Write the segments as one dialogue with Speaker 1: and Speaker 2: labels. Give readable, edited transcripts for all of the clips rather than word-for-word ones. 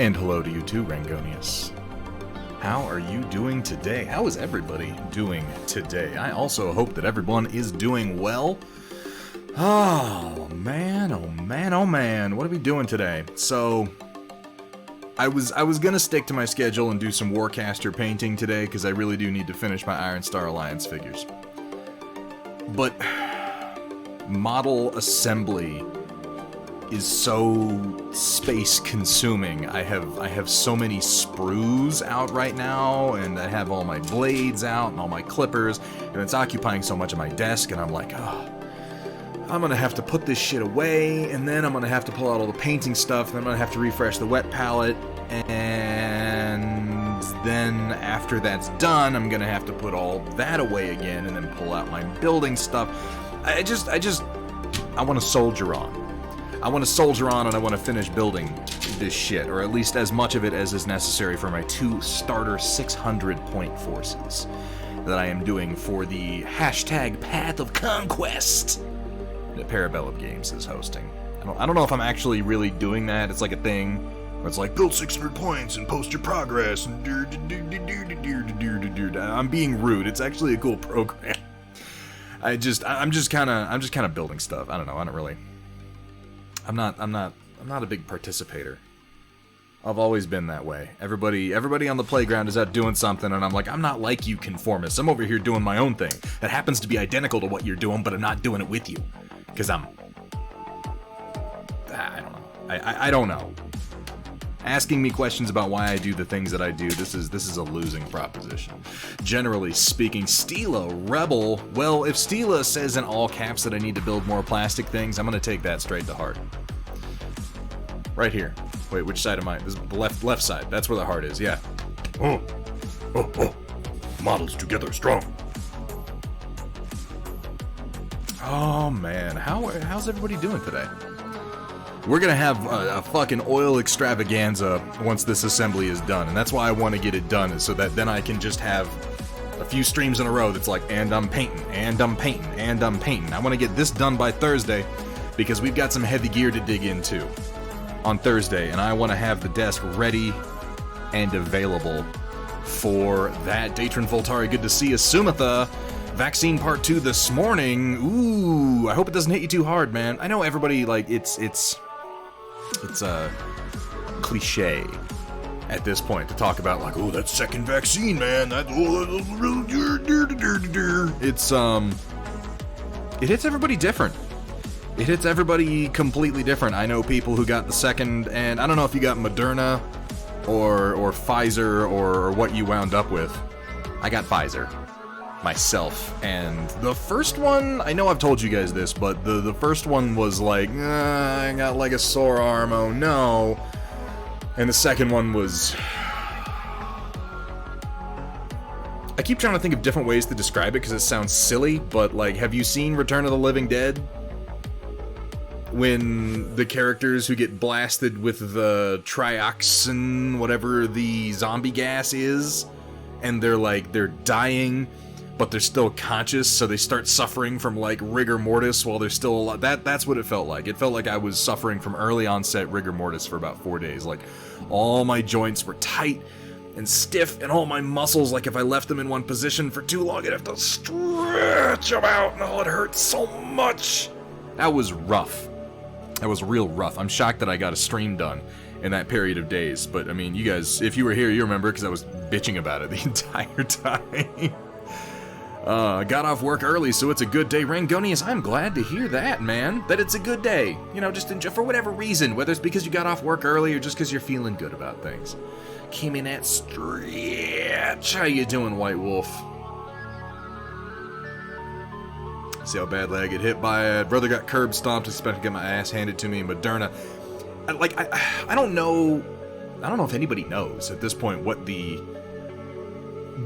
Speaker 1: And hello to you too, Rangonius. How are you doing today? How is everybody doing today? I also hope that everyone is doing well. Oh man, oh man, oh man. What are we doing today? So, I was gonna stick to my schedule and do some Warcaster painting today, because I really do need to finish my Iron Star Alliance figures. But model assembly is so space consuming. I have so many sprues out right now, and I have all my blades out and all my clippers, and it's occupying so much of my desk, and I'm like, oh, I'm gonna have to put this shit away, and then I'm gonna have to pull out all the painting stuff, and then I'm gonna have to refresh the wet palette, and then after that's done, I'm gonna have to put all that away again, and then pull out my building stuff. I want to soldier on. I want to soldier on, and I want to finish building this shit, or at least as much of it as is necessary for my 2 starter 600-point forces that I am doing for the hashtag Path of Conquest that Parabellum Games is hosting. I don't know if I'm actually really doing that. It's like a thing where it's like, build 600 points and post your progress. I'm being rude. It's actually a cool program. I'm just kind of building stuff. I don't know. I'm not a big participator. I've always been that way. Everybody on the playground is out doing something, and I'm like, I'm not like you conformists. I'm over here doing my own thing that happens to be identical to what you're doing, but I'm not doing it with you. Because I don't know. I don't know. Asking me questions about why I do the things that I do, this is a losing proposition. Generally speaking, Stila, Rebel, well, if Stila says in all caps that I need to build more plastic things, I'm going to take that straight to heart. Right here. Wait, which side am I? This is the left side. That's where the heart is, yeah. Oh. Models together strong. Oh, man. How's everybody doing today? We're gonna have a fucking oil extravaganza once this assembly is done, and that's why I want to get it done, so that then I can just have a few streams in a row that's like, and I'm painting, and I'm painting, and I'm painting. I want to get this done by Thursday, because we've got some heavy gear to dig into on Thursday, and I want to have the desk ready and available for that. Datron Voltari, good to see you. Sumatha, Vaccine Part 2 this morning. Ooh, I hope it doesn't hit you too hard, man. I know everybody, like, it's a cliche at this point to talk about, like, oh, that second vaccine, man. It hits everybody different. It hits everybody completely different. I know people who got the second, and I don't know if you got Moderna or Pfizer or what you wound up with. I got Pfizer myself, and the first one, I know I've told you guys this, but the first one was like, I got like a sore arm, oh no. And the second one was, I keep trying to think of different ways to describe it because it sounds silly, but like, have you seen Return of the Living Dead? When the characters who get blasted with the trioxin, whatever the zombie gas is, and they're dying, but they're still conscious, so they start suffering from, like, rigor mortis while they're still alive. That's what it felt like. It felt like I was suffering from early onset rigor mortis for about 4 days. Like, all my joints were tight and stiff, and all my muscles, like, if I left them in one position for too long, I'd have to stretch them out, and it hurt so much. That was rough. That was real rough. I'm shocked that I got a stream done in that period of days, but, I mean, you guys, if you were here, you remember, because I was bitching about it the entire time. Got off work early, so it's a good day. Rangonius, I'm glad to hear that, man. That it's a good day. You know, just for whatever reason, whether it's because you got off work early or just because you're feeling good about things. Came in at stretch. How you doing, White Wolf? See how badly I get hit by it. Brother got curb stomped, expect to get my ass handed to me in Moderna. I don't know if anybody knows at this point what the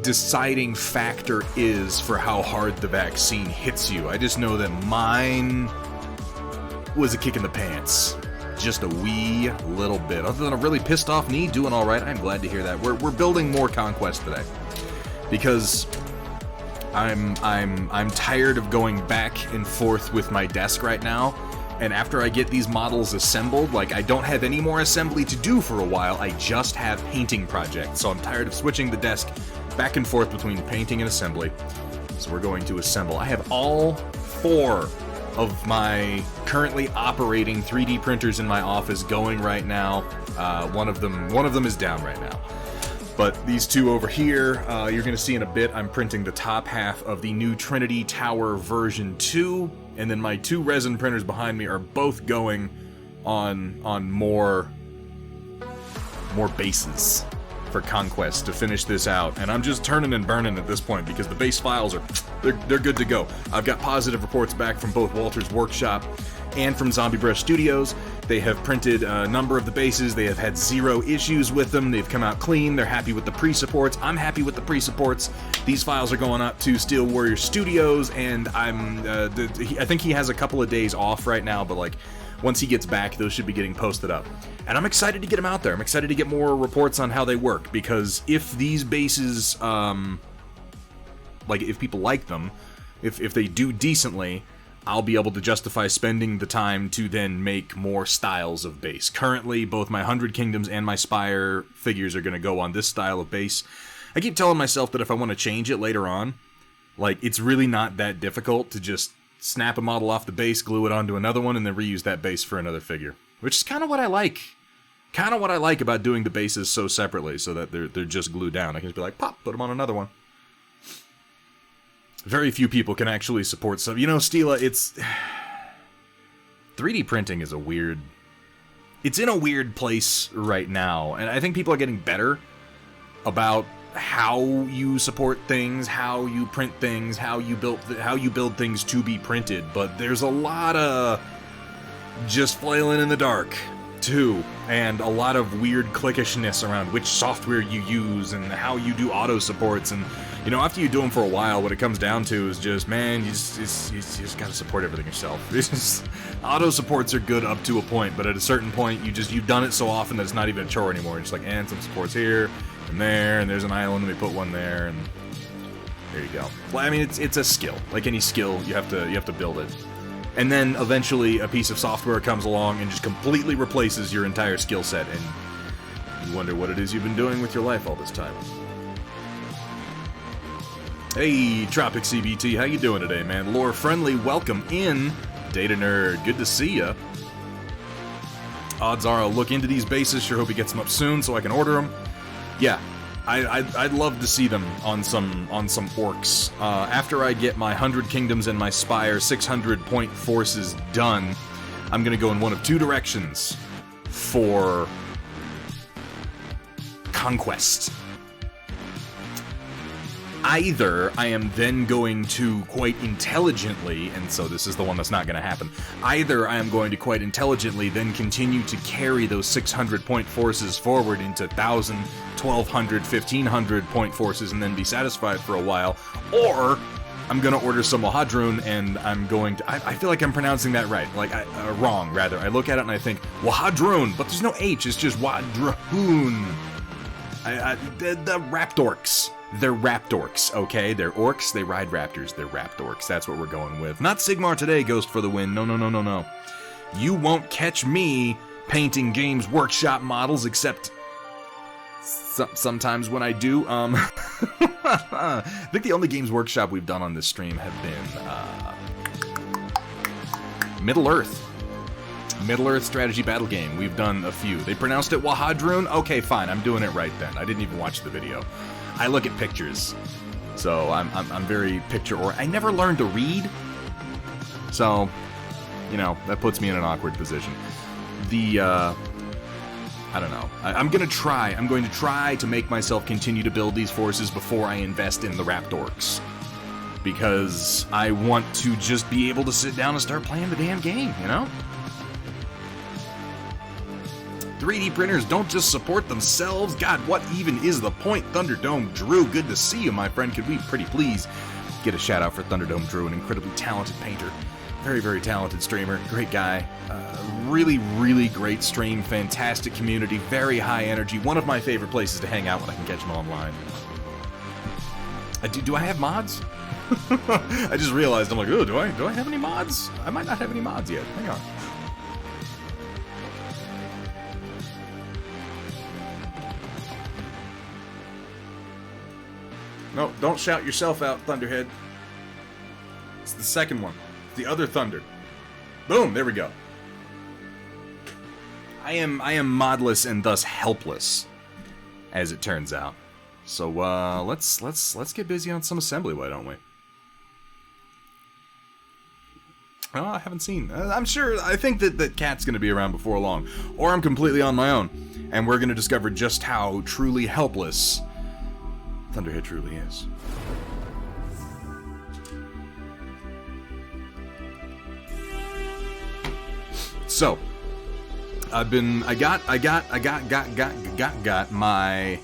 Speaker 1: deciding factor is for how hard the vaccine hits you. I just know that mine was a kick in the pants. Just a wee little bit. Other than a really pissed off knee, doing alright. I'm glad to hear that. We're building more Conquest today. Because I'm tired of going back and forth with my desk right now And after I get these models assembled, like, I don't have any more assembly to do for a while, I just have painting projects. So I'm tired of switching the desk back and forth between painting and assembly. So we're going to assemble. I have all 4 of my currently operating 3D printers in my office going right now. One of them is down right now. But these 2 over here, you're going to see in a bit, I'm printing the top half of the new Trinity Tower version 2, and then my 2 resin printers behind me are both going on more bases for Conquest to finish this out. And I'm just turning and burning at this point because the base files they're good to go. I've got positive reports back from both Walter's Workshop and from Zombie Brush Studios. They have printed a number of the bases. They have had 0 issues with them. They've come out clean. They're happy with the pre-supports. I'm happy with the pre-supports. These files are going up to Steel Warrior Studios, and I think he has a couple of days off right now, but like once he gets back, those should be getting posted up. And I'm excited to get them out there. I'm excited to get more reports on how they work, because if these bases, like if people like them, if they do decently, I'll be able to justify spending the time to then make more styles of base. Currently, both my 100 Kingdoms and my Spire figures are going to go on this style of base. I keep telling myself that if I want to change it later on, like, it's really not that difficult to just snap a model off the base, glue it onto another one, and then reuse that base for another figure. Which is kind of what I like. Kind of what I like about doing the bases so separately, so that they're just glued down. I can just be like, pop, put them on another one. Very few people can actually support stuff. You know, Stila, it's... 3D printing is a weird... It's in a weird place right now, and I think people are getting better about how you support things, how you print things, how you build things to be printed, but there's a lot of just flailing in the dark, too, and a lot of weird clickishness around which software you use and how you do auto supports. And you know, after you do them for a while, what it comes down to is just, man, you just gotta support everything yourself. Auto supports are good up to a point, but at a certain point, you've done it so often that it's not even a chore anymore. It's like, and some supports here and there, and there's an island, and we put one there, and there you go. Well, I mean, it's a skill. Like any skill, you have to build it. And then eventually a piece of software comes along and just completely replaces your entire skill set, and you wonder what it is you've been doing with your life all this time. Hey, Tropic CBT, how you doing today, man? Lore Friendly, welcome in. Data Nerd, good to see ya. Odds are I'll look into these bases, sure hope he gets them up soon so I can order them. Yeah, I'd love to see them on some orcs. After I get my 100 Kingdoms and my Spire 600 point forces done, I'm gonna go in one of 2 directions for Conquest. Either I am then going to quite intelligently, and so this is the one that's not going to happen, either I am going to quite intelligently then continue to carry those 600 point forces forward into 1,000, 1,200, 1,500 point forces and then be satisfied for a while, or I'm going to order some Wahadrun and I'm going to... I feel like I'm pronouncing that right, like, wrong, rather. I look at it and I think, Wahadrun, but there's no H, it's just Wahadrun. The Raptorks. They're Raptorks, okay? They're orcs, they ride raptors, they're Raptorks. That's what we're going with. Not Sigmar today, Ghost for the win. No, no, no, no, no. You won't catch me painting Games Workshop models, except sometimes when I do. I think the only Games Workshop we've done on this stream have been Middle-earth. Middle-earth strategy battle game. We've done a few. They pronounced it Wahadrun? Okay, fine, I'm doing it right then. I didn't even watch the video. I look at pictures, so I'm very I never learned to read, so, you know, that puts me in an awkward position. I don't know. I'm going to try to make myself continue to build these forces before I invest in the Raptorks, because I want to just be able to sit down and start playing the damn game, you know? 3D printers don't just support themselves. God, what even is the point? Thunderdome Drew, good to see you, my friend. Could we pretty please get a shout out for Thunderdome Drew, an incredibly talented painter. Very, very talented streamer. Great guy. Really, really great stream. Fantastic community. Very high energy. One of my favorite places to hang out when I can catch him online. Do I have mods? I just realized, I'm like, oh, do I have any mods? I might not have any mods yet. Hang on. No, don't shout yourself out, Thunderhead. It's the second one. The other Thunder. Boom, there we go. I am modless and thus helpless, as it turns out. So let's get busy on some assembly, why don't we? Oh, I haven't seen. I think that Cat's going to be around before long, or I'm completely on my own, and we're going to discover just how truly helpless Thunderhead truly is. So, I got my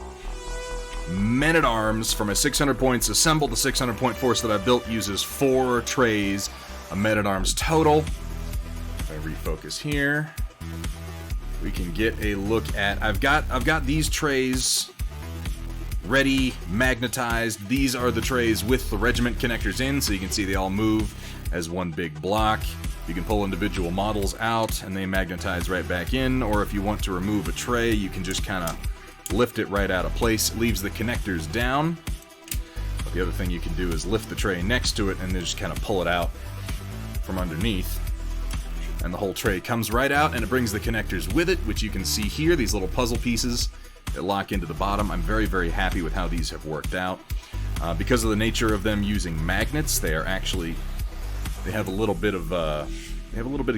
Speaker 1: men-at-arms for my 600 points assembled. The 600 point force that I built uses 4 trays of men-at-arms total. If I refocus here, we can get a look at. I've got these trays ready, magnetized. These are the trays with the regiment connectors in, so you can see they all move as one big block. You can pull individual models out and they magnetize right back in, or if you want to remove a tray, you can just kind of lift it right out of place. It leaves the connectors down. But the other thing you can do is lift the tray next to it and then just kind of pull it out from underneath. And the whole tray comes right out, and it brings the connectors with it, which you can see here, these little puzzle pieces that lock into the bottom. I'm very, very happy with how these have worked out. Because of the nature of them using magnets, they are actually, they have a little bit of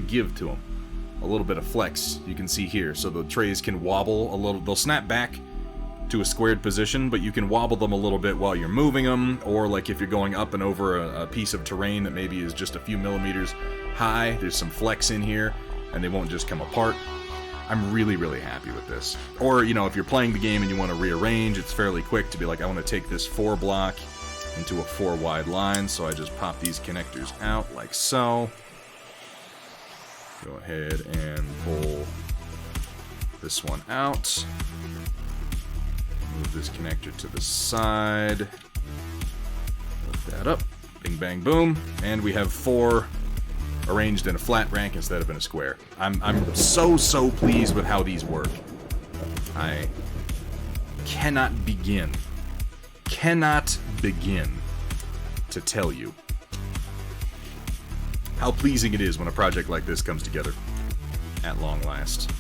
Speaker 1: give to them, a little bit of flex. You can see here, so the trays can wobble a little. They'll snap back to a squared position, but you can wobble them a little bit while you're moving them, or like if you're going up and over a piece of terrain that maybe is just a few millimeters high, there's some flex in here, and they won't just come apart. I'm really, really happy with this. Or, you know, if you're playing the game and you want to rearrange, it's fairly quick to be like, I want to take this 4 block into a 4 wide line, so I just pop these connectors out like so. Go ahead and pull this one out. Move this connector to the side. Lift that up. Bing, bang, boom. And we have 4 arranged in a flat rank instead of in a square. I'm so pleased with how these work. I cannot begin to tell you how pleasing it is when a project like this comes together at long last.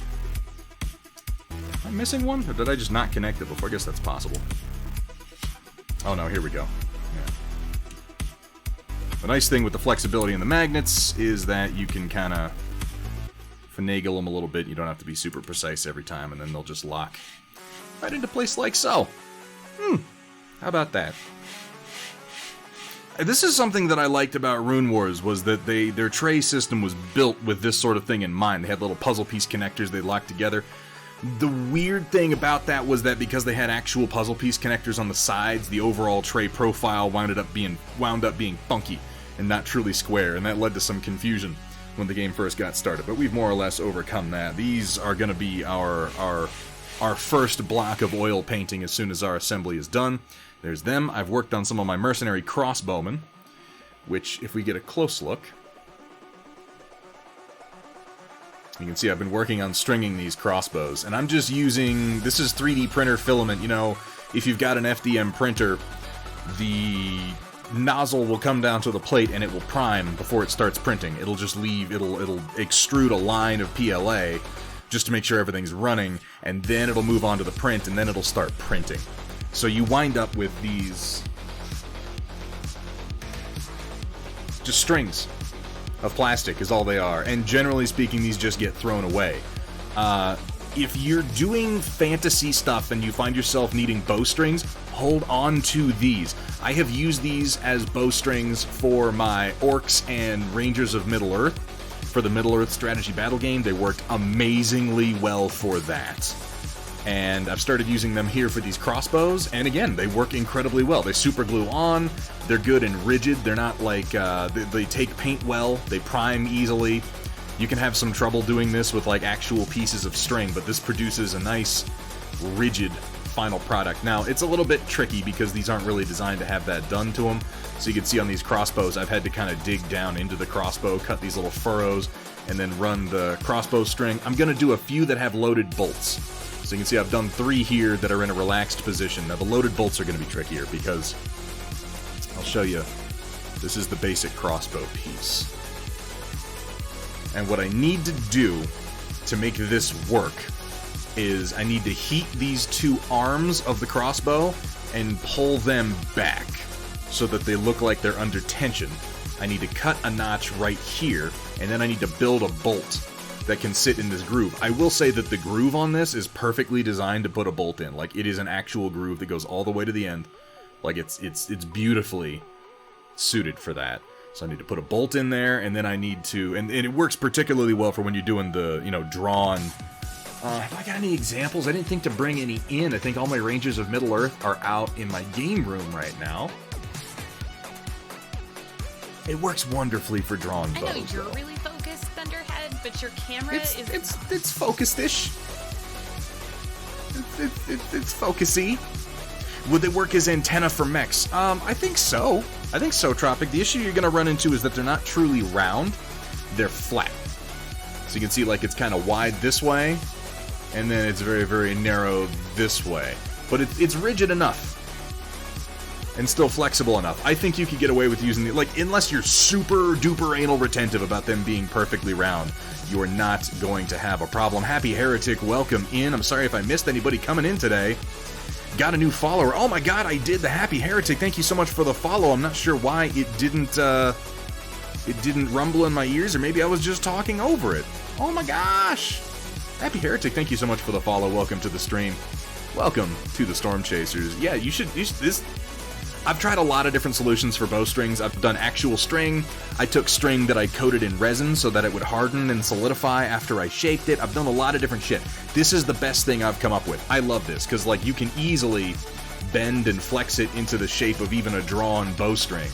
Speaker 1: Am I missing one, or did I just not connect it before? I guess that's possible. Oh no, here we go. The nice thing with the flexibility in the magnets is that you can kind of finagle them a little bit. You don't have to be super precise every time, and then they'll just lock right into place like so. How about that? This is something that I liked about Rune Wars, was that their tray system was built with this sort of thing in mind. They had little puzzle piece connectors they locked together. The weird thing about that was that because they had actual puzzle piece connectors on the sides, the overall tray profile wound up being funky and not truly square, and that led to some confusion when the game first got started. But we've more or less overcome that. These are going to be our first block of oil painting as soon as our assembly is done. There's them. I've worked on some of my mercenary crossbowmen, which, if we get a close look, you can see I've been working on stringing these crossbows, and I'm just using, this is 3D printer filament. You know, if you've got an FDM printer, the nozzle will come down to the plate and it will prime before it starts printing. It'll just leave, it'll extrude a line of PLA just to make sure everything's running, and then it'll move on to the print, and then it'll start printing. So you wind up with these just strings of plastic is all they are, and generally speaking, these just get thrown away. If you're doing fantasy stuff and you find yourself needing bowstrings, hold on to these. I have used these as bowstrings for my Orcs and Rangers of Middle-earth. For the Middle-earth strategy battle game, they worked amazingly well for that. And I've started using them here for these crossbows, and again, they work incredibly well. They super glue on, they're good and rigid, they're not like, they take paint well, they prime easily. You can have some trouble doing this with like actual pieces of string, but this produces a nice, rigid final product. Now, it's a little bit tricky because these aren't really designed to have that done to them. So you can see on these crossbows, I've had to kind of dig down into the crossbow, cut these little furrows, and then run the crossbow string. I'm going to do a few that have loaded bolts. So you can see I've done 3 here that are in a relaxed position. Now, the loaded bolts are going to be trickier because I'll show you. This is the basic crossbow piece. And what I need to do to make this work is I need to heat these 2 arms of the crossbow and pull them back so that they look like they're under tension. I need to cut a notch right here, and then I need to build a bolt that can sit in this groove. I will say that the groove on this is perfectly designed to put a bolt in. Like, it is an actual groove that goes all the way to the end. Like, it's beautifully suited for that. So I need to put a bolt in there, and then I need to... And it works particularly well for when you're doing the, you know, drawn... have I got any examples? I didn't think to bring any in. I think all my Rangers of Middle-earth are out in my game room right now. It works wonderfully for drawn bows.
Speaker 2: I know you're really focused, Thunderhead, but your camera is...
Speaker 1: It's focused-ish. It's focusy. Would they work as antenna for mechs? I think so. I think so, Tropic. The issue you're going to run into is that they're not truly round. They're flat. So you can see, like, it's kind of wide this way, and then it's very, very narrow this way. But it's rigid enough. And still flexible enough. I think you could get away with using the... Like, unless you're super duper anal retentive about them being perfectly round, you're not going to have a problem. Happy Heretic, welcome in. I'm sorry if I missed anybody coming in today. Got a new follower. Oh my god, I did. The Happy Heretic. Thank you so much for the follow. I'm not sure why it didn't rumble in my ears, or maybe I was just talking over it. Oh my gosh. Happy Heretic, thank you so much for the follow. Welcome to the stream. Welcome to the Storm Chasers. Yeah, you should this... I've tried a lot of different solutions for bowstrings. I've done actual string. I took string that I coated in resin so that it would harden and solidify after I shaped it. I've done a lot of different shit. This is the best thing I've come up with. I love this, because, like, you can easily bend and flex it into the shape of even a drawn bowstring.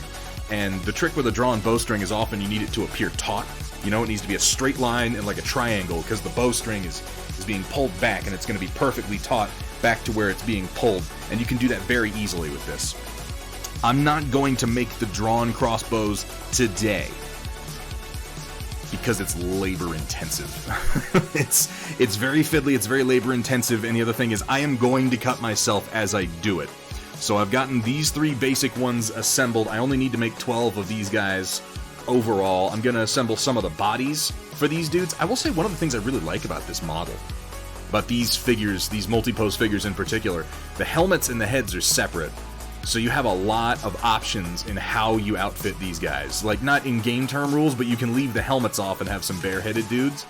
Speaker 1: And the trick with a drawn bowstring is often you need it to appear taut. You know, it needs to be a straight line and like a triangle, because the bowstring is being pulled back, and it's going to be perfectly taut back to where it's being pulled. And you can do that very easily with this. I'm not going to make the drawn crossbows today because it's labor intensive. it's very fiddly, it's very labor intensive, and the other thing is I am going to cut myself as I do it. So I've gotten these 3 basic ones assembled. I only need to make 12 of these guys overall. I'm going to assemble some of the bodies for these dudes. I will say one of the things I really like about this model, about these figures, these multi-pose figures in particular, the helmets and the heads are separate. So you have a lot of options in how you outfit these guys. Like, not in game term rules, but you can leave the helmets off and have some bareheaded dudes,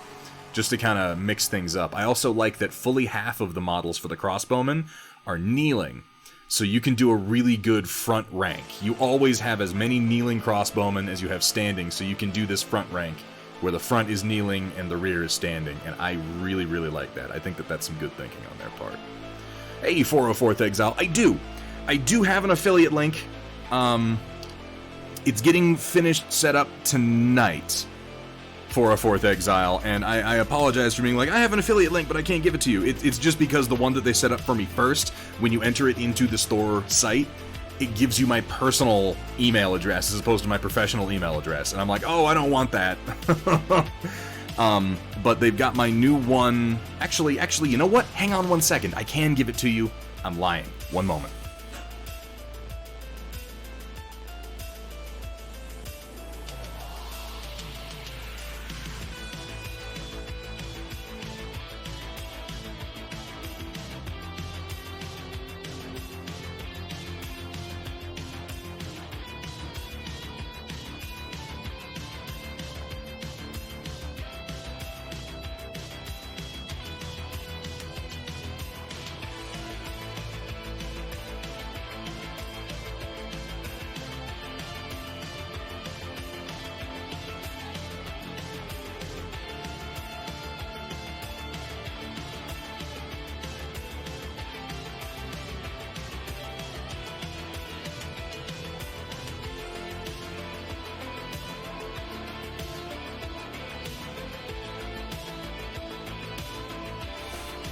Speaker 1: just to kind of mix things up. I also like that fully half of the models for the crossbowmen are kneeling. So you can do a really good front rank. You always have as many kneeling crossbowmen as you have standing, so you can do this front rank, where the front is kneeling and the rear is standing. And I really, really like that. I think that that's some good thinking on their part. Hey, 404th Exile. I do have an affiliate link. It's getting finished set up tonight for a 4th Exile, and I apologize for being like, I have an affiliate link, but I can't give it to you. It's just because the one that they set up for me first, when you enter it into the store site, it gives you my personal email address as opposed to my professional email address, and I'm like, oh, I don't want that. But they've got my new one. Actually, you know what? Hang on one second. I can give it to you. I'm lying. One moment.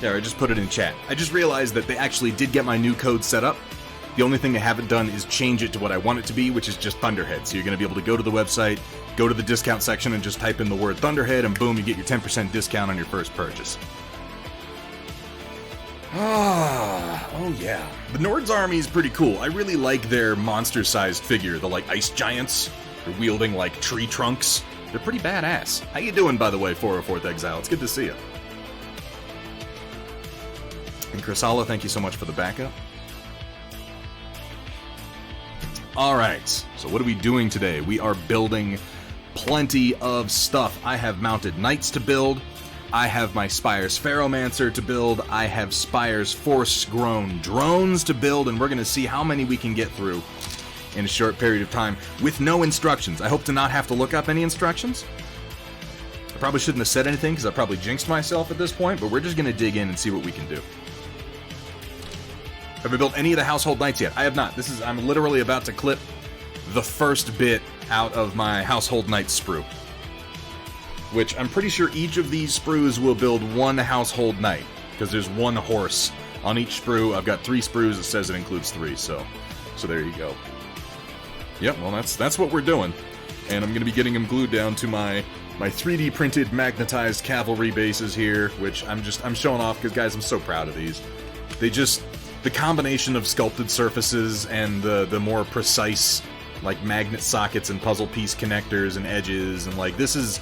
Speaker 1: There, I just put it in chat. I just realized that they actually did get my new code set up. The only thing they haven't done is change it to what I want it to be, which is just Thunderhead. So you're going to be able to go to the website, go to the discount section, and just type in the word Thunderhead, and boom, you get your 10% discount on your first purchase. Oh yeah. The Nord's army is pretty cool. I really like their monster-sized figure, the, like, ice giants. They're wielding, like, tree trunks. They're pretty badass. How you doing, by the way, 404th Exile? It's good to see you. And Chrysala, thank you so much for the backup. Alright, so what are we doing today? We are building plenty of stuff. I have mounted knights to build. I have my Spire's Ferromancer to build. I have Spire's Force-Grown drones to build, and we're going to see how many we can get through in a short period of time with no instructions. I hope to not have to look up any instructions. I probably shouldn't have said anything because I probably jinxed myself at this point, but we're just going to dig in and see what we can do. Have I built any of the household knights yet? I have not. I'm literally about to clip the first bit out of my household knight sprue. Which I'm pretty sure each of these sprues will build one household knight, because there's one horse on each sprue. I've got 3 sprues. It says it includes 3, so there you go. Yep, well that's what we're doing, and I'm going to be getting them glued down to my 3D printed magnetized cavalry bases here, which I'm showing off because guys, I'm so proud of these. The combination of sculpted surfaces and the more precise, like, magnet sockets and puzzle piece connectors and edges, and like this is.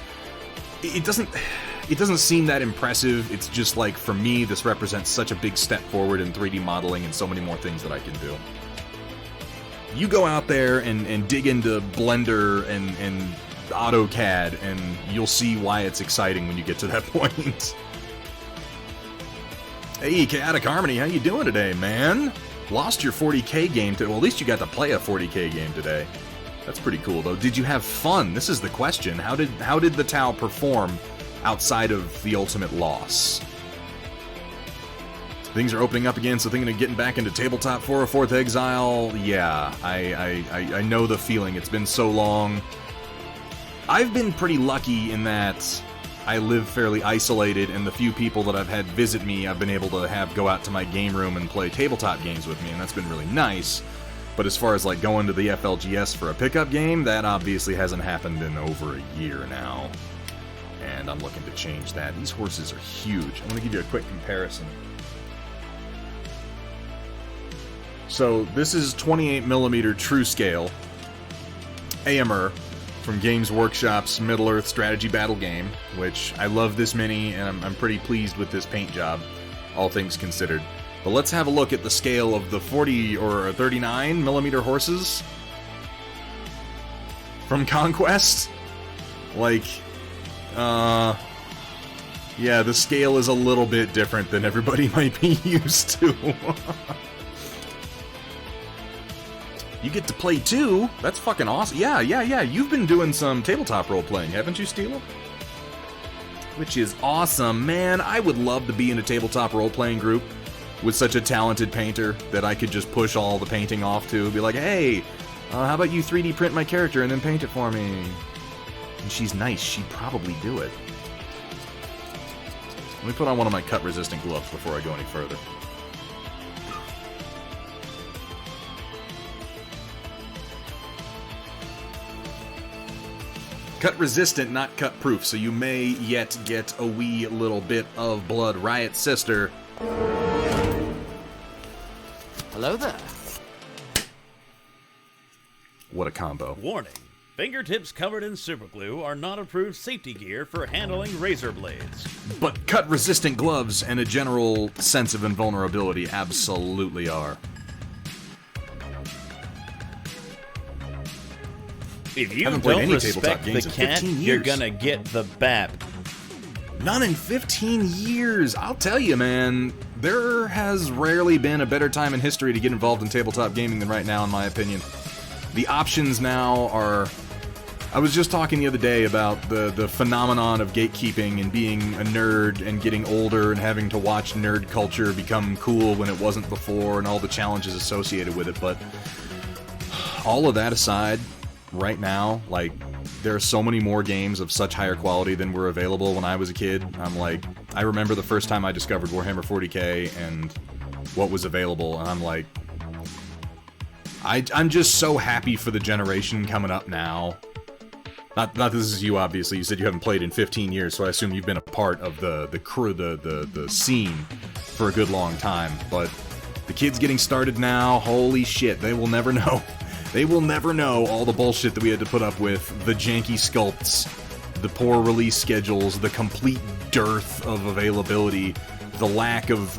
Speaker 1: It doesn't seem that impressive. It's just like, for me, this represents such a big step forward in 3D modeling and so many more things that I can do. You go out there and dig into Blender and AutoCAD, and you'll see why it's exciting when you get to that point. Hey, Chaotic Harmony, how you doing today, man? Lost your 40k game today. Well, at least you got to play a 40k game today. That's pretty cool, though. Did you have fun? This is the question. How did the Tau perform outside of the ultimate loss? Things are opening up again, so thinking of getting back into tabletop 404th Exile. Yeah, I know the feeling. It's been so long. I've been pretty lucky in that I live fairly isolated, and the few people that I've had visit me, I've been able to have go out to my game room and play tabletop games with me, and that's been really nice. But as far as, like, going to the FLGS for a pickup game, that obviously hasn't happened in over a year now. And I'm looking to change that. These horses are huge. I'm going to give you a quick comparison. So, this is 28mm true scale AMR from Games Workshop's Middle-earth strategy battle game, which I love this mini, and I'm pretty pleased with this paint job, all things considered. But let's have a look at the scale of the 40 or 39mm horses from Conquest. Like, yeah, the scale is a little bit different than everybody might be used to. You get to play too? That's fucking awesome. Yeah. You've been doing some tabletop role-playing, haven't you, Steela? Which is awesome. Man, I would love to be in a tabletop role-playing group with such a talented painter that I could just push all the painting off to. Be like, hey, how about you 3D print my character and then paint it for me? And she's nice. She'd probably do it. Let me put on one of my cut-resistant gloves before I go any further. Cut-resistant, not cut-proof, so you may yet get a wee little bit of blood. Riot Sister.
Speaker 3: Hello there.
Speaker 1: What a combo.
Speaker 4: Warning. Fingertips covered in superglue are not approved safety gear for handling razor blades.
Speaker 1: But cut-resistant gloves and a general sense of invulnerability absolutely are.
Speaker 4: If you
Speaker 1: Haven't played
Speaker 4: don't
Speaker 1: any
Speaker 4: respect
Speaker 1: tabletop games
Speaker 4: the
Speaker 1: in
Speaker 4: cat,
Speaker 1: 15
Speaker 4: you're
Speaker 1: years.
Speaker 4: gonna get the BAP.
Speaker 1: None in 15 years. I'll tell you, man, there has rarely been a better time in history to get involved in tabletop gaming than right now, in my opinion. The options now are... I was just talking the other day about the phenomenon of gatekeeping and being a nerd and getting older and having to watch nerd culture become cool when it wasn't before and all the challenges associated with it, but all of that aside, right now, like, there are so many more games of such higher quality than were available when I was a kid. I'm like, I remember the first time I discovered Warhammer 40k and what was available, and I'm like, I'm just so happy for the generation coming up now. Not this is you, obviously. You said you haven't played in 15 years, so I assume you've been a part of the crew, the scene for a good long time. But the kids getting started now, holy shit, they will never know. They will never know all the bullshit that we had to put up with, the janky sculpts, the poor release schedules, the complete dearth of availability, the lack of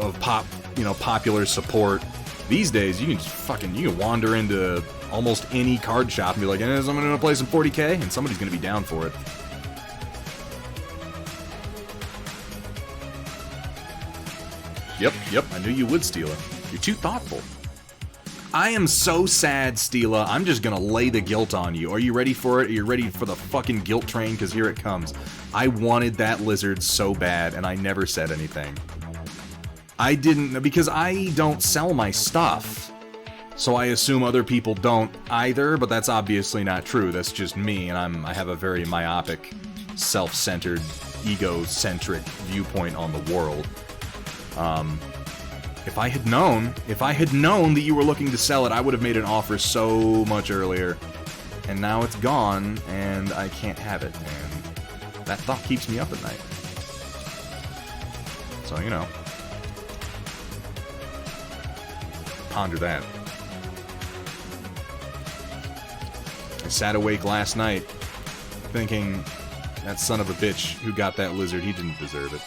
Speaker 1: popular support. These days, you can just you can wander into almost any card shop and be like, I'm gonna play some 40k, and somebody's gonna be down for it. Yep, I knew you would, Steela. You're too thoughtful. I am so sad, Steela. I'm just gonna lay the guilt on you. Are you ready for it? Are you ready for the fucking guilt train? Because here it comes. I wanted that lizard so bad, and I never said anything. I didn't, because I don't sell my stuff. So I assume other people don't either, but that's obviously not true. That's just me, and I have a very myopic, self-centered, egocentric viewpoint on the world. If I had known that you were looking to sell it, I would have made an offer so much earlier. And now it's gone, and I can't have it, and that thought keeps me up at night. So, you know. Ponder that. I sat awake last night thinking, that son of a bitch who got that lizard, he didn't deserve it.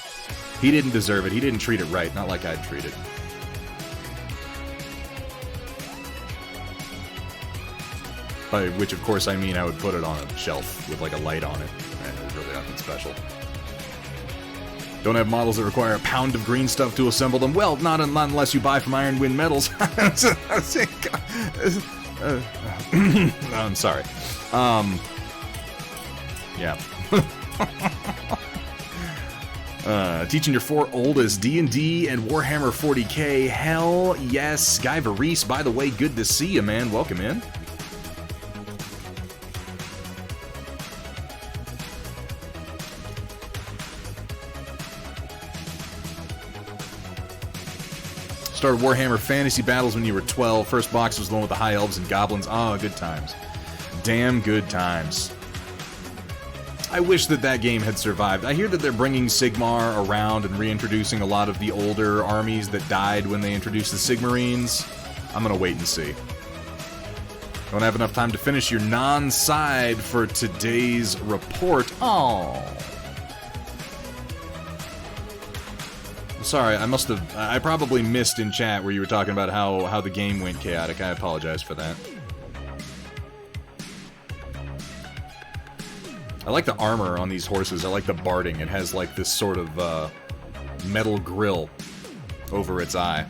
Speaker 1: He didn't deserve it. He didn't treat it right, not like I'd treat it. By which, of course, I mean I would put it on a shelf with, like, a light on it. And there's really nothing special. Don't have models that require a pound of green stuff to assemble them. Well, not unless you buy from Iron Wind Metals. I'm sorry. Yeah. Teaching your 4 oldest D&D and Warhammer 40k. Hell yes. Guy Varese, by the way, good to see you, man. Welcome in. Started Warhammer Fantasy Battles when you were 12. First box was the one with the high elves and goblins. Oh, good times. Damn good times. I wish that game had survived. I hear that they're bringing Sigmar around and reintroducing a lot of the older armies that died when they introduced the Sigmarines. I'm gonna wait and see. Don't have enough time to finish your non-side for today's report. Oh. Sorry, I probably missed in chat where you were talking about how the game went chaotic. I apologize for that. I like the armor on these horses. I like the barding. It has like this sort of metal grill over its eye.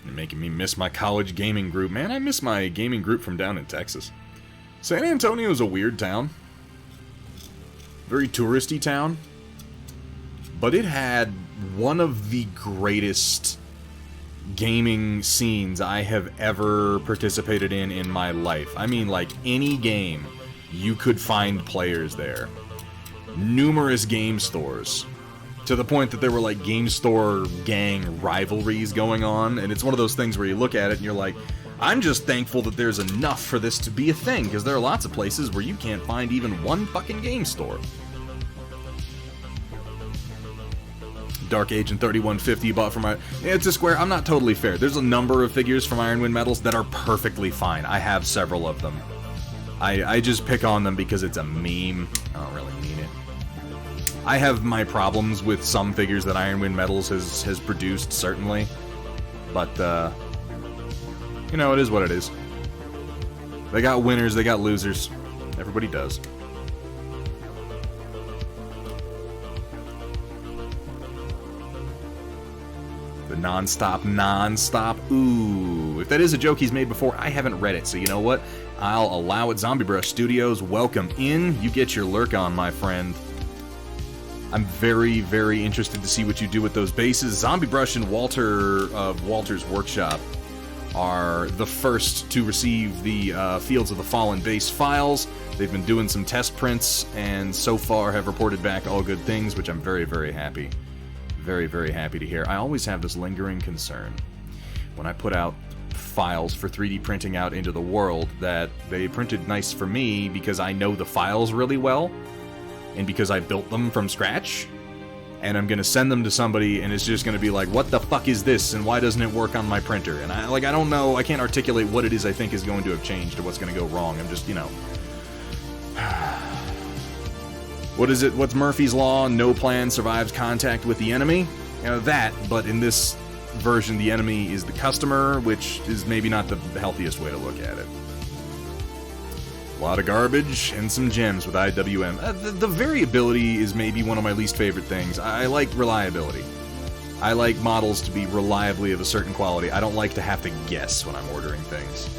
Speaker 1: Making me miss my college gaming group. Man, I miss my gaming group from down in Texas. San Antonio is a weird town. Very touristy town. But it had one of the greatest gaming scenes I have ever participated in my life. I mean, like, any game, you could find players there. Numerous game stores. To the point that there were, like, game store gang rivalries going on, and it's one of those things where you look at it and you're like, I'm just thankful that there's enough for this to be a thing, because there are lots of places where you can't find even one fucking game store. Dark Agent 3150 you bought from it's a square. I'm not totally fair. There's a number of figures from Iron Wind Metals that are perfectly fine. I have several of them. I just pick on them because it's a meme. I don't really mean it. I have my problems with some figures that Iron Wind Metals has produced, certainly. But, you know, it is what it is. They got winners, they got losers. Everybody does. The non-stop. Ooh. If that is a joke he's made before, I haven't read it, so you know what? I'll allow it. Zombie Brush Studios, welcome in. You get your lurk on, my friend. I'm very, very interested to see what you do with those bases. Zombie Brush and Walter of Walter's Workshop are the first to receive the Fields of the Fallen base files. They've been doing some test prints, and so far have reported back all good things, which I'm very, very happy. Very, very happy to hear. I always have this lingering concern when I put out files for 3D printing out into the world that they printed nice for me because I know the files really well, and because I built them from scratch, and I'm gonna send them to somebody and it's just gonna be like, what the fuck is this, and why doesn't it work on my printer? And I don't know, I can't articulate what it is I think is going to have changed or what's gonna go wrong. I'm just, you know... What is it? What's Murphy's Law? No plan survives contact with the enemy? You know, that, but in this version, the enemy is the customer, which is maybe not the healthiest way to look at it. A lot of garbage and some gems with IWM. The variability is maybe one of my least favorite things. I like reliability. I like models to be reliably of a certain quality. I don't like to have to guess when I'm ordering things.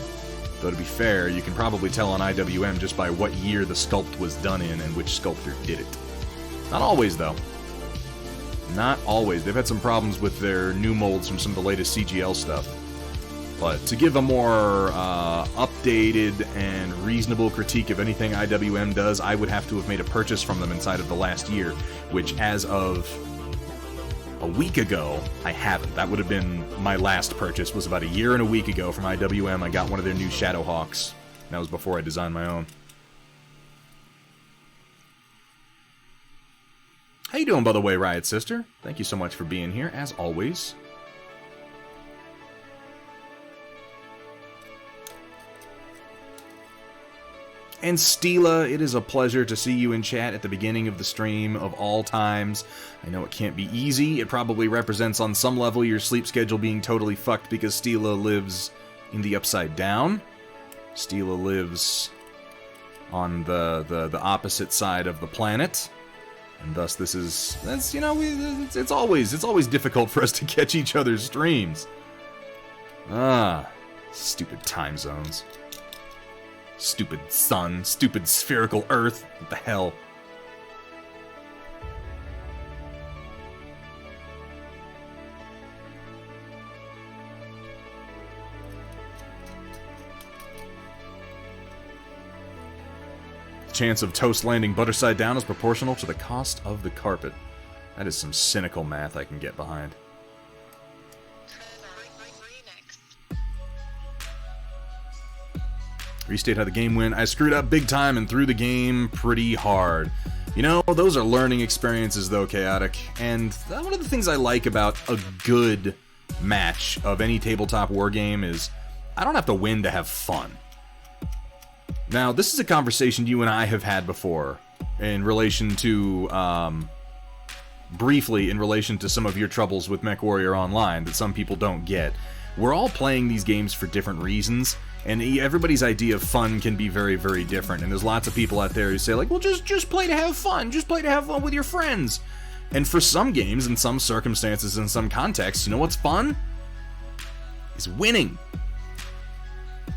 Speaker 1: Though to be fair, you can probably tell on IWM just by what year the sculpt was done in and which sculptor did it. Not always, though. Not always. They've had some problems with their new molds from some of the latest CGL stuff. But to give a more updated and reasonable critique of anything IWM does, I would have to have made a purchase from them inside of the last year, which as of a week ago, I haven't. That would have been my last purchase, was about a year and a week ago from IWM. I got one of their new Shadowhawks. That was before I designed my own. How you doing, by the way, Riot Sister? Thank you so much for being here, as always. And Steela, it is a pleasure to see you in chat at the beginning of the stream of all times. I know it can't be easy. It probably represents on some level your sleep schedule being totally fucked because Steela lives in the Upside Down. Steela lives on the opposite side of the planet. And thus that's, you know, it's always difficult for us to catch each other's streams. Stupid time zones. Stupid sun, stupid spherical earth, what the hell? The chance of toast landing butter side down is proportional to the cost of the carpet. That is some cynical math I can get behind. Restate how the game went. I screwed up big time and threw the game pretty hard. You know, those are learning experiences though, Chaotic. And one of the things I like about a good match of any tabletop war game is I don't have to win to have fun. Now, this is a conversation you and I have had before in relation to, briefly in relation to some of your troubles with MechWarrior Online that some people don't get. We're all playing these games for different reasons, and everybody's idea of fun can be very, very different. And there's lots of people out there who say, like, well, just play to have fun. Just play to have fun with your friends. And for some games, in some circumstances, in some contexts, you know what's fun? Is winning.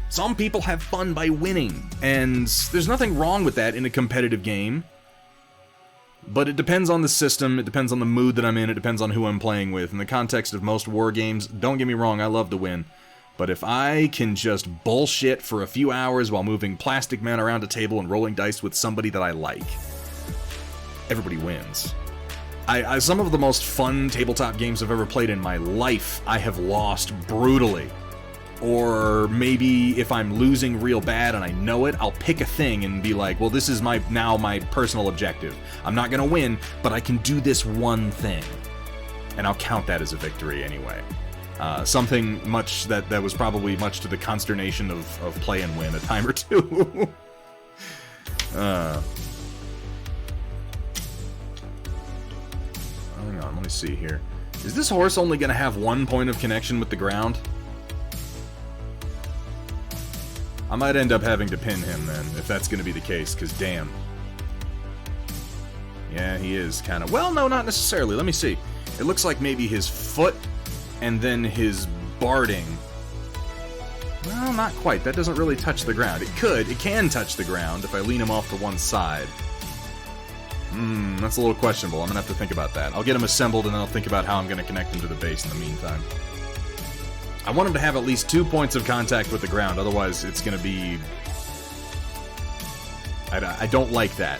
Speaker 1: Some people have fun by winning, and there's nothing wrong with that in a competitive game. But it depends on the system, it depends on the mood that I'm in, it depends on who I'm playing with. In the context of most war games, don't get me wrong, I love to win. But if I can just bullshit for a few hours while moving plastic men around a table and rolling dice with somebody that I like, everybody wins. Some of the most fun tabletop games I've ever played in my life, I have lost brutally. Or maybe if I'm losing real bad and I know it, I'll pick a thing and be like, well, this is now my personal objective. I'm not gonna win, but I can do this one thing. And I'll count that as a victory anyway. Something much that was probably much to the consternation of play and win a time or two. Hang on, let me see here. Is this horse only gonna have one point of connection with the ground? I might end up having to pin him then, if that's going to be the case, because damn. Yeah, he is kind of... Well, no, not necessarily. Let me see. It looks like maybe his foot and then his barding. Well, not quite. That doesn't really touch the ground. It can touch the ground if I lean him off to one side. That's a little questionable. I'm going to have to think about that. I'll get him assembled and then I'll think about how I'm going to connect him to the base in the meantime. I want him to have at least 2 points of contact with the ground, otherwise it's going to be... I don't like that.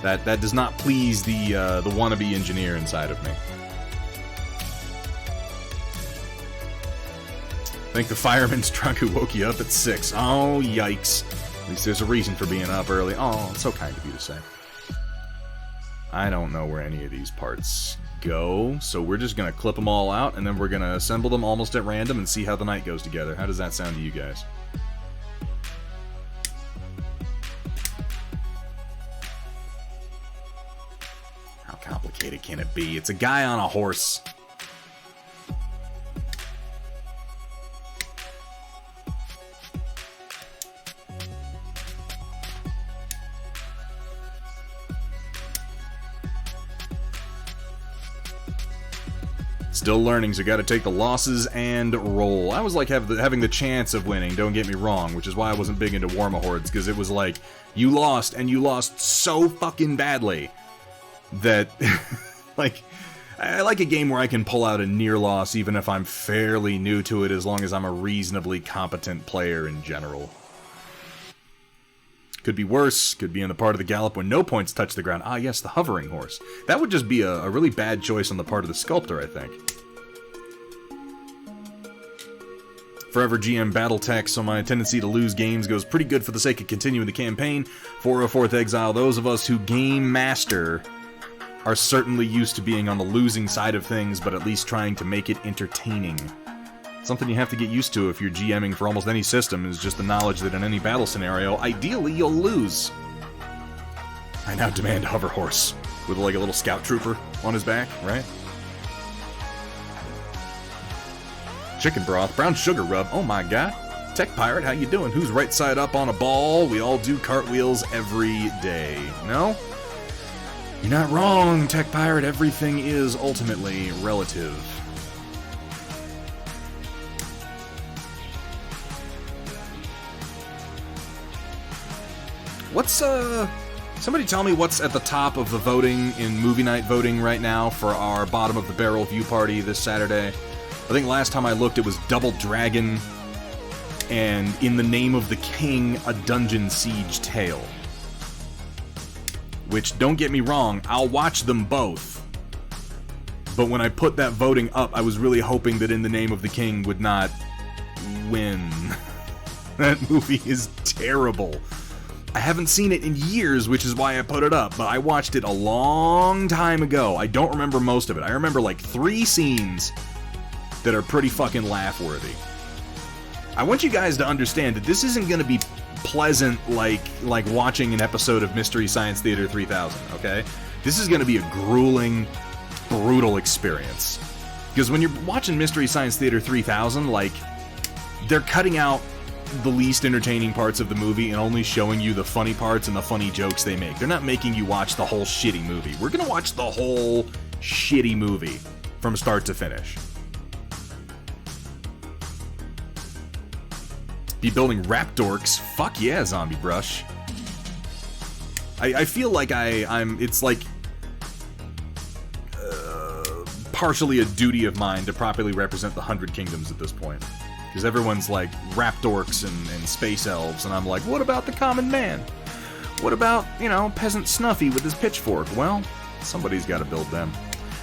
Speaker 1: That does not please the wannabe engineer inside of me. I think the fireman's truck who woke you up at 6. Oh, yikes. At least there's a reason for being up early. Oh, it's so kind of you to say. I don't know where any of these parts go, so we're just going to clip them all out, and then we're going to assemble them almost at random and see how the night goes together. How does that sound to you guys? How complicated can it be? It's a guy on a horse. Still learning, so gotta take the losses and roll. I was like having the chance of winning, don't get me wrong, which is why I wasn't big into Warmahordes, because it was like, you lost, and you lost so fucking badly that, like, I like a game where I can pull out a near loss even if I'm fairly new to it, as long as I'm a reasonably competent player in general. Could be worse, could be in the part of the gallop when no points touch the ground. Ah, yes, the hovering horse. That would just be a really bad choice on the part of the sculptor, I think. Forever GM Battletech, so my tendency to lose games goes pretty good for the sake of continuing the campaign. 404th Exile, those of us who game master are certainly used to being on the losing side of things, but at least trying to make it entertaining. Something you have to get used to if you're GMing for almost any system is just the knowledge that in any battle scenario, ideally you'll lose. I now demand Hover Horse, with like a little scout trooper on his back, right? Chicken broth, brown sugar rub, oh my god. Tech Pirate, how you doing? Who's right side up on a ball? We all do cartwheels every day. No? You're not wrong, Tech Pirate. Everything is ultimately relative. What's, somebody tell me what's at the top of the voting in movie night voting right now for our bottom of the barrel view party this Saturday? I think last time I looked it was Double Dragon and In the Name of the King, a Dungeon Siege Tale. Which, don't get me wrong, I'll watch them both. But when I put that voting up, I was really hoping that In the Name of the King would not win. That movie is terrible. I haven't seen it in years, which is why I put it up, but I watched it a long time ago. I don't remember most of it. I remember like 3 scenes that are pretty fucking laugh-worthy. I want you guys to understand that this isn't going to be pleasant like watching an episode of Mystery Science Theater 3000, okay? This is going to be a grueling, brutal experience. Because when you're watching Mystery Science Theater 3000, like, they're cutting out the least entertaining parts of the movie and only showing you the funny parts and the funny jokes they make. They're not making you watch the whole shitty movie. We're gonna watch the whole shitty movie from start to finish. Be building rap dorks? Fuck yeah, Zombie Brush. I feel like it's like partially a duty of mine to properly represent the 100 Kingdoms at this point. Because everyone's like rap dorks and space elves, and I'm like, what about the common man? What about, you know, peasant Snuffy with his pitchfork? Well, somebody's got to build them.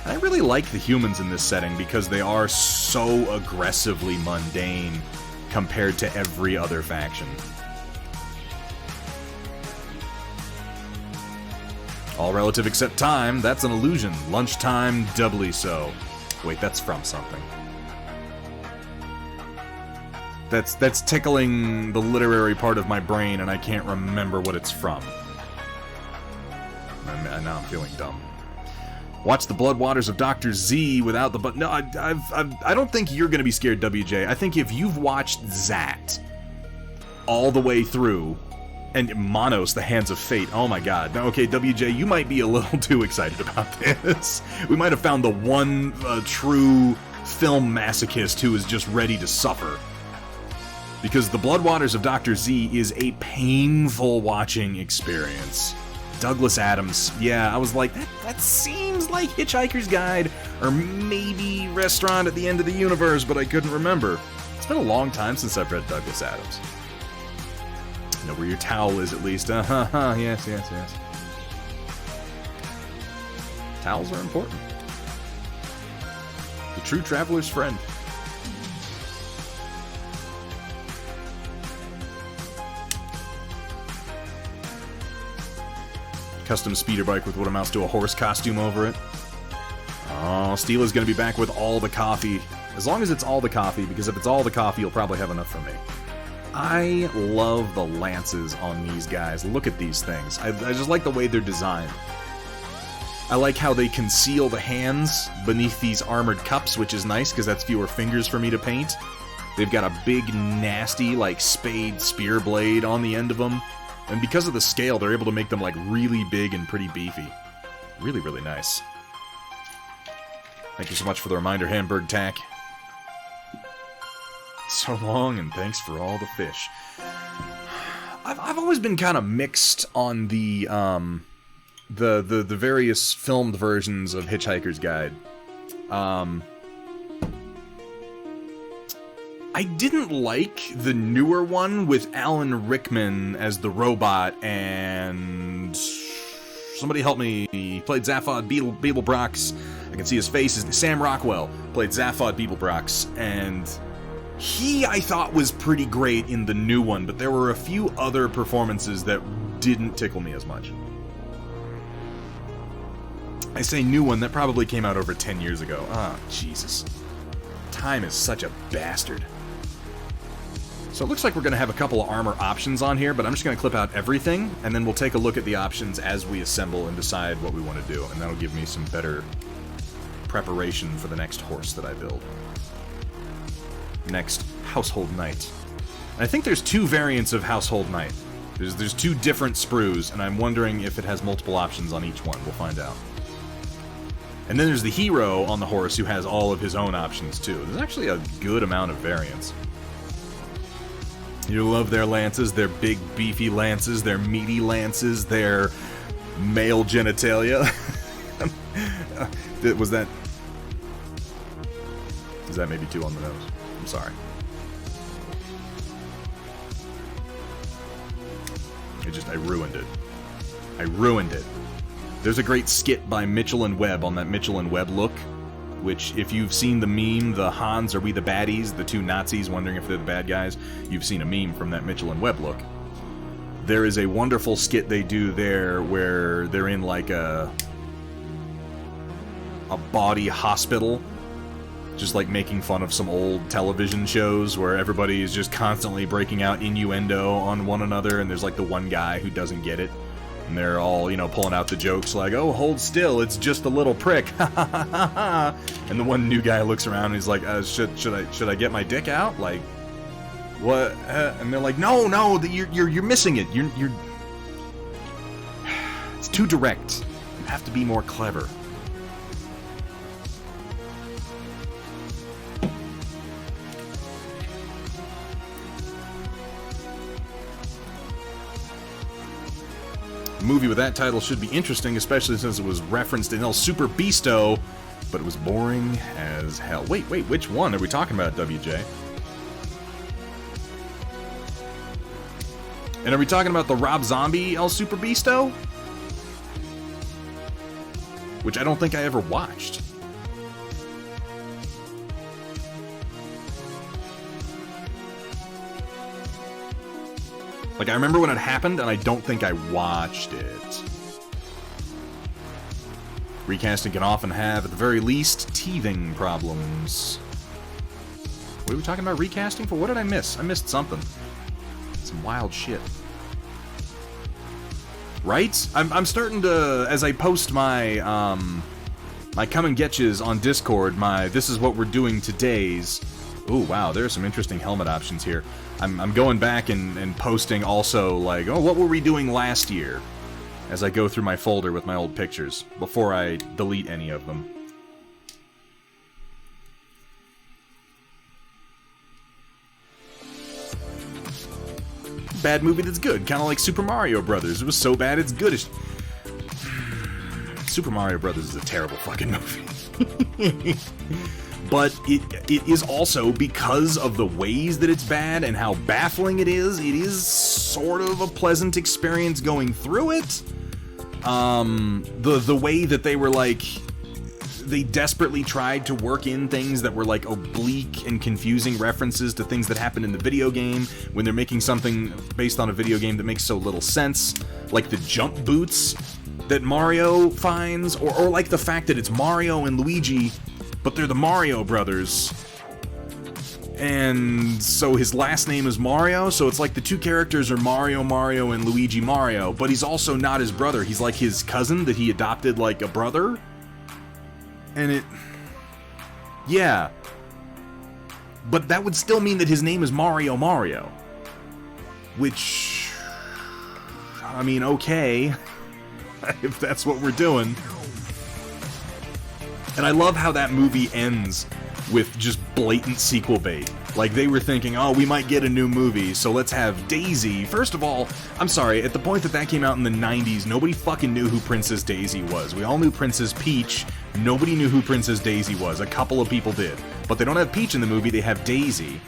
Speaker 1: And I really like the humans in this setting because they are so aggressively mundane compared to every other faction. All relative except time, that's an illusion. Lunchtime, doubly so. Wait, that's from something. That's tickling the literary part of my brain, and I can't remember what it's from. Now I'm feeling dumb. Watch the Blood Waters of Dr. Z without the... No, I don't think you're going to be scared, WJ. I think if you've watched Zat all the way through, and Monos, the Hands of Fate, oh my god. Now, okay, WJ, you might be a little too excited about this. We might have found the one true film masochist who is just ready to suffer. Because the Blood Waters of Dr. Z is a painful watching experience. Douglas Adams, yeah, I was like, that seems like Hitchhiker's Guide Or maybe Restaurant at the End of the Universe, but I couldn't remember. It's been a long time since I've read Douglas Adams. You know where your towel is, at least. Yes, yes, yes. Towels are important. The true traveler's friend. Custom speeder bike with what amounts to a horse costume over it. Oh, Steel is going to be back with all the coffee. As long as it's all the coffee, because if it's all the coffee, you'll probably have enough for me. I love the lances on these guys. Look at these things. I just like the way they're designed. I like how they conceal the hands beneath these armored cups, which is nice, because that's fewer fingers for me to paint. They've got a big, nasty, like, spade spear blade on the end of them. And because of the scale, they're able to make them, like, really big and pretty beefy. Really, really nice. Thank you so much for the reminder, Hamburg Tack. So long, and thanks for all the fish. I've always been kind of mixed on the various filmed versions of Hitchhiker's Guide. I didn't like the newer one with Alan Rickman as the robot, and somebody help me. He played Zaphod Beeblebrox. I can see his face. Is Sam Rockwell played Zaphod Beeblebrox, and he, I thought, was pretty great in the new one, but there were a few other performances that didn't tickle me as much. I say new one, that probably came out over 10 years ago. Oh, Jesus. Time is such a bastard. So it looks like we're going to have a couple of armor options on here, but I'm just going to clip out everything, and then we'll take a look at the options as we assemble and decide what we want to do, and that'll give me some better preparation for the next horse that I build. Next, Household Knight. And I think there's two variants of Household Knight. There's two different sprues, and I'm wondering if it has multiple options on each one. We'll find out. And then there's the hero on the horse who has all of his own options, too. There's actually a good amount of variants. You love their lances, their big, beefy lances, their meaty lances, their male genitalia. Was that... Is that maybe too on the nose? I'm sorry. I ruined it. I ruined it. There's a great skit by Mitchell and Webb on that Mitchell and Webb look, which, if you've seen the meme, the Hans are we the baddies, the two Nazis wondering if they're the bad guys, you've seen a meme from that Mitchell and Webb look. There is a wonderful skit they do there where they're in like a body hospital, just like making fun of some old television shows where everybody is just constantly breaking out innuendo on one another, and there's like the one guy who doesn't get it. And they're all, you know, pulling out the jokes like, oh, hold still, it's just a little prick. And the one new guy looks around and he's like, should I get my dick out? Like, what? And they're like, no, you're missing it. You're it's too direct. You have to be more clever. Movie with that title should be interesting, especially since it was referenced in El Super Beasto, but it was boring as hell. Wait, which one are we talking about, WJ? And are we talking about the Rob Zombie El Super Beasto? Which I don't think I ever watched. Like, I remember when it happened, and I don't think I watched it. Recasting can often have, at the very least, teething problems. What are we talking about recasting for? What did I miss? I missed something. Some wild shit. Right? I'm starting to, as I post my, my come and getches on Discord, my this is what we're doing today's. Ooh, wow, there are some interesting helmet options here. I'm going back and posting also, like, oh, what were we doing last year? As I go through my folder with my old pictures, before I delete any of them. Bad movie that's good, kind of like Super Mario Brothers. It was so bad it's goodish. Super Mario Brothers is a terrible fucking movie. But it is also, because of the ways that it's bad and how baffling it is sort of a pleasant experience going through it. The way that they were like, they desperately tried to work in things that were like oblique and confusing references to things that happened in the video game when they're making something based on a video game that makes so little sense, like the jump boots that Mario finds, or like the fact that it's Mario and Luigi, but they're the Mario brothers. And so his last name is Mario, so it's like the two characters are Mario Mario and Luigi Mario, but he's also not his brother. He's like his cousin that he adopted like a brother. And it... yeah. But that would still mean that his name is Mario Mario. Which... I mean, okay. If that's what we're doing. And I love how that movie ends with just blatant sequel bait. Like, they were thinking, oh, we might get a new movie, so let's have Daisy. First of all, I'm sorry, at the point that came out in the 90s, nobody fucking knew who Princess Daisy was. We all knew Princess Peach. Nobody knew who Princess Daisy was. A couple of people did. But they don't have Peach in the movie, they have Daisy.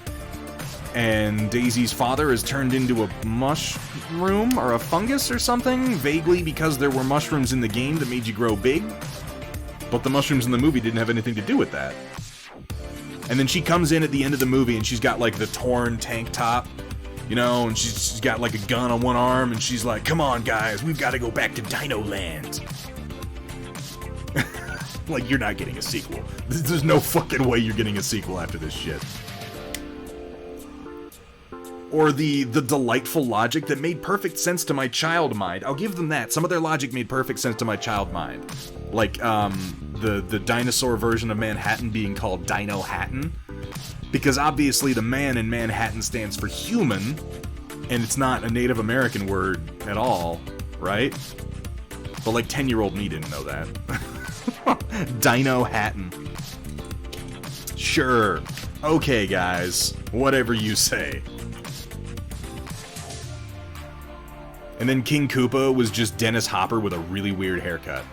Speaker 1: And Daisy's father is turned into a mushroom or a fungus or something, vaguely because there were mushrooms in the game that made you grow big. But the mushrooms in the movie didn't have anything to do with that. And then she comes in at the end of the movie and she's got like the torn tank top, you know, and she's got like a gun on one arm and she's like, come on guys, we've got to go back to Dino Land. Like, you're not getting a sequel. There's no fucking way you're getting a sequel after this shit. Or the delightful logic that made perfect sense to my child mind. I'll give them that. Some of their logic made perfect sense to my child mind. Like, the dinosaur version of Manhattan being called Dino Hatton. Because obviously the man in Manhattan stands for human, and it's not a Native American word at all, right? But like 10-year-old me didn't know that. Dino Hatton. Sure. Okay, guys. Whatever you say. And then King Koopa was just Dennis Hopper with a really weird haircut.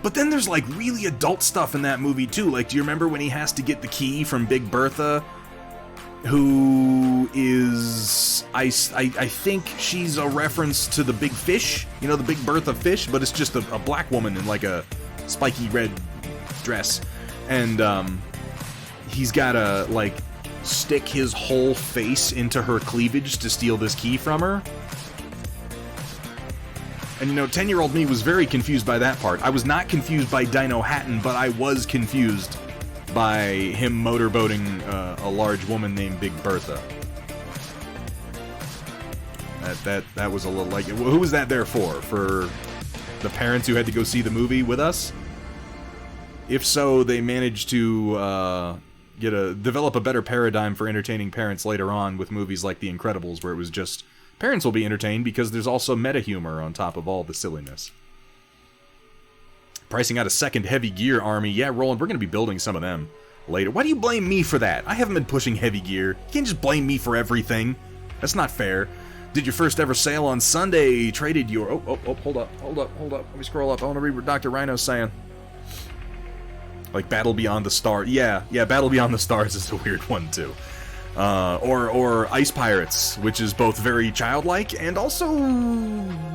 Speaker 1: But then there's like really adult stuff in that movie too. Like, do you remember when he has to get the key from Big Bertha? Who is... I think she's a reference to the Big Fish. You know, the Big Bertha fish, but it's just a black woman in like a spiky red dress. And he's gotta like stick his whole face into her cleavage to steal this key from her. And you know, 10-year-old me was very confused by that part. I was not confused by Dino Hatton, but I was confused by him motorboating a large woman named Big Bertha. That was a little like... Who was that there for? For the parents who had to go see the movie with us? If so, they managed to develop a better paradigm for entertaining parents later on with movies like The Incredibles, where it was just... Parents will be entertained because there's also meta-humor on top of all the silliness. Pricing out a second heavy gear army. Yeah, Roland, we're going to be building some of them later. Why do you blame me for that? I haven't been pushing heavy gear. You can't just blame me for everything. That's not fair. Did your first ever sale on Sunday. Traded your... Oh, hold up. Let me scroll up. I want to read what Dr. Rhino's saying. Like Battle Beyond the Stars. Yeah, Battle Beyond the Stars is a weird one, too. Or Ice Pirates, which is both very childlike and also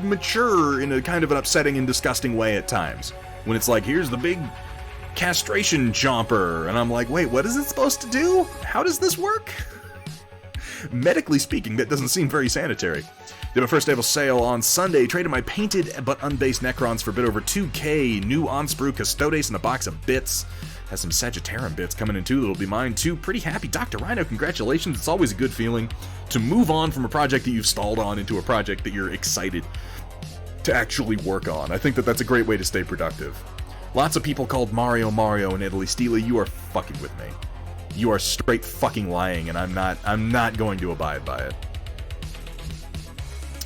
Speaker 1: mature in a kind of an upsetting and disgusting way at times. When it's like, here's the big castration chomper, and I'm like, wait, what is it supposed to do? How does this work? Medically speaking, that doesn't seem very sanitary. Did my first ever sale on Sunday, traded my painted but unbased Necrons for a bit over 2K, new on-sprue Custodes and a box of bits. Has some Sagittarian bits coming in too that'll be mine too. Pretty happy. Dr. Rhino, congratulations. It's always a good feeling to move on from a project that you've stalled on into a project that you're excited to actually work on. I think that that's a great way to stay productive. Lots of people called Mario Mario in Italy. Steely, you are fucking with me. You are straight fucking lying, and I'm not going to abide by it.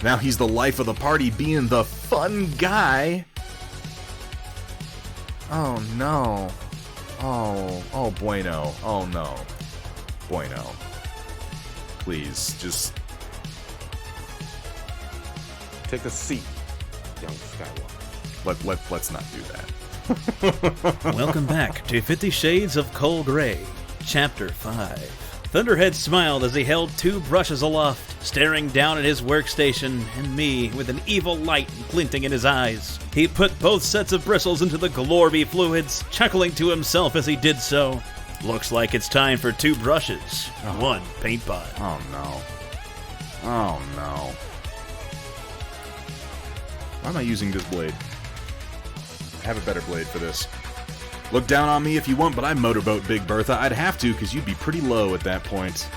Speaker 1: Now he's the life of the party, being the fun guy. Oh no. Oh, bueno. Oh, no. Bueno. Please, just...
Speaker 3: Take a seat, young Skywalker.
Speaker 1: Let's not do that.
Speaker 4: Welcome back to 50 Shades of Cold Gray, Chapter 5. Thunderhead smiled as he held 2 brushes aloft, staring down at his workstation and me with an evil light glinting in his eyes. He put both sets of bristles into the glorby fluids, chuckling to himself as he did so. Looks like it's time for 2 brushes, 1 paint pot.
Speaker 1: Oh no. Oh no. Why am I using this blade? I have a better blade for this. Look down on me if you want, but I motorboat Big Bertha. I'd have to, because you'd be pretty low at that point.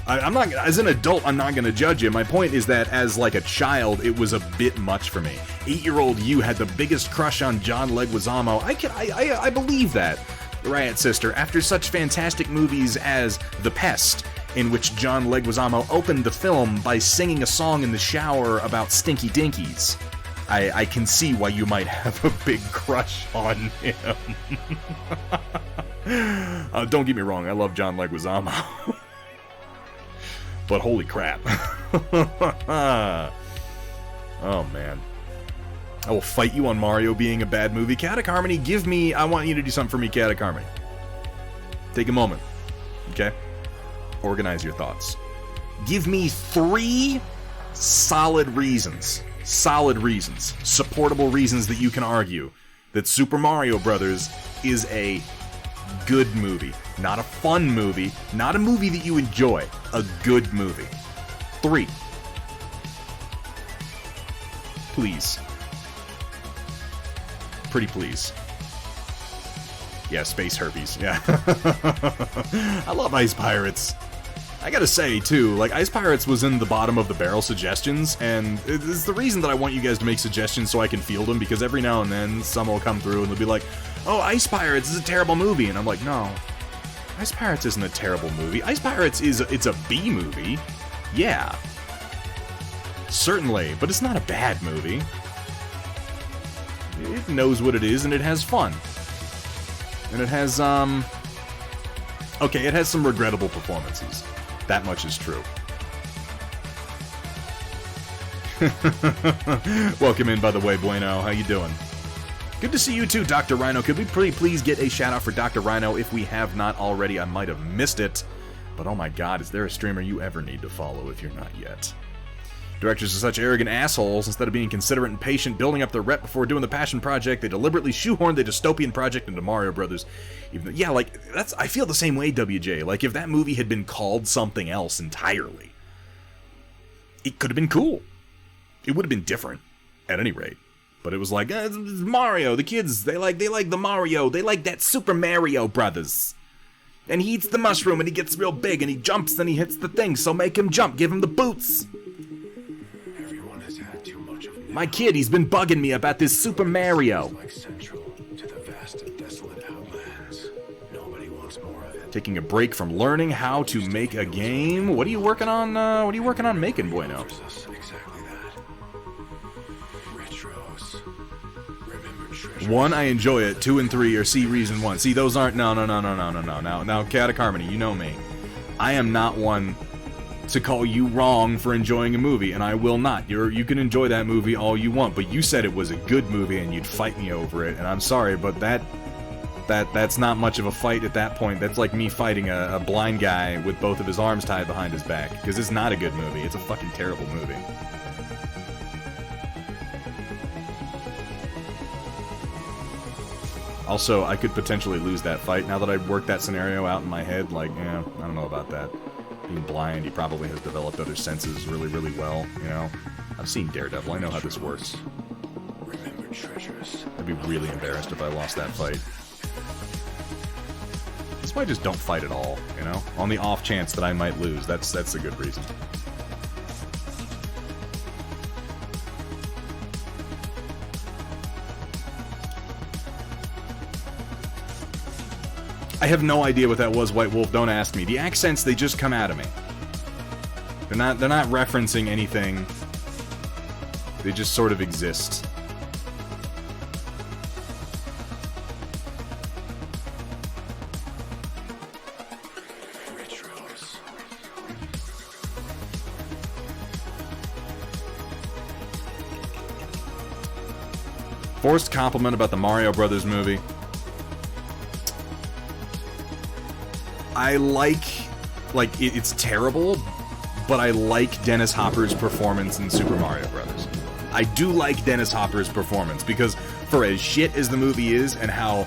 Speaker 1: I'm not, as an adult, I'm not going to judge you. My point is that as like a child, it was a bit much for me. 8-year-old you had the biggest crush on John Leguizamo. I believe that. Riot Sister, after such fantastic movies as The Pest, in which John Leguizamo opened the film by singing a song in the shower about stinky dinkies, I can see why you might have a big crush on him. Don't get me wrong, I love John Leguizamo. But holy crap. Oh man. I will fight you on Mario being a bad movie. Catach Harmony, I want you to do something for me, Catach Harmony. Take a moment, okay? Organize your thoughts. Give me 3 solid reasons, supportable reasons that you can argue that Super Mario Brothers is a good movie. Not a fun movie, not a movie that you enjoy, a good movie. 3. Please. Pretty please. Yeah, space herpes. Yeah. I love Ice Pirates. I gotta say, too, like, Ice Pirates was in the bottom of the barrel suggestions, and it's the reason that I want you guys to make suggestions so I can field them, because every now and then, some will come through and they'll be like, oh, Ice Pirates is a terrible movie, and I'm like, no. Ice Pirates isn't a terrible movie. Ice Pirates it's a B movie. Yeah. Certainly, but it's not a bad movie. It knows what it is, and it has fun. And it has, okay, it has some regrettable performances. That much is true. Welcome in, by the way, Bueno. How you doing? Good to see you too, Dr. Rhino. Could we please get a shout-out for Dr. Rhino if we have not already? I might have missed it. But oh my god, is there a streamer you ever need to follow if you're not yet? Directors are such arrogant assholes. Instead of being considerate and patient, building up their rep before doing the passion project, they deliberately shoehorned the dystopian project into Mario Brothers. Even though, yeah, like, I feel the same way, WJ. Like, if that movie had been called something else entirely, it could have been cool. It would have been different, at any rate. But it was like, it's Mario, the kids, they like the Mario, they like that Super Mario Brothers. And he eats the mushroom and he gets real big and he jumps and he hits the thing, so make him jump, give him the boots. My kid, he's been bugging me about this Super Mario. Taking a break from learning how to make a game. What are you working on? What are you working on making, Bueno? One, I enjoy it. 2 and 3 are C reason 1. See, those aren't. No. Now, Catach Harmony, you know me. I am not one to call you wrong for enjoying a movie, and I will not. You can enjoy that movie all you want, but you said it was a good movie and you'd fight me over it, and I'm sorry, but that's not much of a fight at that point. That's like me fighting a blind guy with both of his arms tied behind his back, because it's not a good movie. It's a fucking terrible movie. Also, I could potentially lose that fight. Now that I've worked that scenario out in my head, like, yeah, I don't know about that. Being blind, he probably has developed other senses really, really well, you know? I've seen Daredevil, I know how this works. I'd be really embarrassed if I lost that fight. That's why I just don't fight at all, you know? On the off chance that I might lose, that's a good reason. I have no idea what that was, White Wolf. Don't ask me. The accents, they just come out of me. They're not referencing anything. They just sort of exist. Forced compliment about the Mario Brothers movie. I like it's terrible, but I like Dennis Hopper's performance in Super Mario Brothers. I do like Dennis Hopper's performance, because for as shit as the movie is and how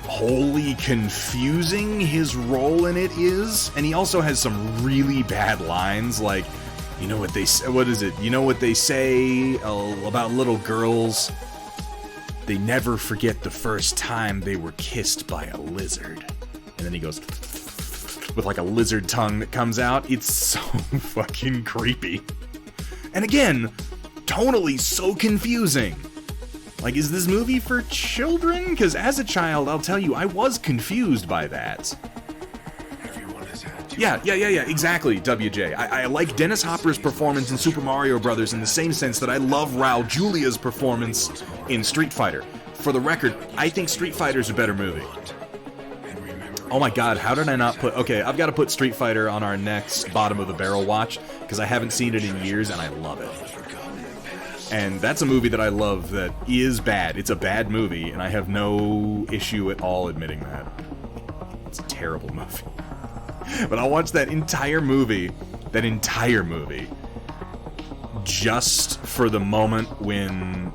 Speaker 1: wholly confusing his role in it is, and he also has some really bad lines, like, you know what they say, what is it? You know what they say about little girls? They never forget the first time they were kissed by a lizard. And then he goes with like a lizard tongue that comes out. It's so fucking creepy. And again, tonally so confusing. Like, is this movie for children? Because as a child, I'll tell you, I was confused by that. Yeah, exactly, WJ. I like Dennis Hopper's performance in Super Mario Brothers in the same sense that I love Raul Julia's performance in Street Fighter. For the record, I think Street Fighter's a better movie. Oh my god, how did I not put... Okay, I've got to put Street Fighter on our next bottom of the barrel watch, because I haven't seen it in years and I love it. And that's a movie that I love that is bad. It's a bad movie, and I have no issue at all admitting that. It's a terrible movie. But I'll watch that entire movie, just for the moment when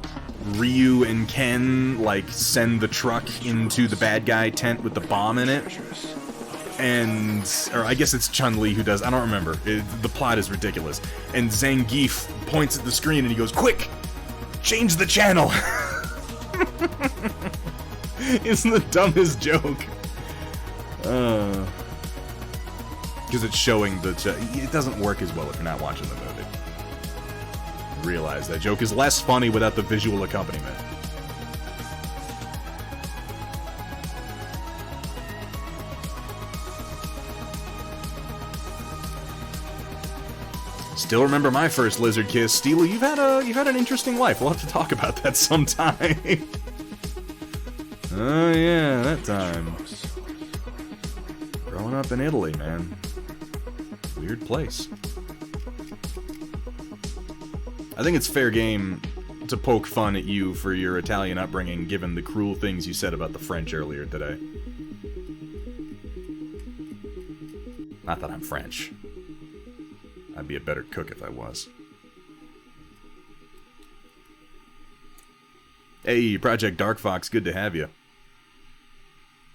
Speaker 1: Ryu and Ken, like, send the truck into the bad guy tent with the bomb in it. And, or I guess it's Chun-Li who does, I don't remember. The plot is ridiculous. And Zangief points at the screen and he goes, "Quick! Change the channel!" It's the dumbest joke. Because it's showing it doesn't work as well if you're not watching the movie. Realize that joke is less funny without the visual accompaniment. Still remember my first lizard kiss. Steela, you've had an interesting life. We'll have to talk about that sometime. Oh yeah, that time. Growing up in Italy, man. Weird place. I think it's fair game to poke fun at you for your Italian upbringing, given the cruel things you said about the French earlier today. Not that I'm French. I'd be a better cook if I was. Hey, Project Dark Fox, good to have you.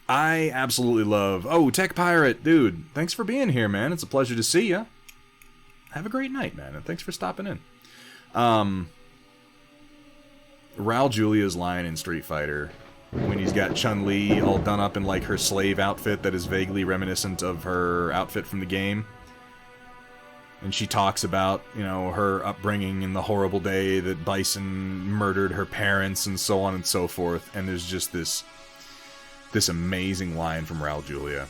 Speaker 1: I absolutely love... Oh, Tech Pirate, dude, thanks for being here, man. It's a pleasure to see you. Have a great night, man, and thanks for stopping in. Raul Julia's line in Street Fighter, when he's got Chun-Li all done up in, like, her slave outfit that is vaguely reminiscent of her outfit from the game. And she talks about, you know, her upbringing and the horrible day that Bison murdered her parents and so on and so forth. And there's just this amazing line from Raul Julia.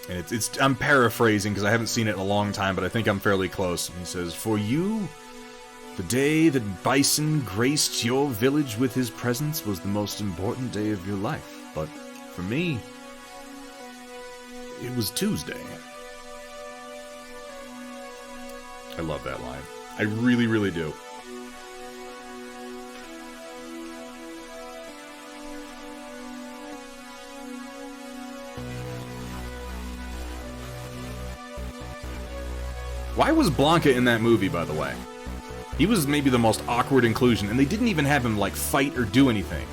Speaker 1: And I'm paraphrasing because I haven't seen it in a long time, but I think I'm fairly close. And he says, "For you, the day that Bison graced your village with his presence was the most important day of your life. But for me, it was Tuesday." I love that line. I really, really do. Why was Blanca in that movie, by the way? He was maybe the most awkward inclusion, and they didn't even have him, like, fight or do anything.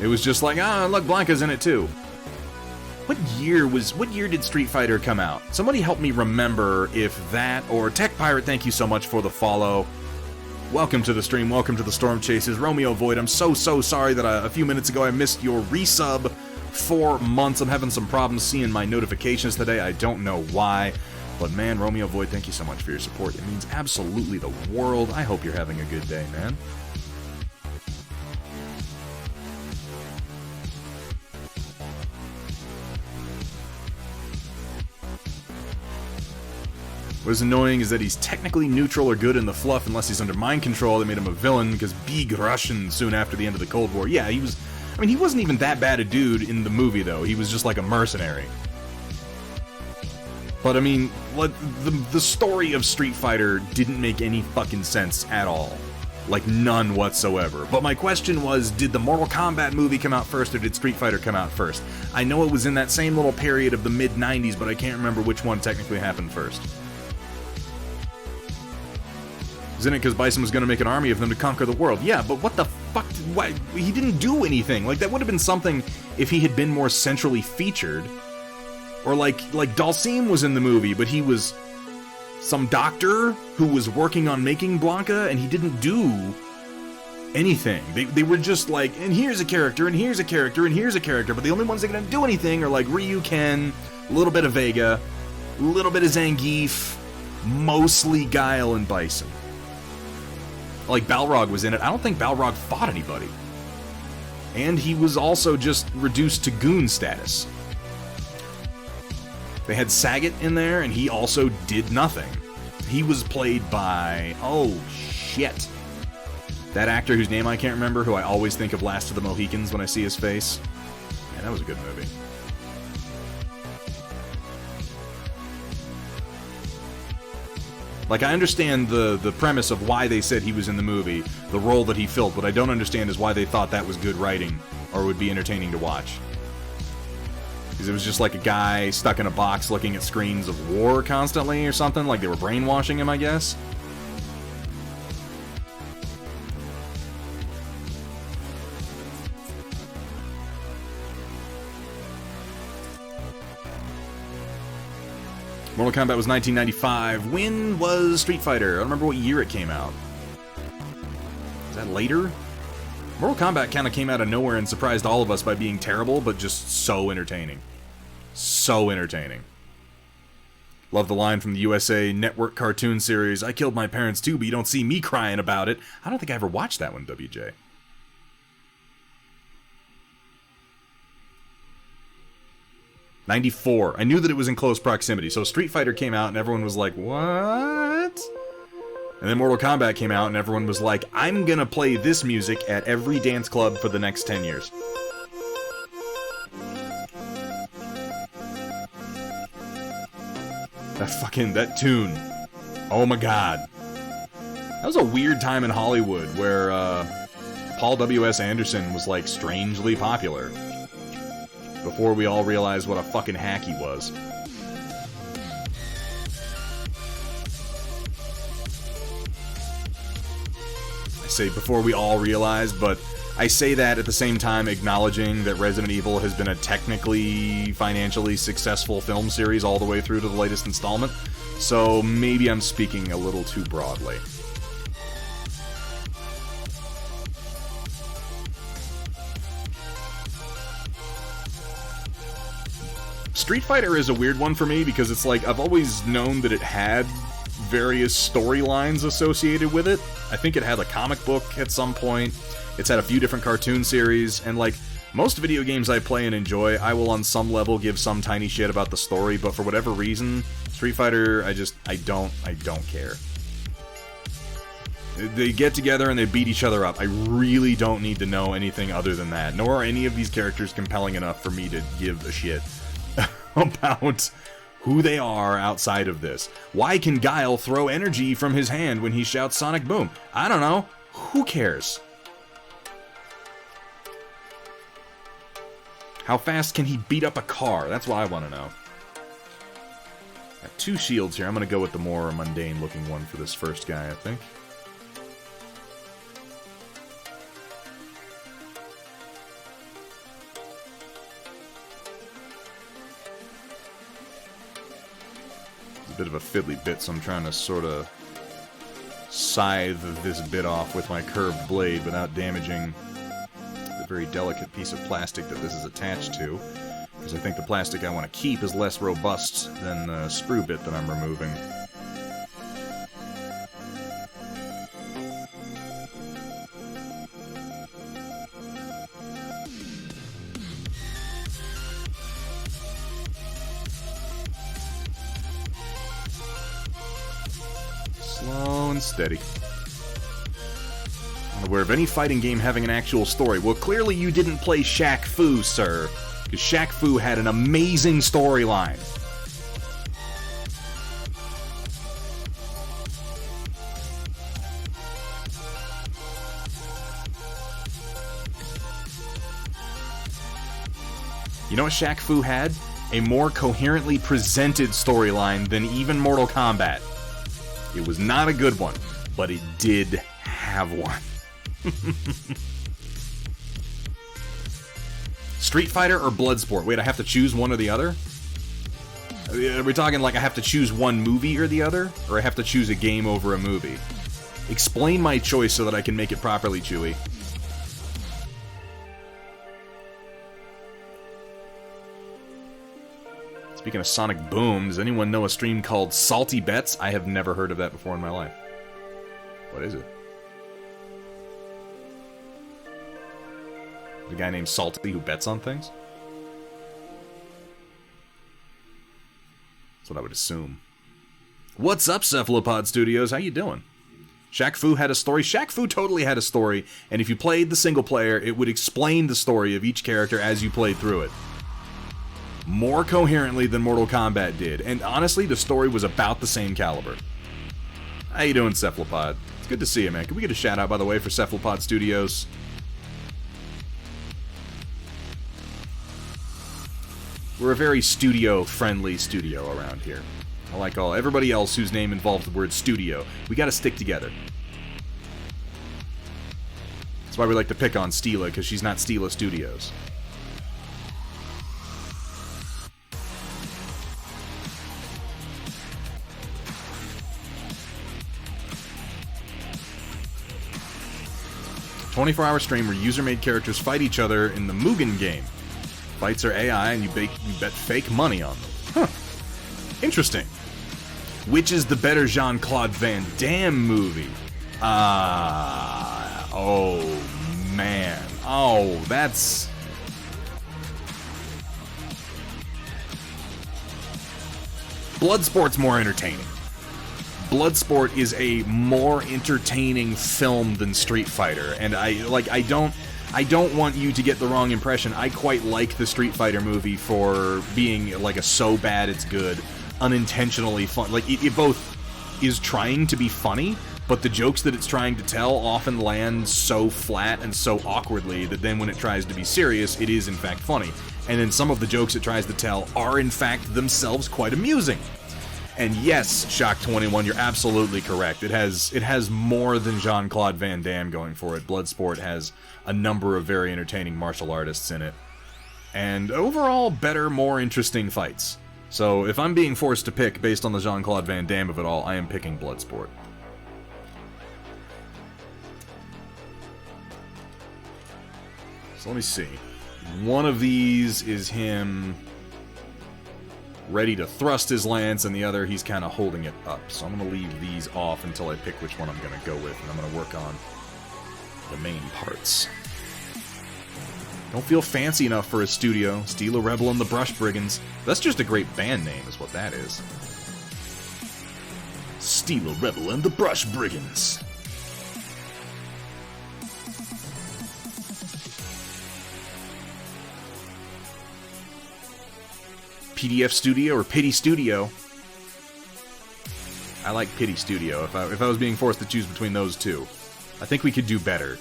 Speaker 1: It was just like, look, Blanca's in it too. What year did Street Fighter come out? Somebody help me remember if that, or Tech Pirate, thank you so much for the follow. Welcome to the stream, welcome to the Storm Chasers. Romeo Void, I'm so sorry that a few minutes ago I missed your resub. 4 months, I'm having some problems seeing my notifications today, I don't know why. But man, Romeo Void, thank you so much for your support. It means absolutely the world. I hope you're having a good day, man. What is annoying is that he's technically neutral or good in the fluff unless he's under mind control. That made him a villain because big Russian soon after the end of the Cold War. Yeah, he wasn't even that bad a dude in the movie, though. He was just like a mercenary. But I mean, the story of Street Fighter didn't make any fucking sense at all. Like, none whatsoever. But my question was, did the Mortal Kombat movie come out first, or did Street Fighter come out first? I know it was in that same little period of the mid-90s, but I can't remember which one technically happened first. Isn't it because Bison was going to make an army of them to conquer the world? Yeah, but what the fuck? Why? He didn't do anything. Like, that would have been something if he had been more centrally featured. Or like Dalsim was in the movie, but he was some doctor who was working on making Blanca, and he didn't do anything. They were just like, and here's a character, and here's a character, and here's a character, but the only ones that can do anything are like Ryu, Ken, a little bit of Vega, a little bit of Zangief, mostly Guile and Bison. Like, Balrog was in it. I don't think Balrog fought anybody. And he was also just reduced to goon status. They had Sagat in there, and he also did nothing. He was played by... oh, shit. That actor whose name I can't remember, who I always think of Last of the Mohicans when I see his face. Man, that was a good movie. Like, I understand the premise of why they said he was in the movie, the role that he filled, what I don't understand is why they thought that was good writing, or would be entertaining to watch. Because it was just like a guy stuck in a box looking at screens of war constantly or something, like they were brainwashing him, I guess. Mortal Kombat was 1995. When was Street Fighter? I don't remember what year it came out. Is that later? Mortal Kombat kind of came out of nowhere and surprised all of us by being terrible, but just so entertaining. So entertaining. Love the line from the USA Network cartoon series, "I killed my parents too, but you don't see me crying about it." I don't think I ever watched that one, WJ. '94. I knew that it was in close proximity. So Street Fighter came out and everyone was like, what? And then Mortal Kombat came out and everyone was like, I'm gonna play this music at every dance club for the next 10 years. That tune. Oh my god. That was a weird time in Hollywood where Paul W.S. Anderson was like strangely popular. Before we all realized what a fucking hack he was. I say before we all realized, but I say that at the same time acknowledging that Resident Evil has been a technically, financially successful film series all the way through to the latest installment, so maybe I'm speaking a little too broadly. Street Fighter is a weird one for me because it's like, I've always known that it had various storylines associated with it. I think it had a comic book at some point. It's had a few different cartoon series, and like, most video games I play and enjoy, I will on some level give some tiny shit about the story, but for whatever reason, Street Fighter, I don't care. They get together and they beat each other up. I really don't need to know anything other than that, nor are any of these characters compelling enough for me to give a shit about who they are outside of this. Why can Guile throw energy from his hand when he shouts Sonic Boom? I don't know. Who cares? How fast can he beat up a car? That's what I want to know. Got two shields here. I'm going to go with the more mundane looking one for this first guy, I think. It's a bit of a fiddly bit, so I'm trying to sort of scythe this bit off with my curved blade without damaging the very delicate piece of plastic that this is attached to, because I think the plastic I want to keep is less robust than the sprue bit that I'm removing. Slow and steady. Unaware of any fighting game having an actual story. Well, clearly you didn't play Shaq Fu, sir. Because Shaq Fu had an amazing storyline. You know what Shaq Fu had? A more coherently presented storyline than even Mortal Kombat. It was not a good one, but it did have one. Street Fighter or Bloodsport? Wait, I have to choose one or the other? Are we talking like I have to choose one movie or the other? Or I have to choose a game over a movie? Explain my choice so that I can make it properly, Chewie. Speaking of Sonic Boom, does anyone know a stream called Salty Bets? I have never heard of that before in my life. What is it? A guy named Salty who bets on things? That's what I would assume. What's up, Cephalopod Studios? How you doing? Shaq Fu had a story. Shaq Fu totally had a story, and if you played the single player, it would explain the story of each character as you played through it. More coherently than Mortal Kombat did, and honestly, the story was about the same caliber. How you doing, Cephalopod? It's good to see you, man. Can we get a shout-out, by the way, for Cephalopod Studios? We're a very studio-friendly studio around here. I like everybody else whose name involves the word studio. We gotta stick together. That's why we like to pick on Steela, because she's not Steela Studios. A 24-hour stream where user-made characters fight each other in the Mugen game. Fights are AI, and you bet fake money on them. Huh. Interesting. Which is the better Jean-Claude Van Damme movie? Oh, man. Oh, that's... Bloodsport's more entertaining. Bloodsport is a more entertaining film than Street Fighter, and I don't want you to get the wrong impression. I quite like the Street Fighter movie for being like a so bad it's good, unintentionally fun. Like it both is trying to be funny, but the jokes that it's trying to tell often land so flat and so awkwardly that then when it tries to be serious, it is in fact funny. And then some of the jokes it tries to tell are in fact themselves quite amusing. And yes, Shock21, you're absolutely correct. It has more than Jean-Claude Van Damme going for it. Bloodsport has a number of very entertaining martial artists in it. And overall, better, more interesting fights. So if I'm being forced to pick based on the Jean-Claude Van Damme of it all, I am picking Bloodsport. So let me see. One of these is him ready to thrust his lance, and the other he's kind of holding it up. So I'm going to leave these off until I pick which one I'm going to go with, and I'm going to work on the main parts. Don't feel fancy enough for a studio. Steela Rebel and the Brush Brigands. That's just a great band name is what that is. Steela Rebel and the Brush Brigands. PDF Studio or Pity Studio? I like Pity Studio. If I was being forced to choose between those two, I think we could do better.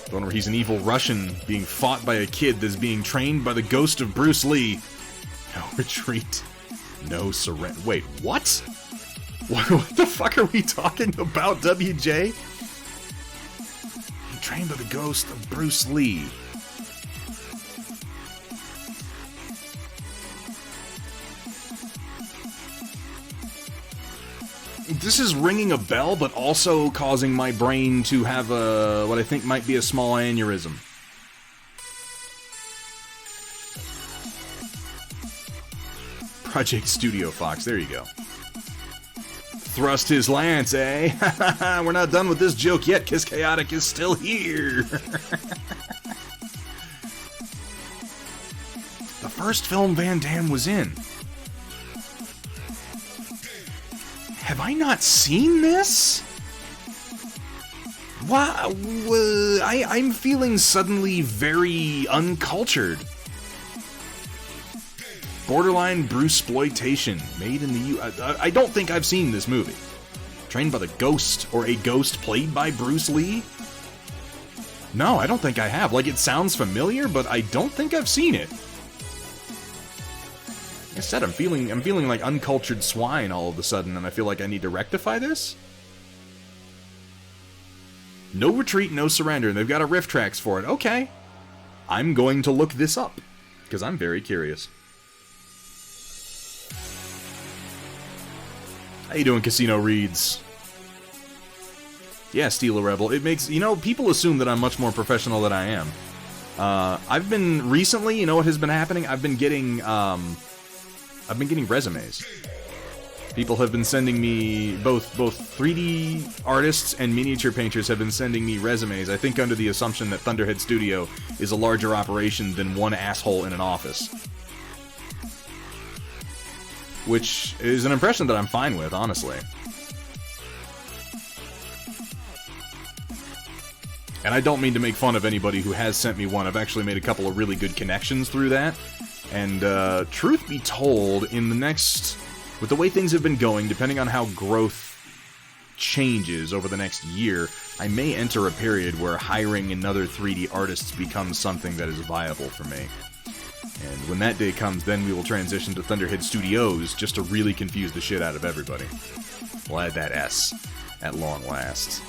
Speaker 1: The one where he's an evil Russian being fought by a kid that's being trained by the ghost of Bruce Lee. No retreat. No surrender. Wait, what? What the fuck are we talking about, WJ? Trained by the ghost of Bruce Lee. This is ringing a bell, but also causing my brain to have what I think might be a small aneurysm. Project Studio Fox, there you go. Thrust his lance, eh? We're not done with this joke yet, Kiss Chaotic is still here. The first film Van Damme was in. Have I not seen this? Wow, I'm feeling suddenly very uncultured. Borderline Bruceploitation, made in the U.S. I don't think I've seen this movie. Trained by the ghost, or a ghost played by Bruce Lee? No, I don't think I have. Like, it sounds familiar, but I don't think I've seen it. Like I said, I'm feeling like uncultured swine all of a sudden, and I feel like I need to rectify this. No retreat, no surrender, and they've got a riff tracks for it. Okay. I'm going to look this up, because I'm very curious. How you doing, Casino Reeds? Yeah, Steal a Rebel. It makes, you know, people assume that I'm much more professional than I am. I've been recently, you know what has been happening? I've been getting resumes. People have been sending me, both 3D artists and miniature painters have been sending me resumes, I think under the assumption that Thunderhead Studio is a larger operation than one asshole in an office. Which is an impression that I'm fine with, honestly. And I don't mean to make fun of anybody who has sent me one. I've actually made a couple of really good connections through that. And truth be told, in the next... with the way things have been going, depending on how growth changes over the next year, I may enter a period where hiring another 3D artist becomes something that is viable for me. And when that day comes, then we will transition to Thunderhead Studios, just to really confuse the shit out of everybody. We'll add that S at long last.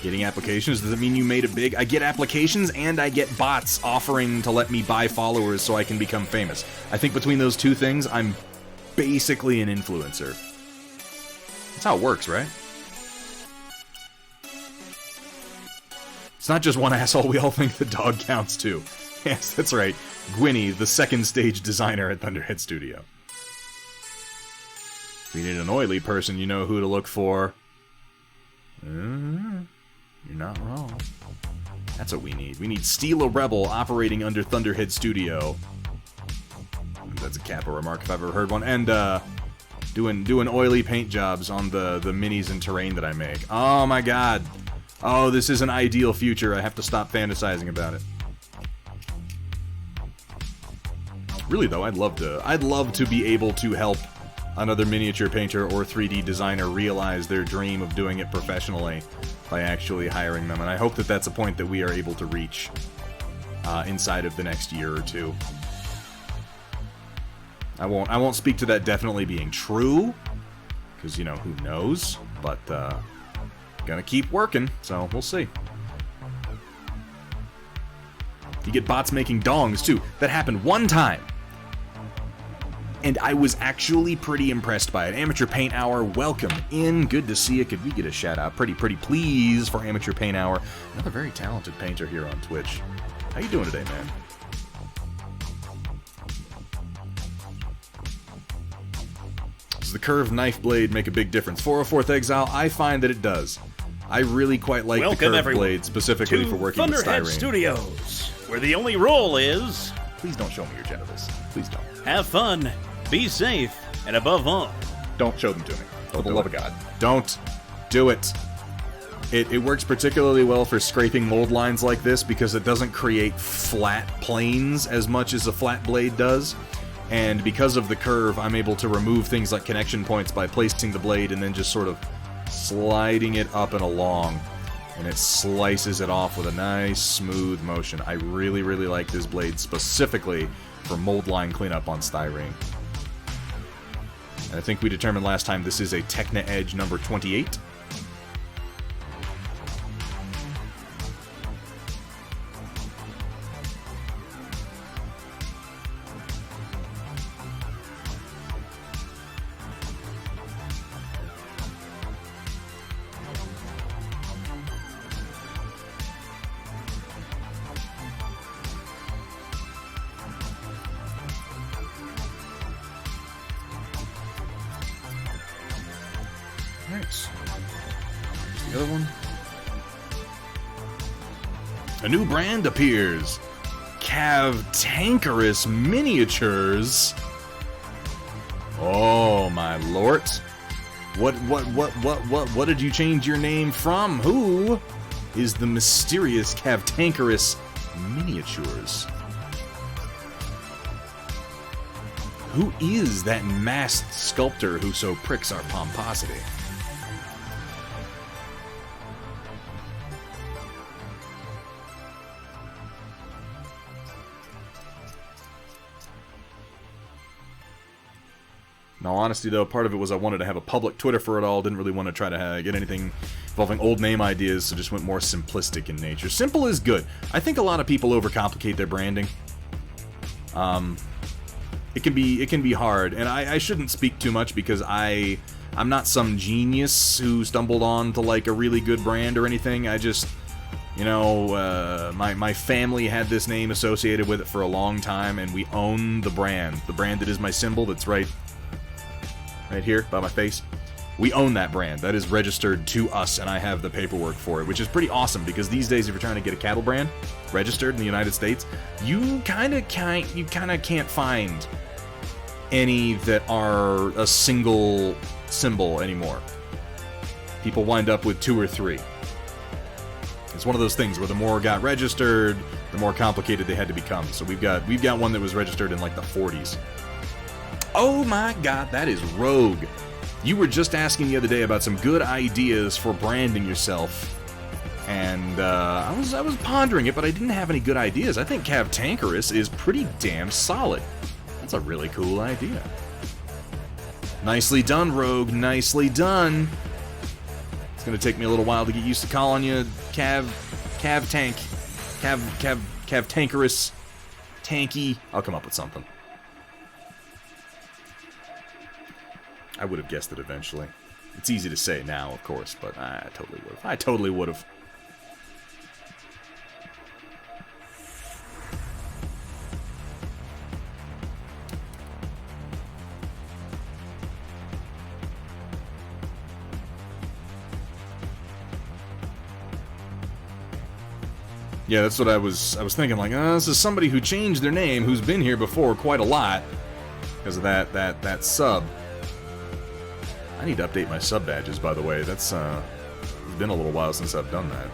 Speaker 1: Getting applications, does it mean you made it big? I get applications and I get bots offering to let me buy followers so I can become famous. I think between those two things, I'm basically an influencer. That's how it works, right? It's not just one asshole, we all think the dog counts too. Yes, that's right. Gwynny, the second stage designer at Thunderhead Studio. If you need an oily person, you know who to look for. You're not wrong. That's what we need. We need Steal a Rebel operating under Thunderhead Studio. That's a Kappa remark if I've ever heard one. And doing oily paint jobs on the minis and terrain that I make. Oh my god. Oh, this is an ideal future. I have to stop fantasizing about it. Really though, I'd love to be able to help another miniature painter or 3D designer realize their dream of doing it professionally by actually hiring them, and I hope that that's a point that we are able to reach inside of the next year or two. I won't speak to that definitely being true, because, you know, who knows, but gonna keep working, so we'll see. You get bots making dongs, too. That happened one time. And I was actually pretty impressed by it. Amateur Paint Hour, welcome in. Good to see you. Could we get a shout out? Pretty please for Amateur Paint Hour. Another very talented painter here on Twitch. How you doing today, man? Does the curved knife blade make a big difference? 404th Exile, I find that it does. I really quite like the curved blade, specifically for working with styrene.
Speaker 4: Thunderhead Studios, where the only rule is...
Speaker 1: Please don't show me your genitals. Please don't.
Speaker 4: Have fun, be safe, and above all...
Speaker 1: Don't show them to me. For the love of God. Don't do it. It works particularly well for scraping mold lines like this because it doesn't create flat planes as much as a flat blade does. And because of the curve, I'm able to remove things like connection points by placing the blade and then just sort of sliding it up and along. And it slices it off with a nice, smooth motion. I really like this blade specifically for mold line cleanup on styrene. And I think we determined last time this is a Techna Edge number 28. The other one. A new brand appears. Cavtankerous Miniatures. Oh my lord. What did you change your name from? Who is the mysterious Cavtankerous Miniatures? Who is that masked sculptor who so pricks our pomposity? In all honesty, though, part of it was I wanted to have a public Twitter for it all. Didn't really want to try to get anything involving old name ideas, so just went more simplistic in nature. Simple is good. I think a lot of people overcomplicate their branding. It can be hard, and I shouldn't speak too much because I'm not some genius who stumbled on to like a really good brand or anything. I just, you know, my family had this name associated with it for a long time, and we own the brand that is my symbol. That's right here by my face. We own that brand. That is registered to us, and I have the paperwork for it, which is pretty awesome because these days, if you're trying to get a cattle brand registered in the United States, you kind of can't find any that are a single symbol anymore. People wind up with 2 or 3. It's one of those things where the more got registered, the more complicated they had to become. So we've got one that was registered in like the 40s. Oh my god, that is Rogue. You were just asking the other day about some good ideas for branding yourself. And I was pondering it, but I didn't have any good ideas. I think Cavtankerous is pretty damn solid. That's a really cool idea. Nicely done, Rogue. Nicely done. It's gonna take me a little while to get used to calling you Cavtankerous, Tanky. I'll come up with something. I would have guessed it eventually. It's easy to say now, of course, but I totally would have. I totally would have. Yeah, that's what I was thinking, like, this is somebody who changed their name, who's been here before quite a lot, because of that sub. I need to update my sub badges, by the way. That's, it's been a little while since I've done that.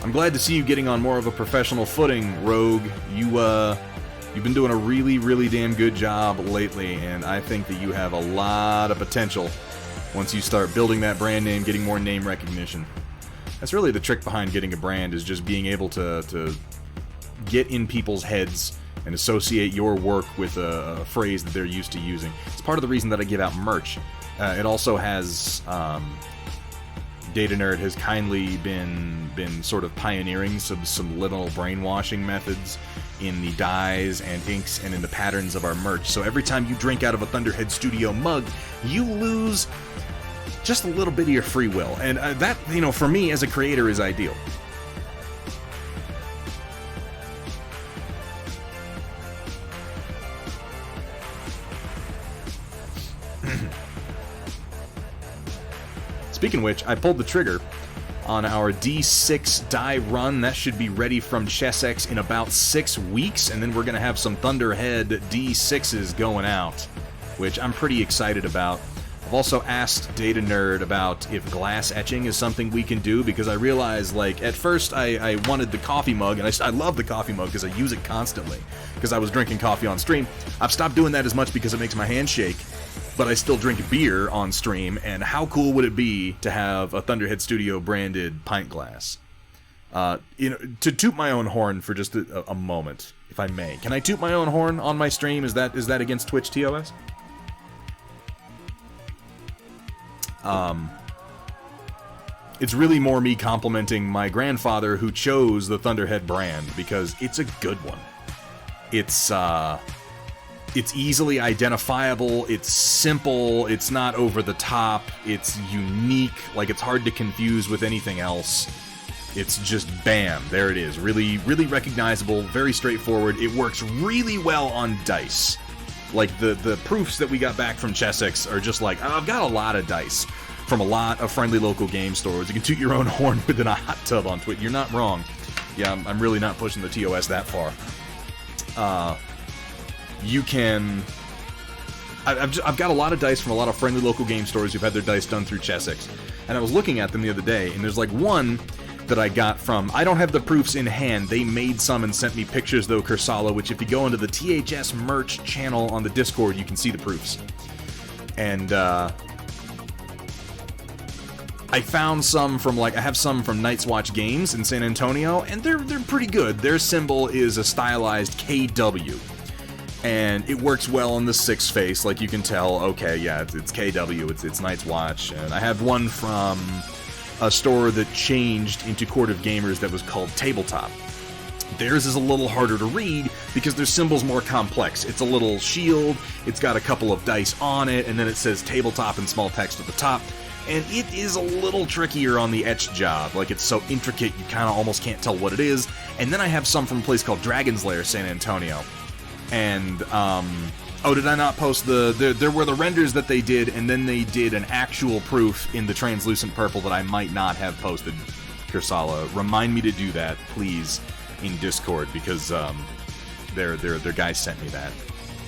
Speaker 1: I'm glad to see you getting on more of a professional footing, Rogue. You've been doing a really, really damn good job lately, and I think that you have a lot of potential once you start building that brand name, getting more name recognition. That's really the trick behind getting a brand, is just being able to get in people's heads and associate your work with a phrase that they're used to using. It's part of the reason that I give out merch. It also has... Data Nerd has kindly been sort of pioneering some subliminal brainwashing methods in the dyes and inks and in the patterns of our merch. So every time you drink out of a Thunderhead Studio mug, you lose just a little bit of your free will. And that, you know, for me as a creator is ideal. Speaking of which, I pulled the trigger on our D6 die run. That should be ready from Chessex in about 6 weeks, and then we're going to have some Thunderhead D6s going out, which I'm pretty excited about. I've also asked Data Nerd about if glass etching is something we can do, because I realized, like, at first I wanted the coffee mug, and I love the coffee mug because I use it constantly, because I was drinking coffee on stream. I've stopped doing that as much because it makes my hands shake, but I still drink beer on stream, and how cool would it be to have a Thunderhead Studio branded pint glass? You know, to toot my own horn for just a moment, if I may. Can I toot my own horn on my stream? Is that against Twitch TOS? It's really more me complimenting my grandfather who chose the Thunderhead brand, because it's a good one. It's easily identifiable, it's simple, it's not over the top, it's unique, like it's hard to confuse with anything else. It's just bam, there it is. Really, really recognizable, very straightforward. It works really well on dice. Like the proofs that we got back from Chessex are just like, I've got a lot of dice from a lot of friendly local game stores. You can toot your own horn within a hot tub on Twitch. You're not wrong. Yeah, I'm really not pushing the TOS that far. You can... I've got a lot of dice from a lot of friendly local game stores who've had their dice done through Chessex. And I was looking at them the other day, and there's like one that I got from... I don't have the proofs in hand. They made some and sent me pictures, though, Kursala, which if you go into the THS merch channel on the Discord, you can see the proofs. And, I found some from, like, I have some from Night's Watch Games in San Antonio, and they're pretty good. Their symbol is a stylized KW. And it works well on the 6 face, like you can tell, okay, yeah, it's KW, it's Night's Watch. And I have one from a store that changed into Court of Gamers that was called Tabletop. Theirs is a little harder to read because their symbol's more complex. It's a little shield, it's got a couple of dice on it, and then it says Tabletop in small text at the top. And it is a little trickier on the etch job. Like, it's so intricate, you kind of almost can't tell what it is. And then I have some from a place called Dragon's Lair, San Antonio. And, oh, did I not post there were the renders that they did, and then they did an actual proof in the translucent purple that I might not have posted, Kursala. Remind me to do that, please, in Discord, because, their guy sent me that.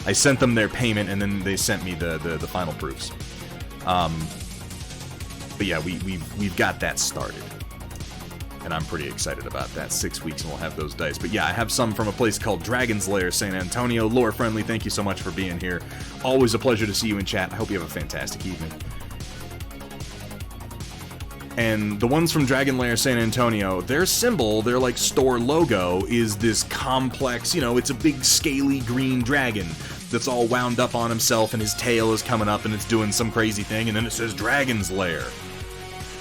Speaker 1: I sent them their payment, and then they sent me the final proofs. But yeah, we've got that started. And I'm pretty excited about that. 6 weeks and we'll have those dice. But yeah, I have some from a place called Dragon's Lair, San Antonio. Lore Friendly, thank you so much for being here. Always a pleasure to see you in chat. I hope you have a fantastic evening. And the ones from Dragon Lair San Antonio, their symbol, their like store logo, is this complex, you know, it's a big scaly green dragon that's all wound up on himself, and his tail is coming up and it's doing some crazy thing, and then it says Dragon's Lair.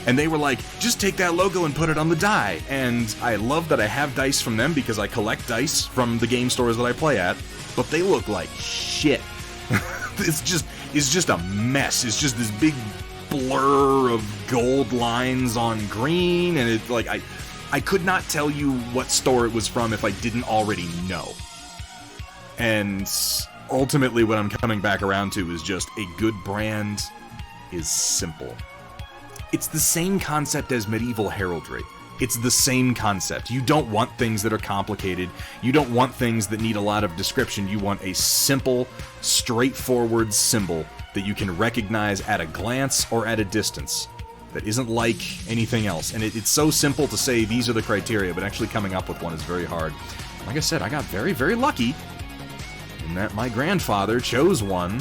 Speaker 1: And they were like, just take that logo and put it on the die. And I love that I have dice from them because I collect dice from the game stores that I play at, but they look like shit. It's just a mess. It's just this big blur of gold lines on green, and it's like I could not tell you what store it was from if I didn't already know. And ultimately what I'm coming back around to is just a good brand is simple. It's the same concept as medieval heraldry. It's the same concept. You don't want things that are complicated. You don't want things that need a lot of description. You want a simple, straightforward symbol that you can recognize at a glance or at a distance. That isn't like anything else. And it's so simple to say these are the criteria, but actually coming up with one is very hard. Like I said, I got very, very lucky in that my grandfather chose one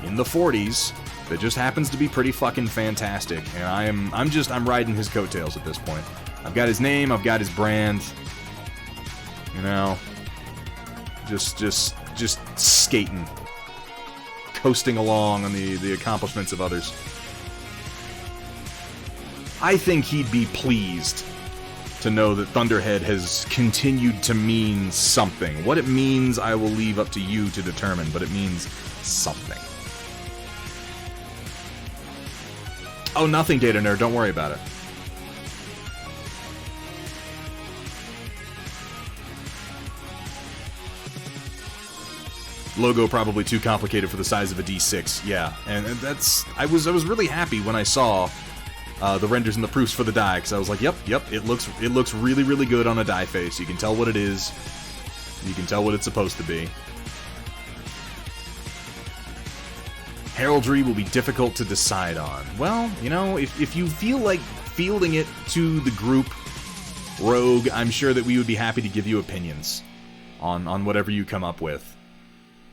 Speaker 1: in the 40s that just happens to be pretty fucking fantastic, and I'm riding his coattails at this point. I've got his name, I've got his brand, you know, just skating, coasting along on the accomplishments of others. I think he'd be pleased to know that Thunderhead has continued to mean something. What it means, I will leave up to you to determine, but it means something. Oh, nothing, Data Nerd. Don't worry about it. Logo probably too complicated for the size of a D6. Yeah, and that's... I was really happy when I saw the renders and the proofs for the die, because I was like, yep, it looks really, really good on a die face. You can tell what it is. You can tell what it's supposed to be. Heraldry will be difficult to decide on. Well, you know, if you feel like fielding it to the group, Rogue, I'm sure that we would be happy to give you opinions on whatever you come up with.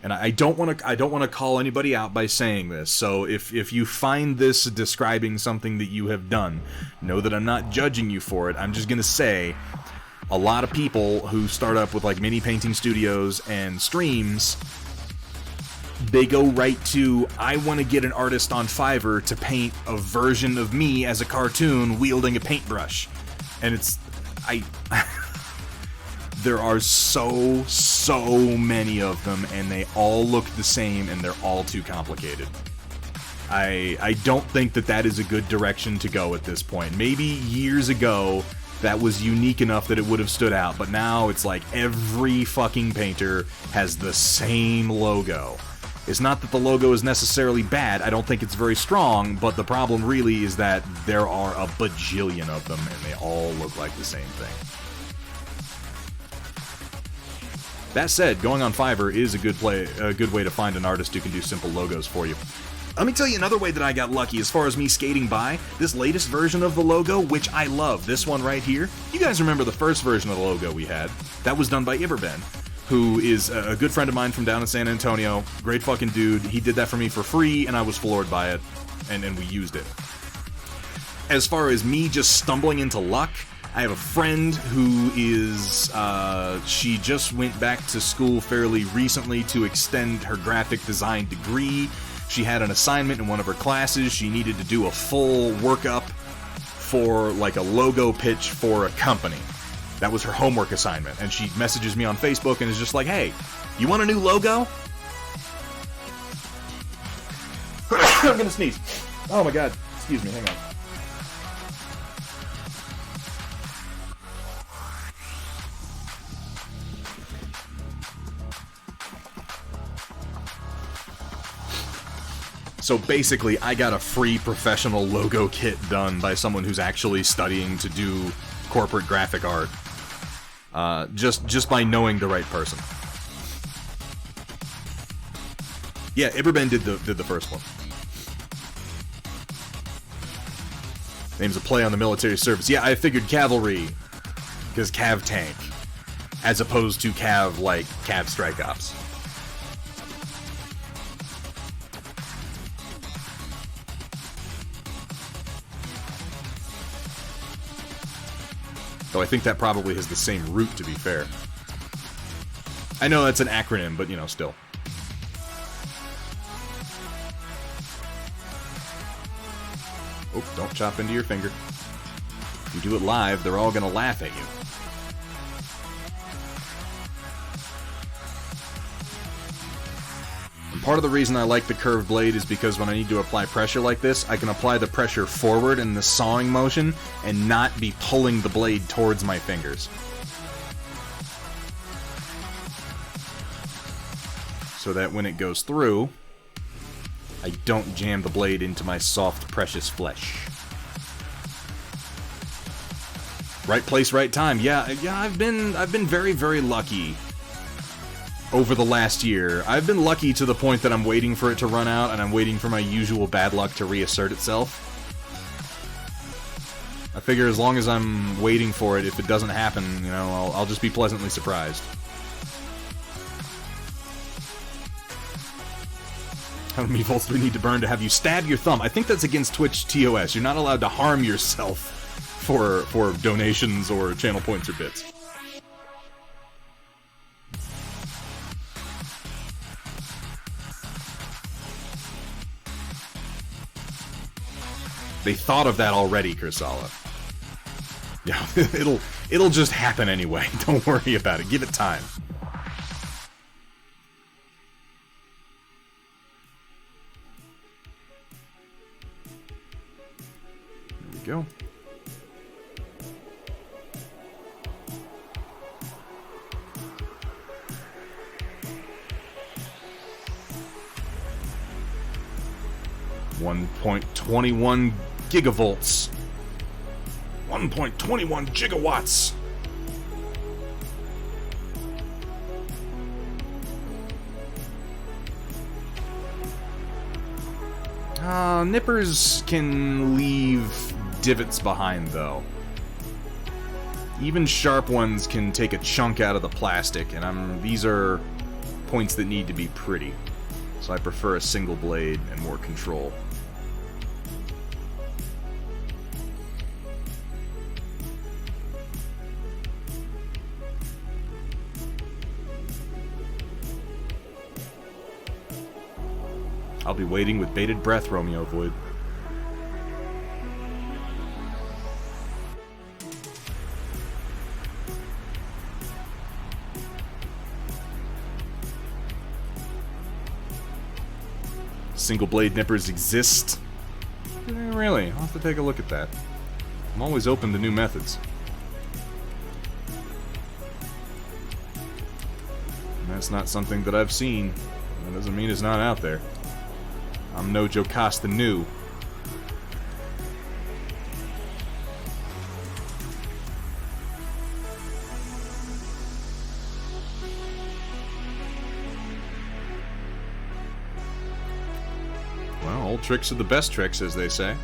Speaker 1: And I don't want to call anybody out by saying this. So if you find this describing something that you have done, know that I'm not judging you for it. I'm just gonna say, a lot of people who start up with like mini painting studios and streams, they go right to, I want to get an artist on Fiverr to paint a version of me as a cartoon wielding a paintbrush. And it's... there are so many of them, and they all look the same, and they're all too complicated. I don't think that is a good direction to go at this point. Maybe years ago, that was unique enough that it would have stood out, but now it's like every fucking painter has the same logo. It's not that the logo is necessarily bad, I don't think it's very strong, but the problem really is that there are a bajillion of them, and they all look like the same thing. That said, going on Fiverr is a good way to find an artist who can do simple logos for you. Let me tell you another way that I got lucky as far as me skating by. This latest version of the logo, which I love, this one right here. You guys remember the first version of the logo we had? That was done by Iberben, who is a good friend of mine from down in San Antonio. Great fucking dude. He did that for me for free, and I was floored by it, and we used it. As far as me just stumbling into luck, I have a friend who is, she just went back to school fairly recently to extend her graphic design degree. She had an assignment in one of her classes. She needed to do a full workup for, like, a logo pitch for a company. That was her homework assignment. And she messages me on Facebook and is just like, hey, you want a new logo? I'm gonna sneeze. Oh my god. Excuse me, hang on. So basically, I got a free professional logo kit done by someone who's actually studying to do corporate graphic art. Just by knowing the right person. Yeah, Iberben did the first one. Name's a play on the military service. Yeah, I figured cavalry, because Cav tank, as opposed to Cav like Cav Strike Ops. Though I think that probably has the same root, to be fair. I know that's an acronym, but, you know, still. Oh, don't chop into your finger. If you do it live, they're all gonna laugh at you. And part of the reason I like the curved blade is because when I need to apply pressure like this, I can apply the pressure forward in the sawing motion and not be pulling the blade towards my fingers. So that when it goes through, I don't jam the blade into my soft, precious flesh. Right place, right time. Yeah, I've been very, very lucky over the last year. I've been lucky to the point that I'm waiting for it to run out, and I'm waiting for my usual bad luck to reassert itself. I figure as long as I'm waiting for it, if it doesn't happen, you know, I'll just be pleasantly surprised. How many volts do we need to burn to have you stab your thumb? I think that's against Twitch TOS. You're not allowed to harm yourself for donations or channel points or bits. They thought of that already, Kursala. Yeah, it'll just happen anyway. Don't worry about it. Give it time. There we go. .21 gigavolts. 1.21 gigawatts. Nippers can leave divots behind, though. Even sharp ones can take a chunk out of the plastic, and these are points that need to be pretty. So I prefer a single blade and more control. I'll be waiting with bated breath, Romeo Void. Single blade nippers exist? Really? I'll have to take a look at that. I'm always open to new methods. And that's not something that I've seen. That doesn't mean it's not out there. I'm no Jocasta new. Well, old tricks are the best tricks, as they say.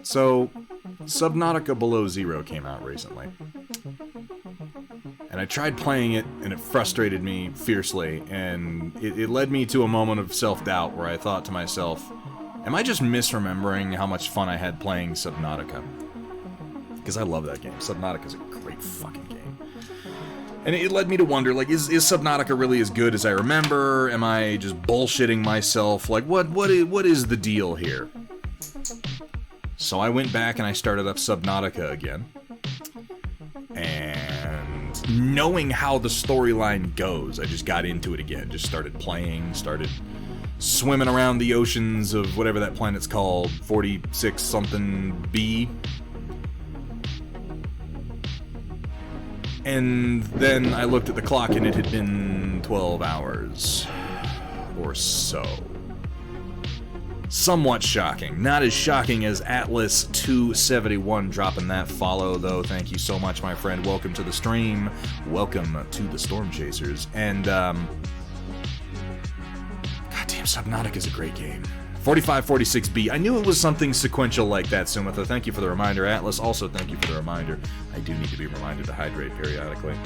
Speaker 1: So, Subnautica Below Zero came out recently. And I tried playing it, and it frustrated me fiercely, and it led me to a moment of self-doubt where I thought to myself, am I just misremembering how much fun I had playing Subnautica? Because I love that game. Subnautica's a great fucking game. And it led me to wonder, like, is Subnautica really as good as I remember? Am I just bullshitting myself? Like, what is the deal here? So I went back and I started up Subnautica again. And knowing how the storyline goes, I just got into it again. Just started playing, started swimming around the oceans of whatever that planet's called, 46-something B. And then I looked at the clock and it had been 12 hours or so. Somewhat shocking. Not as shocking as Atlas271 dropping that follow, though. Thank you so much, my friend. Welcome to the stream. Welcome to the Storm Chasers. And, goddamn, Subnautica is a great game. 4546B. I knew it was something sequential like that, Sumitha. Thank you for the reminder. Atlas, also thank you for the reminder. I do need to be reminded to hydrate periodically.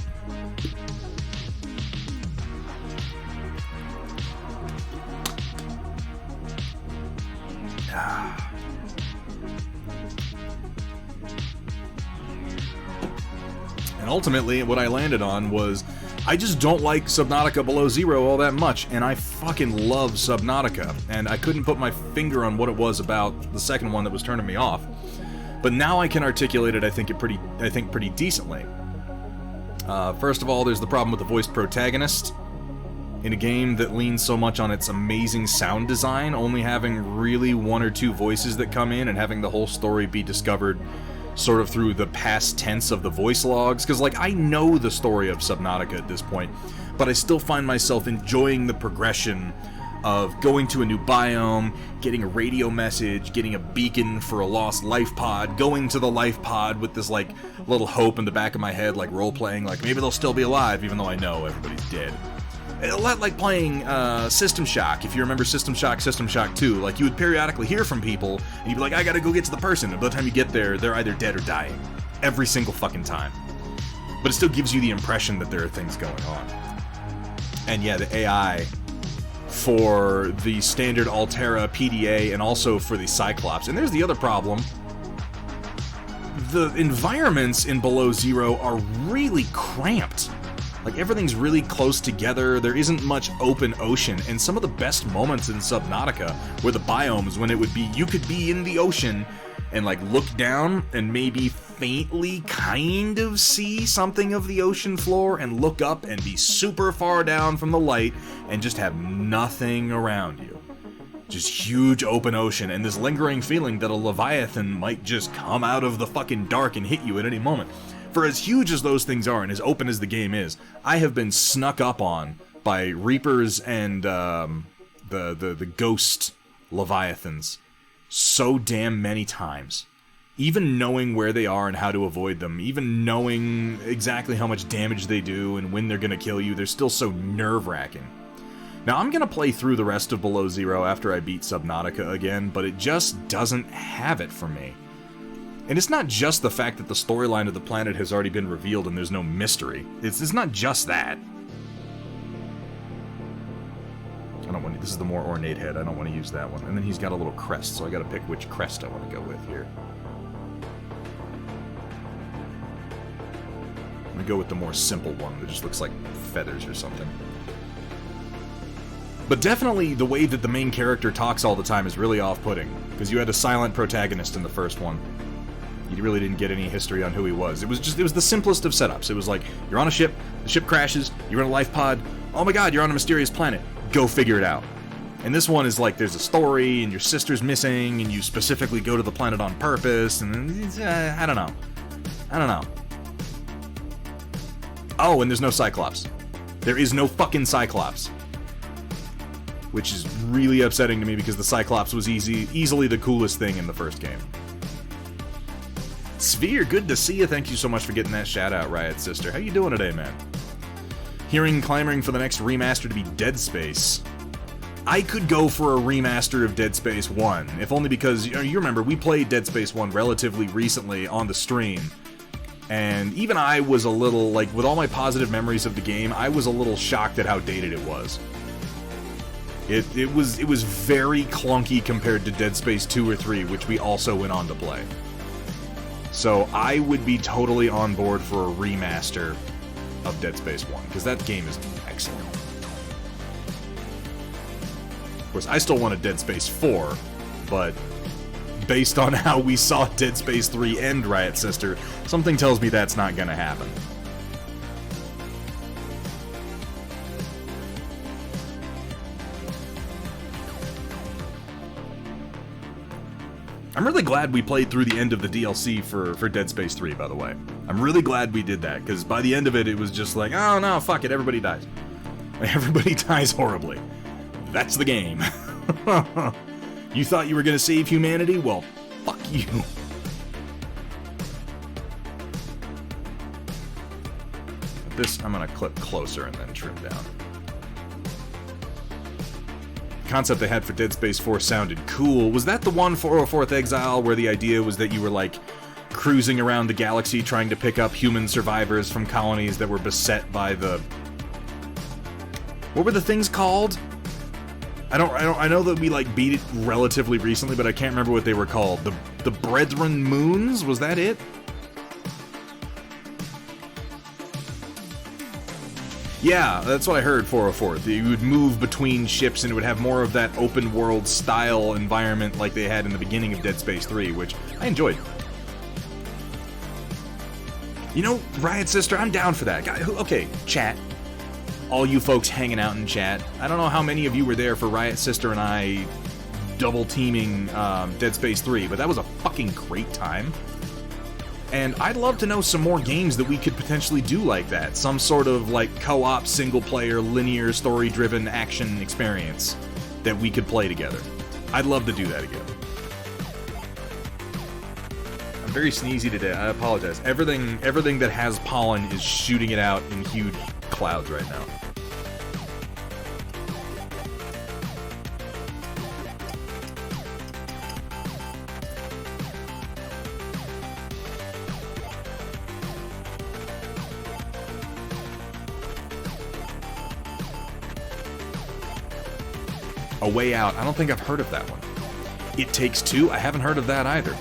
Speaker 1: And ultimately, what I landed on was, I just don't like Subnautica Below Zero all that much, and I fucking love Subnautica, and I couldn't put my finger on what it was about the second one that was turning me off. But now I can articulate it, I think pretty decently. First of all, there's the problem with the voiced protagonist. In a game that leans so much on its amazing sound design, only having really one or two voices that come in and having the whole story be discovered sort of through the past tense of the voice logs, because, like, I know the story of Subnautica at this point, but I still find myself enjoying the progression of going to a new biome, getting a radio message, getting a beacon for a lost life pod, going to the life pod with this, like, little hope in the back of my head, like, role-playing, like, maybe they'll still be alive, even though I know everybody's dead. A lot like playing System Shock, if you remember System Shock 2. Like, you would periodically hear from people, and you'd be like, I gotta go get to the person, and by the time you get there, they're either dead or dying. Every single fucking time. But it still gives you the impression that there are things going on. And yeah, the AI for the standard Altera, PDA, and also for the Cyclops. And there's the other problem. The environments in Below Zero are really cramped. Like, everything's really close together, there isn't much open ocean, and some of the best moments in Subnautica were the biomes when it would be, you could be in the ocean and, like, look down and maybe faintly kind of see something of the ocean floor and look up and be super far down from the light and just have nothing around you. Just huge open ocean and this lingering feeling that a Leviathan might just come out of the fucking dark and hit you at any moment. For as huge as those things are and as open as the game is, I have been snuck up on by Reapers and the ghost Leviathans so damn many times. Even knowing where they are and how to avoid them, even knowing exactly how much damage they do and when they're gonna kill you, they're still so nerve-wracking. Now, I'm gonna play through the rest of Below Zero after I beat Subnautica again, but it just doesn't have it for me. And it's not just the fact that the storyline of the planet has already been revealed and there's no mystery. It's not just that. I don't want to, this is the more ornate head, I don't want to use that one. And then he's got a little crest, so I gotta pick which crest I want to go with here. I'm gonna go with the more simple one that just looks like feathers or something. But definitely the way that the main character talks all the time is really off-putting, because you had a silent protagonist in the first one. You really didn't get any history on who he was. It was the simplest of setups. It was like, you're on a ship, the ship crashes, you're in a life pod, oh my god, you're on a mysterious planet, go figure it out. And this one is like there's a story, and your sister's missing, and you specifically go to the planet on purpose, and I don't know. I don't know. Oh, and there's no Cyclops. There is no fucking Cyclops. Which is really upsetting to me because the Cyclops was easily the coolest thing in the first game. Sphere, good to see you. Thank you so much for getting that shout out, Riot Sister. How you doing today, man? Hearing clamoring for the next remaster to be Dead Space. I could go for a remaster of Dead Space 1, if only because, you remember, we played Dead Space 1 relatively recently on the stream, and even I was a little, like, with all my positive memories of the game, I was a little shocked at how dated it was. It was very clunky compared to Dead Space 2 or 3, which we also went on to play. So I would be totally on board for a remaster of Dead Space 1, because that game is excellent. Of course, I still want a Dead Space 4, but based on how we saw Dead Space 3 end, Riot Sister, something tells me that's not gonna happen. I'm really glad we played through the end of the DLC for Dead Space 3, by the way. I'm really glad we did that, because by the end of it, it was just like, oh no, fuck it, everybody dies. Everybody dies horribly. That's the game. You thought you were gonna save humanity? Well, fuck you. This, I'm gonna clip closer and then trim down. The concept they had for Dead Space 4 sounded cool. Was that the one for 404th Exile where the idea was that you were, like, cruising around the galaxy trying to pick up human survivors from colonies that were beset by the... What were the things called? I know that we, like, beat it relatively recently, but I can't remember what they were called. The Brethren Moons? Was that it? Yeah, that's what I heard, 404. You would move between ships and it would have more of that open world style environment like they had in the beginning of Dead Space 3, which I enjoyed. You know, Riot Sister, I'm down for that. Okay, chat. All you folks hanging out in chat. I don't know how many of you were there for Riot Sister and I double teaming Dead Space 3, but that was a fucking great time. And I'd love to know some more games that we could potentially do like that. Some sort of, like, co-op, single-player, linear, story-driven action experience that we could play together. I'd love to do that again. I'm very sneezy today. I apologize. Everything that has pollen is shooting it out in huge clouds right now. A Way Out. I don't think I've heard of that one. It Takes Two. I haven't heard of that either.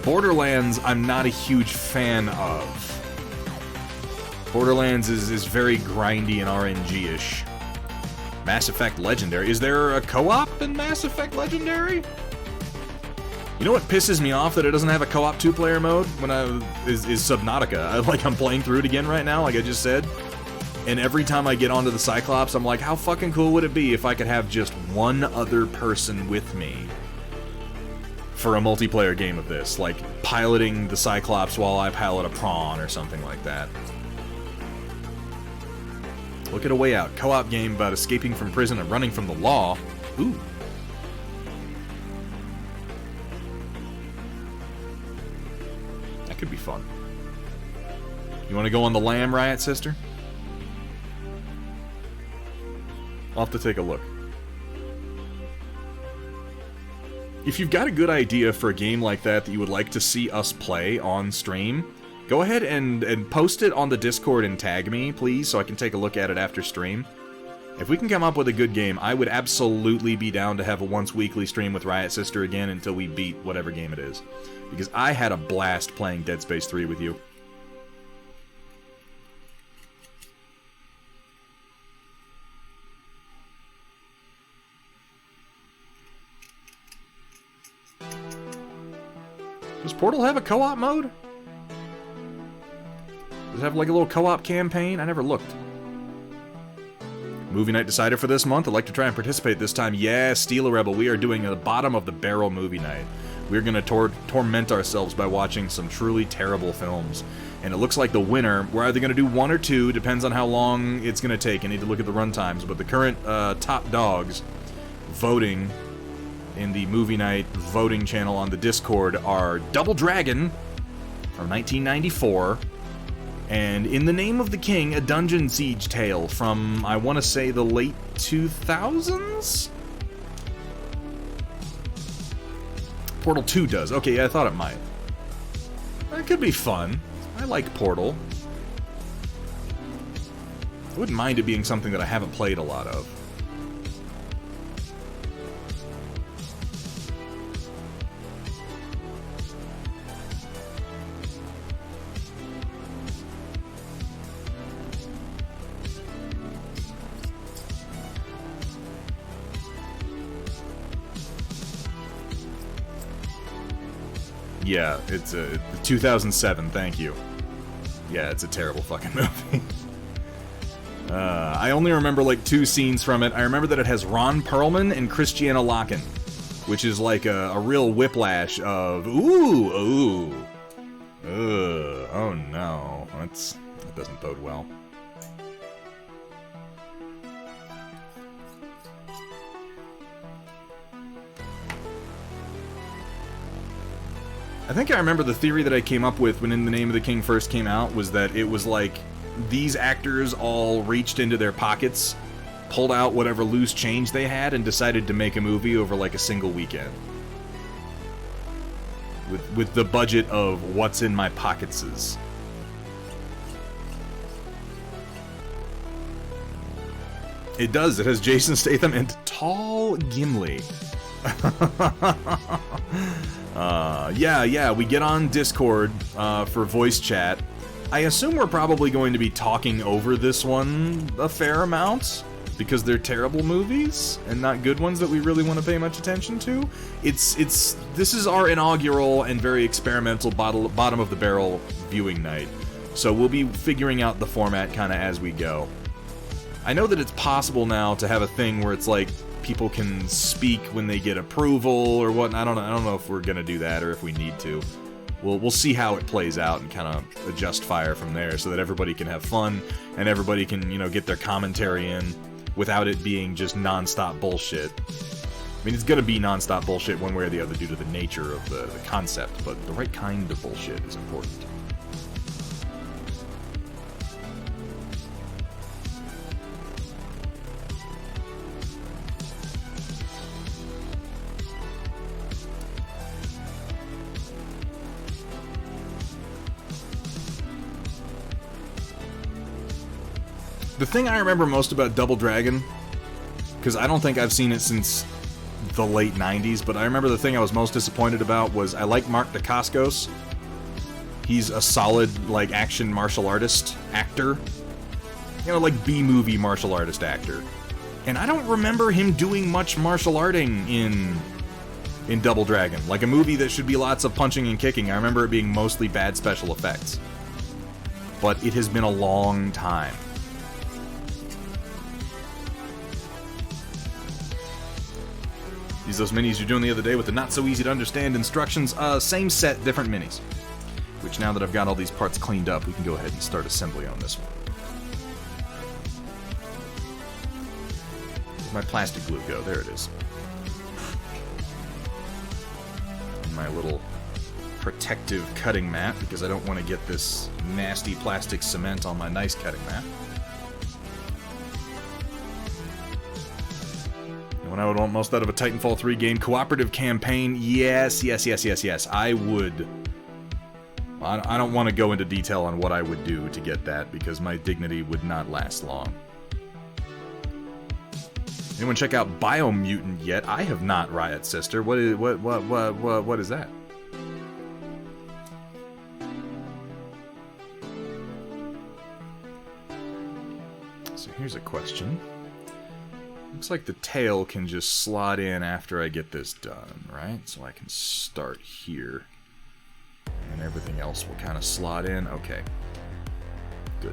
Speaker 1: Borderlands, I'm not a huge fan of. Borderlands is very grindy and RNG-ish. Mass Effect Legendary. Is there a co-op in Mass Effect Legendary? You know what pisses me off that it doesn't have a co-op two-player mode? Is Subnautica. I'm playing through it again right now, like I just said. And every time I get onto the Cyclops, I'm like, how fucking cool would it be if I could have just one other person with me for a multiplayer game of this? Like, piloting the Cyclops while I pilot a prawn or something like that. Look at A Way Out. Co-op game about escaping from prison and running from the law. Ooh. That could be fun. You want to go on the lam, Riot Sister? I'll have to take a look. If you've got a good idea for a game like that you would like to see us play on stream, go ahead and post it on the Discord and tag me, please, so I can take a look at it after stream. If we can come up with a good game, I would absolutely be down to have a once-weekly stream with Riot Sister again until we beat whatever game it is. Because I had a blast playing Dead Space 3 with you. Does Portal have a co-op mode? Does it have like a little co-op campaign? I never looked. Movie night decided for this month. I'd like to try and participate this time. Yeah, Steel a Rebel. We are doing a bottom of the barrel movie night. We're going to torment ourselves by watching some truly terrible films. And it looks like the winner, we're either going to do one or two, depends on how long it's going to take. I need to look at the run times. But the current top dogs voting in the movie night voting channel on the Discord are Double Dragon from 1994, and In the Name of the King, a Dungeon Siege Tale from, I want to say, the late 2000s? Portal 2 does. Okay, yeah, I thought it might. That could be fun. I like Portal. I wouldn't mind it being something that I haven't played a lot of. Yeah, it's a 2007, thank you. Yeah, it's a terrible fucking movie. I only remember like two scenes from it. I remember that it has Ron Perlman and Christiana Loken, which is like a real whiplash of ooh, oh no, that doesn't bode well. I think I remember the theory that I came up with when In the Name of the King first came out was that it was like these actors all reached into their pockets, pulled out whatever loose change they had, and decided to make a movie over like a single weekend. With the budget of what's in my pocketses. It does. It has Jason Statham and Tall Gimli. Yeah, we get on Discord for voice chat. I assume we're probably going to be talking over this one a fair amount, because they're terrible movies, and not good ones that we really want to pay much attention to. This is our inaugural and very experimental bottom of the barrel viewing night, so we'll be figuring out the format kind of as we go. I know that it's possible now to have a thing where it's like, people can speak when they get approval or what. I don't know if we're gonna do that or if we need to. We'll see how it plays out and kind of adjust fire from there so that everybody can have fun and everybody can, get their commentary in without it being just non-stop bullshit. I mean, it's gonna be non-stop bullshit one way or the other due to the nature of the concept, but the right kind of bullshit is important. The thing I remember most about Double Dragon, because I don't think I've seen it since the late 90s, but I remember the thing I was most disappointed about was I like Mark Dacascos. He's a solid, action martial artist actor. B-movie martial artist actor. And I don't remember him doing much martial arting in Double Dragon. Like a movie that should be lots of punching and kicking. I remember it being mostly bad special effects. But it has been a long time. Those minis you're doing the other day with the not-so-easy-to-understand instructions. Same set, different minis. Which, now that I've got all these parts cleaned up, we can go ahead and start assembly on this one. Where'd my plastic glue go? There it is. And my little protective cutting mat, because I don't want to get this nasty plastic cement on my nice cutting mat. When I would want most out of a Titanfall 3 game, cooperative campaign, yes. I would. I don't want to go into detail on what I would do to get that, because my dignity would not last long. Anyone check out Biomutant yet? I have not, Riot Sister. What is that? So here's a question. Looks like the tail can just slot in after I get this done, right? So I can start here. And everything else will kind of slot in. Okay. Good.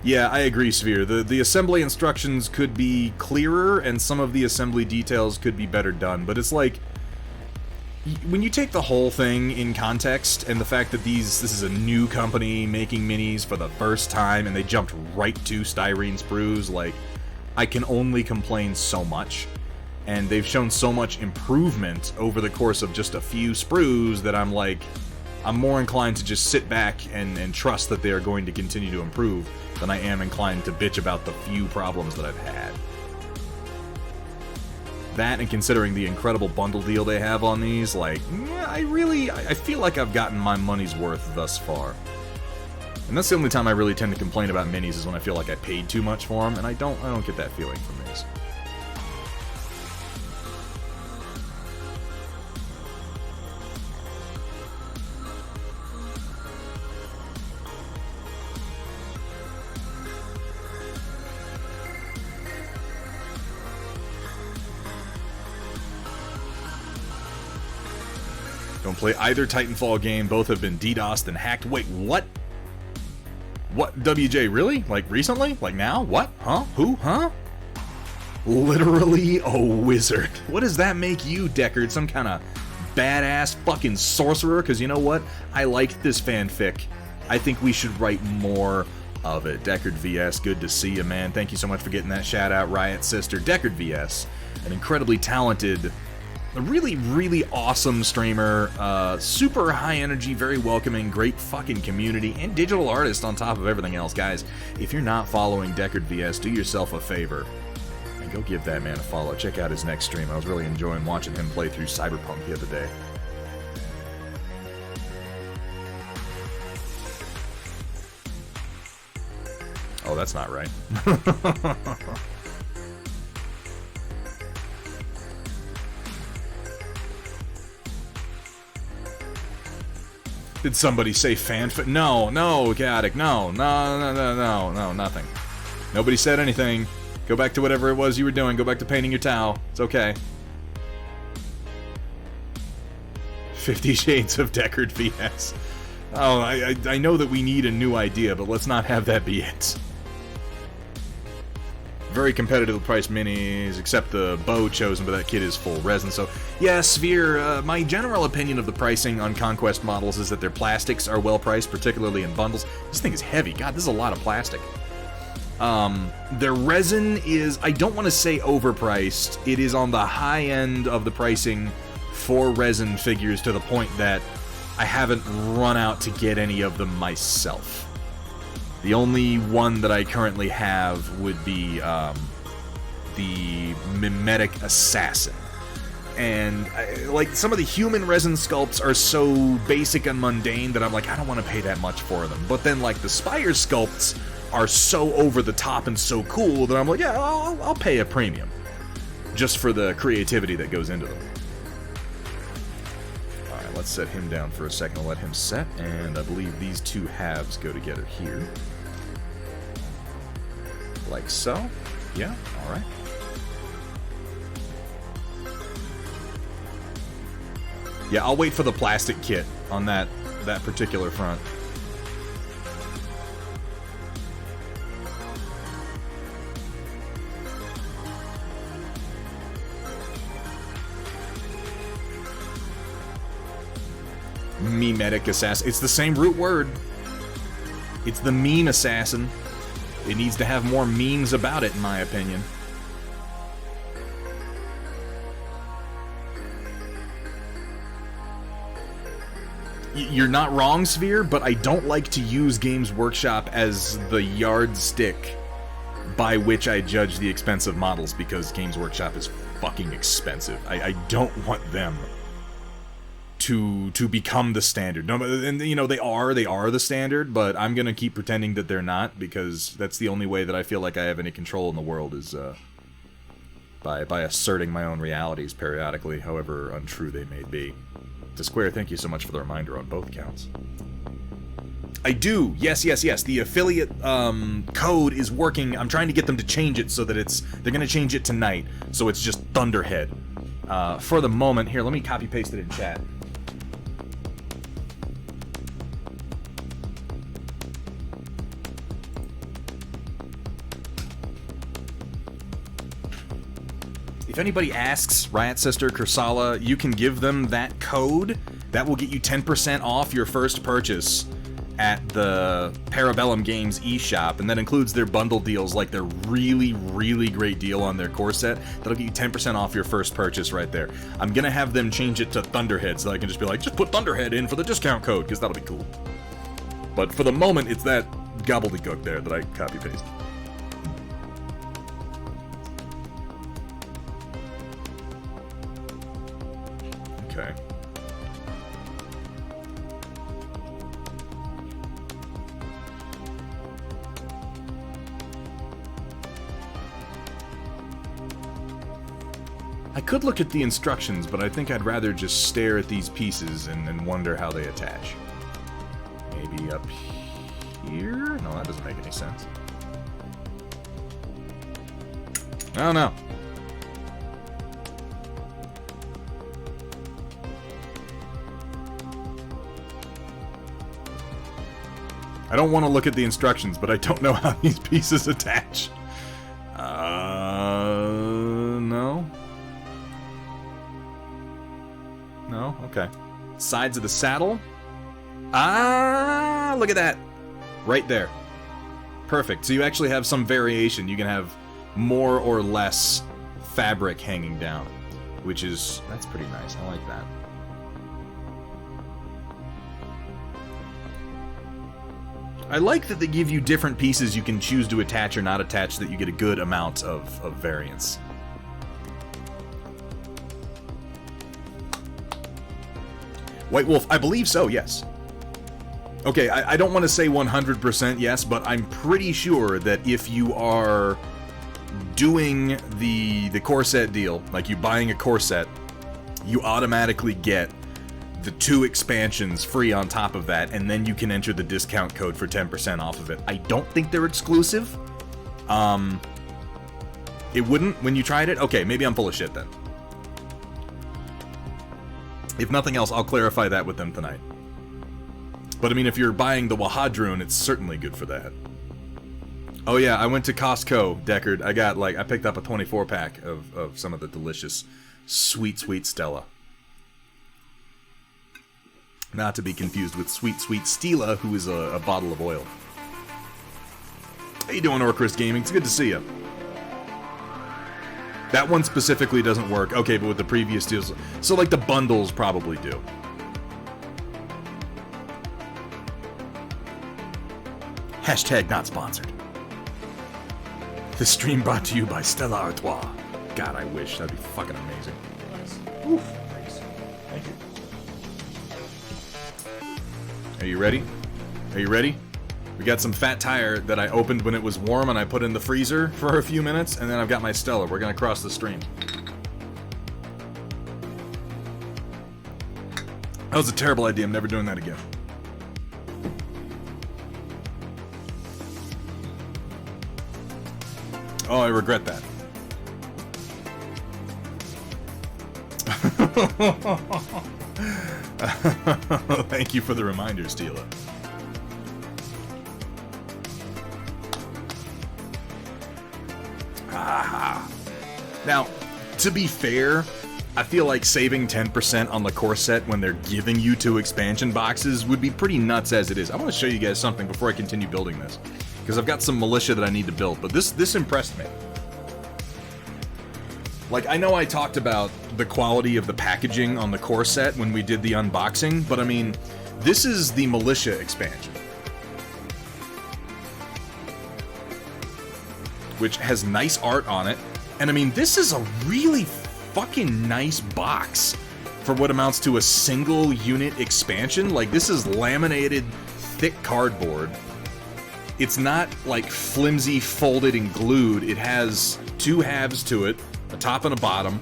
Speaker 1: Yeah, I agree, Sphere. The assembly instructions could be clearer, and some of the assembly details could be better done, but it's like, when you take the whole thing in context, and the fact that this is a new company making minis for the first time, and they jumped right to styrene sprues, like, I can only complain so much. And they've shown so much improvement over the course of just a few sprues that I'm like, I'm more inclined to just sit back and trust that they are going to continue to improve than I am inclined to bitch about the few problems that I've had. That, and considering the incredible bundle deal they have on these, like, yeah, I feel like I've gotten my money's worth thus far. And that's the only time I really tend to complain about minis, is when I feel like I paid too much for them, and I don't get that feeling from these. Don't play either Titanfall game. Both have been DDoSed and hacked. Wait, what? What? WJ, really? Like, recently? Like, now? What? Huh? Who? Huh? Literally a wizard. What does that make you, Deckard? Some kind of badass fucking sorcerer? Because you know what? I liked this fanfic. I think we should write more of it. Deckard VS, good to see you, man. Thank you so much for getting that shout out, Riot Sister. Deckard VS, an incredibly talented, a really, really awesome streamer, super high energy, very welcoming, great fucking community, and digital artist on top of everything else. Guys, if you're not following Deckard VS, do yourself a favor and go give that man a follow. Check out his next stream. I was really enjoying watching him play through Cyberpunk the other day. Oh, that's not right. Did somebody say fanfic? No, Gaddick, no, nothing. Nobody said anything. Go back to whatever it was you were doing. Go back to painting your towel. It's okay. 50 Shades of Deckard VS. Oh, I know that we need a new idea, but let's not have that be it. Very competitive price minis, except the bow chosen by that kid is full resin. So, yeah, Sphere, my general opinion of the pricing on Conquest models is that their plastics are well priced, particularly in bundles. This thing is heavy. God, this is a lot of plastic. Their resin is, I don't want to say overpriced. It is on the high end of the pricing for resin figures, to the point that I haven't run out to get any of them myself. The only one that I currently have would be the Mimetic Assassin. And like, some of the human resin sculpts are so basic and mundane that I'm like, I don't want to pay that much for them. But then, like, the Spire sculpts are so over the top and so cool that I'm like, yeah, I'll pay a premium just for the creativity that goes into them. Alright, let's set him down for a second. I'll let him set, and I believe these two halves go together here. Like so. Yeah, alright. Yeah, I'll wait for the plastic kit on that particular front. Mimetic Assassin. It's the same root word. It's the meme assassin. It needs to have more memes about it, in my opinion. You're not wrong, Sphere, but I don't like to use Games Workshop as the yardstick by which I judge the expensive models, because Games Workshop is fucking expensive. I don't want them to become the standard. No, and you know, they are the standard, but I'm gonna keep pretending that they're not, because that's the only way that I feel like I have any control in the world, is by asserting my own realities periodically, however untrue they may be. To Square, thank you so much for the reminder on both accounts. I do. Yes. The affiliate code is working. I'm trying to get them to change it so that they're gonna change it tonight, so it's just Thunderhead. For the moment, here, let me copy paste it in chat. If anybody asks Riot Sister, Kursala, you can give them that code. That will get you 10% off your first purchase at the Parabellum Games eShop, and that includes their bundle deals, like their really, really great deal on their core set. That'll get you 10% off your first purchase right there. I'm gonna have them change it to Thunderhead, so I can just be like, just put Thunderhead in for the discount code, because that'll be cool. But for the moment, it's that gobbledygook there that I copy-paste. Okay. I could look at the instructions, but I think I'd rather just stare at these pieces and wonder how they attach. Maybe up here? No, that doesn't make any sense. I don't know. I don't want to look at the instructions, but I don't know how these pieces attach. No. No? Okay. Sides of the saddle. Ah, look at that. Right there. Perfect. So you actually have some variation. You can have more or less fabric hanging down, which is, that's pretty nice. I like that. I like that they give you different pieces you can choose to attach or not attach, so that you get a good amount of variance. White Wolf, I believe so, yes. Okay, I don't want to say 100% yes, but I'm pretty sure that if you are doing the core set deal, like you buying a core set, you automatically get the 2 expansions free on top of that, and then you can enter the discount code for 10% off of it. I don't think they're exclusive. It wouldn't when you tried it? Okay, maybe I'm full of shit then. If nothing else, I'll clarify that with them tonight. But I mean, if you're buying the Wahadrun, it's certainly good for that. Oh yeah, I went to Costco, Deckard. I picked up a 24-pack of some of the delicious sweet, sweet Stella. Not to be confused with Sweet Sweet Stila, who is a bottle of oil. How you doing, Orchrist Gaming? It's good to see you. That one specifically doesn't work. Okay, but with the previous deals... So, like, the bundles probably do. Hashtag not sponsored. This stream brought to you by Stella Artois. God, I wish. That'd be fucking amazing. Oof. Thanks. Thank you. Are you ready? Are you ready? We got some fat tire that I opened when it was warm and I put in the freezer for a few minutes, and then I've got my Stella. We're gonna cross the stream. That was a terrible idea. I'm never doing that again. Oh, I regret that. Thank you for the reminder, Steela. Ah. Now, to be fair, I feel like saving 10% on the core set when they're giving you 2 expansion boxes would be pretty nuts as it is. I want to show you guys something before I continue building this, because I've got some militia that I need to build, but this impressed me. Like, I know I talked about the quality of the packaging on the core set when we did the unboxing, but I mean, this is the militia expansion, which has nice art on it, and I mean, this is a really fucking nice box for what amounts to a single unit expansion. Like, this is laminated, thick cardboard. It's not like flimsy, folded, and glued. It has 2 halves to it, a top and a bottom,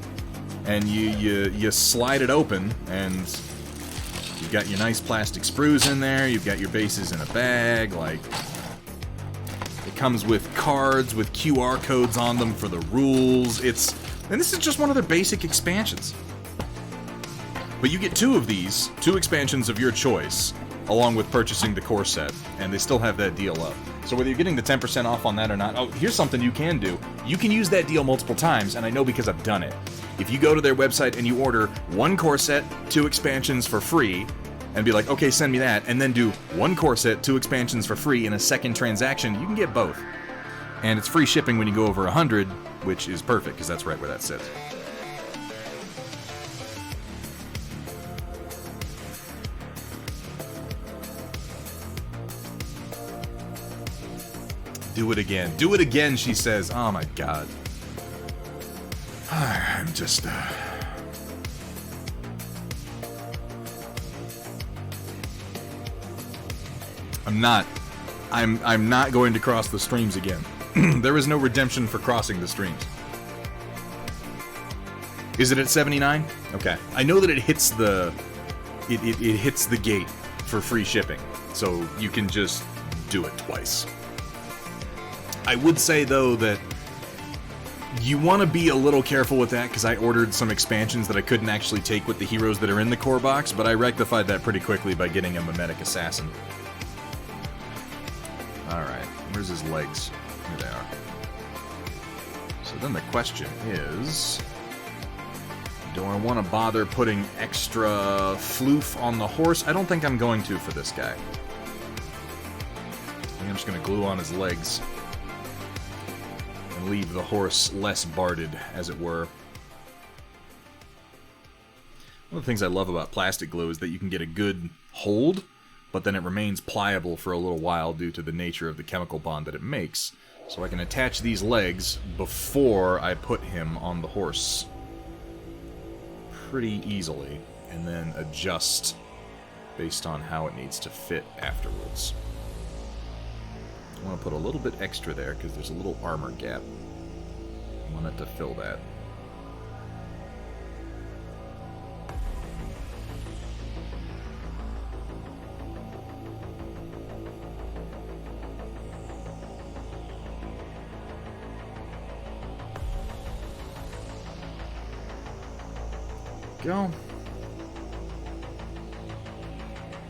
Speaker 1: and you slide it open, and you've got your nice plastic sprues in there. You've got your bases in a bag. Like, it comes with cards with QR codes on them for the rules. And this is just one of their basic expansions. But you get 2 of these, 2 expansions of your choice, along with purchasing the core set, and they still have that deal up. So whether you're getting the 10% off on that or not, oh, here's something you can do. You can use that deal multiple times, and I know because I've done it. If you go to their website and you order 1 core set, 2 expansions for free, and be like, okay, send me that, and then do 1 core set, 2 expansions for free in a second transaction, you can get both. And it's free shipping when you go over 100, which is perfect, because that's right where that sits. Do it again. Do it again, she says. Oh my god. I'm just... I'm not going to cross the streams again. There is no redemption for crossing the streams. Is it at 79? Okay. I know that it hits the... It hits the gate for free shipping. So you can just do it twice. I would say, though, that you want to be a little careful with that, because I ordered some expansions that I couldn't actually take with the heroes that are in the core box, but I rectified that pretty quickly by getting a Mimetic Assassin. Alright, where's his legs? Here they are. So then the question is, do I want to bother putting extra floof on the horse? I don't think I'm going to for this guy. I think I'm just going to glue on his legs. Leave the horse less barded, as it were. One of the things I love about plastic glue is that you can get a good hold, but then it remains pliable for a little while due to the nature of the chemical bond that it makes. So I can attach these legs before I put him on the horse pretty easily, and then adjust based on how it needs to fit afterwards. I want to put a little bit extra there because there's a little armor gap. I want it to fill that. Go.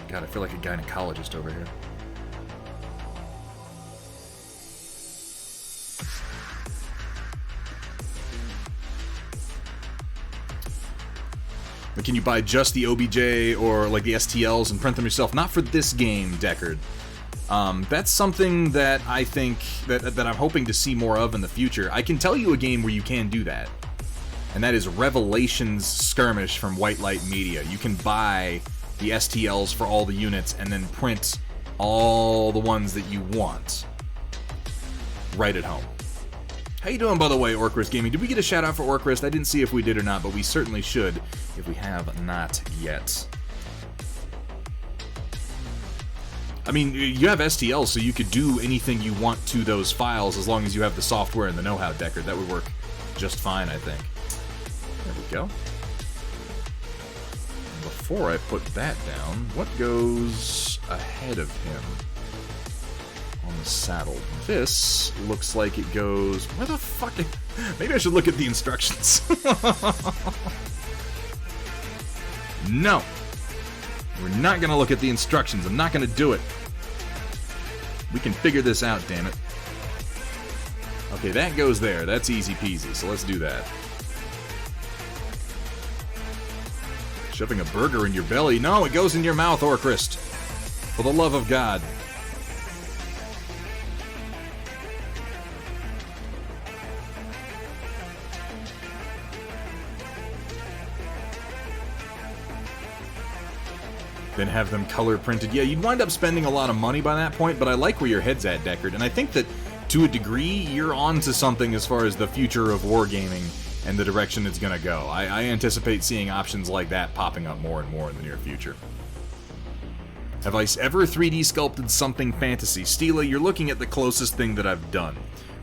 Speaker 1: God, I feel like a gynecologist over here. But can you buy just the OBJ or like the STLs and print them yourself? Not for this game, Deckard. That's something that I think that I'm hoping to see more of in the future. I can tell you a game where you can do that, and that is Revelations Skirmish from White Light Media. You can buy the STLs for all the units and then print all the ones that you want right at home. How you doing, by the way, Orcrist Gaming? Did we get a shout out for Orcrist? I didn't see if we did or not, but we certainly should if we have not yet. I mean, you have STL, so you could do anything you want to those files as long as you have the software and the know-how, Deckard. That would work just fine, I think. There we go. Before I put that down, what goes ahead of him on the saddle? This looks like it goes... Where the fuck... Maybe I should look at the instructions. No. We're not going to look at the instructions. I'm not going to do it. We can figure this out, damn it. Okay, that goes there. That's easy peasy, so let's do that. Shoving a burger in your belly? No, it goes in your mouth, Orcrist. For the love of God. Then have them color printed. Yeah, you'd wind up spending a lot of money by that point, but I like where your head's at, Deckard, and I think that, to a degree, you're on to something as far as the future of wargaming and the direction it's gonna go. I anticipate seeing options like that popping up more and more in the near future. Have I ever 3D sculpted something fantasy? Stila, you're looking at the closest thing that I've done,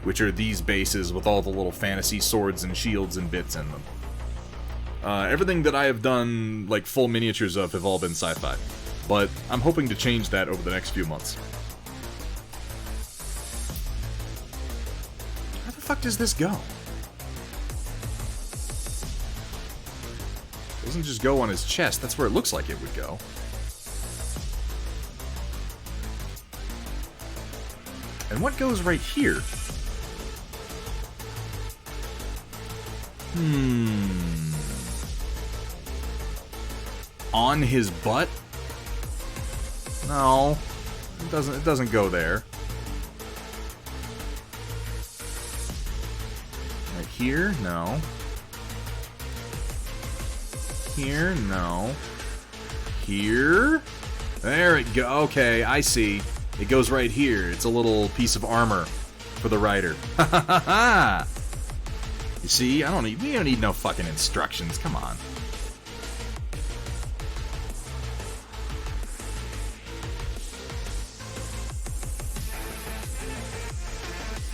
Speaker 1: which are these bases with all the little fantasy swords and shields and bits in them. Everything that I have done, like, full miniatures of have all been sci-fi. But I'm hoping to change that over the next few months. How the fuck does this go? It doesn't just go on his chest. That's where it looks like it would go. And what goes right here? On his butt? No. It doesn't go there. Right here? No. Here? No. Here? There it go. Okay, I see. It goes right here. It's a little piece of armor for the rider. Ha ha ha ha! You see, we don't need no fucking instructions. Come on.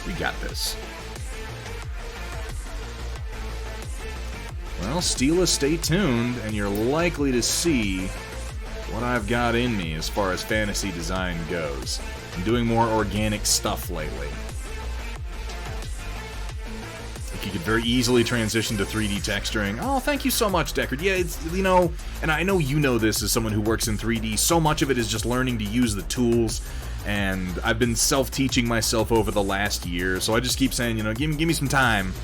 Speaker 1: We got this. Well, Steela, stay tuned, and you're likely to see what I've got in me as far as fantasy design goes. I'm doing more organic stuff lately. You could very easily transition to 3D texturing. Oh, thank you so much, Deckard. Yeah, it's, you know, and I know you know this as someone who works in 3D, so much of it is just learning to use the tools, and I've been self-teaching myself over the last year, so I just keep saying, you know, give me some time.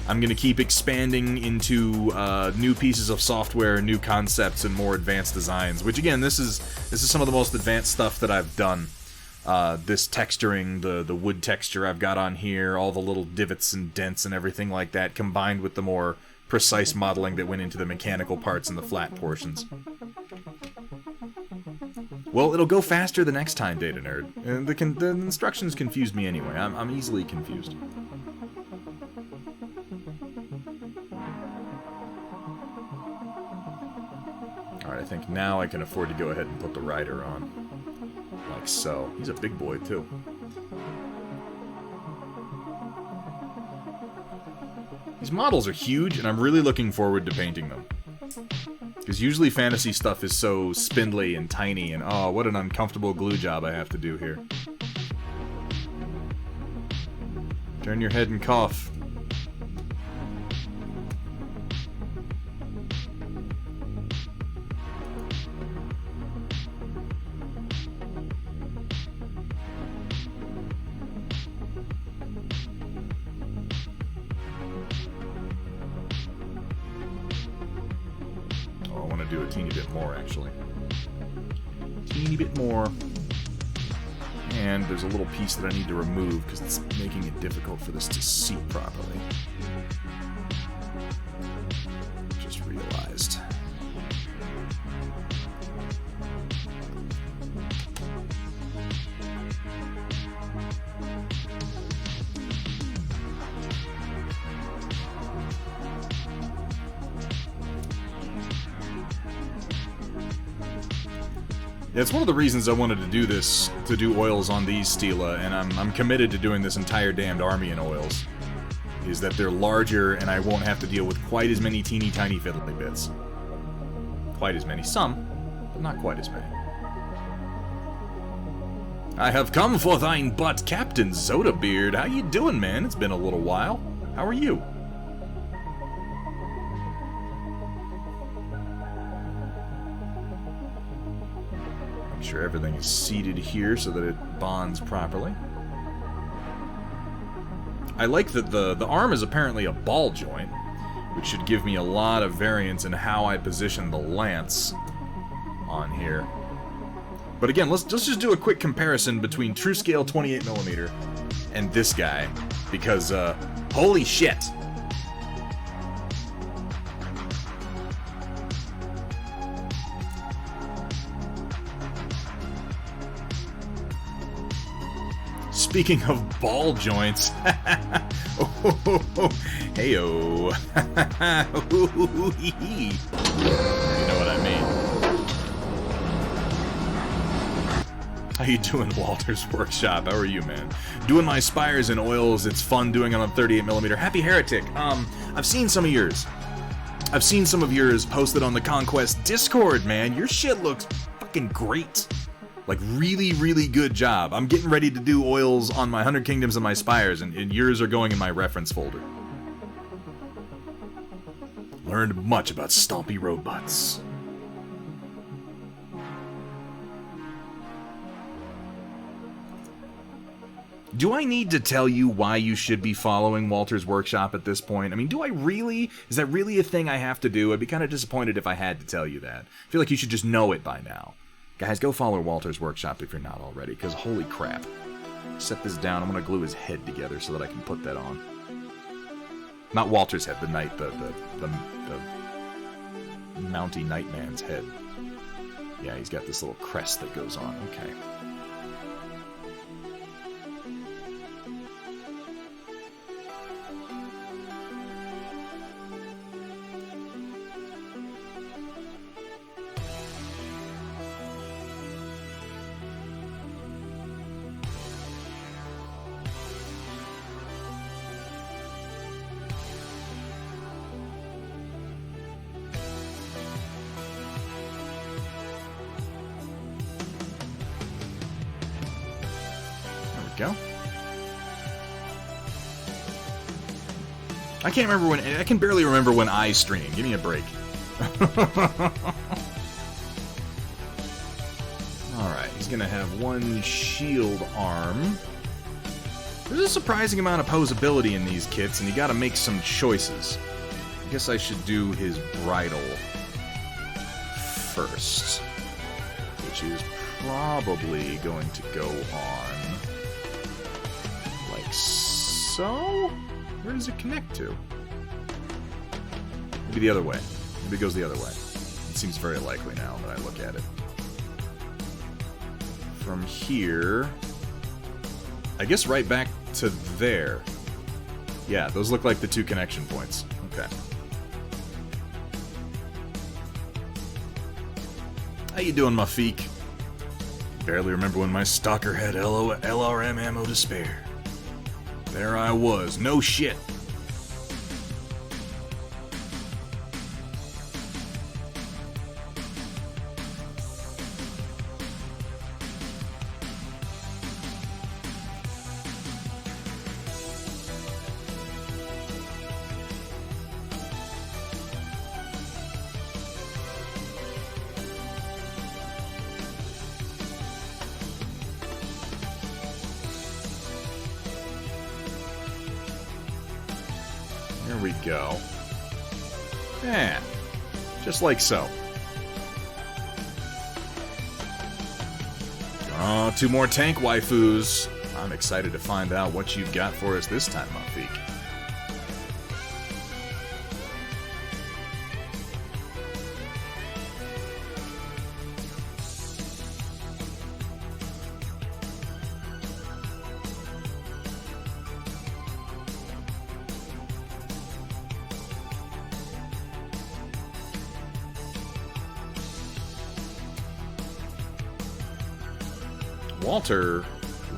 Speaker 1: I'm going to keep expanding into new pieces of software, new concepts, and more advanced designs, which, again, this is some of the most advanced stuff that I've done. This texturing, the wood texture I've got on here, all the little divots and dents and everything like that, combined with the more precise modeling that went into the mechanical parts and the flat portions. Well, it'll go faster the next time, Data Nerd. The instructions confused me anyway. I'm easily confused. Alright, I think now I can afford to go ahead and put the rider on. Like so. He's a big boy, too. These models are huge, and I'm really looking forward to painting them. Because usually fantasy stuff is so spindly and tiny, and oh, what an uncomfortable glue job I have to do here. Turn your head and cough. Do a teeny bit more, actually. Teeny bit more. And there's a little piece that I need to remove because it's making it difficult for this to seat properly. Just realized. Yeah, it's one of the reasons I wanted to do this, to do oils on these Steela, and I'm committed to doing this entire damned army in oils, is that they're larger and I won't have to deal with quite as many teeny tiny fiddly bits. Quite as many. Some, but not quite as many. I have come for thine butt, Captain Zodabeard. How you doing, man? It's been a little while. How are you? Sure everything is seated here so that it bonds properly. I like that the arm is apparently a ball joint, which should give me a lot of variance in how I position the lance on here. But again, let's just do a quick comparison between true scale 28mm and this guy, because holy shit. Speaking of ball joints, heyo, you know what I mean. How you doing, Walter's Workshop? How are you, man? Doing my spires in oils. It's fun doing it on 38mm. Happy Heretic. I've seen some of yours. I've seen some of yours posted on the Conquest Discord, man. Your shit looks fucking great. Like, really, really good job. I'm getting ready to do oils on my 100 Kingdoms and my Spires, and yours are going in my reference folder. Learned much about stompy robots. Do I need to tell you why you should be following Walter's Workshop at this point? I mean, do I really? Is that really a thing I have to do? I'd be kind of disappointed if I had to tell you that. I feel like you should just know it by now. Guys, go follow Walter's Workshop if you're not already, because holy crap. Set this down. I'm going to glue his head together so that I can put that on. Not Walter's head, the Mountie Nightman's head. Yeah, he's got this little crest that goes on. Okay. Go. I can't remember when. I can barely remember when I stream. Give me a break. Alright, he's gonna have one shield arm. There's a surprising amount of posability in these kits, and you gotta make some choices. I guess I should do his bridle first, which is probably going to go on like so? Where does it connect to? Maybe the other way. Maybe it goes the other way. It seems very likely now that I look at it. From here, I guess right back to there. Yeah, those look like the two connection points. Okay. How you doing, Mafik? Barely remember when my stalker had LRM ammo to spare. There I was. No shit. There we go. Yeah, just like so. Oh, 2 more tank waifus. I'm excited to find out what you've got for us this time, Mafik.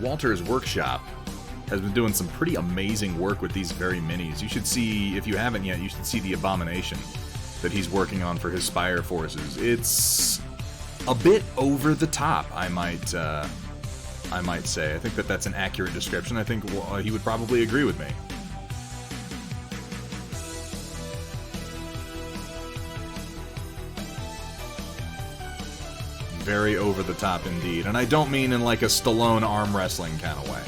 Speaker 1: Walter's Workshop has been doing some pretty amazing work with these very minis. You should see, if you haven't yet, you should see the Abomination that he's working on for his Spire forces. It's a bit over the top, I might say. I think that that's an accurate description. I think he would probably agree with me. Very over the top indeed. And I don't mean in like a Stallone arm wrestling kind of way.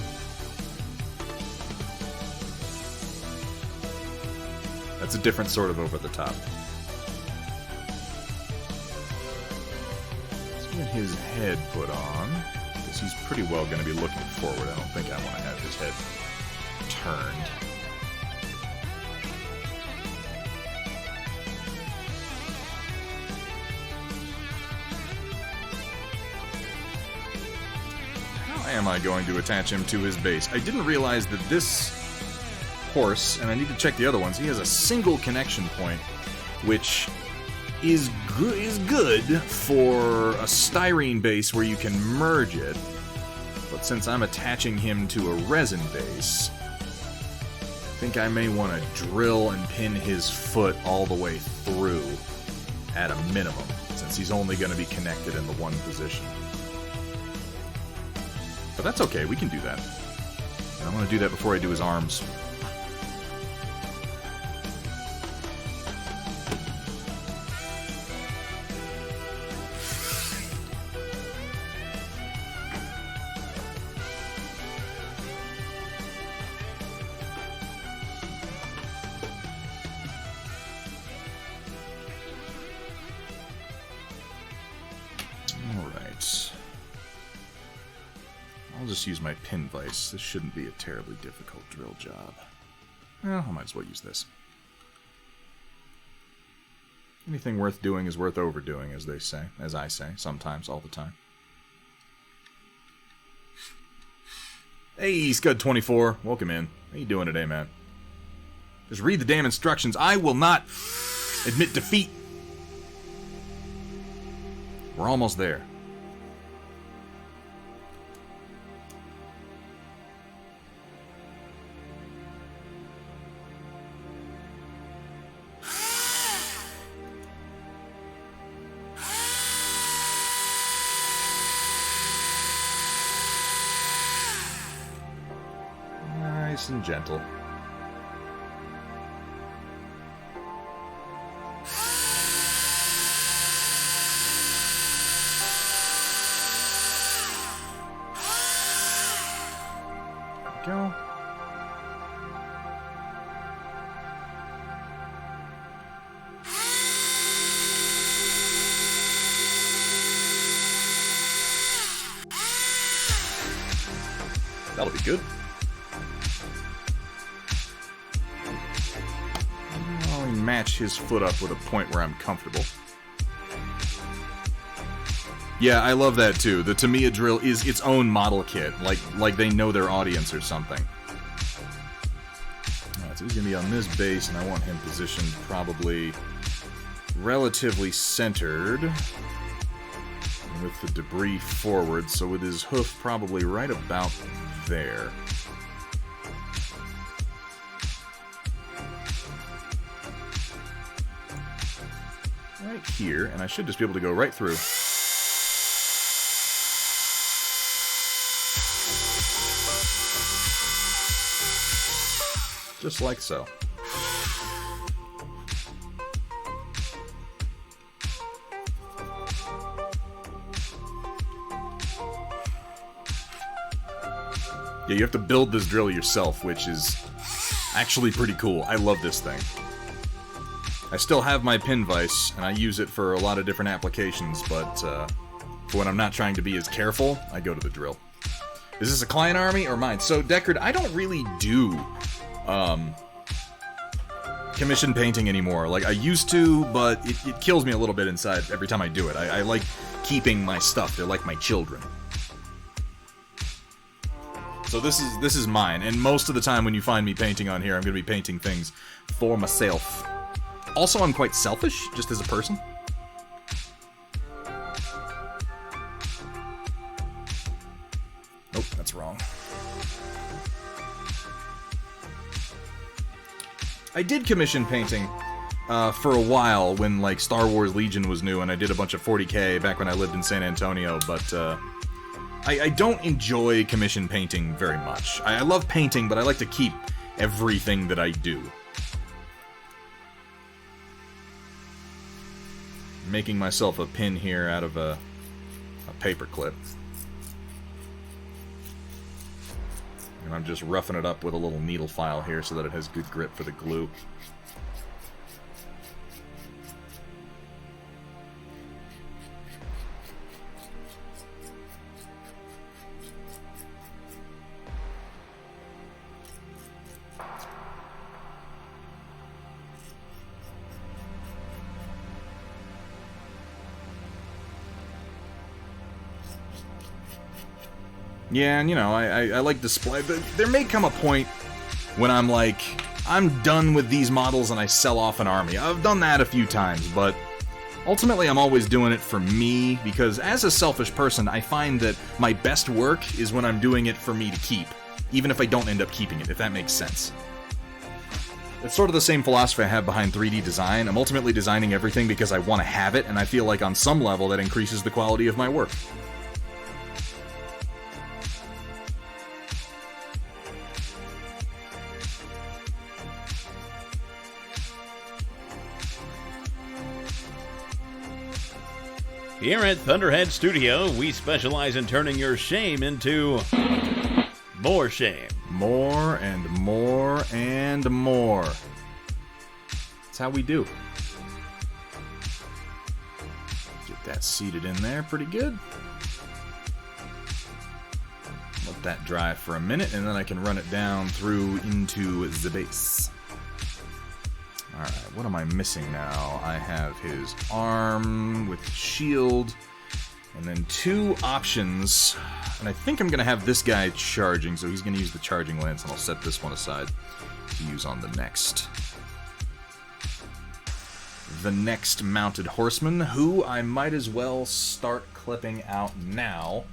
Speaker 1: That's a different sort of over the top. Let's get his head put on, because he's pretty well going to be looking forward. I don't think I want to have his head turned. Am I going to attach him to his base? I didn't realize that this horse, and I need to check the other ones, he has a single connection point, which is good for a styrene base where you can merge it, but since I'm attaching him to a resin base, I think I may want to drill and pin his foot all the way through at a minimum, since he's only going to be connected in the one position. But that's okay, we can do that. And I want to do that before I do his arms. just use my pin vise. This shouldn't be a terribly difficult drill job. Well, I might as well use this. Anything worth doing is worth overdoing, as they say. As I say, sometimes, all the time. Hey, Scud24. Welcome in. How you doing today, man? Just read the damn instructions. I will not admit defeat. We're almost there. Nice and gentle. Go. That'll be good. I'll match his foot up with a point where I'm comfortable. Yeah, I love that too. The Tamiya drill is its own model kit, like they know their audience or something. Alright, so he's gonna be on this base, and I want him positioned probably relatively centered with the debris forward, so with his hoof probably right about there. Right here, and I should just be able to go right through. Just like so. Yeah, you have to build this drill yourself, which is actually pretty cool. I love this thing. I still have my pin vise, and I use it for a lot of different applications, but for when I'm not trying to be as careful, I go to the drill. Is this a client army or mine? So, Deckard, I don't really do commission painting anymore. Like, I used to, but it kills me a little bit inside every time I do it. I like keeping my stuff. They're like my children. So this is mine, and most of the time when you find me painting on here, I'm going to be painting things for myself. Also, I'm quite selfish, just as a person. Nope, that's wrong. I did commission painting for a while when, like, Star Wars Legion was new, and I did a bunch of 40K back when I lived in San Antonio, but I don't enjoy commission painting very much. I love painting, but I like to keep everything that I do. Making myself a pin here out of a paper clip. And I'm just roughing it up with a little needle file here so that it has good grip for the glue. Yeah, and you know, I like display, but there may come a point when I'm like, I'm done with these models and I sell off an army. I've done that a few times, but ultimately I'm always doing it for me, because as a selfish person, I find that my best work is when I'm doing it for me to keep, even if I don't end up keeping it, if that makes sense. It's sort of the same philosophy I have behind 3D design. I'm ultimately designing everything because I want to have it, and I feel like on some level that increases the quality of my work.
Speaker 4: Here at Thunderhead Studio, we specialize in turning your shame into more shame.
Speaker 1: More and more and more. That's how we do. Get that seated in there pretty good. Let that dry for a minute, and then I can run it down through into the base. Alright, what am I missing now? I have his arm with shield, and then 2 options. And I think I'm going to have this guy charging, so he's going to use the charging lance, and I'll set this one aside to use on the next. The next mounted horseman, who I might as well start clipping out now.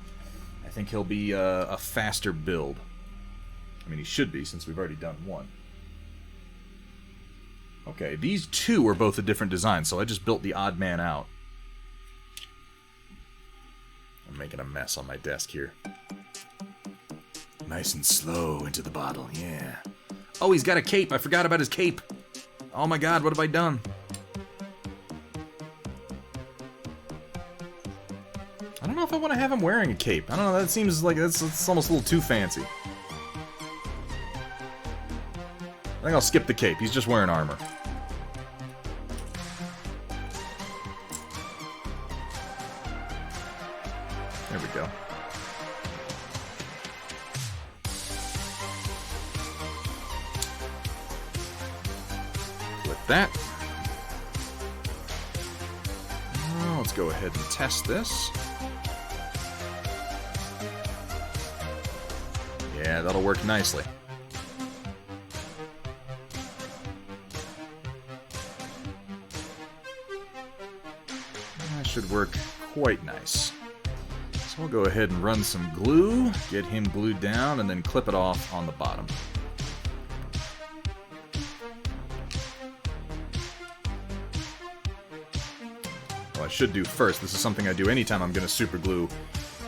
Speaker 1: I think he'll be a faster build. I mean, he should be, since we've already done one. Okay, these 2 are both a different design, so I just built the odd man out. I'm making a mess on my desk here. Nice and slow into the bottle, yeah. Oh, he's got a cape. I forgot about his cape. Oh my god, what have I done? I don't know if I want to have him wearing a cape. I don't know, that seems like that's almost a little too fancy. I think I'll skip the cape. He's just wearing armor. There we go. Flip that. Let's go ahead and test this. Yeah, that'll work nicely. That should work quite nice. So we'll go ahead and run some glue, get him glued down, and then clip it off on the bottom. What I should do first, this is something I do anytime I'm going to super glue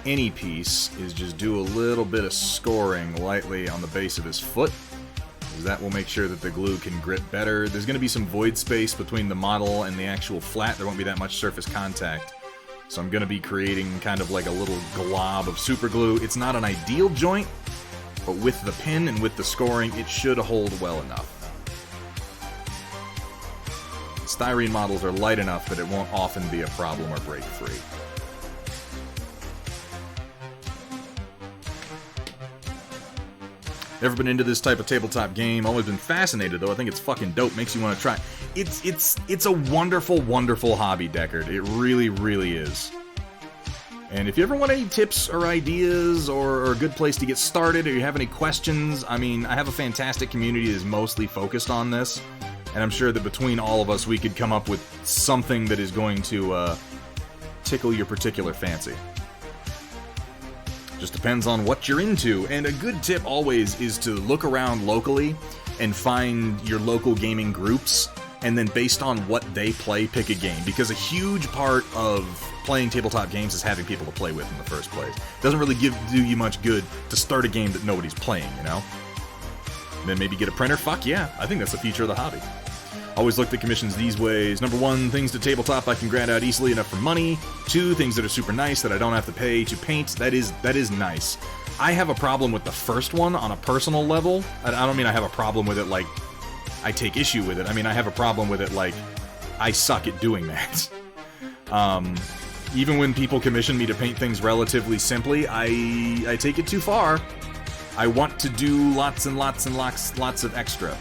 Speaker 1: any piece, is just do a little bit of scoring lightly on the base of his foot, because that will make sure that the glue can grip better. There's going to be some void space between the model and the actual flat. There won't be that much surface contact. So I'm going to be creating kind of like a little glob of super glue. It's not an ideal joint, but with the pin and with the scoring, it should hold well enough. Styrene models are light enough that it won't often be a problem or break free. Never been into this type of tabletop game. Always been fascinated, though. I think it's fucking dope. Makes you want to try. It's a wonderful, wonderful hobby, Deckard. It really, really is. And if you ever want any tips or ideas or a good place to get started, or you have any questions, I mean, I have a fantastic community that is mostly focused on this. And I'm sure that between all of us, we could come up with something that is going to tickle your particular fancy. Just depends on what you're into. And a good tip always is to look around locally and find your local gaming groups, and then based on what they play, pick a game. Because a huge part of playing tabletop games is having people to play with in the first place. It doesn't really do you much good to start a game that nobody's playing, you know? And then maybe get a printer? Fuck yeah, I think that's the future of the hobby. Always look at commissions these ways. Number 1, things to tabletop I can grant out easily enough for money. 2, things that are super nice that I don't have to pay to paint. That is nice. I have a problem with the first one on a personal level. I don't mean I have a problem with it like I take issue with it. I mean I have a problem with it like I suck at doing that. Even when people commission me to paint things relatively simply, I take it too far. I want to do lots and lots and lots of extra.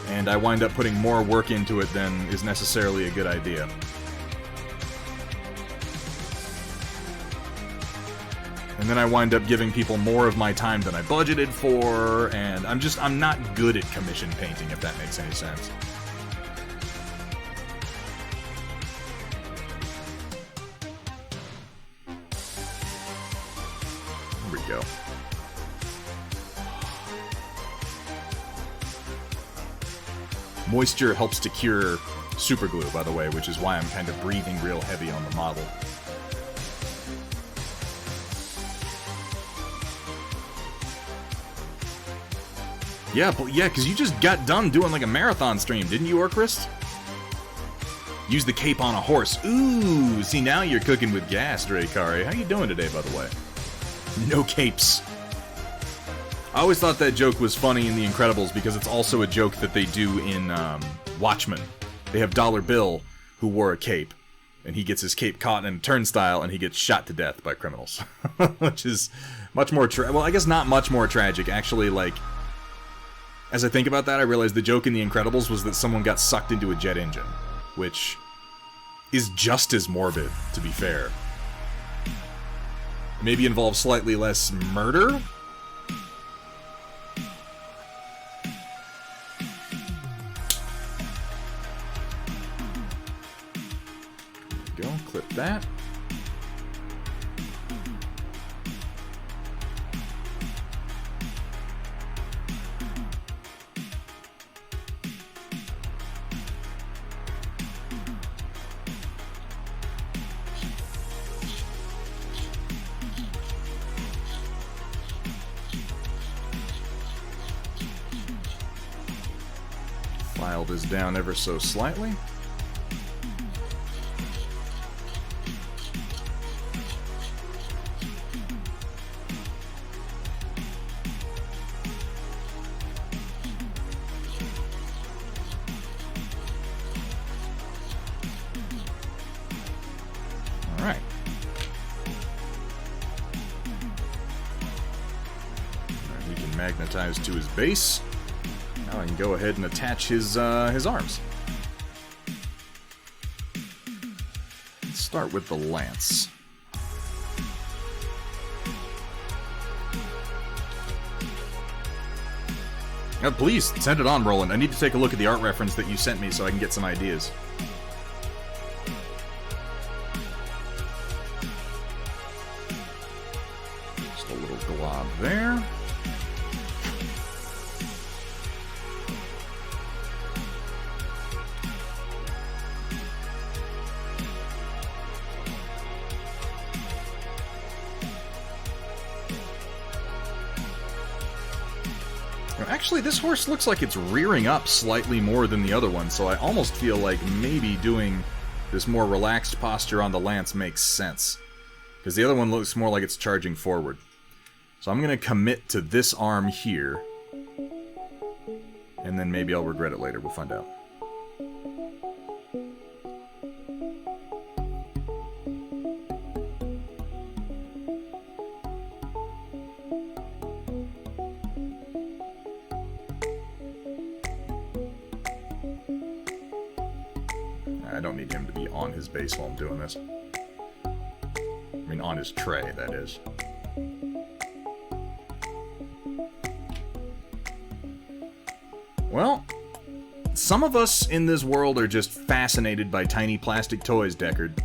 Speaker 1: And I wind up putting more work into it than is necessarily a good idea. And then I wind up giving people more of my time than I budgeted for, and I'm not good at commission painting, if that makes any sense. There we go. Moisture helps to cure super glue, by the way, which is why I'm kind of breathing real heavy on the model. Yeah, because you just got done doing like a marathon stream, didn't you, Orcrist? Use the cape on a horse. Ooh, see, now you're cooking with gas, Drakari. How you doing today, by the way? No capes. I always thought that joke was funny in The Incredibles because it's also a joke that they do in Watchmen. They have Dollar Bill, who wore a cape. and he gets his cape caught in a turnstile, and he gets shot to death by criminals. Which is much more well, I guess not much more tragic. Actually, like, as I think about that, I realized the joke in The Incredibles was that someone got sucked into a jet engine, which is just as morbid, to be fair. Maybe involves slightly less murder? There we go, clip that. File this down ever so slightly. All right. We can magnetize to his base. Now I can go ahead and attach his arms. Let's start with the lance. Please, send it on, Roland. I need to take a look at the art reference that you sent me so I can get some ideas. Just a little glob there. Actually, this horse looks like it's rearing up slightly more than the other one, so I almost feel like maybe doing this more relaxed posture on the lance makes sense. Because the other one looks more like it's charging forward. So I'm going to commit to this arm here. And then maybe I'll regret it later. We'll find out. I don't need him to be on his base while I'm doing this. I mean, on his tray, that is. Well, some of us in this world are just fascinated by tiny plastic toys, Deckard.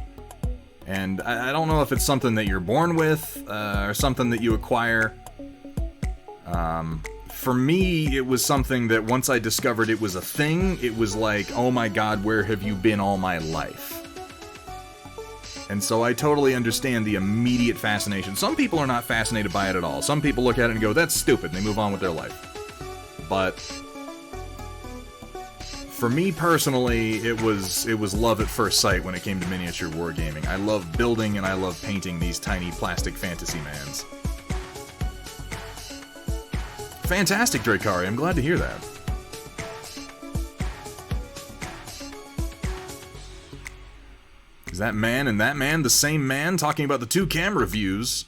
Speaker 1: And I don't know if it's something that you're born with, or something that you acquire. For me, it was something that once I discovered it was a thing, it was like, oh my god, where have you been all my life? And so I totally understand the immediate fascination. Some people are not fascinated by it at all. Some people look at it and go, that's stupid, and they move on with their life. But for me personally, it was love at first sight when it came to miniature wargaming. I love building and I love painting these tiny plastic fantasy mans. Fantastic, Drakari. I'm glad to hear that. Is that man and that man the same man talking about the two camera views?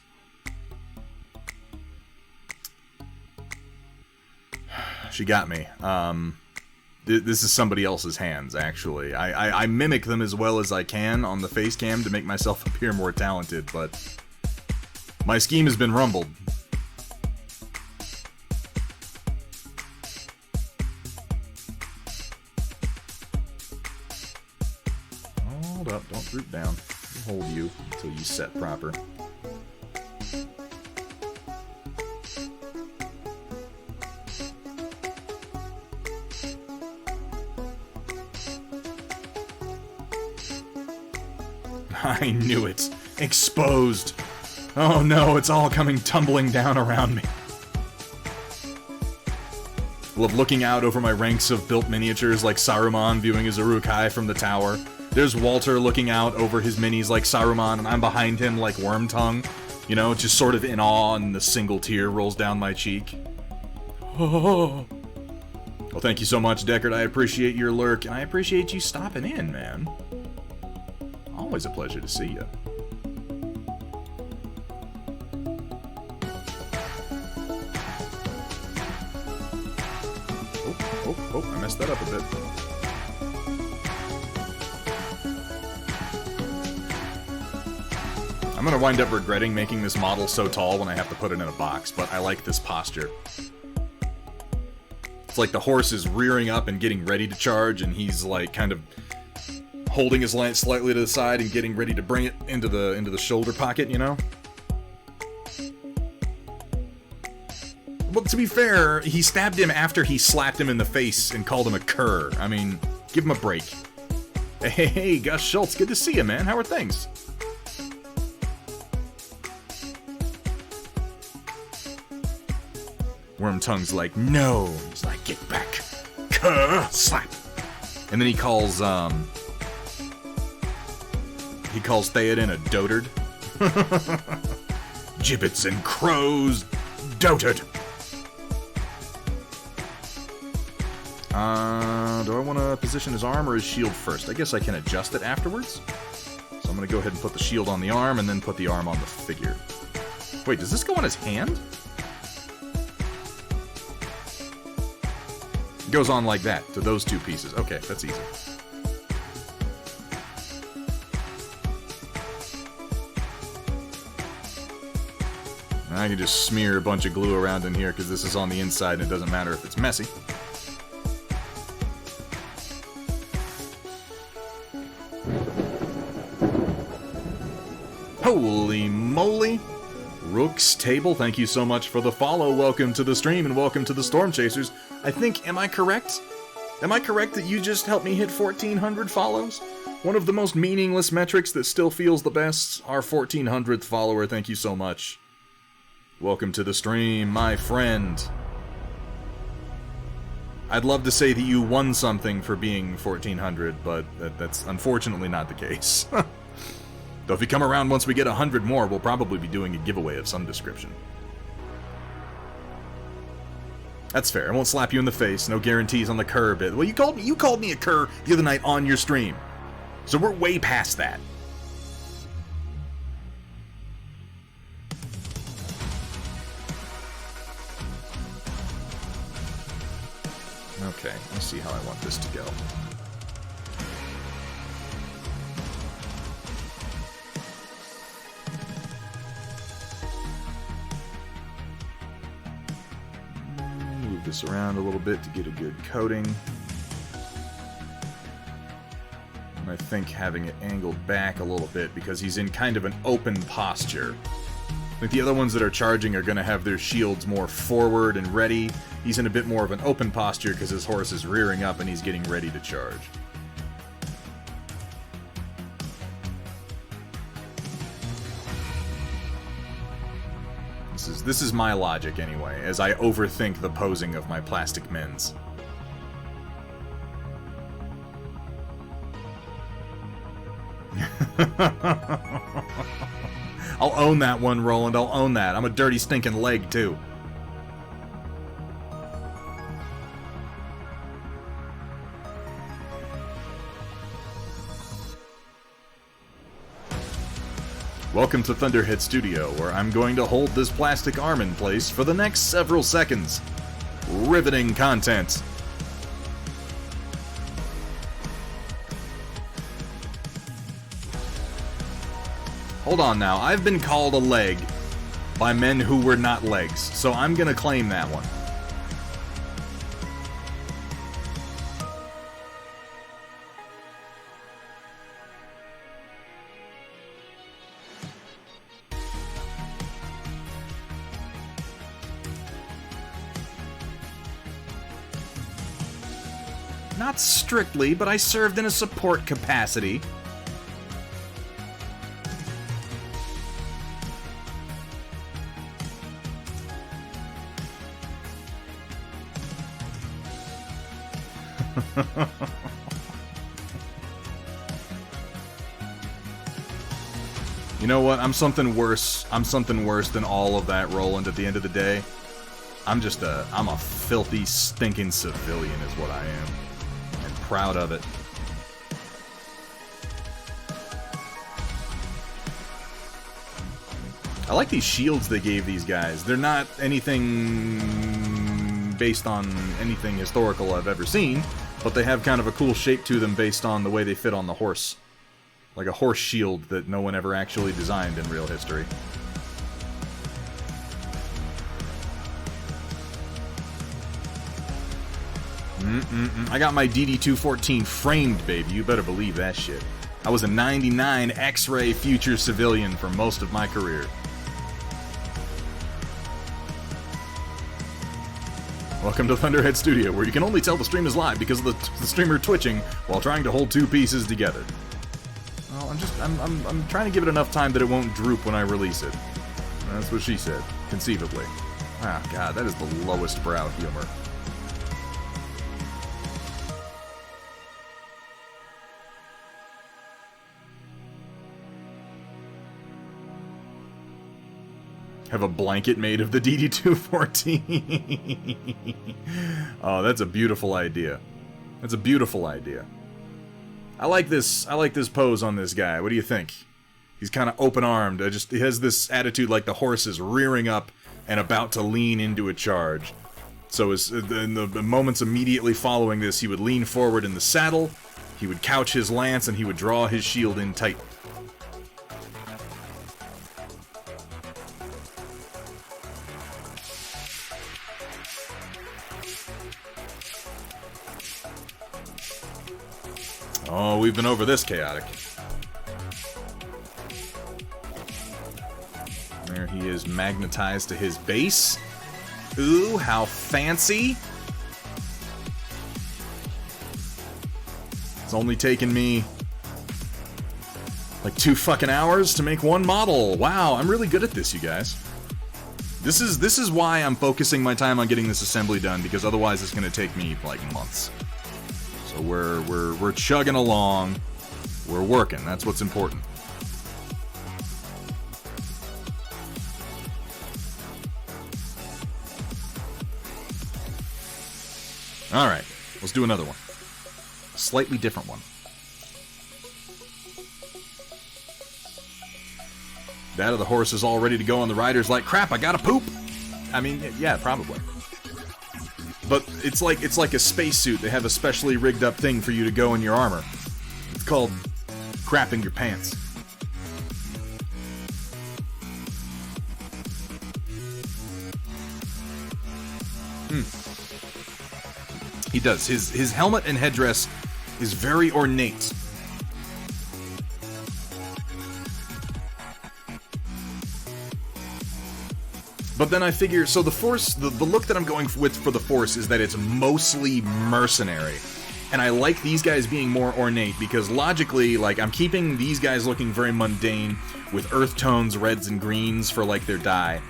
Speaker 1: She got me. This is somebody else's hands, actually. I mimic them as well as I can on the face cam to make myself appear more talented, but my scheme has been rumbled. Hold up, don't droop down. I'll hold you until you set proper. I knew it. Exposed. Oh no, it's all coming tumbling down around me. Love looking out over my ranks of built miniatures like Saruman viewing his Uruk-hai from the tower. There's Walter looking out over his minis like Saruman, and I'm behind him like Wormtongue. You know, just sort of in awe, and the single tear rolls down my cheek. Oh. Well, thank you so much, Deckard. I appreciate your lurk, and I appreciate you stopping in, man. Always a pleasure to see you. Oh, I messed that up a bit. I'm gonna wind up regretting making this model so tall when I have to put it in a box, but I like this posture. It's like the horse is rearing up and getting ready to charge, and he's like kind of holding his lance slightly to the side and getting ready to bring it into the shoulder pocket, you know? Well, to be fair, he stabbed him after he slapped him in the face and called him a cur. I mean, give him a break. Hey, Gus Schultz, good to see you, man. How are things? Wormtongue's like, no. He's like, get back. Cur, slap. And then he calls Theoden a dotard. Gibbets and crows, dotard. Do I want to position his arm or his shield first? I guess I can adjust it afterwards. So I'm going to go ahead and put the shield on the arm and then put the arm on the figure. Wait, does this go on his hand? It goes on like that, to those two pieces. Okay, that's easy. I can just smear a bunch of glue around in here because this is on the inside and it doesn't matter if it's messy. Holy moly! Rook's Table, thank you so much for the follow. Welcome to the stream and welcome to the Storm Chasers. I think, am I correct? Am I correct that you just helped me hit 1,400 follows? One of the most meaningless metrics that still feels the best. Our 1,400th follower, thank you so much. Welcome to the stream, my friend. I'd love to say that you won something for being 1,400, but that's unfortunately not the case. Though if you come around once we get 100 more, we'll probably be doing a giveaway of some description. That's fair. I won't slap you in the face. No guarantees on the cur bit. Well, you called me a cur the other night on your stream. So we're way past that. Okay, let's see how I want this to go. Move this around a little bit to get a good coating. And I think having it angled back a little bit because he's in kind of an open posture. I think the other ones that are charging are going to have their shields more forward and ready. He's in a bit more of an open posture because his horse is rearing up and he's getting ready to charge. This is my logic anyway, as I overthink the posing of my plastic mens. I'll own that one, Roland. I'll own that. I'm a dirty, stinking leg, too. Welcome to Thunderhead Studio, where I'm going to hold this plastic arm in place for the next several seconds. Riveting content. Hold on now, I've been called a leg by men who were not legs, so I'm gonna claim that one. Not strictly, but I served in a support capacity. You know what? I'm something worse. I'm something worse than all of that, Roland, at the end of the day. I'm a filthy, stinking civilian is what I am. And proud of it. I like these shields they gave these guys. They're not anything based on anything historical I've ever seen, but they have kind of a cool shape to them based on the way they fit on the horse. Like a horse shield that no one ever actually designed in real history. I got my DD-214 framed, baby. You better believe that shit. I was a 99 X-ray future civilian for most of my career. Welcome to Thunderhead Studio, where you can only tell the stream is live because of the streamer twitching while trying to hold two pieces together. Well, I'm trying to give it enough time that it won't droop when I release it. That's what she said, conceivably. Ah, God, that is the lowest brow humor. Have a blanket made of the DD-214. Oh, that's a beautiful idea. That's a beautiful idea. I like this pose on this guy. What do you think? He's kind of open-armed. He has this attitude like the horse is rearing up and about to lean into a charge. So in the moments immediately following this, he would lean forward in the saddle, he would couch his lance, and he would draw his shield in tight. Oh, we've been over this chaotic. There he is, magnetized to his base. Ooh, how fancy. It's only taken me like 2 fucking hours to make one model. Wow, I'm really good at this, you guys. This is why I'm focusing my time on getting this assembly done, because otherwise it's gonna take me like months. So we're chugging along. We're working. That's what's important. All right, let's do another one. A slightly different one. That of the horse is all ready to go, and the rider's like, "Crap, I gotta poop." I mean, yeah, probably. But it's like a spacesuit. They have a specially rigged up thing for you to go in your armor. It's called crapping your pants. He does. His helmet and headdress is very ornate. But then I figure, so the Force, the look that I'm going with for the Force is that it's mostly mercenary. And I like these guys being more ornate, because logically, like, I'm keeping these guys looking very mundane, with earth tones, reds and greens for, like, their dye.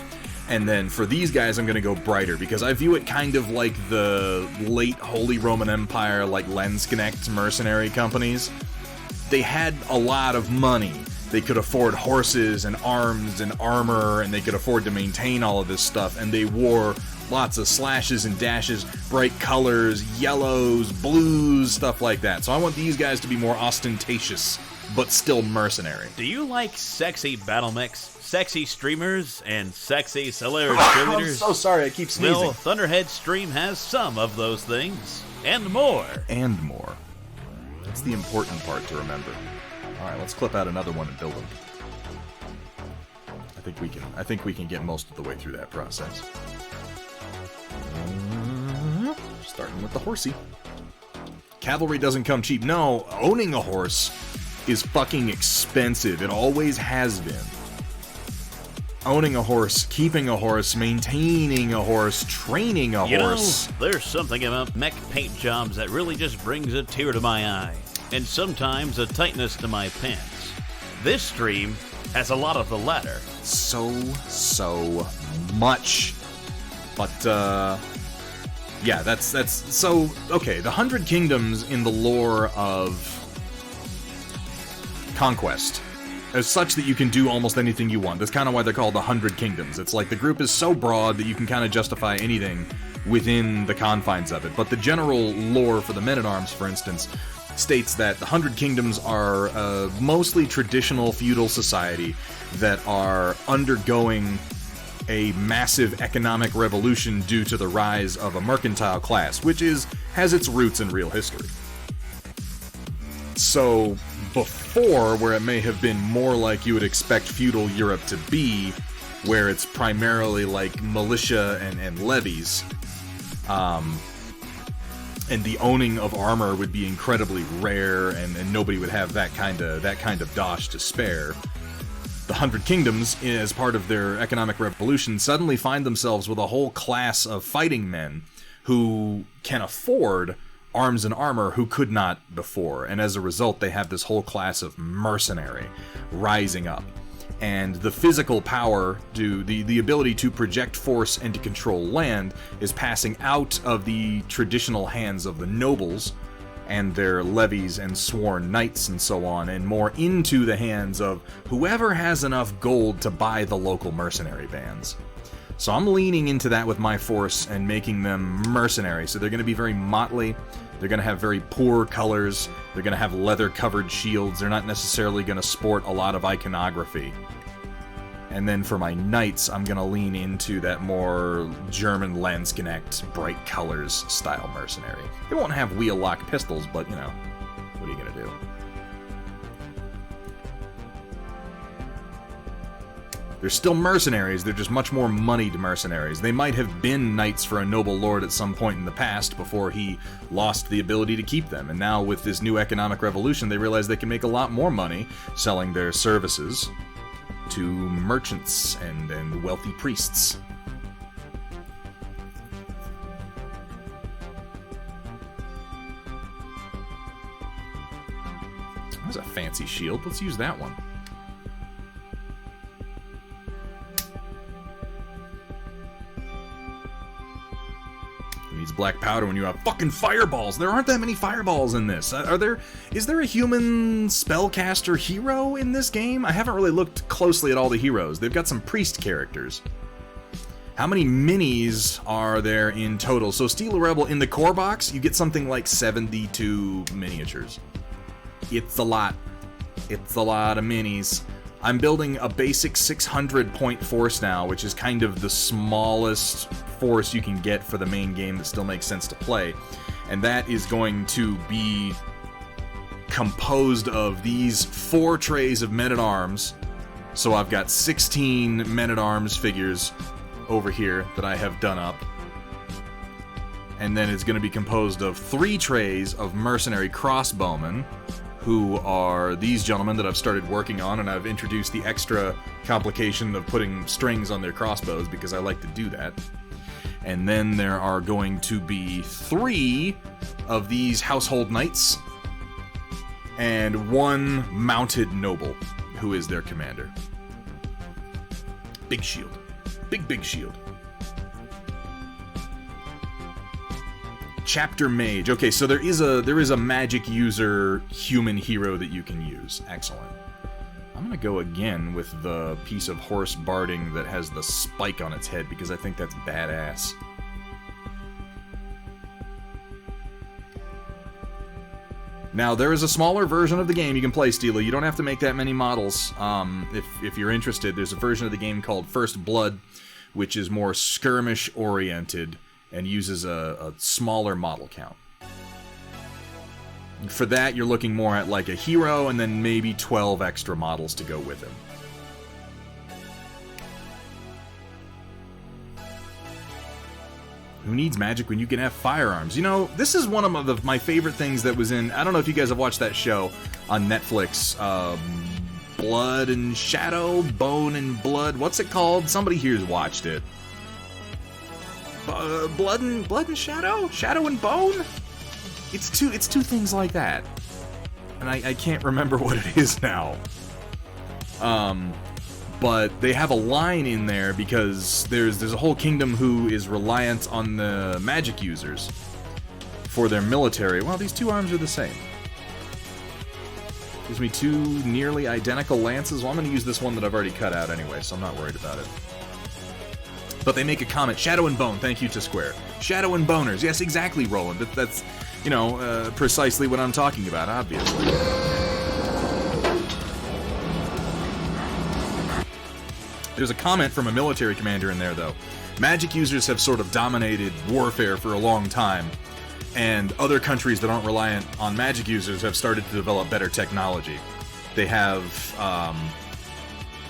Speaker 1: And then for these guys, I'm gonna go brighter, because I view it kind of like the late Holy Roman Empire, like, Lens Connect mercenary companies. They had a lot of money. They could afford horses and arms and armor, and they could afford to maintain all of this stuff, and they wore lots of slashes and dashes, bright colors, yellows, blues, stuff like that. So I want these guys to be more ostentatious, but still mercenary.
Speaker 4: Do you like sexy battle mechs, sexy streamers, and sexy Solaris cheerleaders?
Speaker 1: I'm so sorry, I keep sneezing.
Speaker 4: Well, Thunderhead Stream has some of those things, and more.
Speaker 1: And more. That's the important part to remember. Alright, let's clip out another one and build them. I think we can get most of the way through that process. Starting with the horsey. Cavalry doesn't come cheap. No, owning a horse is fucking expensive. It always has been. Owning a horse, keeping a horse, maintaining a horse, training a horse.
Speaker 4: You know, there's something about mech paint jobs that really just brings a tear to my eye. And sometimes a tightness to my pants. This stream has a lot of the latter.
Speaker 1: So much. But, yeah, that's, so, okay, the 100 Kingdoms in the lore of Conquest, as such that you can do almost anything you want. That's kind of why they're called the 100 Kingdoms. It's like the group is so broad that you can kind of justify anything within the confines of it. But the general lore for the Men-at-Arms, for instance, states that the 100 Kingdoms are a mostly traditional feudal society that are undergoing a massive economic revolution due to the rise of a mercantile class, which has its roots in real history. So, before, where it may have been more like you would expect feudal Europe to be, where it's primarily like militia and levies, and the owning of armor would be incredibly rare, and nobody would have that kind of dosh to spare. The 100 Kingdoms, as part of their economic revolution, suddenly find themselves with a whole class of fighting men who can afford arms and armor who could not before, and as a result they have this whole class of mercenary rising up. And the physical power, the ability to project force and to control land, is passing out of the traditional hands of the nobles and their levies and sworn knights and so on, and more into the hands of whoever has enough gold to buy the local mercenary bands. So I'm leaning into that with my force and making them mercenary. So they're going to be very motley. They're going to have very poor colors. They're going to have leather-covered shields. They're not necessarily going to sport a lot of iconography. And then for my knights, I'm going to lean into that more German Landsknecht, bright colors style mercenary. They won't have wheel-lock pistols, but, you know, what are you going to do? They're still mercenaries, they're just much more moneyed mercenaries. They might have been knights for a noble lord at some point in the past before he lost the ability to keep them. And now with this new economic revolution, they realize they can make a lot more money selling their services to merchants and wealthy priests. There's a fancy shield, let's use that one. Needs black powder when you have fucking fireballs. There aren't that many fireballs in this. Is there a human spellcaster hero in this game? I haven't really looked closely at all the heroes. They've got some priest characters. How many minis are there in total? So Steel Rebel, in the core box, you get something like 72 miniatures. It's a lot. It's a lot of minis. I'm building a basic 600-point force now, which is kind of the smallest force you can get for the main game that still makes sense to play. And that is going to be composed of these 4 trays of men-at-arms. So I've got 16 men-at-arms figures over here that I have done up. And then it's going to be composed of 3 trays of mercenary crossbowmen, who are these gentlemen that I've started working on, and I've introduced the extra complication of putting strings on their crossbows because I like to do that. And then there are going to be 3 of these household knights and 1 mounted noble who is their commander. Big shield. Big shield. Chapter Mage. Okay, so there is a magic user human hero that you can use. Excellent. I'm gonna go again with the piece of horse barding that has the spike on its head because I think that's badass. Now, there is a smaller version of the game you can play, Steela. You don't have to make that many models. If you're interested, there's a version of the game called First Blood, which is more skirmish-oriented and uses a smaller model count. For that, you're looking more at like a hero and then maybe 12 extra models to go with him. Who needs magic when you can have firearms? You know, this is one of my favorite things that was in... I don't know if you guys have watched that show on Netflix. Blood and Shadow? Bone and Blood? What's it called? Somebody here's watched it. Blood and Shadow? Shadow and Bone? It's two things like that. And I can't remember what it is now. But they have a line in there because there's a whole kingdom who is reliant on the magic users for their military. Well, these 2 arms are the same. Gives me 2 nearly identical lances. Well, I'm going to use this one that I've already cut out anyway, so I'm not worried about it. But they make a comment. Shadow and Bone. Thank you to Square. Shadow and Boners. Yes, exactly, Roland. You know, precisely what I'm talking about, obviously. There's a comment from a military commander in there, though. Magic users have sort of dominated warfare for a long time, and other countries that aren't reliant on magic users have started to develop better technology. They have,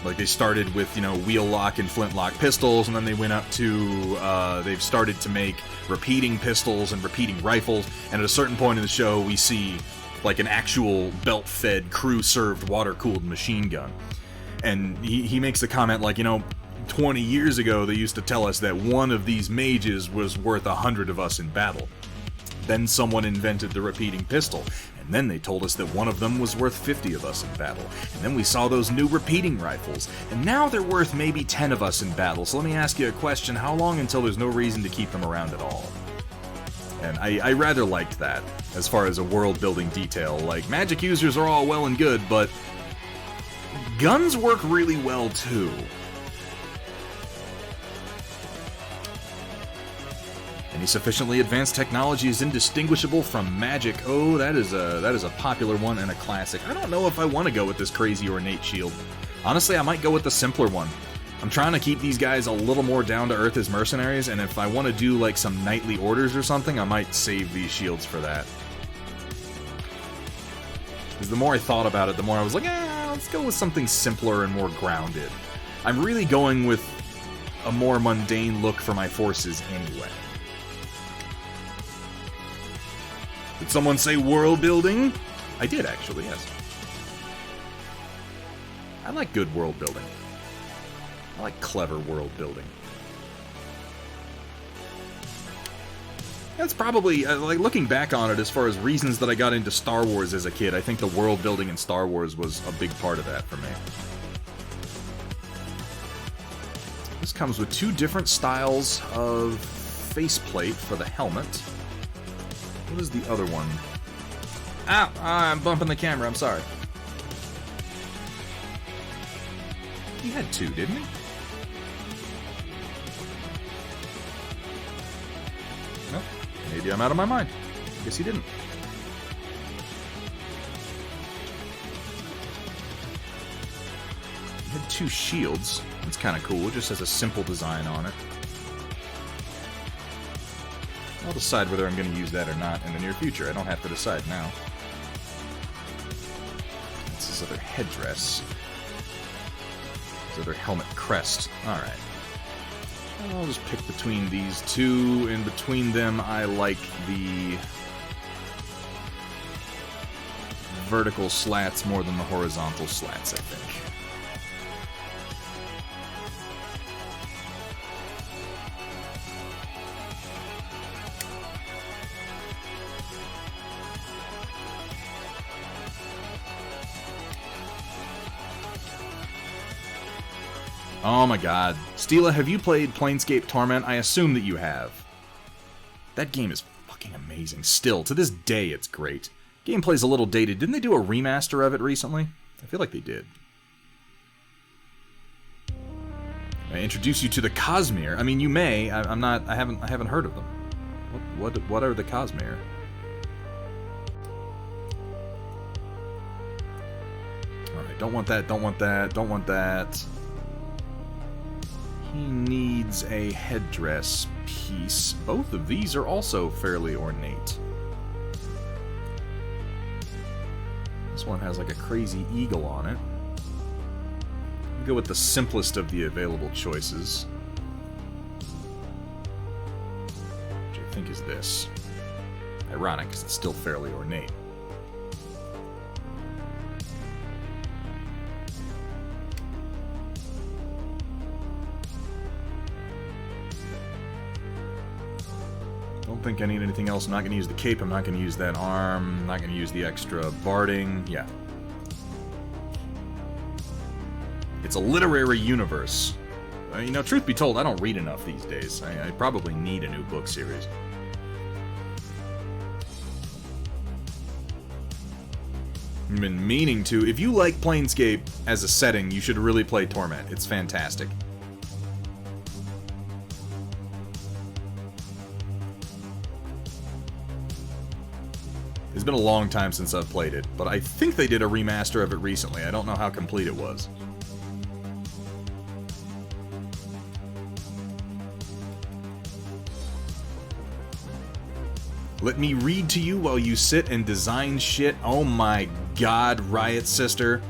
Speaker 1: like, they started with, you know, wheel lock and flintlock pistols, and then they went up to, they've started to make repeating pistols and repeating rifles, and at a certain point in the show, we see, like, an actual belt-fed, crew-served, water-cooled machine gun. And he makes the comment, like, you know, 20 years ago, they used to tell us that one of these mages was worth 100 of us in battle. Then someone invented the repeating pistol, and then they told us that one of them was worth 50 of us in battle. And then we saw those new repeating rifles, and now they're worth maybe 10 of us in battle. So let me ask you a question, how long until there's no reason to keep them around at all? And I rather liked that, as far as a world-building detail. Like, magic users are all well and good, but guns work really well, too. Any sufficiently advanced technology is indistinguishable from magic. Oh, that is a popular one and a classic. I don't know if I want to go with this crazy ornate shield. Honestly, I might go with the simpler one. I'm trying to keep these guys a little more down to earth as mercenaries, and if I want to do like some knightly orders or something, I might save these shields for that. Because the more I thought about it, the more I was like, let's go with something simpler and more grounded. I'm really going with a more mundane look for my forces anyway. Did someone say world building? I did, actually, yes. I like good world building. I like clever world building. That's probably, like, looking back on it, as far as reasons that I got into Star Wars as a kid, I think the world building in Star Wars was a big part of that for me. This comes with two different styles of faceplate for the helmet. What is the other one? Ow! I'm bumping the camera, I'm sorry. He had two, didn't he? Nope. Maybe I'm out of my mind. Guess he didn't. He had two shields. That's kind of cool. It just has a simple design on it. I'll decide whether I'm going to use that or not in the near future. I don't have to decide now. That's his other headdress. His other helmet crest. Alright. I'll just pick between these two. In between them, I like the vertical slats more than the horizontal slats, I think. Oh my god. Steela, have you played Planescape Torment? I assume that you have. That game is fucking amazing. Still, to this day, it's great. Gameplay's a little dated. Didn't they do a remaster of it recently? I feel like they did. I introduce you to the Cosmere. I mean, you may. I haven't heard of them. What are the Cosmere? Alright, don't want that, don't want that, don't want that. He needs a headdress piece. Both of these are also fairly ornate. This one has like a crazy eagle on it. We'll go with the simplest of the available choices, which I think is this. Ironic, because it's still fairly ornate. Don't think I need anything else. I'm not going to use the cape. I'm not going to use that arm. I'm not going to use the extra barding. Yeah. It's a literary universe. You know, truth be told, I don't read enough these days. I probably need a new book series. I've been meaning to. If you like Planescape as a setting, you should really play Torment. It's fantastic. It's been a long time since I've played it, but I think they did a remaster of it recently. I don't know how complete it was. Let me read to you while you sit and design shit. Oh my god, Riot Sister.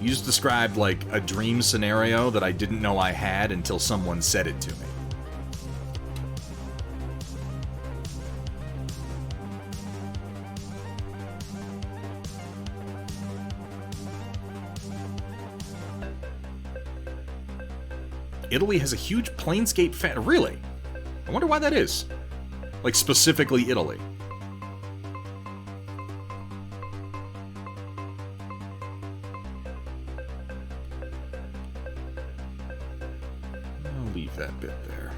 Speaker 1: You just described, like, a dream scenario that I didn't know I had until someone said it to me. Italy has a huge Planescape fan. Really? I wonder why that is. Like, specifically Italy. I'll leave that bit there.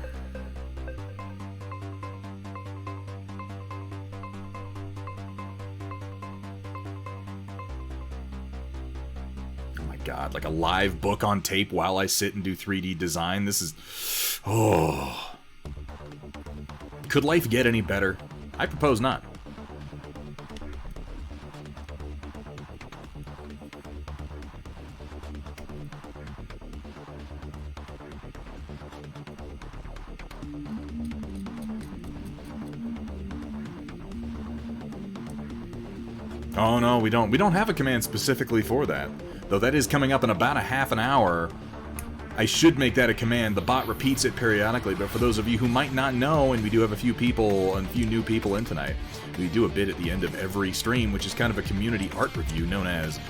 Speaker 1: Oh my god, like a live book on tape while I sit and do 3D design. This is... oh... Could life get any better? I propose not. Oh no, we don't. We don't have a command specifically for that. Though that is coming up in about a half an hour. I should make that a command. The bot repeats it periodically, but for those of you who might not know, and we do have a few new people in tonight, we do a bit at the end of every stream, which is kind of a community art review known as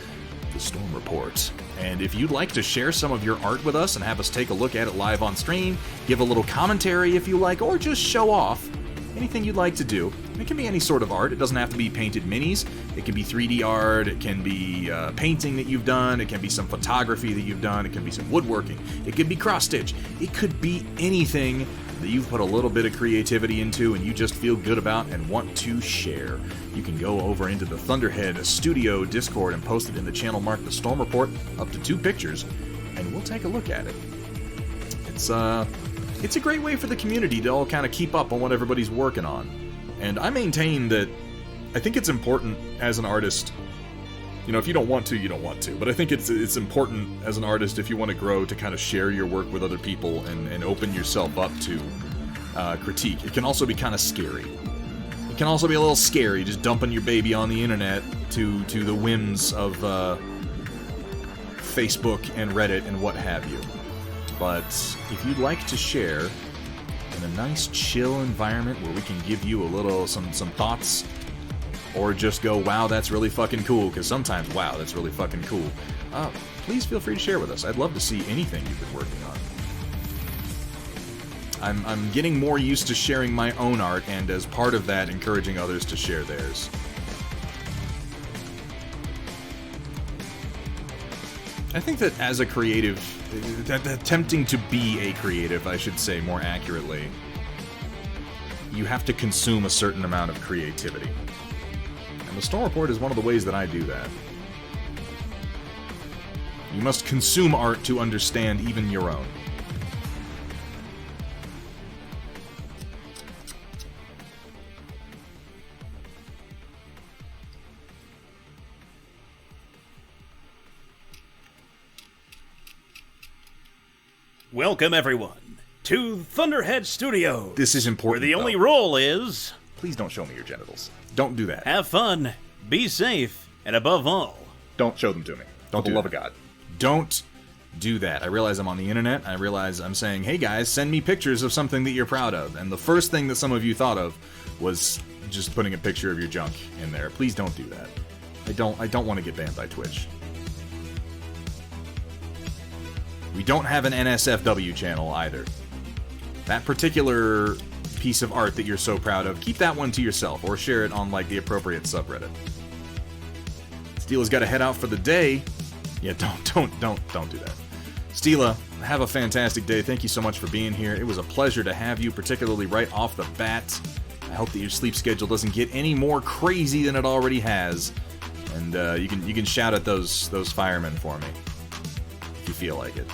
Speaker 1: the Storm Report. And if you'd like to share some of your art with us and have us take a look at it live on stream, give a little commentary if you like, or just show off, anything you'd like to do. It can be any sort of art. It doesn't have to be painted minis. It can be 3D art. It can be painting that you've done. It can be some photography that you've done. It can be some woodworking. It could be cross-stitch. It could be anything that you've put a little bit of creativity into and you just feel good about and want to share. You can go over into the Thunderhead Studio Discord and post it in the channel marked The Storm Report, up to 2 pictures, and we'll take a look at it. It's a great way for the community to all kind of keep up on what everybody's working on. And I maintain that I think it's important as an artist. You know, if you don't want to, you don't want to. But I think it's important as an artist, if you want to grow, to kind of share your work with other people and open yourself up to critique. It can also be kind of scary. It can also be a little scary just dumping your baby on the internet to the whims of Facebook and Reddit and what have you. But if you'd like to share in a nice chill environment where we can give you a little some thoughts, or just go, wow, that's really fucking cool, because sometimes, wow, that's really fucking cool, please feel free to share with us. I'd love to see anything you've been working on. I'm getting more used to sharing my own art, and as part of that, encouraging others to share theirs. I think that as a creative, attempting to be a creative, I should say more accurately, you have to consume a certain amount of creativity. And the Storm Report is one of the ways that I do that. You must consume art to understand even your own.
Speaker 4: Welcome, everyone, to Thunderhead Studio.
Speaker 1: This is important,
Speaker 4: where the only
Speaker 1: though.
Speaker 4: rule is...
Speaker 1: Please don't show me your genitals. Don't do that.
Speaker 4: have fun, be safe, and above all...
Speaker 1: don't show them to me. For the love of God. Don't do that. I realize I'm on the internet. I realize I'm saying, hey guys, send me pictures of something that you're proud of. And the first thing that some of you thought of was just putting a picture of your junk in there. Please don't do that. I don't want to get banned by Twitch. We don't have an NSFW channel either. That particular piece of art that you're so proud of, keep that one to yourself, or share it on, like, the appropriate subreddit. Steela's got to head out for the day. Yeah, don't do that. Steela, have a fantastic day. Thank you so much for being here. It was a pleasure to have you, particularly right off the bat. I hope that your sleep schedule doesn't get any more crazy than it already has. And you can shout at those firemen for me if you feel like it.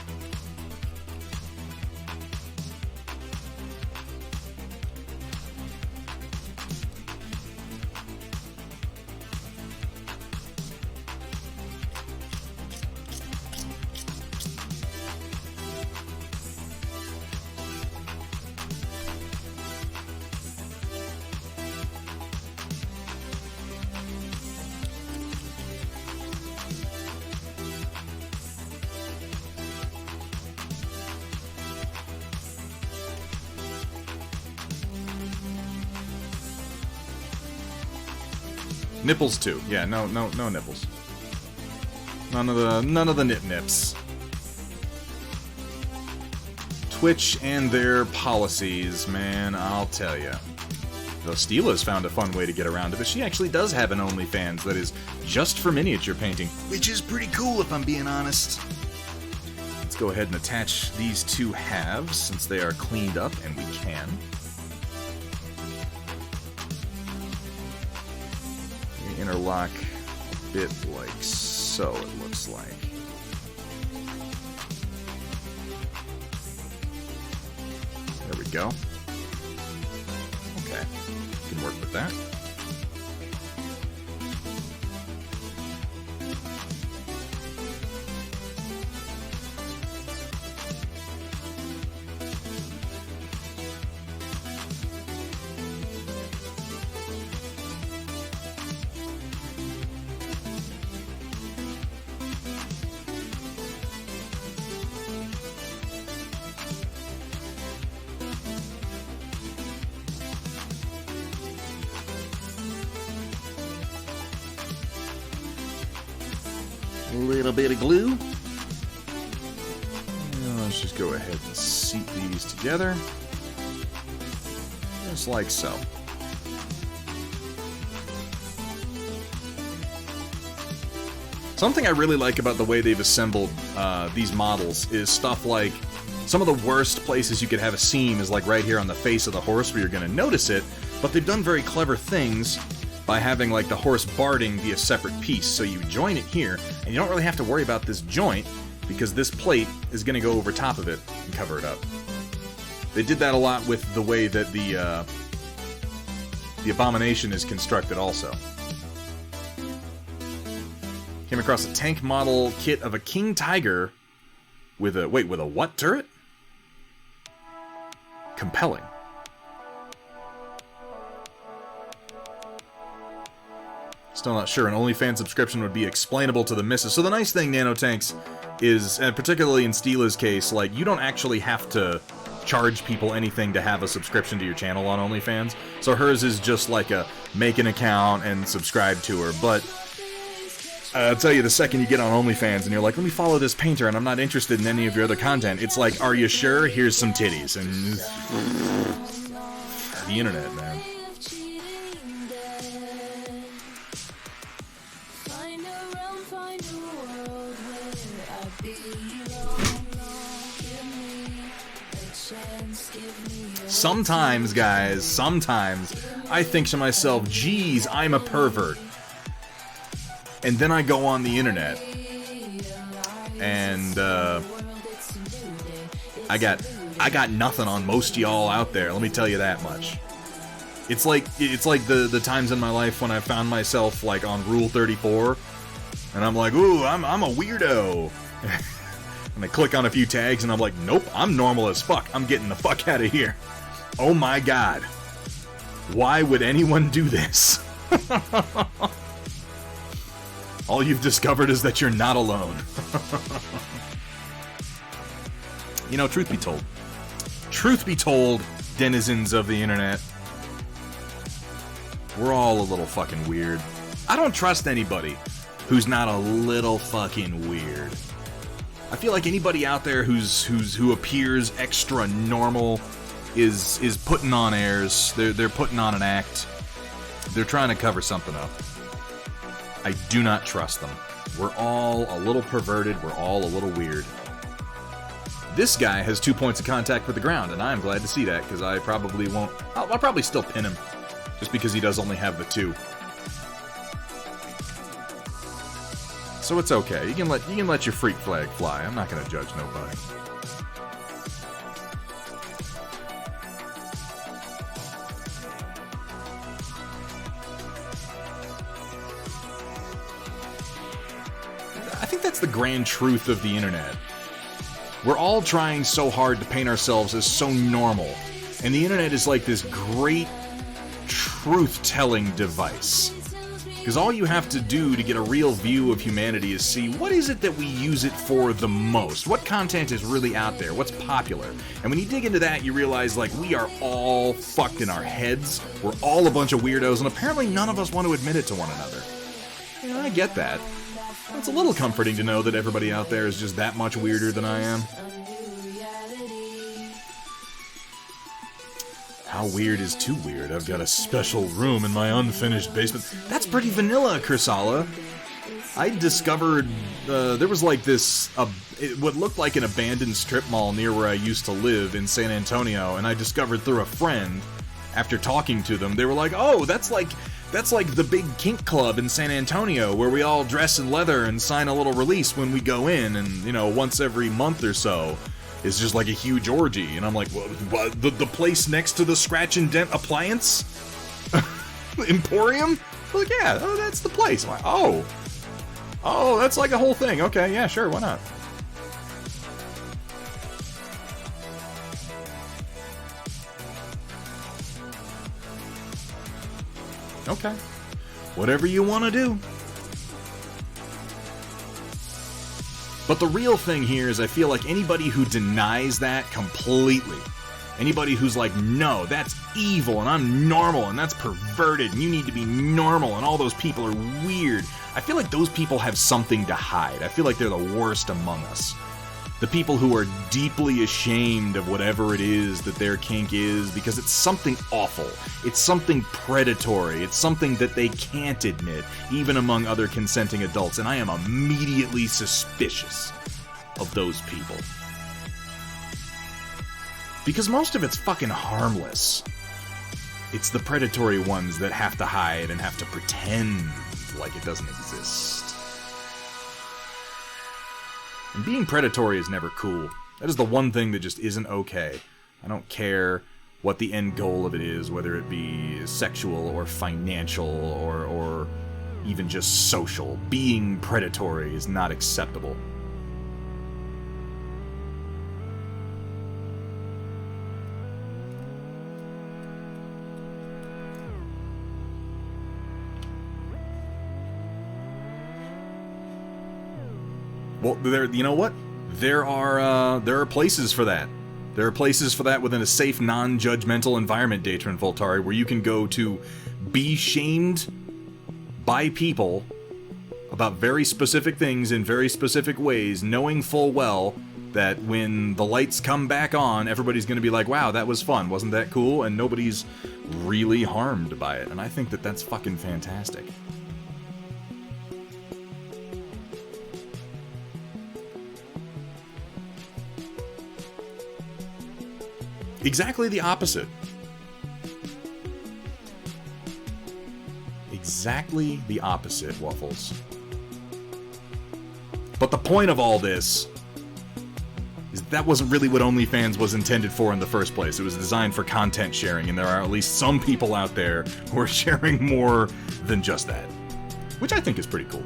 Speaker 1: Nipples too. Yeah, no nipples. None of the nips. Twitch and their policies, man, I'll tell ya. Though Steela's found a fun way to get around it, but she actually does have an OnlyFans that is just for miniature painting, which is pretty cool if I'm being honest. Let's go ahead and attach these two halves since they are cleaned up, and we can. We interlock a bit like so, it looks like. There we go. Okay, can work with that. A little bit of glue. Let's just go ahead and seat these together. Just like so. Something I really like about the way they've assembled these models is stuff like some of the worst places you could have a seam is like right here on the face of the horse where you're going to notice it, but they've done very clever things by having like the horse barding be a separate piece. So you join it here, and you don't really have to worry about this joint because this plate is going to go over top of it and cover it up. They did that a lot with the way that the Abomination is constructed also. Came across a tank model kit of a King Tiger with a, wait, with a what turret? Compelling. Still not sure an OnlyFans subscription would be explainable to the missus. So the nice thing, Nanotanks, is, and particularly in Steela's case, like, you don't actually have to charge people anything to have a subscription to your channel on OnlyFans. So hers is just like a make an account and subscribe to her. But I'll tell you, the second you get on OnlyFans and you're like, let me follow this painter and I'm not interested in any of your other content, it's like, are you sure? Here's some titties. And the internet, man. Sometimes, guys, sometimes I think to myself, geez, I'm a pervert. And then I go on the internet and I got nothing on most of y'all out there, let me tell you that much. It's like the times in my life when I found myself like on Rule 34 and I'm like, ooh, I'm a weirdo. And I click on a few tags and I'm like, nope, I'm normal as fuck. I'm getting the fuck out of here. Oh my god. Why would anyone do this? All you've discovered is that you're not alone. You know, truth be told, denizens of the internet, we're all a little fucking weird. I don't trust anybody who's not a little fucking weird. I feel like anybody out there who appears extra normal is putting on airs. They're putting on an act. They're trying to cover something up. I do not trust them. We're all a little perverted. We're all a little weird. This guy has 2 points of contact with the ground, and I'm glad to see that because I probably won't. I'll probably still pin him, just because he does only have the 2. So it's okay. You can let your freak flag fly. I'm not gonna judge nobody. I think that's the grand truth of the internet. We're all trying so hard to paint ourselves as so normal, and the internet is like this great truth-telling device. Because all you have to do to get a real view of humanity is see what is it that we use it for the most? What content is really out there? What's popular? And when you dig into that, you realize, like, we are all fucked in our heads. We're all a bunch of weirdos, and apparently none of us want to admit it to one another. You know, I get that. It's a little comforting to know that everybody out there is just that much weirder than I am. How weird is too weird? I've got a special room in my unfinished basement. That's pretty vanilla, Kursala. I discovered there was like this, what looked like an abandoned strip mall near where I used to live in San Antonio, and I discovered through a friend, after talking to them, they were like, oh, that's like the big kink club in San Antonio where we all dress in leather and sign a little release when we go in, and, you know, once every month or so. It's just like a huge orgy, and I'm like, what, the place next to the Scratch and Dent Appliance Emporium? I'm like, yeah, oh, that's the place. I'm like, oh, that's like a whole thing. Okay, yeah, sure, why not? Okay, whatever you want to do. But the real thing here is I feel like anybody who denies that completely, anybody who's like, no, that's evil and I'm normal and that's perverted and you need to be normal and all those people are weird, I feel like those people have something to hide. I feel like they're the worst among us. The people who are deeply ashamed of whatever it is that their kink is because it's something awful. It's something predatory. It's something that they can't admit, even among other consenting adults. And I am immediately suspicious of those people. Because most of it's fucking harmless. It's the predatory ones that have to hide and have to pretend like it doesn't exist. And being predatory is never cool. That is the one thing that just isn't okay. I don't care what the end goal of it is, whether it be sexual or financial or even just social. Being predatory is not acceptable. Well, you know what? There are places for that. There are places for that within a safe, non-judgmental environment, Datron Voltari, where you can go to be shamed by people about very specific things in very specific ways, knowing full well that when the lights come back on, everybody's going to be like, wow, that was fun, wasn't that cool? And nobody's really harmed by it. And I think that that's fucking fantastic. Exactly the opposite. Exactly the opposite, Waffles. But the point of all this is that wasn't really what OnlyFans was intended for in the first place. It was designed for content sharing, and there are at least some people out there who are sharing more than just that. Which I think is pretty cool.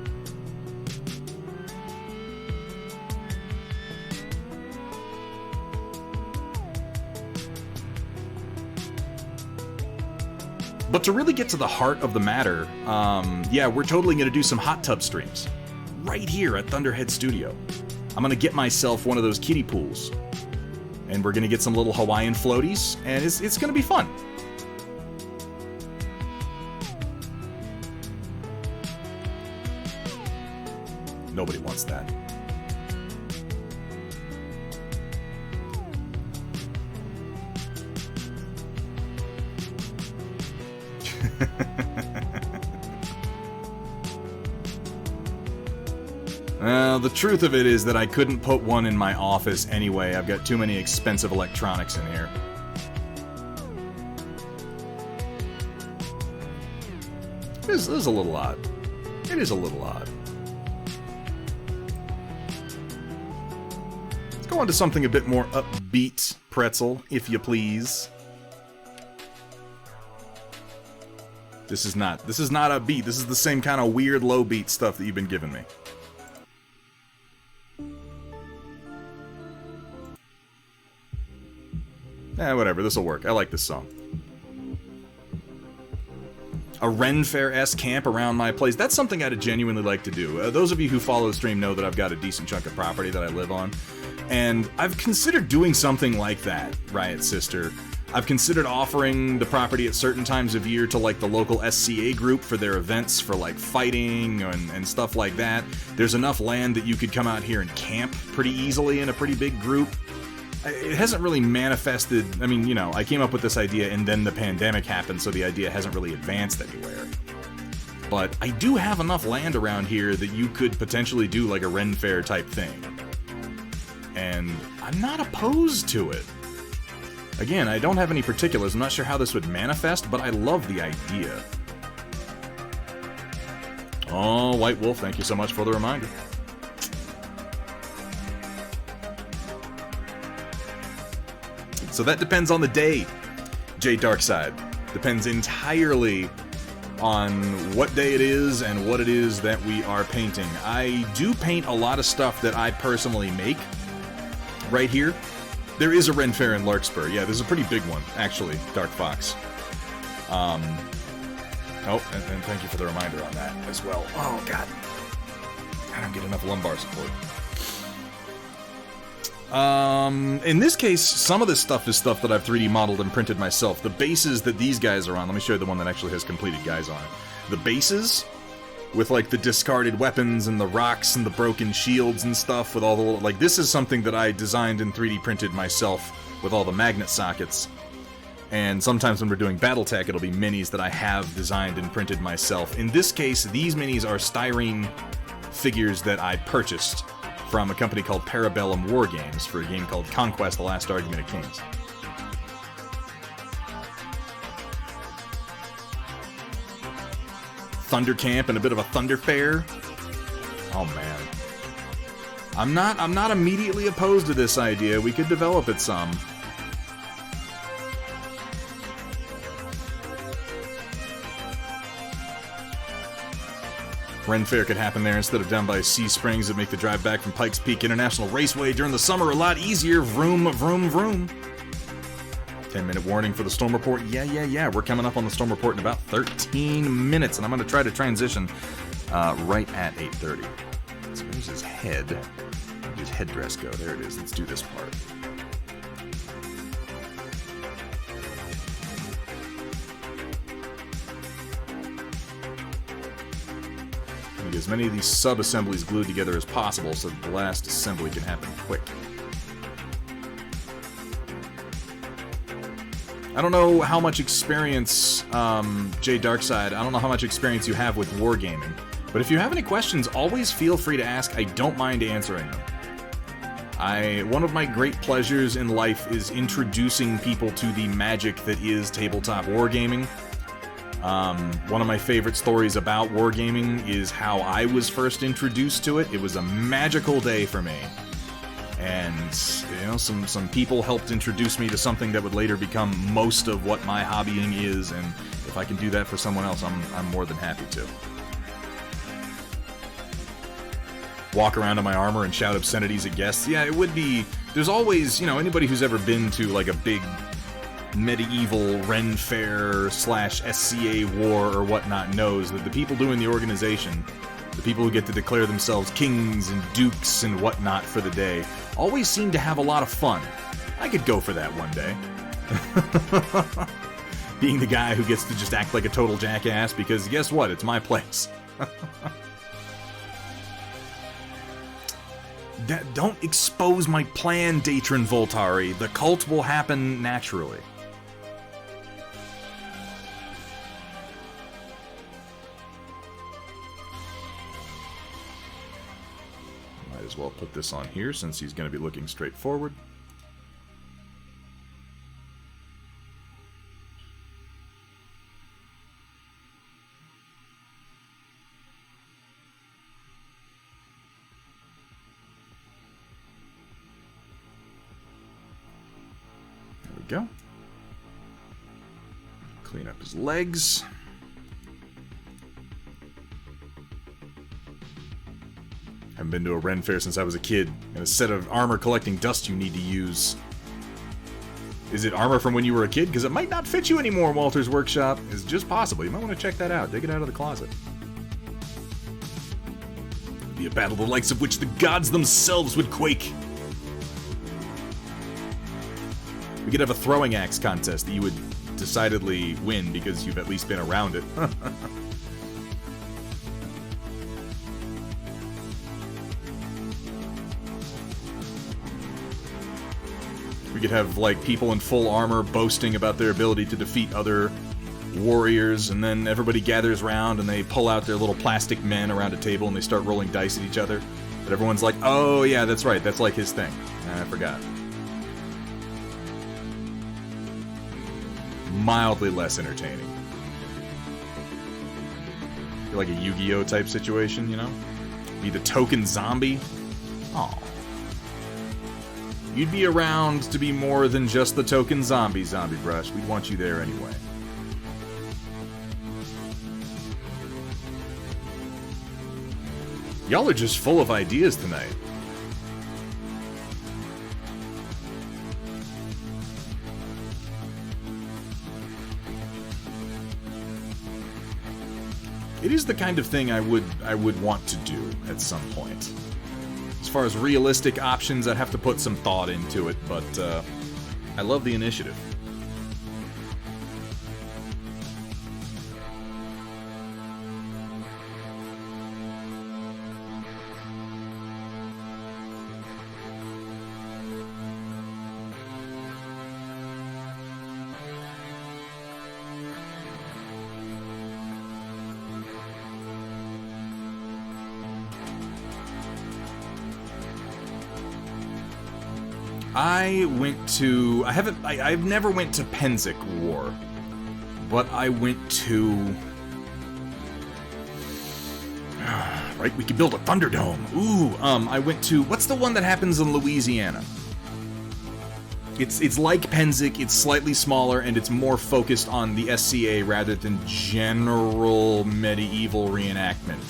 Speaker 1: But to really get to the heart of the matter, yeah, we're totally going to do some hot tub streams. Right here at Thunderhead Studio. I'm going to get myself one of those kiddie pools. And we're going to get some little Hawaiian floaties, and it's going to be fun. Nobody wants that. Well, the truth of it is that I couldn't put one in my office anyway. I've got too many expensive electronics in here. It is a little odd. It is a little odd. Let's go on to something a bit more upbeat, Pretzel, if you please. This is not upbeat. This is the same kind of weird low beat stuff that you've been giving me. Whatever, this'll work. I like this song. a Ren Fair-esque camp around my place. That's something I'd genuinely like to do. Those of you who follow the stream know that I've got a decent chunk of property that I live on. And I've considered doing something like that, Riot Sister. I've considered offering the property at certain times of year to, like, the local SCA group for their events for, like, fighting and stuff like that. There's enough land that you could come out here and camp pretty easily in a pretty big group. It hasn't really manifested. I mean, you know, I came up with this idea and then the pandemic happened, so the idea hasn't really advanced anywhere. But I do have enough land around here that you could potentially do like a Ren Fair type thing. And I'm not opposed to it. Again, I don't have any particulars. I'm not sure how this would manifest, but I love the idea. Oh, White Wolf, thank you so much for the reminder. So that depends on the day, J Darkside. Depends entirely on what day it is and what it is that we are painting. I do paint a lot of stuff that I personally make right here. There is a Ren Fair in Larkspur. Yeah, there's a pretty big one, actually, Dark Fox. Oh, and thank you for the reminder on that as well. Oh, God. I don't get enough lumbar support. In this case, some of this stuff is stuff that I've 3D modeled and printed myself. The bases that these guys are on, let me show you the one that actually has completed guys on it. The bases, with like the discarded weapons and the rocks and the broken shields and stuff with all the, like, this is something that I designed and 3D printed myself with all the magnet sockets. And sometimes when we're doing Battletech, it'll be minis that I have designed and printed myself. In this case, these minis are styrene figures that I purchased from a company called Parabellum Wargames for a game called Conquest: The Last Argument of Kings. Thunder Camp and a bit of a Thunder Fair. Oh man. I'm not immediately opposed to this idea. We could develop it some. Ren Fair could happen there instead of down by Sea Springs. It'd make the drive back from Pikes Peak International Raceway during the summer a lot easier. Vroom, vroom, vroom. 10-minute warning for the storm report. Yeah. We're coming up on the storm report in about 13 minutes, and I'm going to try to transition right at 8:30. So there's his head. Where'd his headdress go? There it is. Let's do this part. Get as many of these sub-assemblies glued together as possible so that the last assembly can happen quick. I don't know how much experience, Jay Darkside, I don't know how much experience you have with wargaming, but if you have any questions, always feel free to ask. I don't mind answering them. One of my great pleasures in life is introducing people to the magic that is tabletop wargaming. One of my favorite stories about wargaming is how I was first introduced to it. It was a magical day for me. And, you know, some people helped introduce me to something that would later become most of what my hobbying is, and if I can do that for someone else, I'm more than happy to. Walk around in my armor and shout obscenities at guests. Yeah, it would be... There's always, you know, anybody who's ever been to, like, a big medieval Ren Fair / SCA war or whatnot knows that the people doing the organization, the people who get to declare themselves kings and dukes and whatnot for the day, always seem to have a lot of fun. I could go for that one day. Being the guy who gets to just act like a total jackass because guess what? It's my place. Don't expose my plan, Datron Voltari. The cult will happen naturally. Might as well put this on here since he's going to be looking straight forward. Go. Clean up his legs. Haven't been to a Ren Fair since I was a kid. And a set of armor collecting dust you need to use. Is it armor from when you were a kid? Because it might not fit you anymore in Walter's workshop. It's just possible. You might want to check that out. Dig it out of the closet. It'd be a battle the likes of which the gods themselves would quake. We could have a throwing axe contest that you would decidedly win because you've at least been around it. We could have, like, people in full armor boasting about their ability to defeat other warriors, and then everybody gathers around and they pull out their little plastic men around a table and they start rolling dice at each other. But everyone's like, oh yeah, that's right, that's like his thing. I forgot. Mildly less entertaining. Like a Yu-Gi-Oh! Type situation, you know? Be the token zombie. Aw. You'd be around to be more than just the token zombie, Zombie Brush. We'd want you there anyway. Y'all are just full of ideas tonight. It is the kind of thing I would want to do at some point. As far as realistic options, I'd have to put some thought into it, but I love the initiative. I've never went to Penzik War, but I went to... Right, we could build a Thunderdome. Ooh, I went to... What's the one that happens in Louisiana? It's like Penzik, it's slightly smaller, and it's more focused on the SCA rather than general medieval reenactment.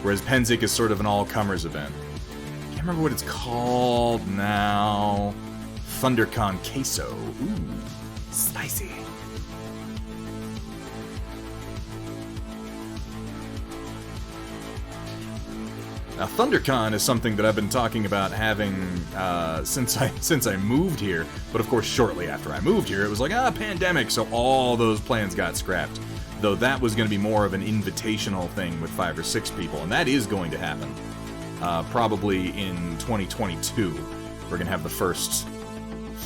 Speaker 1: Whereas Penzik is sort of an all-comers event. I can't remember what it's called now. ThunderCon Queso. Ooh, spicy. Now, ThunderCon is something that I've been talking about having since I moved here. But of course, shortly after I moved here, it was like, pandemic, so all those plans got scrapped. Though that was going to be more of an invitational thing with 5 or 6 people, and that is going to happen. Probably in 2022, we're going to have the first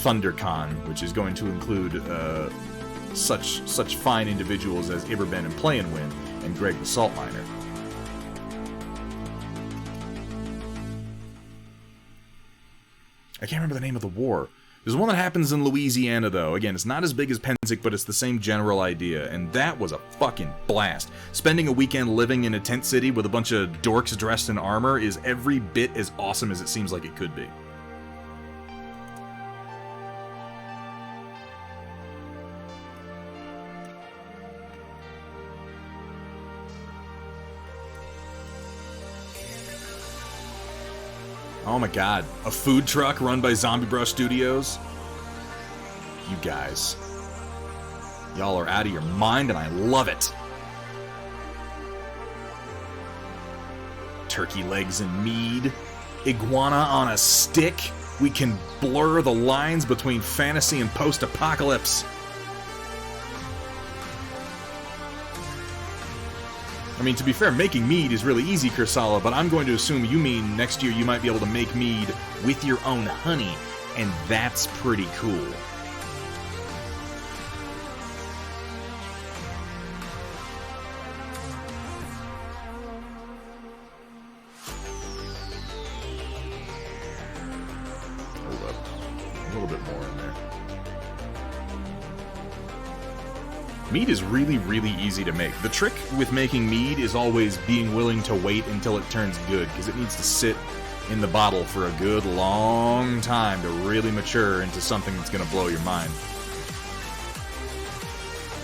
Speaker 1: ThunderCon, which is going to include such fine individuals as Iberben and Play and Win, and Greg the Salt Miner. I can't remember the name of the war. There's one that happens in Louisiana, though. Again, it's not as big as Penzik, but it's the same general idea, and that was a fucking blast. Spending a weekend living in a tent city with a bunch of dorks dressed in armor is every bit as awesome as it seems like it could be. Oh my god, a food truck run by Zombie Brush Studios? You guys. Y'all are out of your mind and I love it. Turkey legs and mead. Iguana on a stick. We can blur the lines between fantasy and post-apocalypse. I mean, to be fair, making mead is really easy, Kursala, but I'm going to assume you mean next year you might be able to make mead with your own honey, and that's pretty cool. Hold up. A little bit more in there. Mead is really, really easy to make. The trick with making mead is always being willing to wait until it turns good, because it needs to sit in the bottle for a good long time to really mature into something that's going to blow your mind.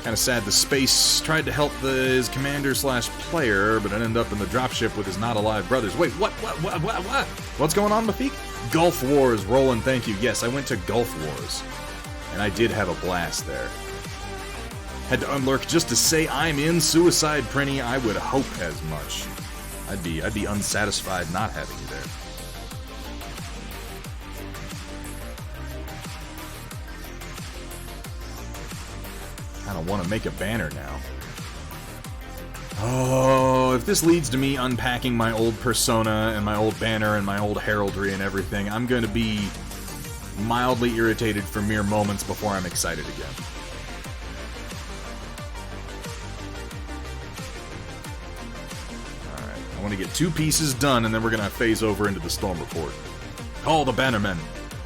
Speaker 1: Kind of sad the Space tried to help his commander/player, but ended up in the dropship with his not-alive brothers. Wait, what? What's going on, Mafik? Gulf Wars, Roland, thank you. Yes, I went to Gulf Wars. And I did have a blast there. Had to unlurk just to say I'm in Suicide Prinny. I would hope as much. I'd be unsatisfied not having you there. Kinda wanna make a banner now. Oh, if this leads to me unpacking my old persona and my old banner and my old heraldry and everything, I'm gonna be mildly irritated for mere moments before I'm excited again. Alright, I want to get 2 pieces done and then we're gonna phase over into the storm report. Call the bannermen.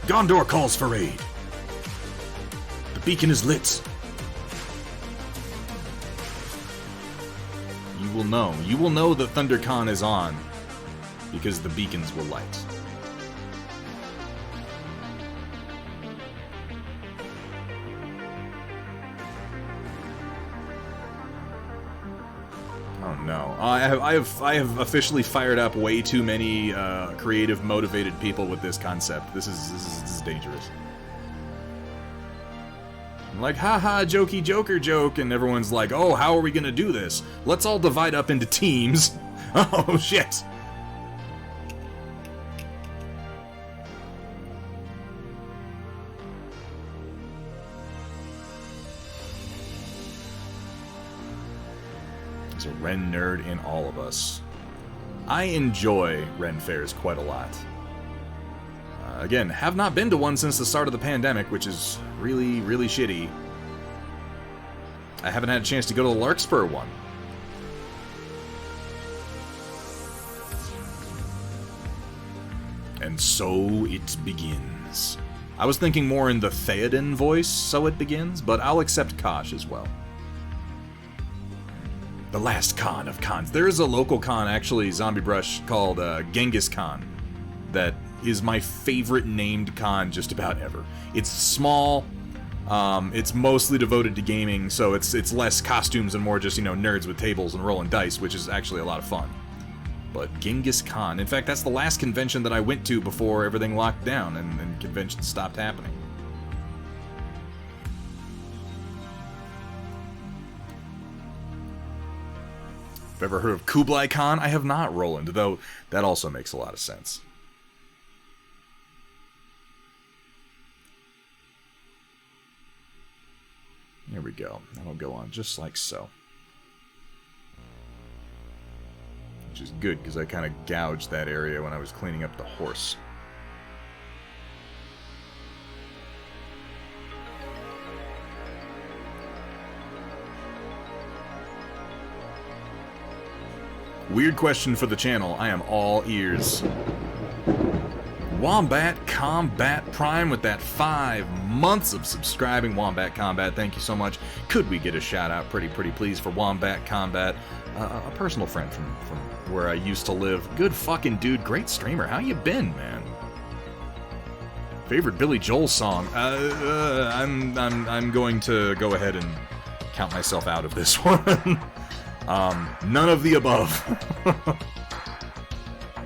Speaker 1: Gondor calls for aid. The beacon is lit. You will know that ThunderCon is on because the beacons will light. Oh no. I have officially fired up way too many creative, motivated people with this concept. This is dangerous. Like, haha, jokey joker joke, and everyone's like, oh, how are we gonna do this? Let's all divide up into teams. Oh, shit. There's a Ren nerd in all of us. I enjoy Ren fairs quite a lot. Again, have not been to one since the start of the pandemic, which is really, really shitty. I haven't had a chance to go to the Larkspur one. And so it begins. I was thinking more in the Theoden voice, so it begins, but I'll accept Kosh as well. The last con of cons. There is a local con, actually, Zombie Brush, called Genghis Khan, that is my favorite named con just about ever. It's small, it's mostly devoted to gaming, so it's less costumes and more just, you know, nerds with tables and rolling dice, which is actually a lot of fun. But Genghis Khan, in fact, that's the last convention that I went to before everything locked down and conventions stopped happening. Have ever heard of Kublai Khan? I have not, Roland, though that also makes a lot of sense. There we go. That'll go on just like so. Which is good, because I kind of gouged that area when I was cleaning up the horse. Weird question for the channel. I am all ears. Wombat Combat Prime with that 5 months of subscribing. Wombat Combat, thank you so much. Could we get a shout out, pretty please, for Wombat Combat, a personal friend from where I used to live. Good fucking dude, great streamer. How you been, man? Favorite Billy Joel song? I'm going to go ahead and count myself out of this one. None of the above.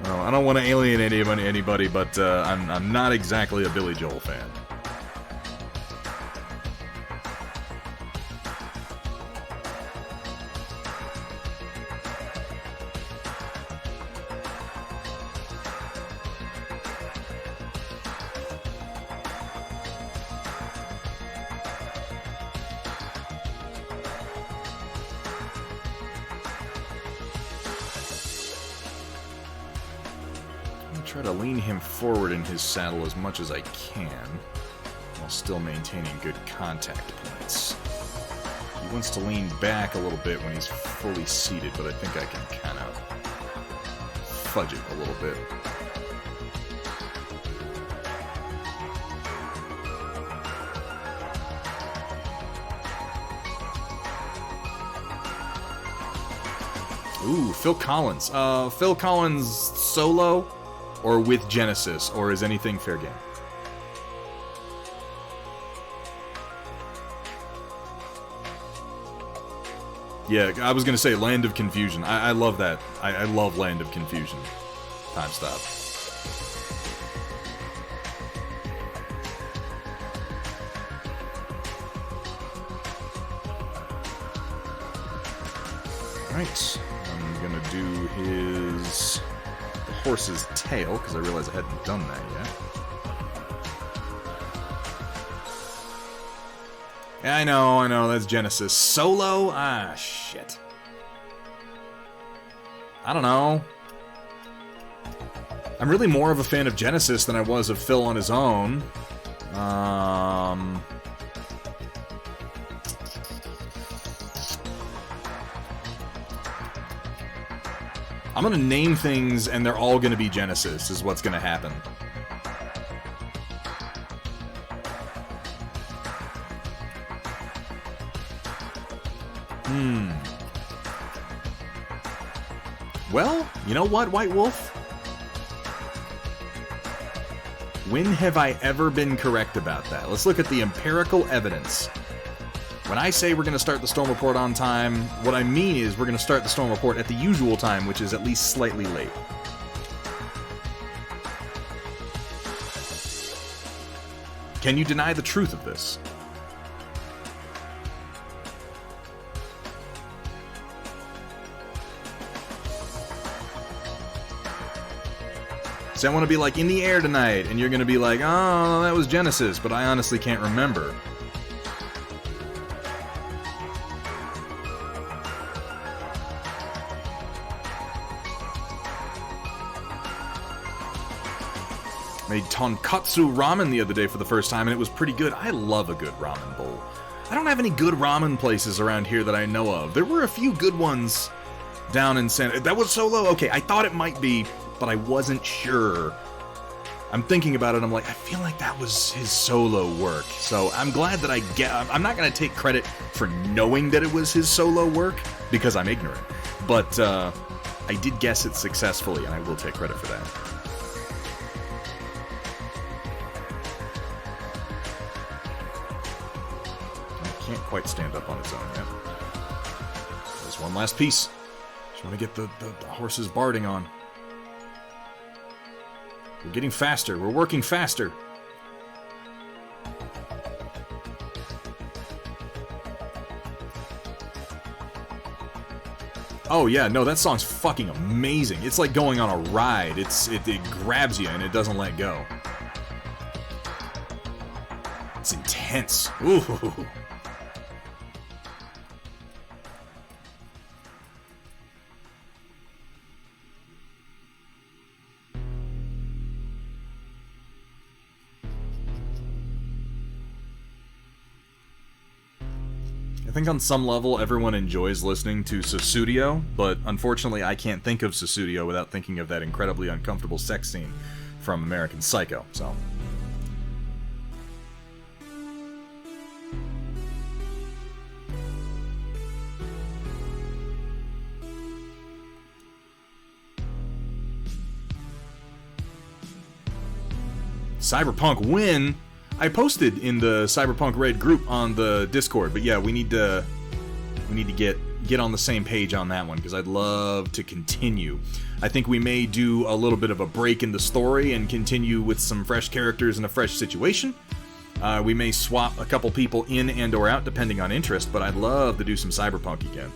Speaker 1: Well, I don't want to alienate anybody, but I'm not exactly a Billy Joel fan. Try to lean him forward in his saddle as much as I can, while still maintaining good contact points. He wants to lean back a little bit when he's fully seated, but I think I can kind of fudge it a little bit. Ooh, Phil Collins. Phil Collins solo? Or with Genesis, or is anything fair game? Yeah, I was gonna say Land of Confusion. I love that. I love Land of Confusion. Time stop. Alright, I'm gonna do his... the horse's tail, because I realized I hadn't done that yet. Yeah, I know, that's Genesis. Solo? Ah, shit. I don't know. I'm really more of a fan of Genesis than I was of Phil on his own. I'm gonna name things and they're all gonna be Genesis, is what's gonna happen. Well, you know what, White Wolf? When have I ever been correct about that? Let's look at the empirical evidence. When I say we're going to start the Storm Report on time, what I mean is we're going to start the Storm Report at the usual time, which is at least slightly late. Can you deny the truth of this? So I want to be like, in the air tonight, and you're going to be like, oh, that was Genesis, but I honestly can't remember. Made tonkatsu ramen the other day for the first time, and it was pretty good. I love a good ramen bowl. I don't have any good ramen places around here that I know of. There were a few good ones down in San... That was Solo? Okay, I thought it might be, but I wasn't sure. I'm thinking about it, I'm like, I feel like that was his solo work. So I'm glad that I'm not going to take credit for knowing that it was his solo work, because I'm ignorant. But I did guess it successfully, and I will take credit for that. Can't quite stand up on its own yet. There's one last piece. Just want to get the horse's barding on. We're getting faster. We're working faster. Oh yeah, no, that song's fucking amazing. It's like going on a ride. It grabs you and it doesn't let go. It's intense. Ooh. I think on some level everyone enjoys listening to Susudio, but unfortunately I can't think of Susudio without thinking of that incredibly uncomfortable sex scene from American Psycho, so... Cyberpunk win? I posted in the Cyberpunk Red group on the Discord, but yeah, we need to get on the same page on that one, because I'd love to continue. I think we may do a little bit of a break in the story and continue with some fresh characters in a fresh situation. We may swap a couple people in and or out depending on interest, but I'd love to do some Cyberpunk again.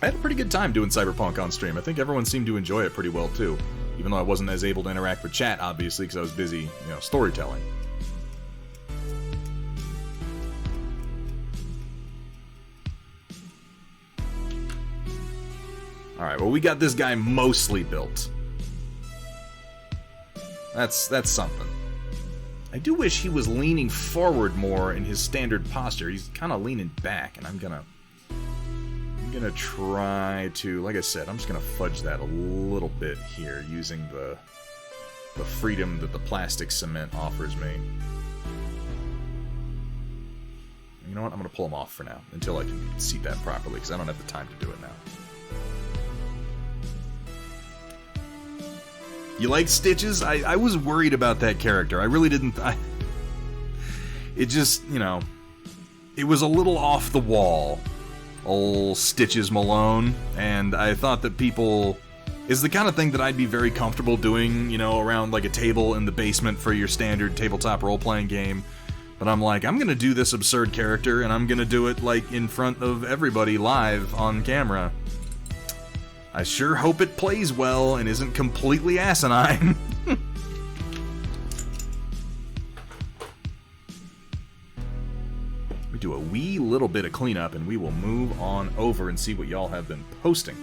Speaker 1: I had a pretty good time doing Cyberpunk on stream. I think everyone seemed to enjoy it pretty well too. Even though I wasn't as able to interact with chat, obviously, because I was busy, storytelling. Alright, well, we got this guy mostly built. That's something. I do wish he was leaning forward more in his standard posture. He's kind of leaning back, and I'm gonna try to, like I said, I'm just gonna fudge that a little bit here using the freedom that the plastic cement offers me. You know what? I'm gonna pull them off for now until I can see that properly, because I don't have the time to do it now. You like Stitches? I was worried about that character. I really didn't. It just, it was a little off the wall. Old Stitches Malone, and I thought that people is the kind of thing that I'd be very comfortable doing, around like a table in the basement for your standard tabletop role-playing game. But I'm like, I'm gonna do this absurd character, and I'm gonna do it, like, in front of everybody live on camera. I sure hope it plays well and isn't completely asinine. We do a wee little bit of cleanup, and we will move on over and see what y'all have been posting.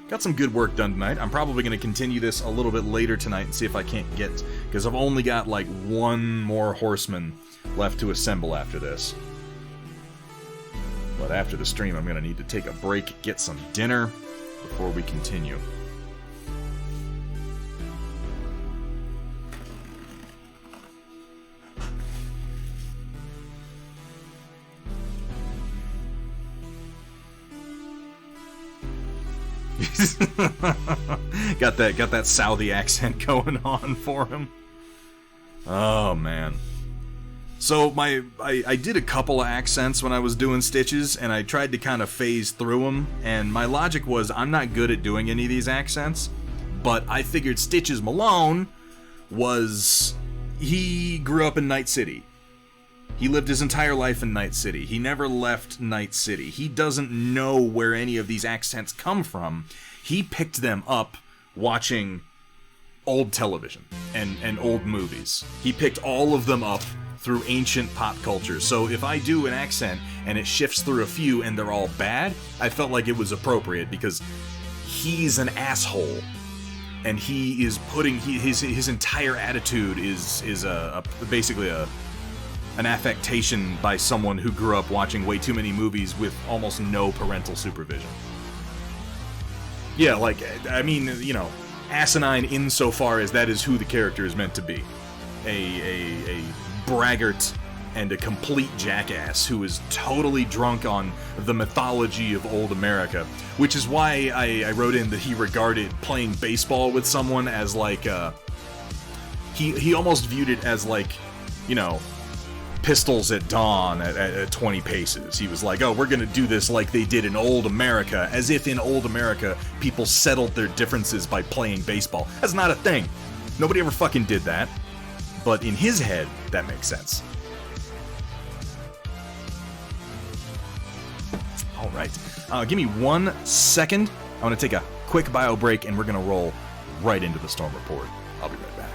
Speaker 1: Got some good work done tonight. I'm probably going to continue this a little bit later tonight and see if I can't get... because I've only got, like, one more horseman left to assemble after this. But after the stream, I'm going to need to take a break, get some dinner, before we continue. got that Saudi accent going on for him. Oh man. So I did a couple of accents when I was doing Stitches, and I tried to kind of phase through them, and my logic was I'm not good at doing any of these accents, but I figured Stitches Malone he grew up in Night City. He lived his entire life in Night City. He never left Night City. He doesn't know where any of these accents come from. He picked them up watching old television and old movies. He picked all of them up through ancient pop culture. So if I do an accent and it shifts through a few and they're all bad, I felt like it was appropriate because he's an asshole. And he is putting his entire attitude is basically an affectation by someone who grew up watching way too many movies with almost no parental supervision. Yeah, like, I mean, you know, asinine insofar as that is who the character is meant to be. A braggart and a complete jackass who is totally drunk on the mythology of old America, which is why I wrote in that he regarded playing baseball with someone as like, he almost viewed it as like, you know, pistols at dawn at 20 paces. He was like, oh, we're gonna do this like they did in old America, as if in old America people settled their differences by playing baseball. That's not a thing. Nobody ever fucking did that. But in his head, that makes sense. Alright, give me 1 second. I want to take a quick bio break and we're gonna roll right into the Storm Report. I'll be right back.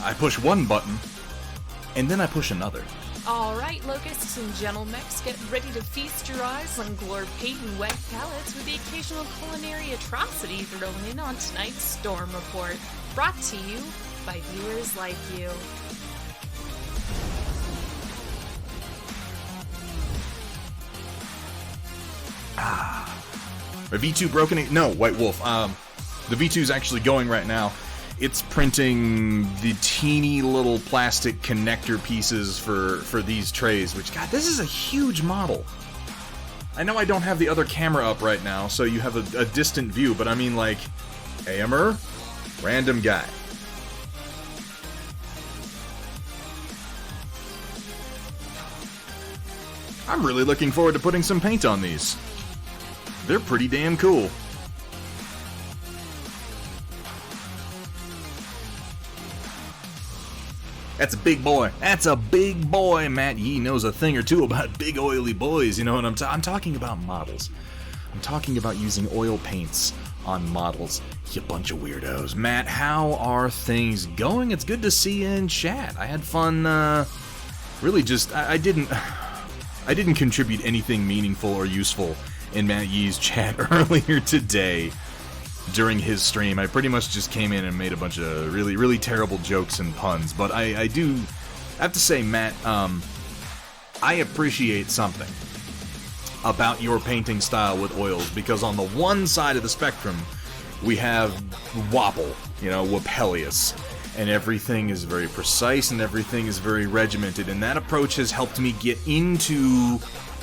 Speaker 1: I push one button, and then I push another.
Speaker 2: Alright, locusts and gentlemechs, get ready to feast your eyes on glor patent wet palates with the occasional culinary atrocity thrown in on tonight's Storm Report, brought to you by viewers like you.
Speaker 1: A V2 broken? No, White Wolf. The V2 is actually going right now. It's printing the teeny little plastic connector pieces for these trays, which, God, this is a huge model. I know I don't have the other camera up right now, so you have a distant view, but I mean, like, AMR? Random guy. I'm really looking forward to putting some paint on these. They're pretty damn cool. That's a big boy. That's a big boy. Matt Yee knows a thing or two about big oily boys. You know what I'm talking about models. I'm talking about using oil paints on models. You bunch of weirdos. Matt, how are things going? It's good to see you in chat. I had fun. Really, just I didn't contribute anything meaningful or useful in Matt Yee's chat earlier today. During his stream, I pretty much just came in and made a bunch of really, really terrible jokes and puns. But I do have to say, Matt, I appreciate something about your painting style with oils, because on the one side of the spectrum, we have Wapple, Wapelius, and everything is very precise and everything is very regimented, and that approach has helped me get into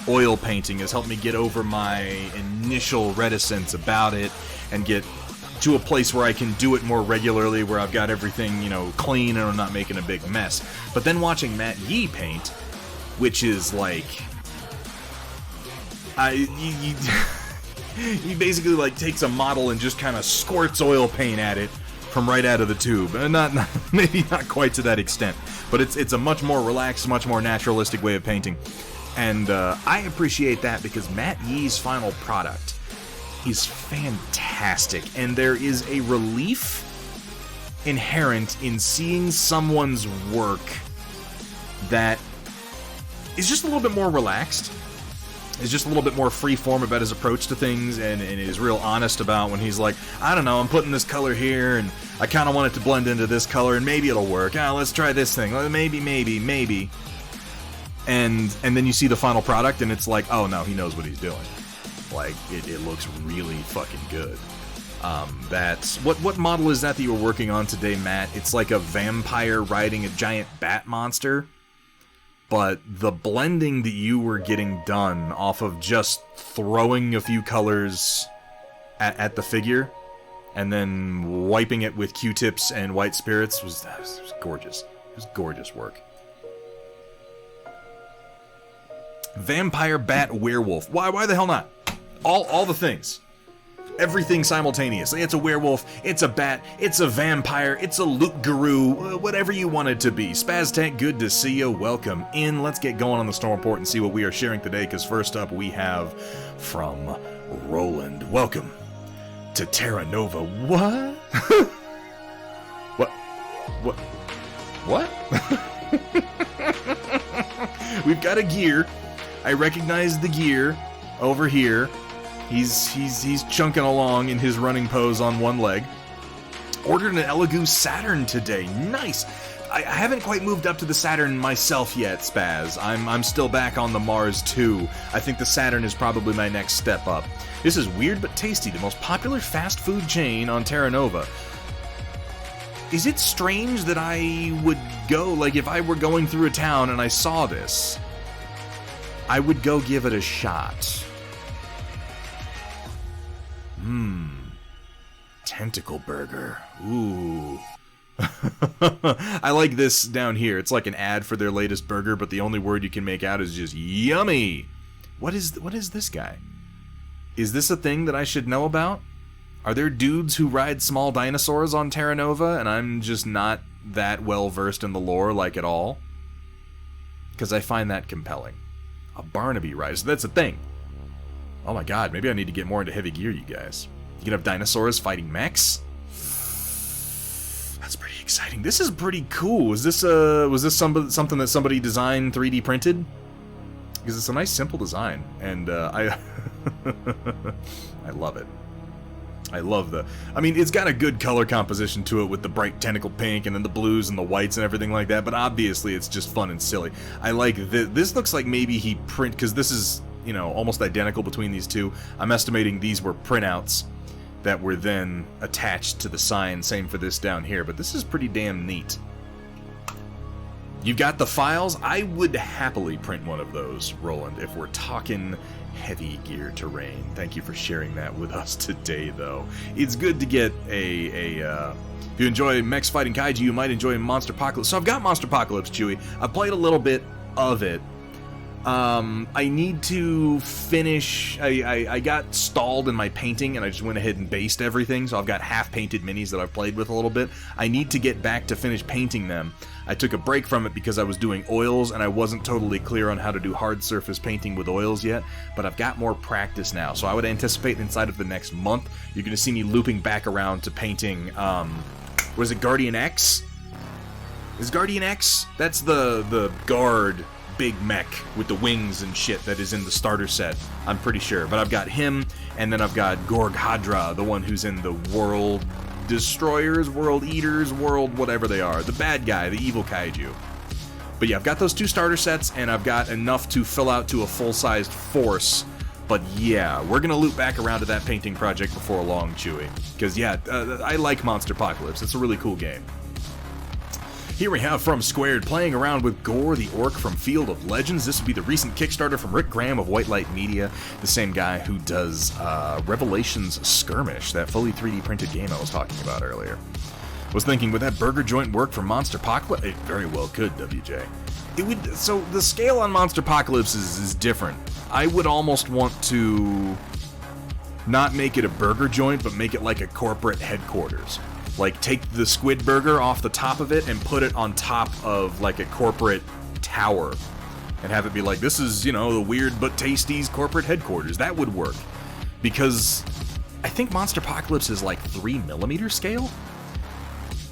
Speaker 1: oil painting, has helped me get over my initial reticence about it, and get to a place where I can do it more regularly, where I've got everything, clean and I'm not making a big mess. But then watching Matt Yee paint, which is like... he basically like takes a model and just kind of squirts oil paint at it from right out of the tube. Maybe not quite to that extent, but it's a much more relaxed, much more naturalistic way of painting. And I appreciate that, because Matt Yee's final product is fantastic, and there is a relief inherent in seeing someone's work that is just a little bit more relaxed, is just a little bit more free-form about his approach to things, and is real honest about when he's like, I don't know, I'm putting this color here, and I kind of want it to blend into this color, and maybe it'll work. Let's try this thing. Maybe. And then you see the final product, and it's like, oh no, he knows what he's doing. Like, it looks really fucking good. That's... What model is that you were working on today, Matt? It's like a vampire riding a giant bat monster. But the blending that you were getting done off of just throwing a few colors at the figure, and then wiping it with Q-tips and white spirits, was gorgeous. It was gorgeous work. Vampire, bat, werewolf. Why the hell not? All the things. Everything simultaneously. It's a werewolf, it's a bat, it's a vampire, it's a loot guru, whatever you want it to be. Spaz Tank, good to see you. Welcome in. Let's get going on the Storm Report and see what we are sharing today, because first up we have from Roland. Welcome to Terra Nova. What? What? We've got a gear. I recognize the gear over here. He's chunking along in his running pose on one leg. Ordered an Elegoo Saturn today. Nice. I haven't quite moved up to the Saturn myself yet, Spaz. I'm still back on the Mars 2. I think the Saturn is probably my next step up. This is Weird But Tasty, the most popular fast food chain on Terra Nova. Is it strange that I would go, like if I were going through a town and I saw this, I would go give it a shot. Tentacle burger. Ooh. I like this down here. It's like an ad for their latest burger, but the only word you can make out is just yummy. What is this guy? Is this a thing that I should know about? Are there dudes who ride small dinosaurs on Terra Nova and I'm just not that well versed in the lore, like, at all? Because I find that compelling. A Barnaby ride. So that's a thing. Oh my god, maybe I need to get more into heavy gear, you guys. You can have dinosaurs fighting mechs? That's pretty exciting. This is pretty cool. Was this something that somebody designed 3D printed? Because it's a nice simple design, and I I love it. I love I mean, it's got a good color composition to it with the bright tentacle pink and then the blues and the whites and everything like that, but obviously it's just fun and silly. I like this looks like maybe he because this is, you know, almost identical between these two. I'm estimating these were printouts that were then attached to the sign. Same for this down here, but this is pretty damn neat. You've got the files. I would happily print one of those, Roland, if we're talking heavy gear terrain. Thank you for sharing that with us today, though. It's good to get if you enjoy mechs fighting kaiju, you might enjoy Monster Apocalypse. So I've got Monster Apocalypse, Chewy. I played a little bit of it. I need to finish. I got stalled in my painting, and I just went ahead and based everything, so I've got half-painted minis that I've played with a little bit. I need to get back to finish painting them. I took a break from it because I was doing oils, and I wasn't totally clear on how to do hard surface painting with oils yet, but I've got more practice now, so I would anticipate inside of the next month, you're going to see me looping back around to painting, was it Guardian X? Is Guardian X? That's the guard big mech with the wings and shit that is in the starter set, I'm pretty sure. But I've got him, and then I've got Gorg Hadra, the one who's in the World Destroyers, World Eaters, World whatever they are. The bad guy, the evil kaiju. But yeah, I've got those two starter sets, and I've got enough to fill out to a full-sized force. But yeah, we're gonna loop back around to that painting project before long, Chewy. Because yeah, I like Monster Apocalypse. It's a really cool game. Here we have from Squared, playing around with Gore the Orc from Field of Legends. This would be the recent Kickstarter from Rick Graham of White Light Media, the same guy who does Revelations Skirmish, that fully 3D printed game I was talking about earlier. Was thinking, would that burger joint work for Monster Apocalypse? It very well could, WJ. It would. So the scale on Monster Apocalypse is different. I would almost want to not make it a burger joint, but make it like a corporate headquarters. Like, take the squid burger off the top of it and put it on top of, like, a corporate tower. And have it be like, this is, you know, the Weird But Tasty's corporate headquarters. That would work. Because I think Monster Apocalypse is, like, 3mm scale?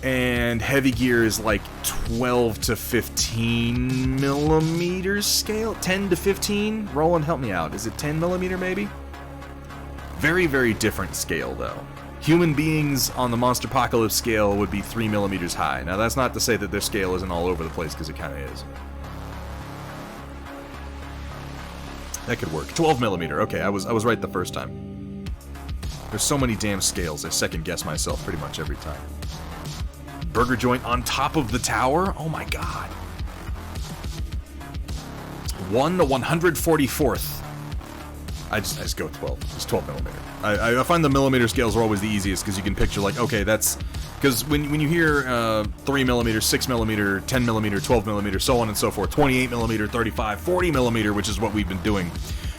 Speaker 1: And Heavy Gear is, like, 12 to 15mm scale? 10 to 15? Roland, help me out. Is it 10mm, maybe? Very, very different scale, though. Human beings on the Monster Apocalypse scale would be 3mm high. Now, that's not to say that their scale isn't all over the place, because it kind of is. That could work. 12mm. Okay, I was right the first time. There's so many damn scales, I second-guess myself pretty much every time. Burger joint on top of the tower? Oh my god. 1/144th. I just go with 12. It's 12mm. I find the millimeter scales are always the easiest because you can picture, like, okay, that's because when you hear 3mm, 6mm, 10mm, 12mm, so on and so forth, 28mm, 35, 40mm, which is what we've been doing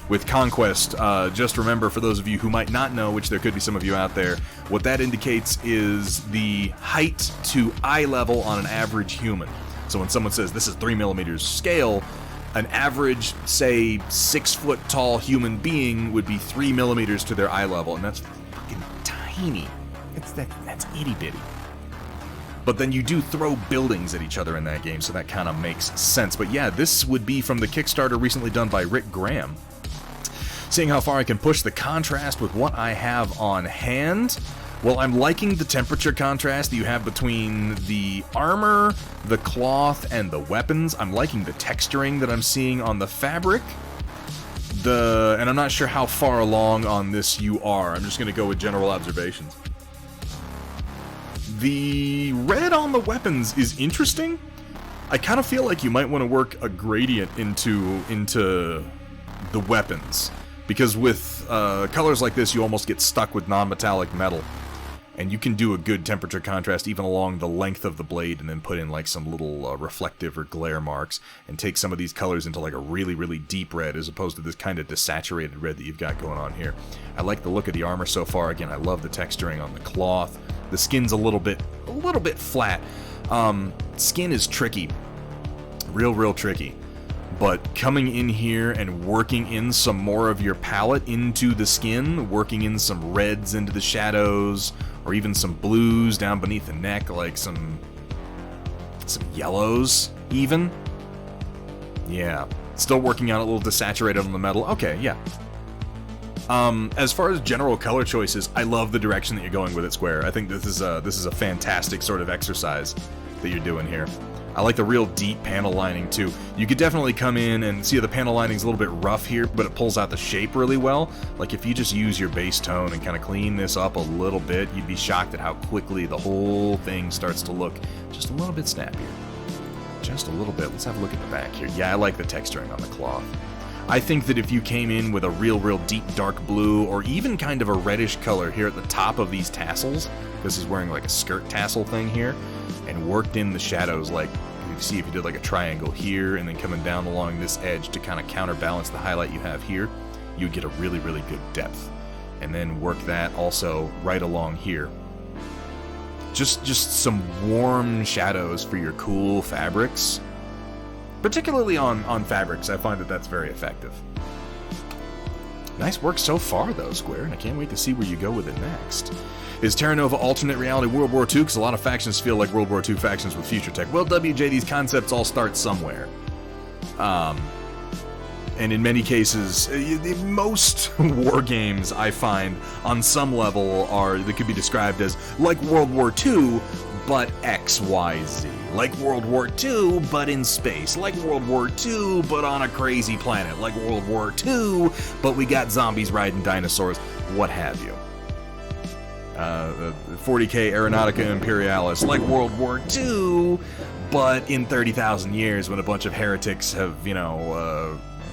Speaker 1: with Conquest. Just remember, for those of you who might not know, which there could be some of you out there, what that indicates is the height to eye level on an average human. So when someone says this is 3mm scale, an average, say, 6-foot tall human being would be 3mm to their eye level, and that's fucking tiny. That's itty-bitty. But then you do throw buildings at each other in that game, so that kind of makes sense. But yeah, this would be from the Kickstarter recently done by Rick Graham. Seeing how far I can push the contrast with what I have on hand, Well, I'm liking the temperature contrast that you have between the armor, the cloth, and the weapons. I'm liking the texturing that I'm seeing on the fabric. And I'm not sure how far along on this you are. I'm just going to go with general observations. The red on the weapons is interesting. I kind of feel like you might want to work a gradient into the weapons. Because with colors like this, you almost get stuck with non-metallic metal. And you can do a good temperature contrast even along the length of the blade and then put in like some little reflective or glare marks and take some of these colors into like a really, really deep red as opposed to this kind of desaturated red that you've got going on here. I like the look of the armor so far. Again, I love the texturing on the cloth. The skin's a little bit flat. Skin is tricky. Real tricky. But coming in here and working in some more of your palette into the skin, working in some reds into the shadows, or even some blues down beneath the neck, like some yellows, even. Yeah. Still working out a little desaturated on the metal. Okay, yeah. As far as general color choices, I love the direction that you're going with it, Square. I think this is a fantastic sort of exercise that you're doing here. I like the real deep panel lining too. You could definitely come in and see the panel lining's a little bit rough here, but it pulls out the shape really well. Like if you just use your base tone and kind of clean this up a little bit, you'd be shocked at how quickly the whole thing starts to look just a little bit snappier. Just a little bit. Let's have a look at the back here. Yeah, I like the texturing on the cloth. I think that if you came in with a real deep dark blue or even kind of a reddish color here at the top of these tassels, this is wearing like a skirt tassel thing here, and worked in the shadows, like you see if you did like a triangle here and then coming down along this edge to kind of counterbalance the highlight you have here, you'd get a really good depth. And then work that also right along here. Just some warm shadows for your cool fabrics. Particularly on fabrics, I find that that's very effective. Nice work so far, though, Square, and I can't wait to see where you go with it next. Is Terra Nova alternate reality World War II? Because a lot of factions feel like World War II factions with future tech. Well, WJ, these concepts all start somewhere. And in many cases, most war games, I find, on some level, they could be described as like World War II, but XYZ. Like World War II, but in space. Like World War II, but on a crazy planet. Like World War II, but we got zombies riding dinosaurs. What have you. 40k Aeronautica Imperialis. Like World War II, but in 30,000 years when a bunch of heretics have,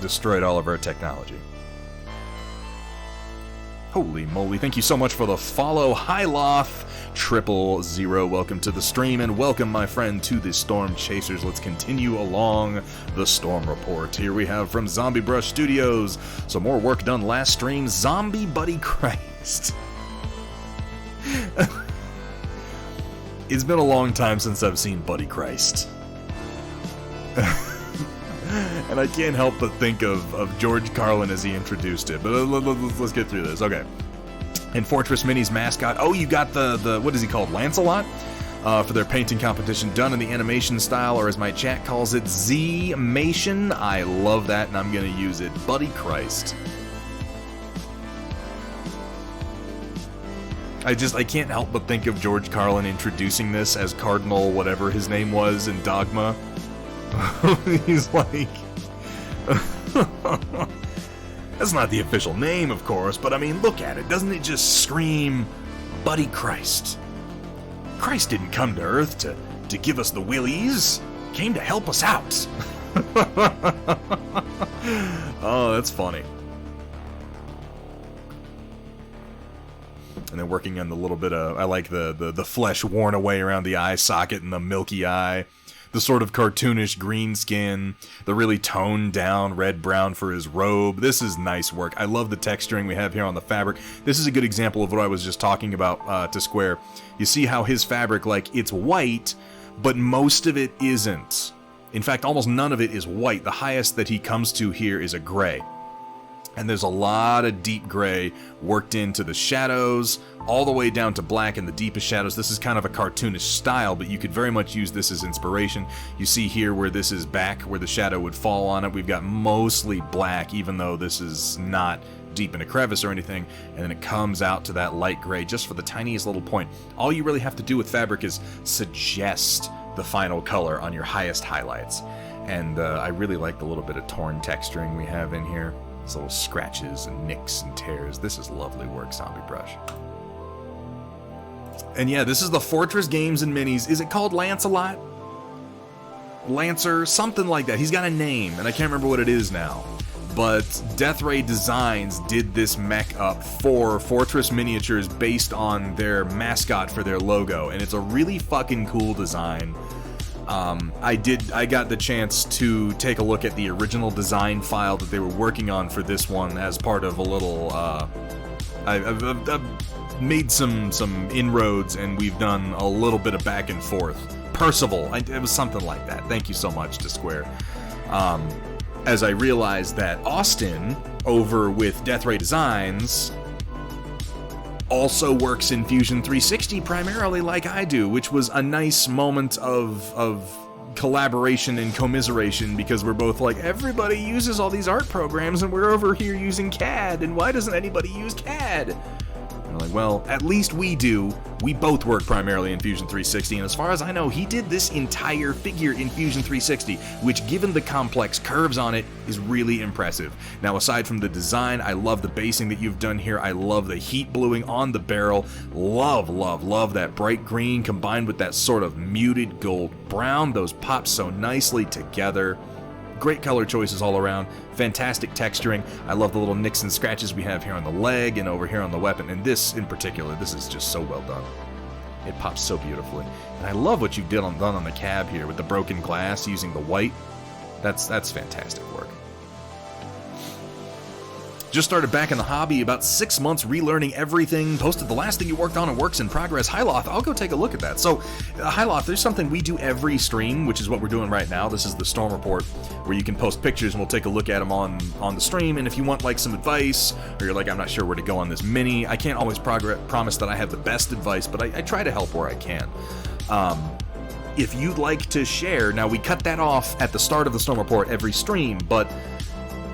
Speaker 1: destroyed all of our technology. Holy moly, thank you so much for the follow, Hyloth 000. Welcome to the stream, and welcome, my friend, to the Storm Chasers. Let's continue along the Storm Report. Here we have from Zombie Brush Studios, some more work done last stream, Zombie Buddy Christ. It's been a long time since I've seen Buddy Christ. And I can't help but think of George Carlin as he introduced it. But let's get through this. Okay. And Fortress Mini's mascot. Oh, you got the what is he called? Lancelot? For their painting competition done in the animation style, or as my chat calls it, Z-mation. I love that, and I'm going to use it. Buddy Christ. I can't help but think of George Carlin introducing this as Cardinal whatever his name was in Dogma. He's like... That's not the official name, of course, but I mean, look at it. Doesn't it just scream Buddy Christ? Christ didn't come to Earth to give us the willies. He came to help us out. Oh, that's funny. And then working on the little bit of, I like the flesh worn away around the eye socket and the milky eye. The sort of cartoonish green skin, the really toned down red-brown for his robe. This is nice work. I love the texturing we have here on the fabric. This is a good example of what I was just talking about to Square. You see how his fabric, like, it's white, but most of it isn't. In fact, almost none of it is white. The highest that he comes to here is a gray. And there's a lot of deep gray worked into the shadows, all the way down to black in the deepest shadows. This is kind of a cartoonish style, but you could very much use this as inspiration. You see here where this is back, where the shadow would fall on it, we've got mostly black, even though this is not deep in a crevice or anything, and then it comes out to that light gray just for the tiniest little point. All you really have to do with fabric is suggest the final color on your highest highlights. And I really like the little bit of torn texturing we have in here. These little scratches and nicks and tears. This is lovely work, Zombie Brush. And yeah, this is the Fortress Games and Minis. Is it called Lancelot? Lancer? Something like that. He's got a name, and I can't remember what it is now. But Death Ray Designs did this mech up for Fortress Miniatures based on their mascot for their logo, and it's a really fucking cool design. I got the chance to take a look at the original design file that they were working on for this one as part of a little, I've made some inroads, and we've done a little bit of back and forth. Percival, it was something like that. Thank you so much to Square. As I realized that Austin, over with Death Ray Designs, also works in Fusion 360 primarily like I do, which was a nice moment of collaboration and commiseration, because we're both like, everybody uses all these art programs and we're over here using CAD, and why doesn't anybody use CAD? And I'm like, well, at least we do. We both work primarily in Fusion 360, and as far as I know, he did this entire figure in Fusion 360, which, given the complex curves on it, is really impressive. Now, aside from the design, I love the basing that you've done here. I love the heat bluing on the barrel. Love, love, love that bright green combined with that sort of muted gold brown. Those pop so nicely together. Great color choices all around. Fantastic texturing. I love the little nicks and scratches we have here on the leg and over here on the weapon. And this in particular, this is just so well done. It pops so beautifully. And I love what you done on the cab here with the broken glass using the white. That's fantastic work. Just started back in the hobby, about 6 months relearning everything. Posted the last thing you worked on in Works in Progress. Hyloth, I'll go take a look at that. So, Hyloth, there's something we do every stream, which is what we're doing right now. This is the Storm Report, where you can post pictures and we'll take a look at them on the stream. And if you want like some advice, or you're like, I'm not sure where to go on this mini, I can't always promise that I have the best advice, but I try to help where I can. If you'd like to share, now we cut that off at the start of the Storm Report every stream, but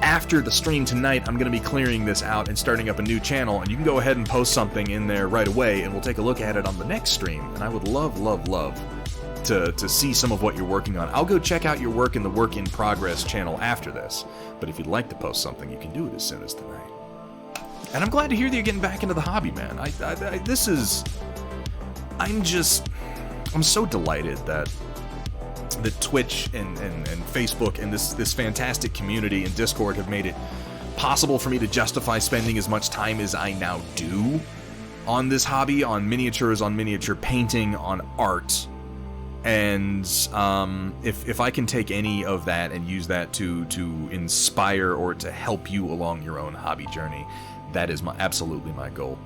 Speaker 1: after the stream tonight, I'm going to be clearing this out and starting up a new channel, and you can go ahead and post something in there right away, and we'll take a look at it on the next stream. And I would love, love, love to see some of what you're working on. I'll go check out your work in the Work in Progress channel after this, but if you'd like to post something, you can do it as soon as tonight. And I'm glad to hear that you're getting back into the hobby, man. I'm so delighted that Twitch and Facebook and this fantastic community and Discord have made it possible for me to justify spending as much time as I now do on this hobby, on miniatures, on miniature painting, on art. And if I can take any of that and use that to inspire or to help you along your own hobby journey, that is absolutely my goal.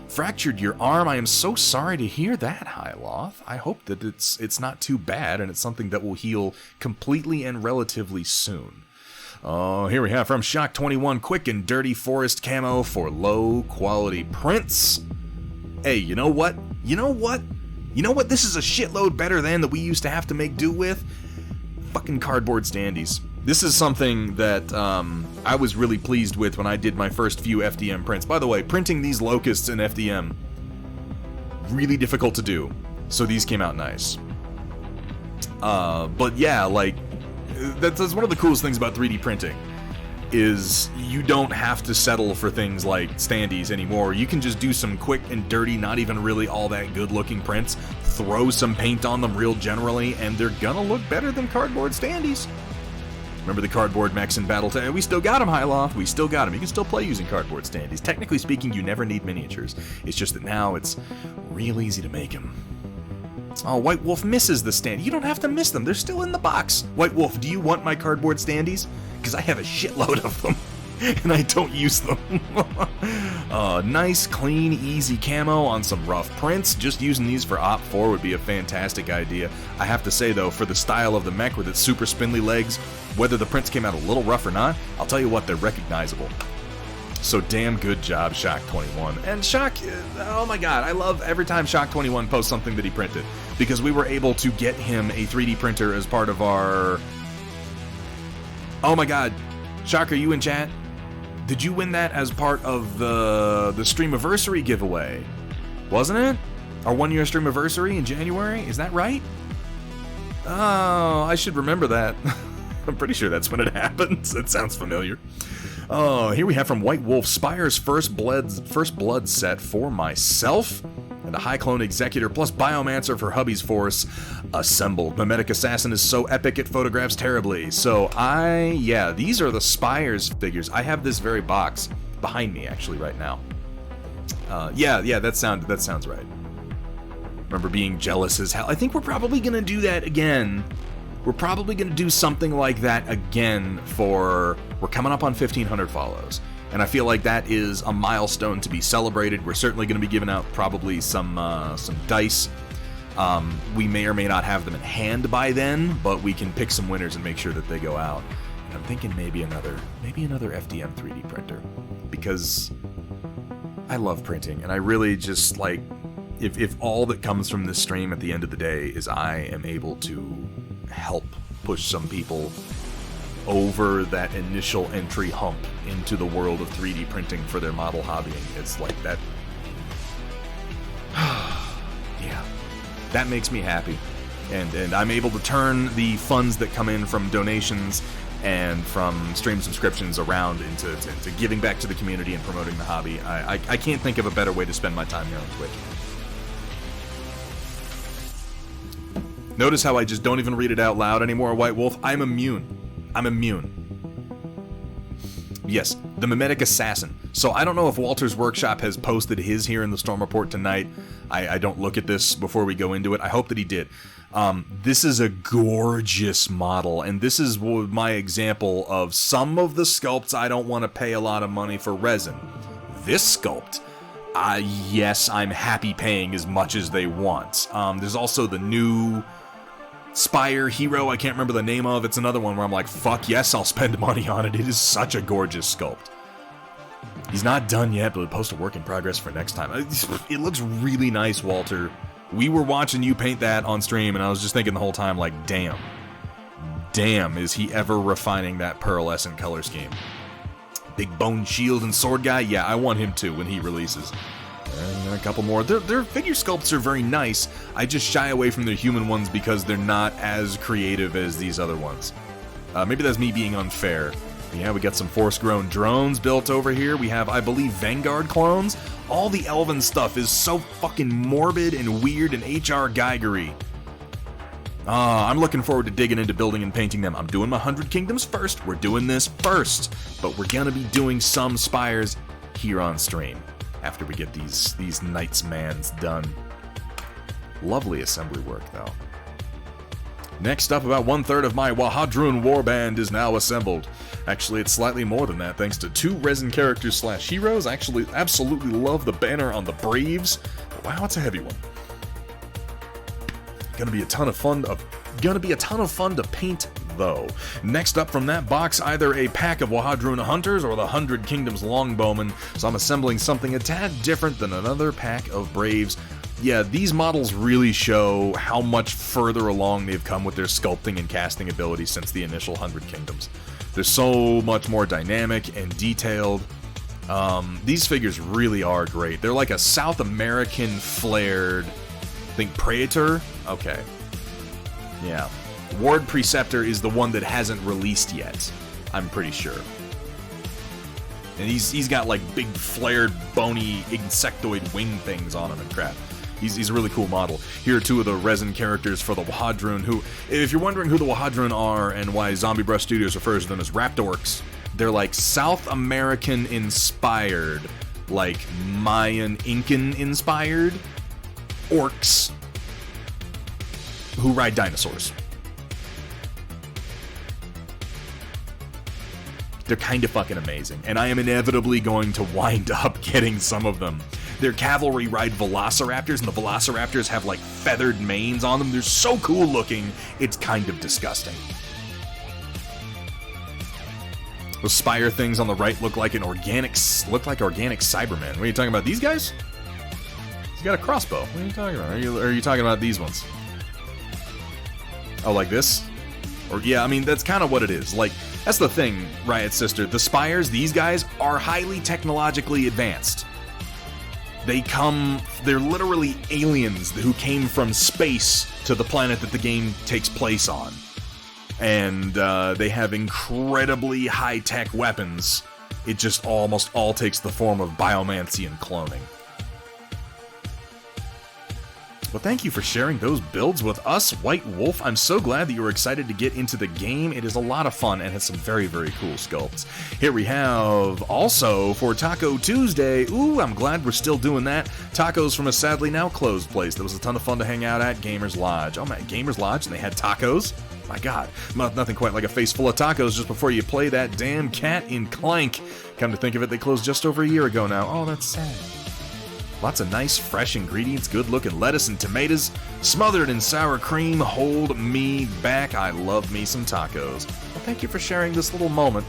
Speaker 1: Fractured your arm. I am so sorry to hear that, Hyloth. I hope that it's not too bad and it's something that will heal completely and relatively soon. Oh, here we have from Shock21, quick and dirty forest camo for low quality prints. Hey, you know what? You know what? This is a shitload better than that we used to have to make do with? Fucking cardboard standees. This is something that I was really pleased with when I did my first few FDM prints. By the way, printing these locusts in FDM, really difficult to do, so these came out nice. But yeah, like, that's one of the coolest things about 3D printing, is you don't have to settle for things like standees anymore. You can just do some quick and dirty, not even really all that good looking prints, throw some paint on them real generally, and they're gonna look better than cardboard standees. Remember the cardboard mechs in Battle? We still got them, Hyloth. We still got them. You can still play using cardboard standees. Technically speaking, you never need miniatures. It's just that now it's real easy to make them. Oh, White Wolf misses the stand. You don't have to miss them. They're still in the box. White Wolf, do you want my cardboard standees? Because I have a shitload of them, and I don't use them. Nice, clean, easy camo on some rough prints. Just using these for Op 4 would be a fantastic idea. I have to say, though, for the style of the mech with its super spindly legs, whether the prints came out a little rough or not, I'll tell you what, they're recognizable. So damn good job, Shock21. And Shock, oh my god, I love every time Shock21 posts something that he printed, because we were able to get him a 3D printer as part of our... Oh my god, Shock, are you in chat? Did you win that as part of the Streamiversary giveaway? Wasn't it? Our 1-year Streamiversary in January? Is that right? Oh, I should remember that. I'm pretty sure that's when it happens. It sounds familiar. Oh, here we have from White Wolf, Spire's First Blood set for myself, and a High Clone Executor plus Biomancer for hubby's force assembled. Mimetic Assassin is so epic it photographs terribly. So yeah, these are the Spire's figures. I have this very box behind me actually right now. Yeah, that sounds right. Remember being jealous as hell. I think we're probably gonna do that again. We're probably going to do something like that again we're coming up on 1,500 follows. And I feel like that is a milestone to be celebrated. We're certainly going to be giving out probably some dice. We may or may not have them in hand by then, but we can pick some winners and make sure that they go out. And I'm thinking maybe another FDM 3D printer, because I love printing, and I really just like, if all that comes from this stream at the end of the day is I am able to help push some people over that initial entry hump into the world of 3D printing for their model hobbying. It's like that. Yeah, that makes me happy. And I'm able to turn the funds that come in from donations and from stream subscriptions around into giving back to the community and promoting the hobby. I can't think of a better way to spend my time here on Twitch. Notice how I just don't even read it out loud anymore, White Wolf. I'm immune. Yes, the Mimetic Assassin. So I don't know if Walter's Workshop has posted his here in the Storm Report tonight. I don't look at this before we go into it. I hope that he did. This is a gorgeous model, and this is my example of some of the sculpts I don't want to pay a lot of money for resin. This sculpt, yes, I'm happy paying as much as they want. There's also the new Spire hero I can't remember the name of. It's another one where I'm like, fuck yes, I'll spend money on it. It is such a gorgeous sculpt. He's not done yet, but we'll post a work in progress for next time. It looks really nice, Walter. We were watching you paint that on stream, and I was just thinking the whole time, like, damn, is he ever refining that pearlescent color scheme? Big bone shield and sword guy? Yeah, I want him too when he releases. And a couple more. Their figure sculpts are very nice. I just shy away from their human ones because they're not as creative as these other ones. Maybe that's me being unfair. Yeah, we got some Force-grown drones built over here. We have, I believe, Vanguard clones. All the elven stuff is so fucking morbid and weird and H.R. Geigery. I'm looking forward to digging into building and painting them. I'm doing my 100 Kingdoms first. We're doing this first. But we're gonna be doing some Spires here on stream after we get these Knights Mans done. Lovely assembly work, though. Next up, about 1/3 of my Wahadrun warband is now assembled. Actually, it's slightly more than that, thanks to 2 resin characters / heroes. I actually absolutely love the banner on the Braves. Wow, it's a heavy one. Gonna be a ton of fun to paint, though. Next up from that box, either a pack of Wahadrun Hunters or the 100 Kingdoms Longbowmen, so I'm assembling something a tad different than another pack of Braves. Yeah, these models really show how much further along they've come with their sculpting and casting abilities since the initial 100 Kingdoms. They're so much more dynamic and detailed. These figures really are great. They're like a South American flared, I think, Praetor? Okay. Yeah. Ward Preceptor is the one that hasn't released yet, I'm pretty sure. And he's got like big flared bony insectoid wing things on him and crap. He's a really cool model. Here are 2 of the resin characters for the Wahadrun, who, if you're wondering who the Wahadrun are and why Zombie Brush Studios refers to them as Raptorks, they're like South American inspired, like Mayan Incan inspired orcs who ride dinosaurs. They're kind of fucking amazing, and I am inevitably going to wind up getting some of them. Their cavalry ride velociraptors, and the velociraptors have like feathered manes on them. They're so cool looking, it's kind of disgusting. Those Spire things on the right look like organic Cybermen. What are you talking about? These guys? He's got a crossbow. What are you talking about? Are you talking about these ones? Oh, like this? Or, yeah, I mean, that's kind of what it is. Like, that's the thing, Riot Sister. The Spires, these guys, are highly technologically advanced. They're literally aliens who came from space to the planet that the game takes place on. And they have incredibly high-tech weapons. It just almost all takes the form of biomancy and cloning. Well, thank you for sharing those builds with us, White Wolf. I'm so glad that you were excited to get into the game. It is a lot of fun and has some very, very cool sculpts. Here we have, also, for Taco Tuesday, ooh, I'm glad we're still doing that, tacos from a sadly now closed place that was a ton of fun to hang out at, Gamers Lodge. Oh, man, Gamers Lodge, and they had tacos? My God, nothing quite like a face full of tacos just before you play that damn Cat in Clank. Come to think of it, they closed just over a year ago now. Oh, that's sad. Lots of nice, fresh ingredients, good-looking lettuce and tomatoes, smothered in sour cream. Hold me back. I love me some tacos. Well, thank you for sharing this little moment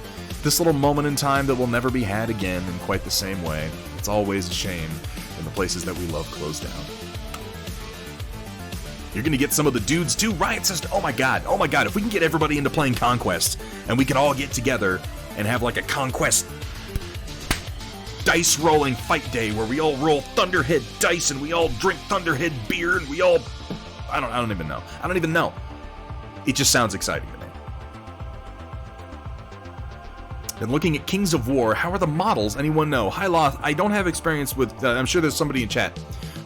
Speaker 1: in time that will never be had again in quite the same way. It's always a shame when the places that we love close down. You're gonna get some of the dudes too. Riot Sister, oh my god, if we can get everybody into playing Conquest, and we can all get together and have like a Conquest dice rolling fight day where we all roll Thunderhead dice and we all drink Thunderhead beer and we all... I don't even know. It just sounds exciting to me. Been looking at Kings of War. How are the models? Anyone know? Hi, Loth. I don't have experience with... I'm sure there's somebody in chat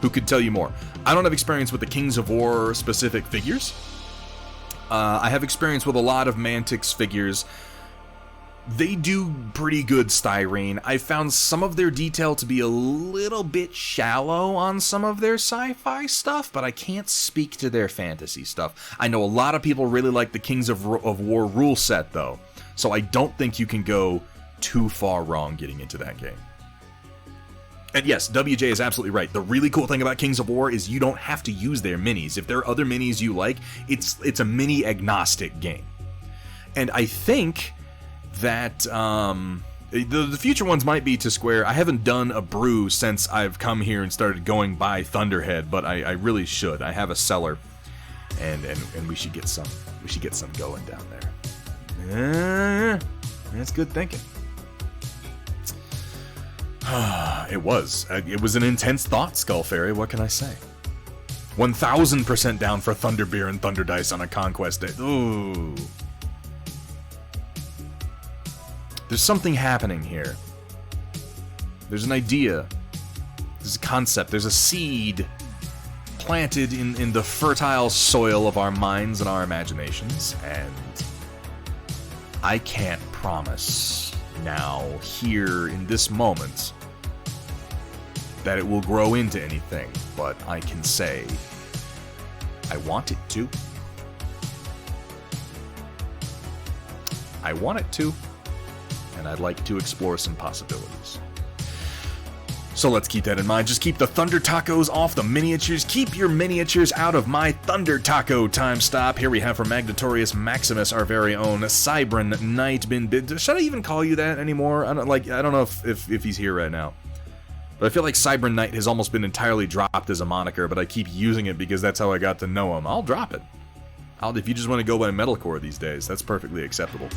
Speaker 1: who could tell you more. I don't have experience with the Kings of War specific figures. I have experience with a lot of Mantix figures. They do pretty good styrene. I found some of their detail to be a little bit shallow on some of their sci-fi stuff, but I can't speak to their fantasy stuff. I know a lot of people really like the Kings of War rule set, though, so I don't think you can go too far wrong getting into that game. And yes, WJ is absolutely right. The really cool thing about Kings of War is you don't have to use their minis. If there are other minis you like, it's a mini-agnostic game. And I think that the future ones might be to Square. I haven't done a brew since I've come here and started going by Thunderhead, but I really should. I have a cellar, and we should get some going down there. That's good thinking. It was an intense thought, Skull Fairy. What can I say? 1000% down for Thunder Beer and Thunder Dice on a Conquest day. Ooh. There's something happening here. There's an idea. There's a concept. There's a seed planted in the fertile soil of our minds and our imaginations. And I can't promise now, here in this moment, that it will grow into anything. But I can say, I want it to. I want it to. And I'd like to explore some possibilities. So let's keep that in mind. Just keep the Thunder Tacos off the miniatures. Keep your miniatures out of my Thunder Taco time stop. Here we have from Magnatorius Maximus, our very own Cybran Knight. Should I even call you that anymore? I don't know if he's here right now. But I feel like Cybran Knight has almost been entirely dropped as a moniker, but I keep using it because that's how I got to know him. I'll drop it. If you just want to go by Metalcore these days, that's perfectly acceptable.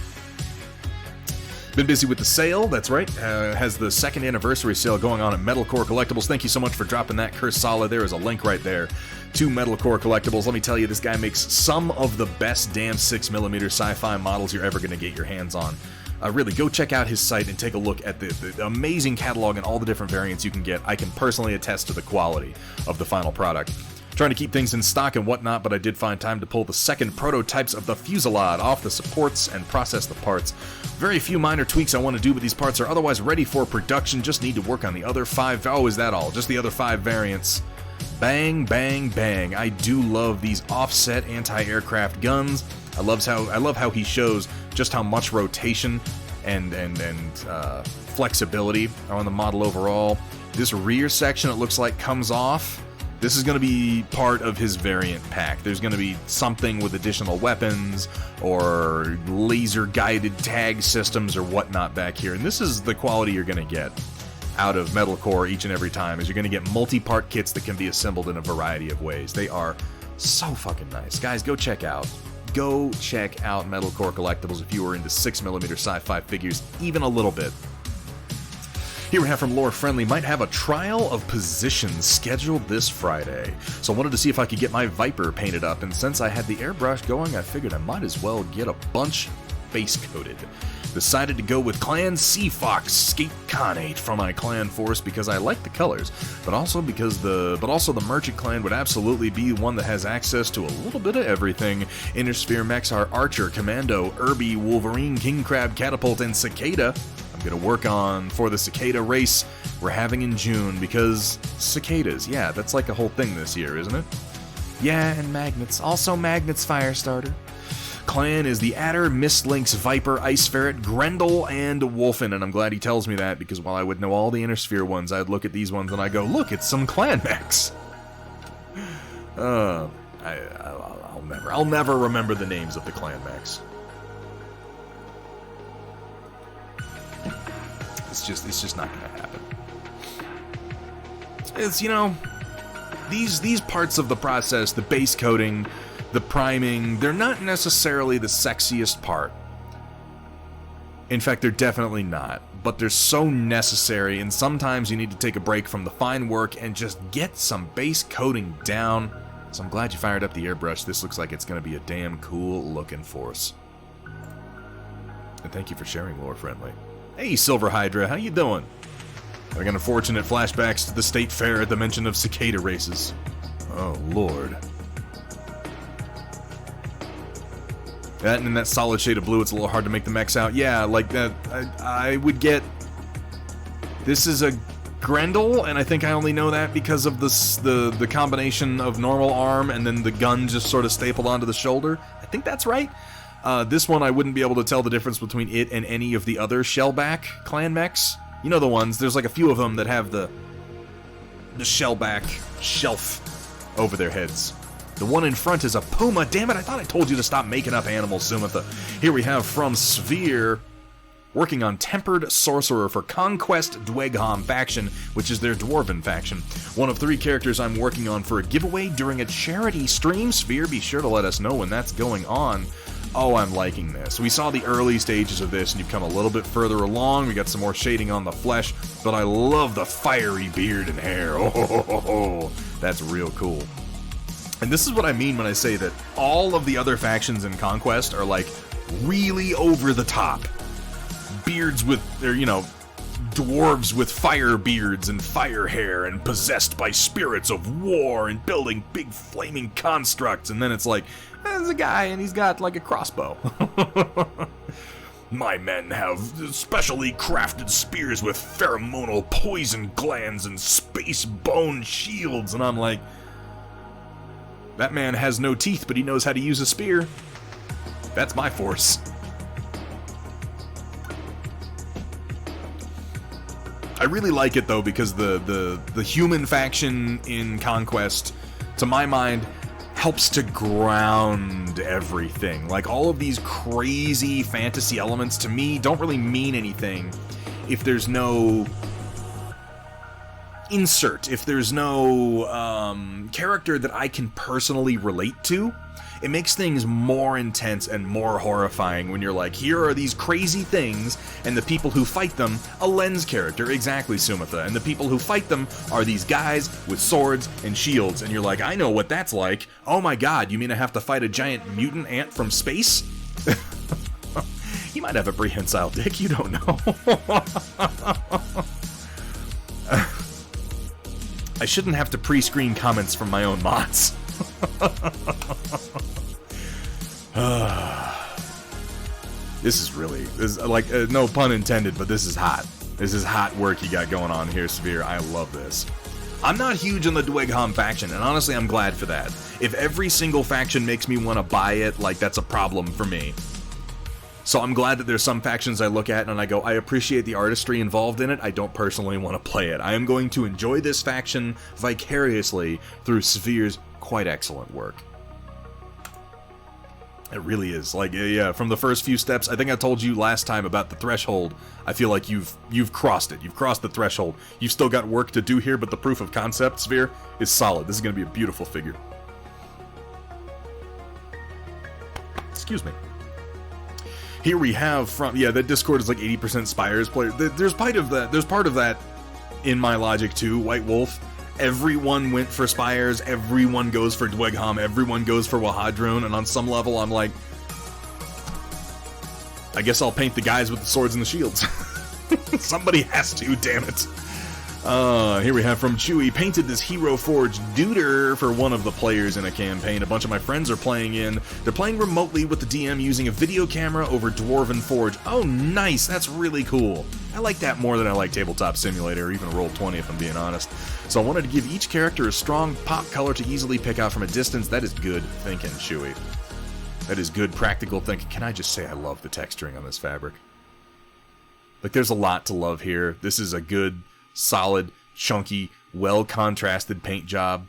Speaker 1: Been busy with the sale, that's right. Has the second anniversary sale going on at Metalcore Collectibles. Thank you so much for dropping that, Curse Solid. There is a link right there to Metalcore Collectibles. Let me tell you, this guy makes some of the best damn 6mm sci-fi models you're ever going to get your hands on. Really, go check out his site and take a look at the amazing catalog and all the different variants you can get. I can personally attest to the quality of the final product. Trying to keep things in stock and whatnot, but I did find time to pull the second prototypes of the Fusillade off the supports and process the parts. Very few minor tweaks I want to do, but these parts are otherwise ready for production. Just need to work on the other 5. Oh, is that all? Just the other 5 variants. Bang, bang, bang. I do love these offset anti-aircraft guns. I love how he shows just how much rotation and flexibility are on the model overall. This rear section, it looks like, comes off. This is going to be part of his variant pack. There's going to be something with additional weapons or laser-guided tag systems or whatnot back here. And this is the quality you're going to get out of Metalcore each and every time, is you're going to get multi-part kits that can be assembled in a variety of ways. They are so fucking nice. Guys, go check out go check out Metalcore Collectibles if you are into 6mm sci-fi figures even a little bit. Here we have from Lore Friendly, might have a trial of positions scheduled this Friday. So I wanted to see if I could get my Viper painted up, and since I had the airbrush going, I figured I might as well get a bunch base coated. Decided to go with Clan Sea Fox Skate Khanate from my clan force because I like the colors, but also the Merchant clan would absolutely be one that has access to a little bit of everything. Inner Sphere mechs are Archer, Commando, Irby, Wolverine, King Crab, Catapult, and Cicada. I'm gonna work on for the Cicada race we're having in June because cicadas, yeah, that's like a whole thing this year, isn't it? Yeah, and magnets. Also magnets, Firestarter. Clan is the Adder, Mistlynx, Viper, Ice Ferret, Grendel, and Wolfen, and I'm glad he tells me that because while I would know all the Inner Sphere ones, I'd look at these ones and I go, look, it's some clan mechs. I'll never remember the names of the clan mechs. It's just not gonna happen. It's, you know, these parts of the process, the base coating, the priming, they're not necessarily the sexiest part. In fact, they're definitely not. But they're so necessary, and sometimes you need to take a break from the fine work and just get some base coating down. So I'm glad you fired up the airbrush. This looks like it's going to be a damn cool looking force. And thank you for sharing, Lore Friendly. Hey, Silver Hydra, how you doing? Having unfortunate flashbacks to the state fair at the mention of cicada races. Oh, Lord. That and in that solid shade of blue, it's a little hard to make the mechs out. Yeah, like that. I would get. This is a Grendel, and I think I only know that because of the combination of normal arm and then the gun just sort of stapled onto the shoulder. I think that's right. This one I wouldn't be able to tell the difference between it and any of the other shellback clan mechs. You know the ones. There's like a few of them that have the shellback shelf over their heads. The one in front is a puma. Damn it, I thought I told you to stop making up animals, Sumatha. Here we have from Sphere, working on Tempered Sorcerer for Conquest Dweghom faction, which is their Dwarven faction. One of 3 characters I'm working on for a giveaway during a charity stream. Sphere, be sure to let us know when that's going on. Oh, I'm liking this. We saw the early stages of this, and you've come a little bit further along. We got some more shading on the flesh, but I love the fiery beard and hair. Oh, that's real cool. And this is what I mean when I say that all of the other factions in Conquest are, like, really over the top. Beards with, or, you know, dwarves with fire beards and fire hair and possessed by spirits of war and building big flaming constructs. And then it's like, there's a guy and he's got, like, a crossbow. My men have specially crafted spears with pheromonal poison glands and space bone shields. And I'm like, that man has no teeth, but he knows how to use a spear. That's my force. I really like it, though, because the human faction in Conquest, to my mind, helps to ground everything. Like, all of these crazy fantasy elements, to me, don't really mean anything if there's no insert, if there's no character that I can personally relate to. It makes things more intense and more horrifying when you're like, here are these crazy things, and the people who fight them, a lens character, exactly, Sumatha, and the people who fight them are these guys with swords and shields, and you're like, I know what that's like. Oh my god, you mean I have to fight a giant mutant ant from space? He might have a prehensile dick, you don't know. I shouldn't have to pre-screen comments from my own mods. This is like, no pun intended, but this is hot. This is hot work you got going on here, Sphere. I love this. I'm not huge on the Dweghom faction, and honestly, I'm glad for that. If every single faction makes me want to buy it, like, that's a problem for me. So I'm glad that there's some factions I look at and I go, I appreciate the artistry involved in it, I don't personally want to play it. I am going to enjoy this faction vicariously through Sphere's quite excellent work. It really is. Like, yeah, from the first few steps, I think I told you last time about the threshold. I feel like you've crossed it. You've crossed the threshold. You've still got work to do here, but the proof of concept, Sphere, is solid. This is going to be a beautiful figure. Excuse me. Here we have from, yeah, that Discord is like 80% Spires player. There's part of that in my logic too, White Wolf. Everyone went for Spires, everyone goes for Dweghom, everyone goes for Wahadrun, and on some level I'm like, I guess I'll paint the guys with the swords and the shields. Somebody has to, damn it. Here we have from Chewy, painted this Hero Forge Duder for one of the players in a campaign. A bunch of my friends are playing in. They're playing remotely with the DM using a video camera over Dwarven Forge. Oh, nice. That's really cool. I like that more than I like Tabletop Simulator or even Roll20 if I'm being honest. So I wanted to give each character a strong pop color to easily pick out from a distance. That is good thinking, Chewy. That is good practical thinking. Can I just say I love the texturing on this fabric? Like, there's a lot to love here. This is a good, solid, chunky, well-contrasted paint job.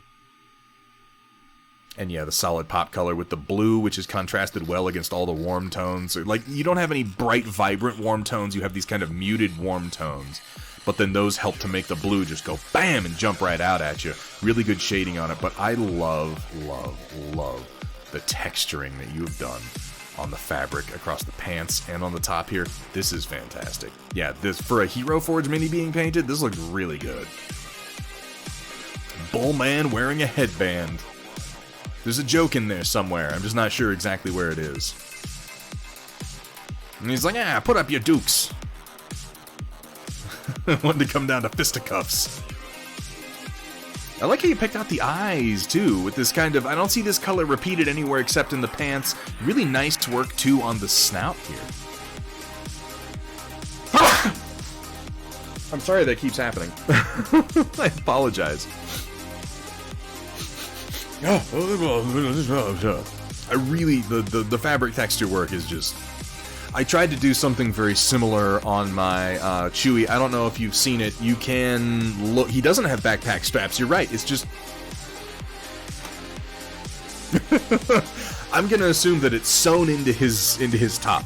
Speaker 1: And yeah, the solid pop color with the blue, which is contrasted well against all the warm tones. Like, you don't have any bright, vibrant warm tones. You have these kind of muted warm tones. But then those help to make the blue just go bam and jump right out at you. Really good shading on it. But I love, love, love the texturing that you have done on the fabric across the pants and on the top here. This is fantastic. Yeah, this for a Hero Forge mini being painted, this looks really good. Bullman wearing a headband. There's a joke in there somewhere. I'm just not sure exactly where it is. And he's like, put up your dukes. Wanted to come down to fisticuffs. I like how you picked out the eyes, too, with this kind of... I don't see this color repeated anywhere except in the pants. Really nice work, too, on the snout here. I'm sorry that keeps happening. I apologize. I really... The fabric texture work is just... I tried to do something very similar on my Chewy. I don't know if you've seen it. You can look. He doesn't have backpack straps. You're right. It's just... I'm gonna assume that it's sewn into his top.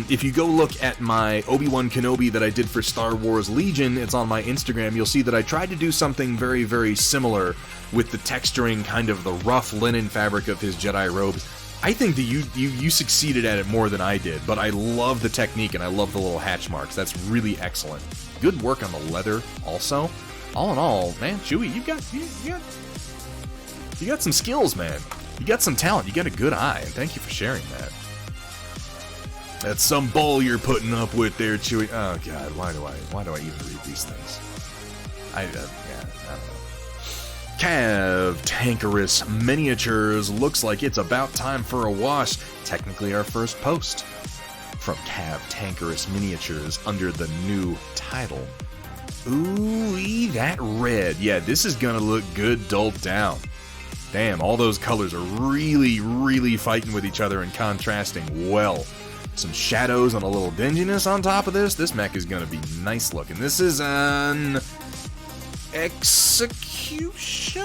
Speaker 1: If you go look at my Obi-Wan Kenobi that I did for Star Wars Legion, it's on my Instagram, you'll see that I tried to do something very, very similar with the texturing, kind of the rough linen fabric of his Jedi robes. I think that you succeeded at it more than I did, but I love the technique and I love the little hatch marks. That's really excellent. Good work on the leather also. All in all, man, Chewy, you got some skills, man. You got some talent. You got a good eye, and thank you for sharing that. That's some bull you're putting up with there, Chewy. Oh God, why do I even read these things? I don't know. Cav Tankerous Miniatures. Looks like it's about time for a wash. Technically our first post from Cav Tankerous Miniatures under the new title. Ooh, that red. Yeah, this is gonna look good dulled down. Damn, all those colors are really, really fighting with each other and contrasting well. Some shadows and a little dinginess on top of this. This mech is gonna be nice looking. This is an Executioner?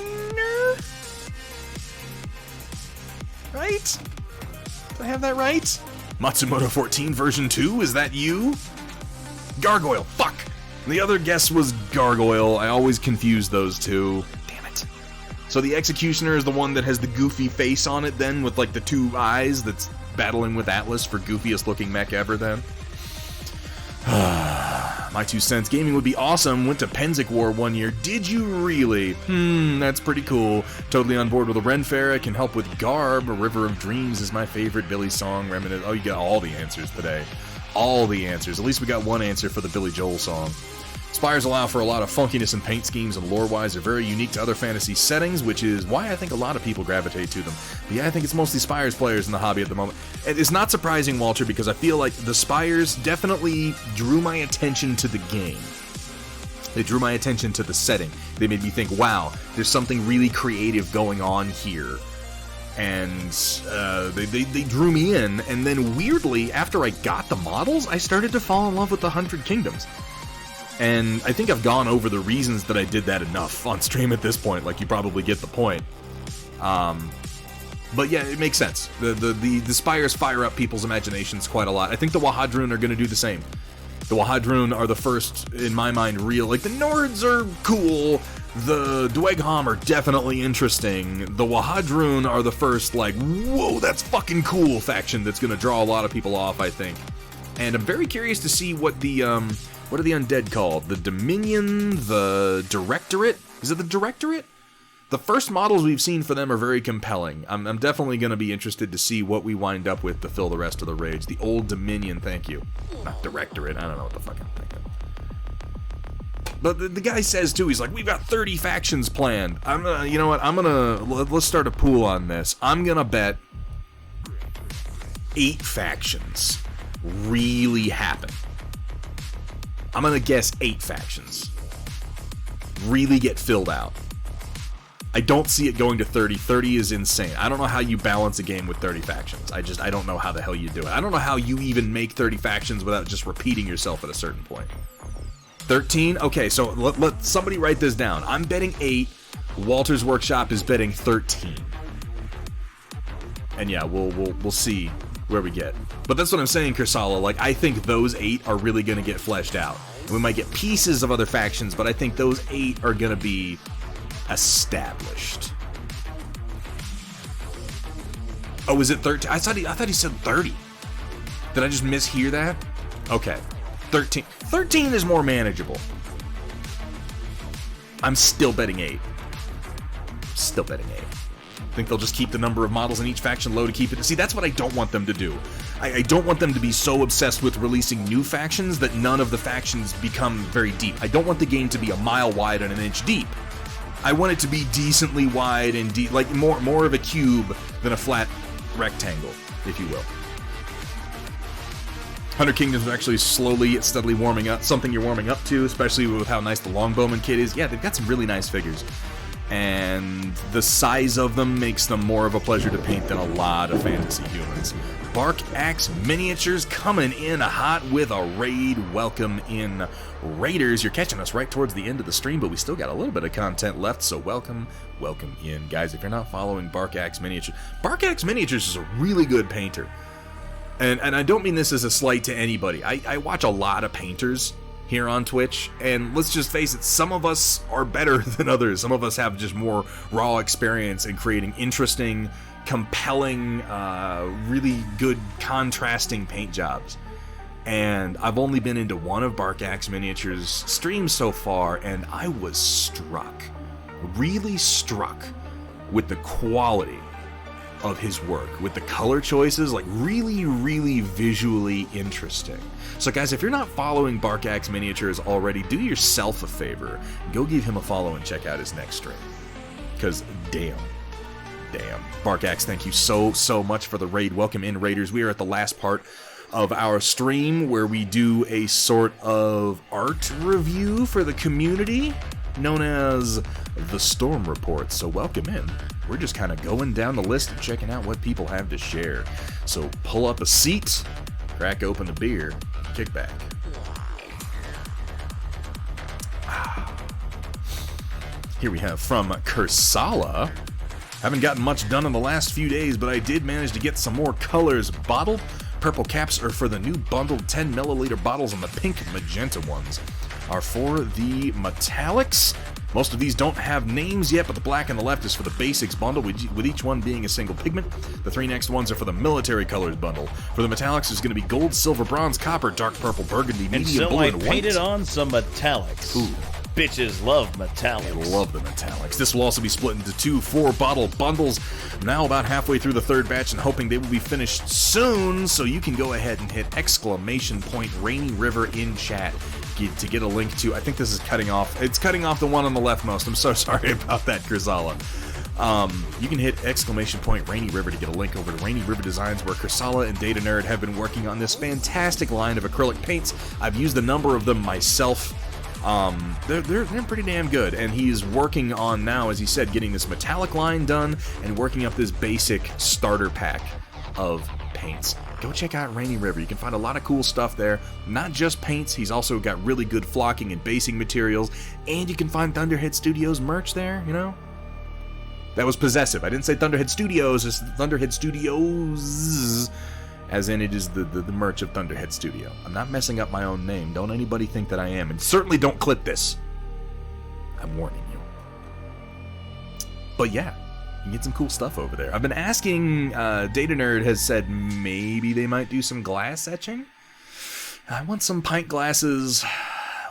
Speaker 1: Right? Did I have that right? Matsumoto 14 version 2? Is that you? Gargoyle. Fuck! The other guess was Gargoyle. I always confuse those two. Damn it. So the Executioner is the one that has the goofy face on it then, with like the two eyes that's battling with Atlas for goofiest looking mech ever then? My 2 cents. Gaming would be awesome. Went to Penzik War one year. Did you really? That's pretty cool. Totally on board with a Renfair. I can help with Garb. A River of Dreams is my favorite Billy song. Oh, you got all the answers today. All the answers. At least we got one answer for the Billy Joel song. Spires allow for a lot of funkiness in paint schemes, and lore-wise are very unique to other fantasy settings, which is why I think a lot of people gravitate to them. But yeah, I think it's mostly Spires players in the hobby at the moment. It's not surprising, Walter, because I feel like the Spires definitely drew my attention to the game. They drew my attention to the setting. They made me think, wow, there's something really creative going on here. And they drew me in, and then weirdly, after I got the models, I started to fall in love with the 100 Kingdoms. And I think I've gone over the reasons that I did that enough on stream at this point. Like, you probably get the point. But yeah, it makes sense. The Spires fire up people's imaginations quite a lot. I think the Wahadrun are going to do the same. The Wahadrun are the first, in my mind, real... Like, the Nords are cool. The Dweghom are definitely interesting. The Wahadrun are the first, like, whoa, that's fucking cool faction that's gonna draw a lot of people off, I think. And I'm very curious to see what the, what are the undead called? The Dominion, the Directorate? Is it the Directorate? The first models we've seen for them are very compelling. I'm definitely going to be interested to see what we wind up with to fill the rest of the raids. The Old Dominion, thank you. Not Directorate, I don't know what the fuck I'm thinking. But the guy says, too, he's like, we've got 30 factions planned. You know what, let's start a pool on this. I'm going to bet 8 factions really happen. I'm going to guess 8 factions really get filled out. I don't see it going to 30. 30 is insane. I don't know how you balance a game with 30 factions. I don't know how the hell you do it. I don't know how you even make 30 factions without just repeating yourself at a certain point. 13? Okay, so let somebody write this down. I'm betting 8. Walter's Workshop is betting 13. And yeah, we'll see where we get. But that's what I'm saying, Kursala. Like, I think those 8 are really going to get fleshed out. We might get pieces of other factions, but I think those 8 are going to be established. Oh, is it 13? I thought he said 30. Did I just mishear that? Okay. 13. 13 is more manageable. I'm still betting 8. Still betting 8. I think they'll just keep the number of models in each faction low to keep it. See, that's what I don't want them to do. I don't want them to be so obsessed with releasing new factions that none of the factions become very deep. I don't want the game to be a mile wide and an inch deep. I want it to be decently wide and deep, like more of a cube than a flat rectangle, if you will. 100 Kingdoms are actually slowly, steadily warming up. Something you're warming up to, especially with how nice the Longbowman kit is. Yeah, they've got some really nice figures. And the size of them makes them more of a pleasure to paint than a lot of fantasy humans. Bark Axe Miniatures coming in hot with a raid. Welcome in, Raiders. You're catching us right towards the end of the stream, but we still got a little bit of content left, so welcome in. Guys, if you're not following Bark Axe Miniatures is a really good painter. And I don't mean this as a slight to anybody. I watch a lot of painters here on Twitch, and let's just face it, some of us are better than others. Some of us have just more raw experience in creating interesting, compelling, really good contrasting paint jobs. And I've only been into one of Bark Axe Miniatures' streams so far, and I was struck, really struck with the quality of his work, with the color choices, like really, really visually interesting. So guys, if you're not following Bark Axe Miniatures already, do yourself a favor. Go give him a follow and check out his next stream. Because damn. Bark Axe, thank you so much for the raid. Welcome in, Raiders. We are at the last part of our stream where we do a sort of art review for the community known as the Storm Report. So welcome in. We're just kind of going down the list and checking out what people have to share. So pull up a seat, crack open a beer, kick back. Here we have from Kursala. Haven't gotten much done in the last few days, but I did manage to get some more colors bottled. Purple caps are for the new bundled 10 milliliter bottles, and the pink magenta ones are for the metallics. Most of these don't have names yet, but the black on the left is for the basics bundle, with each one being a single pigment. The 3 next ones are for the military colors bundle. For the metallics, there's going to be gold, silver, bronze, copper, dark purple, burgundy, medium,
Speaker 4: and so
Speaker 1: blue,
Speaker 4: I
Speaker 1: and white.
Speaker 4: painted on some metallics.
Speaker 1: Ooh.
Speaker 4: Bitches love metallics.
Speaker 1: I love the metallics. This will also be split into 2 4-bottle bundles. Now about halfway through the 3rd batch and hoping they will be finished soon, so you can go ahead and hit ! Rainy River in chat to get a link to. I think this is cutting off. It's cutting off the one on the leftmost. I'm so sorry about that, Kursala. You can hit ! Rainy River to get a link over to Rainy River Designs, where Kursala and Data Nerd have been working on this fantastic line of acrylic paints. I've used a number of them myself. They're pretty damn good, and he's working on now, as he said, getting this metallic line done and working up this basic starter pack of paints. Go check out Rainy River. You can find a lot of cool stuff there. Not just paints, he's also got really good flocking and basing materials, and you can find Thunderhead Studios merch there, you know? That was possessive. I didn't say Thunderhead Studios, it's Thunderhead Studios, as in it is the merch of Thunderhead Studio. I'm not messing up my own name. Don't anybody think that I am. And certainly don't clip this. I'm warning you. But yeah, you can get some cool stuff over there. I've been asking, Data Nerd has said maybe they might do some glass etching. I want some pint glasses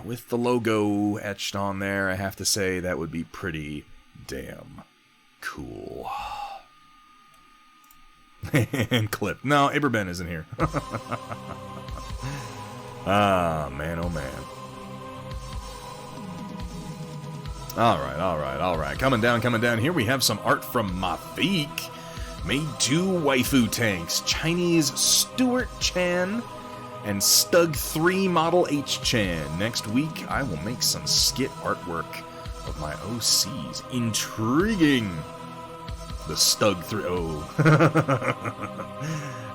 Speaker 1: with the logo etched on there. I have to say that would be pretty damn cool. And Clip. No, Aberben isn't here. Ah, man, oh man. Alright. Coming down. Here we have some art from Mafik. Made 2 waifu tanks. Chinese Stuart Chan and Stug 3 Model H Chan. Next week, I will make some skit artwork of my OCs. Intriguing. The Stug 3. Oh.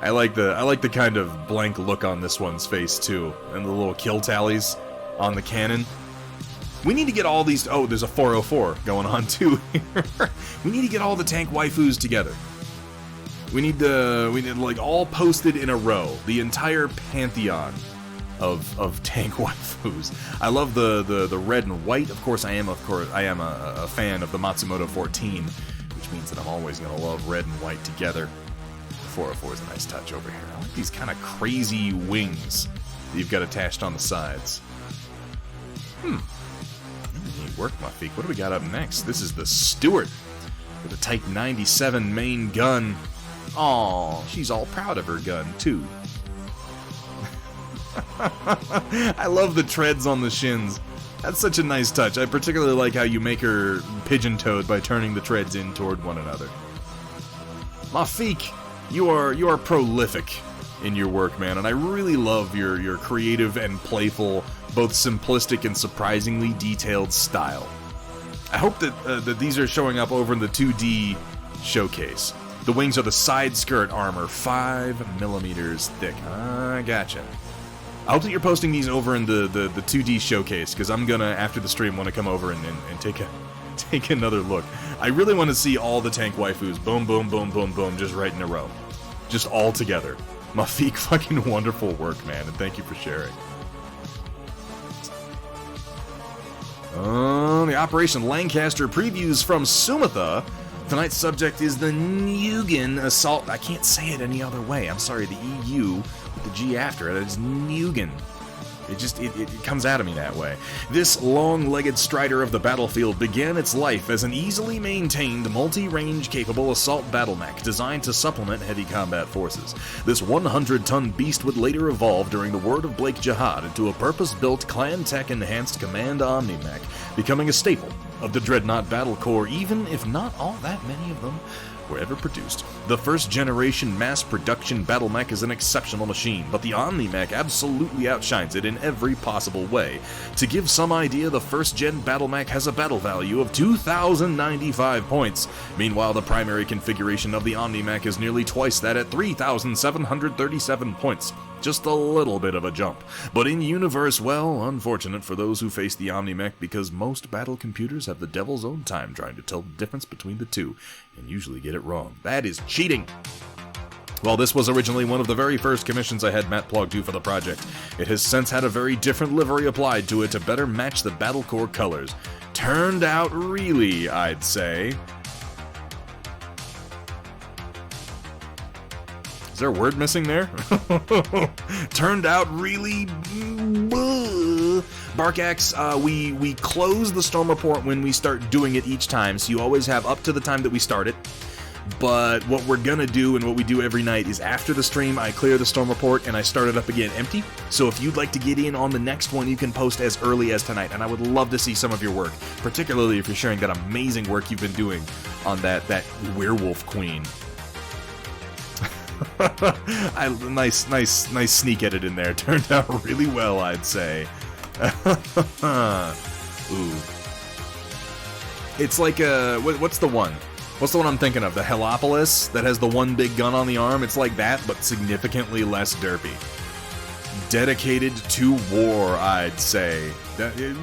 Speaker 1: I like the kind of blank look on this one's face too, and the little kill tallies on the cannon. We need to get all these. Oh, there's a 404 going on too here. We need to get all the tank waifus together. We need like all posted in a row. The entire pantheon of tank waifus. I love the red and white. Of course, I am a fan of the Matsumoto 14, which means that I'm always gonna love red and white together. The 404 is a nice touch over here. I like these kind of crazy wings that you've got attached on the sides. Neat work, Mafik. What do we got up next? This is the Stuart with a Type 97 main gun. Aw, she's all proud of her gun, too. I love the treads on the shins. That's such a nice touch. I particularly like how you make her pigeon-toed by turning the treads in toward one another. Mafik, you are prolific in your work, man, and I really love your creative and playful, both simplistic and surprisingly detailed style. I hope that these are showing up over in the 2D showcase. The wings are the side skirt armor, 5mm thick. I gotcha. I hope that you're posting these over in the 2D showcase, because I'm gonna, after the stream, want to come over and take another look. I really want to see all the tank waifus, boom, boom, boom, boom, boom, just right in a row. Just all together. Mafik, fucking wonderful work, man, and thank you for sharing. The Operation Lancaster previews from Sumatha. Tonight's subject is the Nugan Assault. I can't say it any other way. I'm sorry, the EU with the G after it is Nugan. It comes out of me that way. This long-legged strider of the battlefield began its life as an easily maintained, multi-range capable assault battle mech designed to supplement heavy combat forces. This 100-ton beast would later evolve during the Word of Blake Jihad into a purpose-built clan tech-enhanced command omni-mech, becoming a staple of the Dreadnought Battle Corps, even if not all that many of them were ever produced. The first-generation mass-production battle mech is an exceptional machine, but the Omni-Mech absolutely outshines it in every possible way. To give some idea, the first-gen battle mech has a battle value of 2,095 points. Meanwhile, the primary configuration of the Omni-Mech is nearly twice that at 3,737 points. Just a little bit of a jump. But in universe, well, unfortunate for those who face the Omni-Mech, because most battle computers have the devil's own time trying to tell the difference between the two, and usually get it wrong. That is cheating! While this was originally one of the very first commissions I had Matt Plog do for the project, it has since had a very different livery applied to it to better match the Battle Corps colors. Turned out really, I'd say. Is there a word missing there? Turned out really... Barkax, we close the Storm Report when we start doing it each time, so you always have up to the time that we start it. But what we're gonna do, and what we do every night, is after the stream, I clear the Storm Report and I start it up again empty. So if you'd like to get in on the next one, you can post as early as tonight, and I would love to see some of your work, particularly if you're sharing that amazing work you've been doing on that werewolf queen. Nice sneak edit in there. Turned out really well, I'd say. Ooh. It's like what's the one? What's the one I'm thinking of? The Helopolis that has the one big gun on the arm? It's like that, but significantly less derpy. Dedicated to war, I'd say.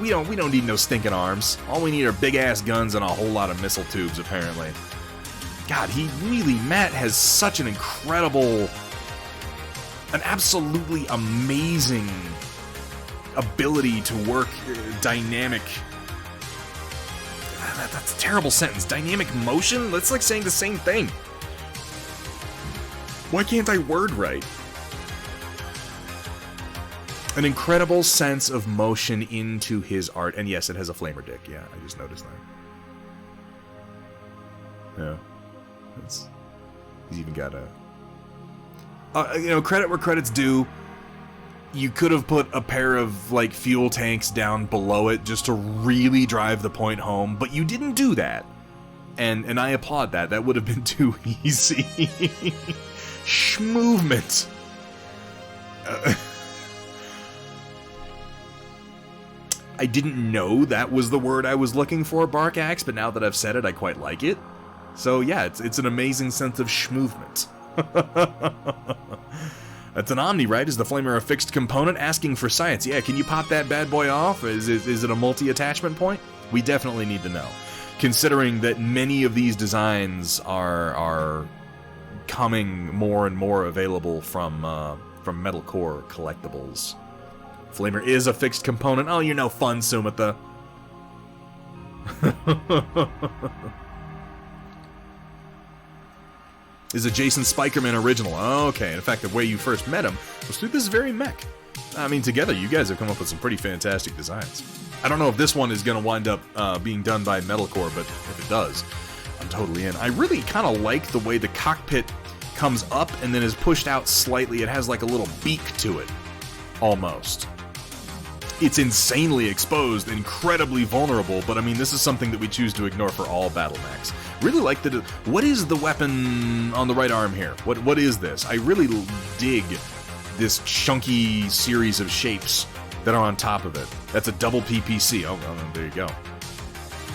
Speaker 1: We don't need no stinking arms. All we need are big ass guns and a whole lot of missile tubes, apparently. God, Matt has such an incredible, an absolutely amazing ability to work dynamic. that's a terrible sentence. Dynamic motion? That's like saying the same thing. Why can't I word right? An incredible sense of motion into his art. And yes, it has a flamer dick. Yeah, I just noticed that. Yeah. He's even got a... credit where credit's due. You could have put a pair of, like, fuel tanks down below it just to really drive the point home, but you didn't do that. And I applaud that. That would have been too easy. Schmovement. I didn't know that was the word I was looking for, Barkax, but now that I've said it, I quite like it. So yeah, it's an amazing sense of schmovement. That's an Omni, right? Is the flamer a fixed component? Asking for science. Yeah, can you pop that bad boy off? Is it a multi-attachment point? We definitely need to know. Considering that many of these designs are coming more and more available from Metalcore collectibles. Flamer is a fixed component. Oh, you're no fun, Sumitha. Is a Jason Spikerman original. Okay, in fact, the way you first met him was through this very mech. I mean, together, you guys have come up with some pretty fantastic designs. I don't know if this one is going to wind up being done by Metalcore, but if it does, I'm totally in. I really kind of like the way the cockpit comes up and then is pushed out slightly. It has like a little beak to it, almost. It's insanely exposed, incredibly vulnerable, but I mean, this is something that we choose to ignore for all battle mechs. Really like that. What is the weapon on the right arm here? What is this? I really dig this chunky series of shapes that are on top of it. That's a double PPC. Oh, well, there you go.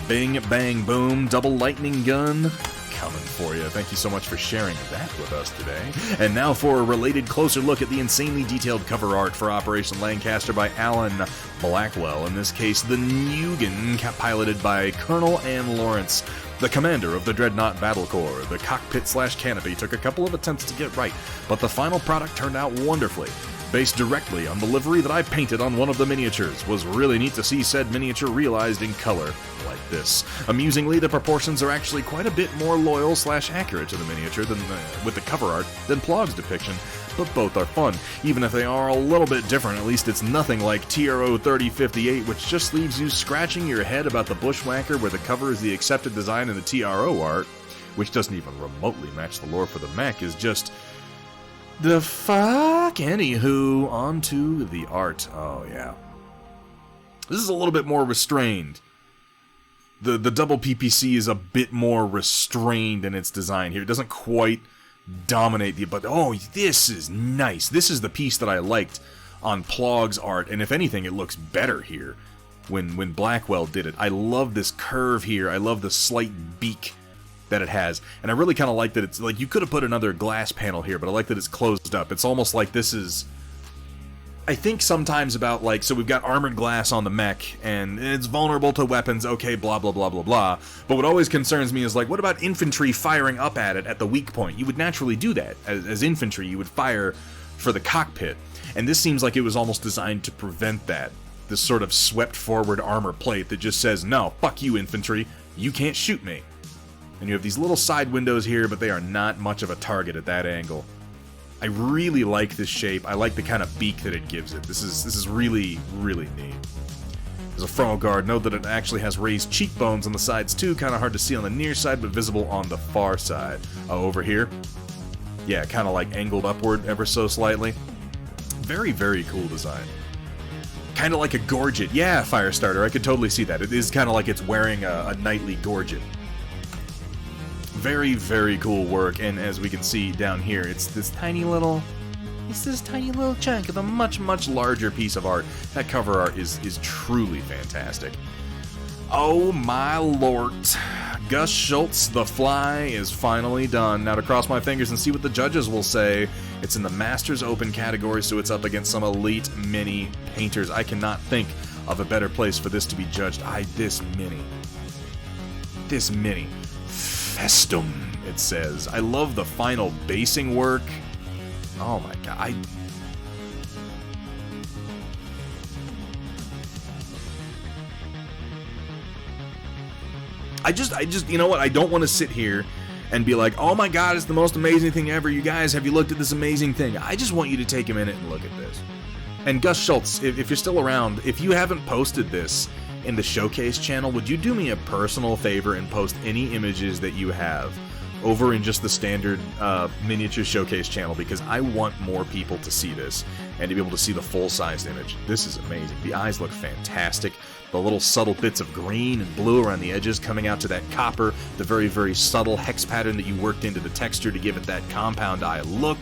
Speaker 1: Bing, bang, boom, double lightning gun. Coming for you. Thank you so much for sharing that with us today. And now for a related closer look at the insanely detailed cover art for Operation Lancaster by Alan Blackwell. In this case, the Nugan, piloted by Colonel Ann Lawrence, the commander of the Dreadnought Battle Corps. The cockpit/canopy took a couple of attempts to get right, but the final product turned out wonderfully. Based directly on the livery that I painted on one of the miniatures. Was really neat to see said miniature realized in color, like this. Amusingly, the proportions are actually quite a bit more loyal/accurate to the miniature than with the cover art than Plog's depiction, but both are fun. Even if they are a little bit different, at least it's nothing like TRO 3058, which just leaves you scratching your head about the Bushwhacker where the cover is the accepted design in the TRO art, which doesn't even remotely match the lore for the mech, is just... the fuck? Anywho, on to the art. Oh, yeah. This is a little bit more restrained. The double PPC is a bit more restrained in its design here. It doesn't quite dominate the... but, oh, this is nice. This is the piece that I liked on Plog's art, and if anything, it looks better here when Blackwell did it. I love this curve here. I love the slight beak that it has, and I really kind of like that it's like you could have put another glass panel here, but I like that it's closed up. It's almost like this is... I think sometimes about, like, so we've got armored glass on the mech, and it's vulnerable to weapons, okay, blah, blah, blah, blah, blah. But what always concerns me is, like, what about infantry firing up at it at the weak point? You would naturally do that. As infantry, you would fire for the cockpit. And this seems like it was almost designed to prevent that. This sort of swept forward armor plate that just says, no, fuck you, infantry. You can't shoot me. And you have these little side windows here, but they are not much of a target at that angle. I really like this shape. I like the kind of beak that it gives it. This is really, really neat. There's a frontal guard. Note that it actually has raised cheekbones on the sides too. Kind of hard to see on the near side, but visible on the far side. Oh, over here? Yeah, kind of like angled upward ever so slightly. Very, very cool design. Kind of like a gorget. Yeah, Firestarter, I could totally see that. It is kind of like it's wearing a knightly gorget. Very, very cool work, and as we can see down here, it's this tiny little chunk of a much, much larger piece of art. That cover art is truly fantastic. Oh my lord. Gus Schultz, The Fly, is finally done. Now to cross my fingers and see what the judges will say. It's in the Masters Open category, so it's up against some elite mini painters. I cannot think of a better place for this to be judged. This mini. Festum, it says. I love the final basing work. Oh my god. I just, you know what? I don't want to sit here and be like, oh my god, it's the most amazing thing ever. You guys, have you looked at this amazing thing? I just want you to take a minute and look at this. And Gus Schultz, if you're still around, if you haven't posted this in the Showcase channel, would you do me a personal favor and post any images that you have over in just the standard miniature Showcase channel, because I want more people to see this and to be able to see the full-sized image. This is amazing. The eyes look fantastic. The little subtle bits of green and blue around the edges coming out to that copper, the very, very subtle hex pattern that you worked into the texture to give it that compound eye look.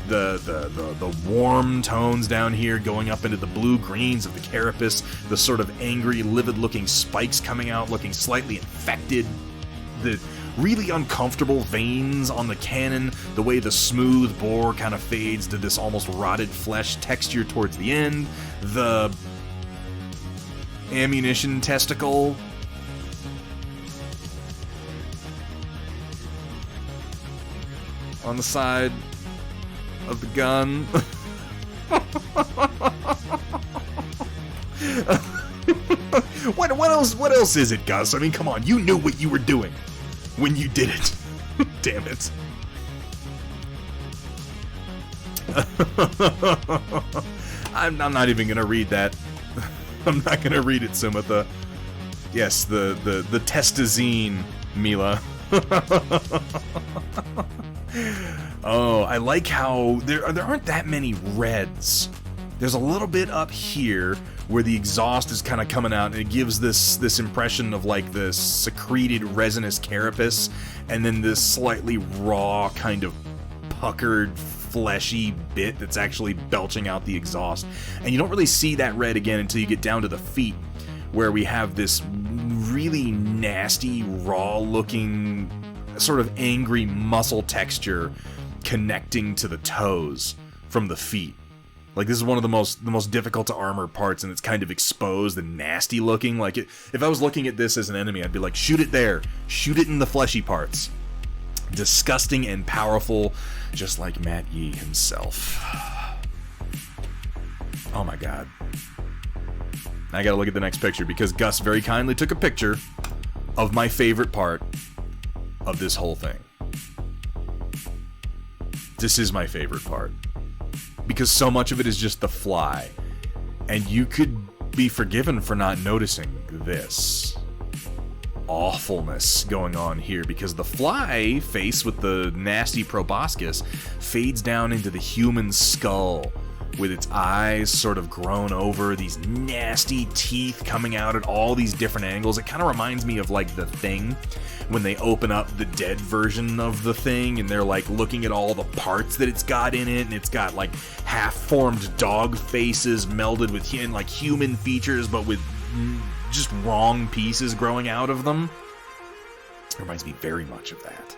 Speaker 1: The warm tones down here going up into the blue-greens of the carapace, the sort of angry, livid-looking spikes coming out looking slightly infected, the really uncomfortable veins on the cannon, the way the smooth bore kind of fades to this almost rotted flesh texture towards the end, the ammunition testicle on the side of the gun. What else is it, Gus? I mean, come on, you knew what you were doing when you did it. Damn it. I'm not even gonna read that. I'm not gonna read it, Sumatha. Yes, the testazine, Mila. Oh, I like how there aren't that many reds. There's a little bit up here where the exhaust is kind of coming out, and it gives this impression of like this secreted resinous carapace, and then this slightly raw kind of puckered fleshy bit that's actually belching out the exhaust. And you don't really see that red again until you get down to the feet, where we have this really nasty, raw looking sort of angry muscle texture connecting to the toes from the feet. Like, this is one of the most difficult to armor parts, and it's kind of exposed and nasty looking. Like, if I was looking at this as an enemy, I'd be like, shoot it there. Shoot it in the fleshy parts. Disgusting and powerful, just like Matt Yee himself. Oh my god. I gotta look at the next picture, because Gus very kindly took a picture of my favorite part of this whole thing. This is my favorite part, because so much of it is just the fly, and you could be forgiven for not noticing this awfulness going on here, because the fly face with the nasty proboscis fades down into the human skull with its eyes sort of grown over, these nasty teeth coming out at all these different angles. It kind of reminds me of like The Thing, when they open up the dead version of The Thing and they're like looking at all the parts that it's got in it, and it's got like half-formed dog faces melded with like human features but with just wrong pieces growing out of them. It reminds me very much of that.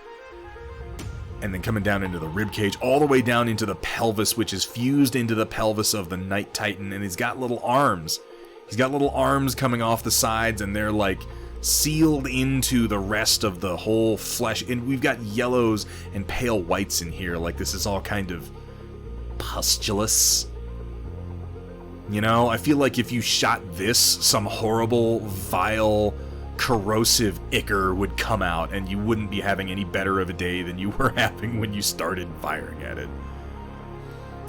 Speaker 1: And then coming down into the ribcage, all the way down into the pelvis, which is fused into the pelvis of the Night Titan, and he's got little arms. He's got little arms coming off the sides, and they're like sealed into the rest of the whole flesh. And we've got yellows and pale whites in here, like this is all kind of pustulous. You know, I feel like if you shot this, some horrible, vile, corrosive ichor would come out, and you wouldn't be having any better of a day than you were having when you started firing at it.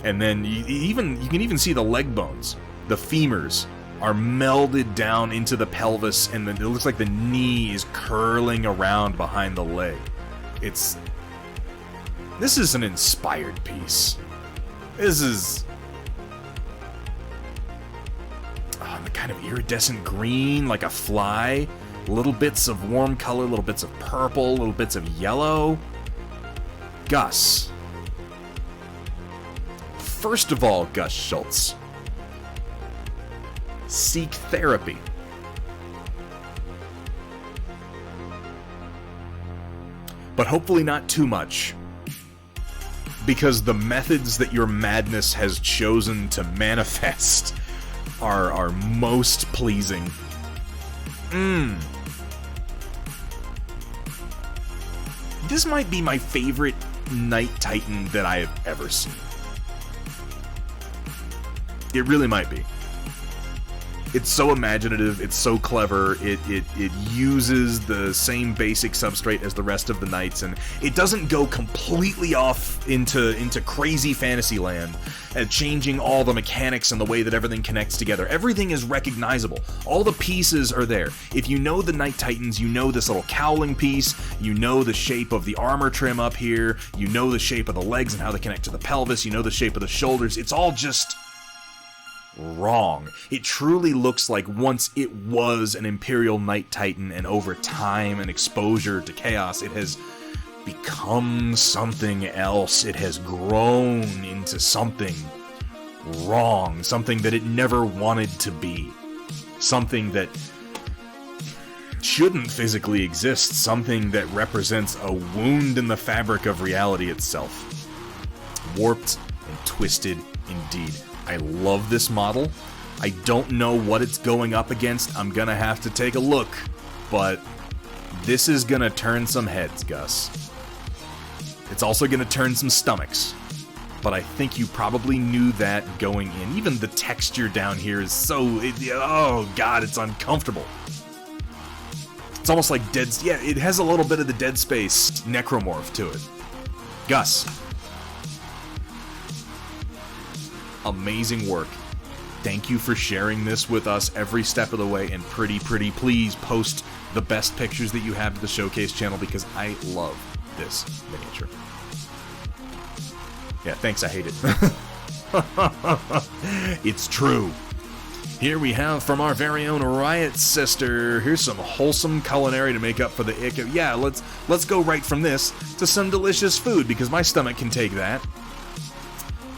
Speaker 1: And then you can even see the leg bones. The femurs are melded down into the pelvis, and then it looks like the knee is curling around behind the leg. This is an inspired piece. This is the kind of iridescent green, like a fly. Little bits of warm color, little bits of purple, little bits of yellow. Gus. First of all, Gus Schultz, seek therapy. But hopefully not too much, because the methods that your madness has chosen to manifest are most pleasing. This might be my favorite Night Titan that I have ever seen. It really might be. It's so imaginative, it's so clever, it uses the same basic substrate as the rest of the knights, and it doesn't go completely off into crazy fantasy land, changing all the mechanics and the way that everything connects together. Everything is recognizable. All the pieces are there. If you know the Knight Titans, you know this little cowling piece, you know the shape of the armor trim up here, you know the shape of the legs and how they connect to the pelvis, you know the shape of the shoulders. It's all just wrong. It truly looks like once it was an Imperial Knight Titan, and over time and exposure to chaos, it has become something else. It has grown into something wrong, something that it never wanted to be, something that shouldn't physically exist, something that represents a wound in the fabric of reality itself. Warped and twisted indeed. I love this model. I don't know what it's going up against. I'm gonna have to take a look, but this is gonna turn some heads, Gus. It's also gonna turn some stomachs, but I think you probably knew that going in. Even the texture down here is oh god, it's uncomfortable. It's almost like it has a little bit of the Dead Space necromorph to it. Gus. Amazing work. Thank you for sharing this with us every step of the way, and pretty please post the best pictures that you have to the Showcase channel, because I love this miniature. Yeah, thanks, I hate it. It's true. Here we have from our very own Riot Sister. Here's some wholesome culinary to make up for the ick. Yeah, let's go right from this to some delicious food, because my stomach can take that.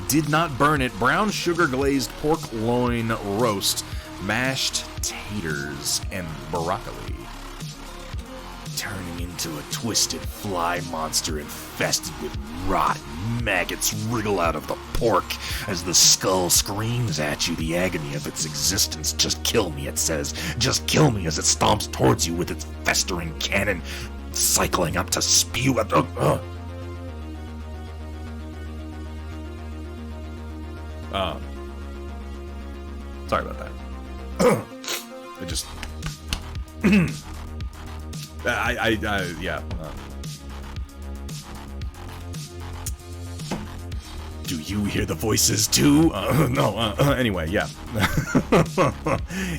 Speaker 1: Did not burn it. Brown sugar glazed pork loin roast, mashed taters, and broccoli. Turning into a twisted fly monster infested with rot, maggots wriggle out of the pork as the skull screams at you, the agony of its existence. Just kill me, it says. Just kill me, as it stomps towards you with its festering cannon, cycling up to spew at the... Sorry about that. I just... yeah. Do you hear the voices too? No, anyway, yeah.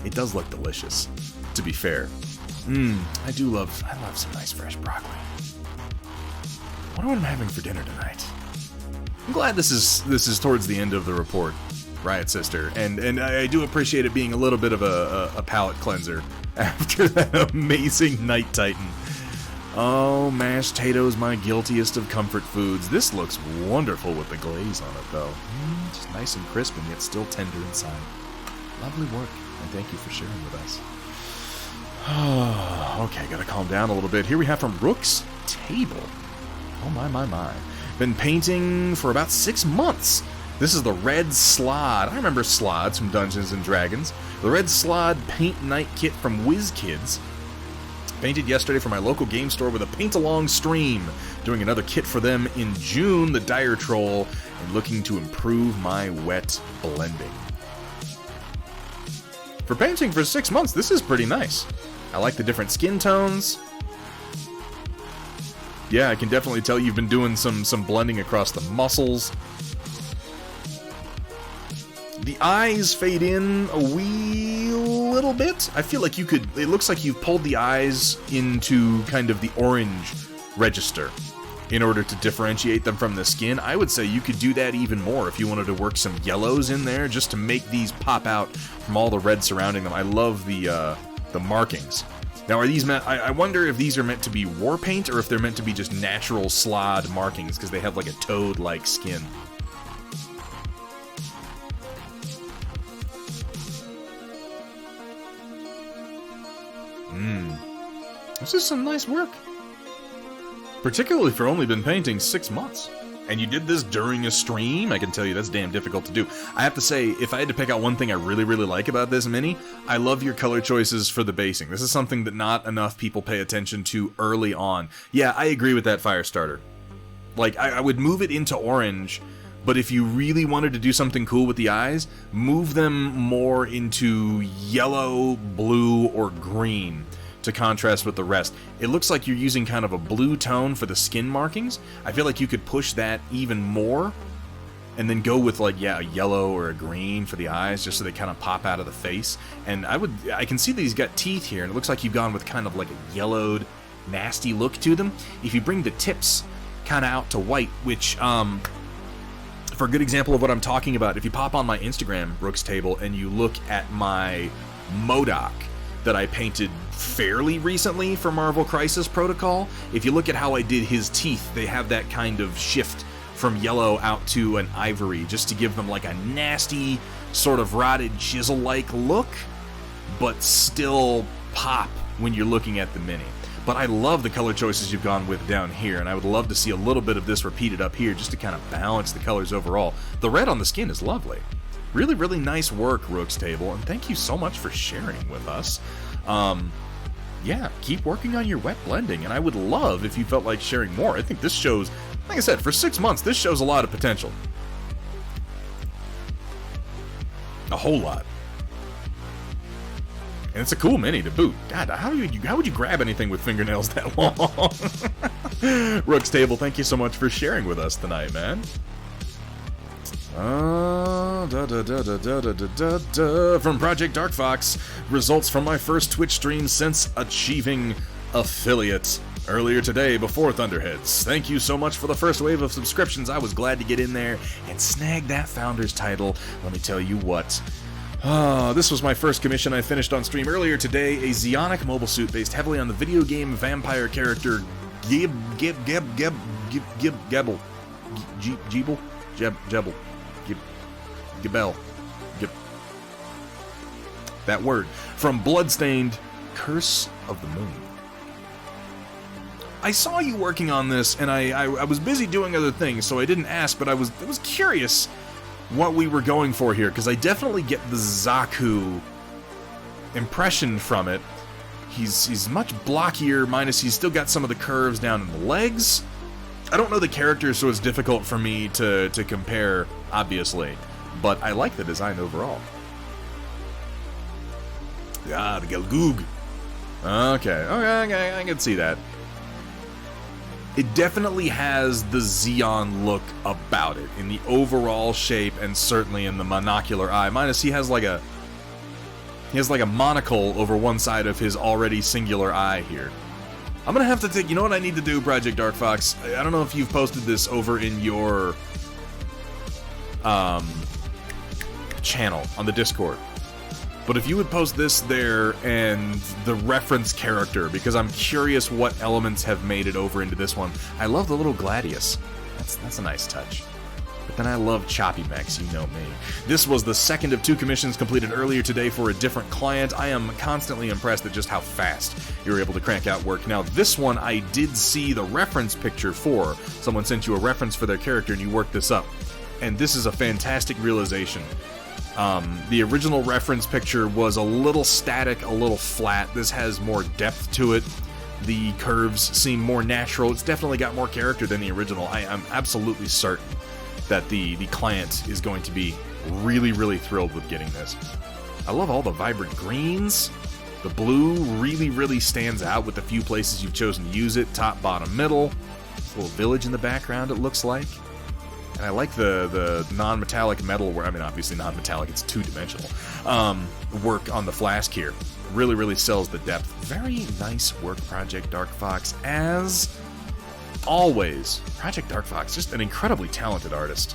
Speaker 1: It does look delicious, to be fair. I love some nice fresh broccoli. I wonder what I'm having for dinner tonight. I'm glad this is towards the end of the report, Riot Sister, and I do appreciate it being a little bit of a palate cleanser after that amazing Knight Titan. Oh, mashed potatoes, my guiltiest of comfort foods. This looks wonderful with the glaze on it, though. Just nice and crisp, and yet still tender inside. Lovely work, and thank you for sharing with us. Okay, gotta calm down a little bit. Here we have from Rook's Table. Oh my. Been painting for about 6 months. This is the Red Slod. I remember slods from Dungeons & Dragons. The Red Slod Paint Night Kit from WizKids. Painted yesterday for my local game store with a paint-along stream. Doing another kit for them in June, the Dire Troll, and looking to improve my wet blending. For painting for 6 months, this is pretty nice. I like the different skin tones. Yeah, I can definitely tell you've been doing some blending across the muscles. The eyes fade in a wee little bit. I feel like it looks like you've pulled the eyes into kind of the orange register in order to differentiate them from the skin. I would say you could do that even more if you wanted to work some yellows in there just to make these pop out from all the red surrounding them. I love the markings. Now, are these I wonder if these are meant to be war paint or if they're meant to be just natural slod markings because they have like a toad-like skin. This is some nice work. Particularly for only been painting 6 months. And you did this during a stream? I can tell you that's damn difficult to do. I have to say, if I had to pick out one thing I really like about this mini, I love your color choices for the basing. This is something that not enough people pay attention to early on. Yeah, I agree with that Firestarter. Like, I would move it into orange, But if you really wanted to do something cool with the eyes, move them more into yellow, blue, or green to contrast with the rest. It looks like you're using kind of a blue tone for the skin markings. I feel like you could push that even more and then go with like, yeah, a yellow or a green for the eyes, just so they kind of pop out of the face. And I can see that he's got teeth here, and it looks like you've gone with kind of like a yellowed, nasty look to them. If you bring the tips kind of out to white, which, for a good example of what I'm talking about, if you pop on my Instagram, Brooks Table, and you look at my MODOK that I painted fairly recently for Marvel Crisis Protocol, if you look at how I did his teeth, they have that kind of shift from yellow out to an ivory, just to give them like a nasty, sort of rotted chisel-like look, but still pop when you're looking at the mini. But I love the color choices you've gone with down here, and I would love to see a little bit of this repeated up here just to kind of balance the colors overall. The red on the skin is lovely. Really, really nice work, Rook's Table, and thank you so much for sharing with us. Yeah, keep working on your wet blending, and I would love if you felt like sharing more. I think this shows, like I said, for 6 months, this shows a lot of potential. A whole lot. And it's a cool mini to boot. God, how would you grab anything with fingernails that long? Rook's Table, thank you so much for sharing with us tonight, man. From Project Dark Fox, results from my first Twitch stream since achieving affiliate earlier today before Thunderheads. Thank you so much for the first wave of subscriptions. I was glad to get in there and snag that Founder's title. Let me tell you what. This was my first commission I finished on stream earlier today, a Zeonic mobile suit based heavily on the video game vampire character Gebel. That word. From Bloodstained Curse of the Moon. I saw you working on this, and I was busy doing other things, so I didn't ask, but I was curious what we were going for here, because I definitely get the Zaku impression from it. He's much blockier, minus he's still got some of the curves down in the legs. I don't know the character, so it's difficult for me to compare, obviously, but I like the design overall. Ah, the Gelgoog. Okay, I can see that. It definitely has the Zeon look about it, in the overall shape and certainly in the monocular eye. Minus he has like a monocle over one side of his already singular eye here. I'm gonna have to take, you know what I need to do, Project Dark Fox? I don't know if you've posted this over in your channel on the Discord, but if you would post this there and the reference character, because I'm curious what elements have made it over into this one. I love the little Gladius. That's a nice touch. But then I love choppy mechs, you know me. This was the second of 2 commissions completed earlier today for a different client. I am constantly impressed at just how fast you're able to crank out work. Now, this one I did see the reference picture for. Someone sent you a reference for their character and you worked this up. And this is a fantastic realization. The original reference picture was a little static, a little flat. This has more depth to it. The curves seem more natural. It's definitely got more character than the original. I'm absolutely certain that the client is going to be really, really thrilled with getting this. I love all the vibrant greens. The blue really, really stands out with the few places you've chosen to use it. Top, bottom, middle. A little village in the background, it looks like. And I like the non-metallic metal, where, I mean, obviously non-metallic, it's two-dimensional, work on the flask here. Really, really sells the depth. Very nice work, Project Dark Fox. As always, Project Dark Fox, just an incredibly talented artist.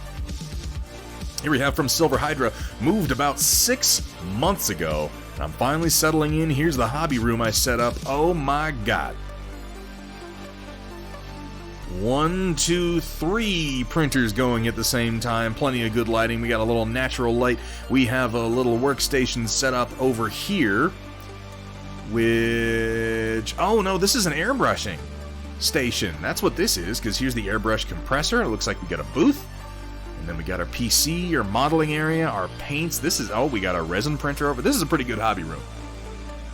Speaker 1: Here we have from Silver Hydra, moved about 6 months ago. And I'm finally settling in. Here's the hobby room I set up. Oh my god. 1, 2, 3 printers going at the same time. Plenty of good lighting. We got a little natural light. We have a little workstation set up over here. Which... oh no, this is an airbrushing station. That's what this is, because here's the airbrush compressor. It looks like we got a booth. And then we got our PC, our modeling area, our paints. This is... oh, we got our resin printer over. This is a pretty good hobby room.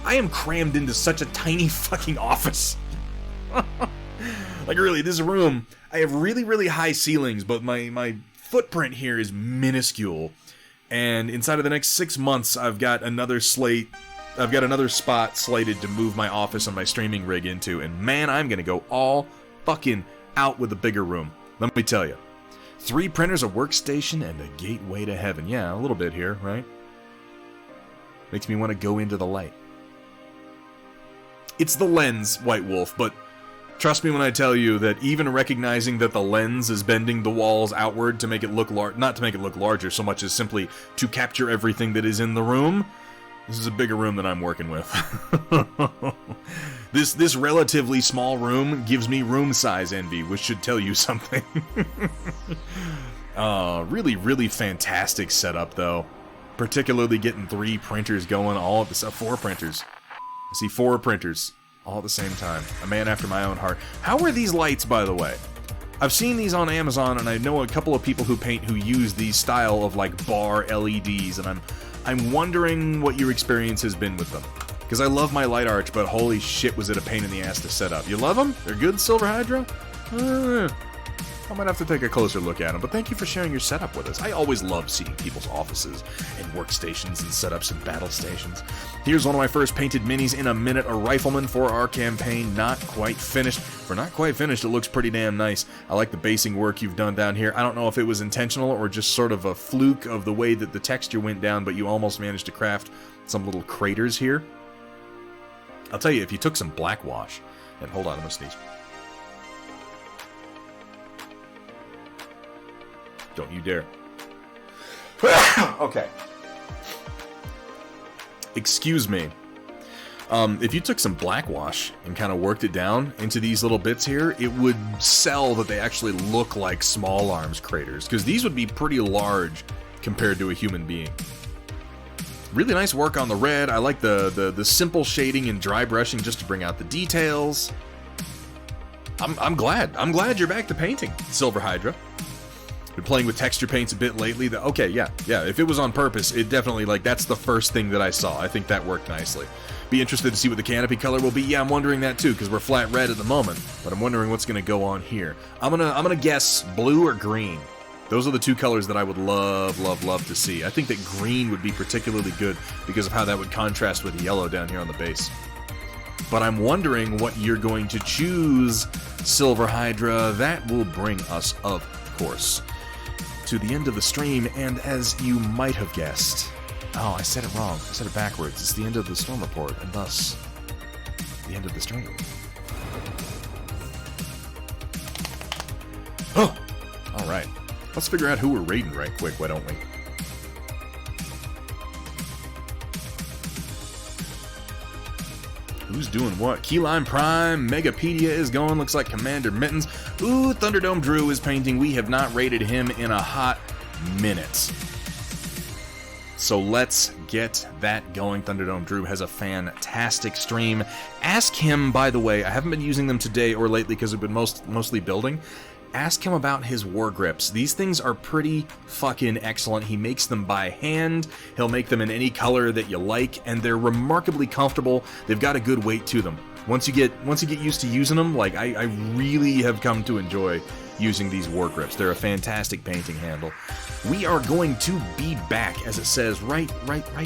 Speaker 1: I am crammed into such a tiny fucking office. Like, really, this room, I have really, really high ceilings, but my footprint here is minuscule. And inside of the next 6 months, I've got another spot slated to move my office and my streaming rig into. And man, I'm going to go all fucking out with a bigger room. Let me tell you. 3 printers, a workstation, and a gateway to heaven. Yeah, a little bit here, right? Makes me want to go into the light. It's the lens, White Wolf, but trust me when I tell you that even recognizing that the lens is bending the walls outward to make it look not to make it look larger so much as simply to capture everything that is in the room, this is a bigger room than I'm working with. This relatively small room gives me room size envy, which should tell you something. Really, really fantastic setup, though. Particularly getting 3 printers going all at the 4 printers. I see 4 printers all at the same time. A man after my own heart. How are these lights, by the way? I've seen these on Amazon, and I know a couple of people who paint who use these style of like bar LEDs, and I'm wondering what your experience has been with them. Because I love my light arch, but holy shit was it a pain in the ass to set up. You love them? They're good, Silver Hydra? I might have to take a closer look at them, but thank you for sharing your setup with us. I always love seeing people's offices and workstations and setups and battle stations. Here's one of my first painted minis in a minute, a rifleman for our campaign. Not quite finished. For not quite finished, it looks pretty damn nice. I like the basing work you've done down here. I don't know if it was intentional or just sort of a fluke of the way that the texture went down, but you almost managed to craft some little craters here. I'll tell you, if you took some black wash, and hold on, I'm gonna sneeze. Don't you dare. Okay. Excuse me. If you took some black wash and kind of worked it down into these little bits here, it would sell that they actually look like small arms craters, because these would be pretty large compared to a human being. Really nice work on the red. I like the simple shading and dry brushing just to bring out the details. I'm glad you're back to painting, Silver Hydra. Been playing with texture paints a bit lately. Okay, yeah. If it was on purpose, it definitely, like, that's the first thing that I saw. I think that worked nicely. Be interested to see what the canopy color will be. Yeah, I'm wondering that too, because we're flat red at the moment. But I'm wondering what's going to go on here. I'm gonna guess blue or green. Those are the 2 colors that I would love to see. I think that green would be particularly good because of how that would contrast with yellow down here on the base. But I'm wondering what you're going to choose, Silver Hydra. That will bring us, of course, to the end of the stream, and as you might have guessed... Oh, I said it wrong. I said it backwards. It's the end of the storm report, and thus, the end of the stream. Oh! Alright. Let's figure out who we're raiding right quick, why don't we? Who's doing what? Keyline Prime, Megapedia is going, looks like Commander Mittens. Ooh, Thunderdome Drew is painting. We have not raided him in a hot minute. So let's get that going. Thunderdome Drew has a fantastic stream. Ask him, by the way, I haven't been using them today or lately because I've been mostly building. Ask him about his war grips. These things are pretty fucking excellent. He makes them by hand. He'll make them in any color that you like, and they're remarkably comfortable. They've got a good weight to them. Once you get used to using them, like I really have come to enjoy using these war grips. They're a fantastic painting handle. We are going to be back, as it says right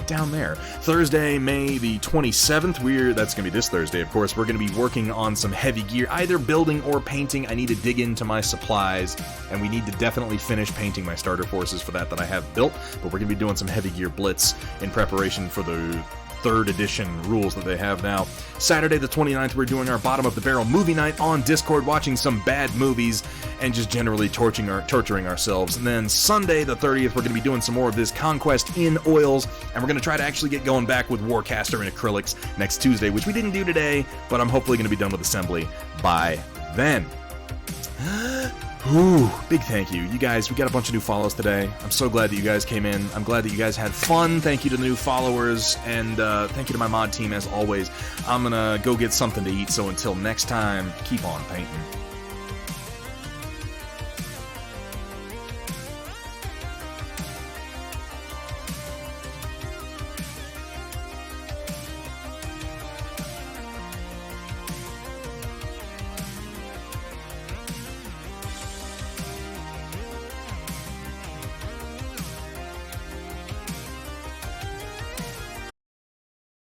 Speaker 1: down there. Thursday, May the 27th. That's going to be this Thursday, of course. We're going to be working on some heavy gear, either building or painting. I need to dig into my supplies, and we need to definitely finish painting my starter forces for that I have built. But we're going to be doing some heavy gear blitz in preparation for the 3rd edition rules that they have now. Saturday the 29th, we're doing our bottom of the barrel movie night on Discord, watching some bad movies and just generally torturing ourselves. And then Sunday the 30th, we're going to be doing some more of this Conquest in oils, and we're going to try to actually get going back with Warcaster and acrylics next Tuesday, which we didn't do today, but I'm hopefully going to be done with assembly by then. Ooh, big thank you. You guys, we got a bunch of new follows today. I'm so glad that you guys came in. I'm glad that you guys had fun. Thank you to the new followers, and thank you to my mod team as always. I'm gonna go get something to eat, so until next time, keep on painting.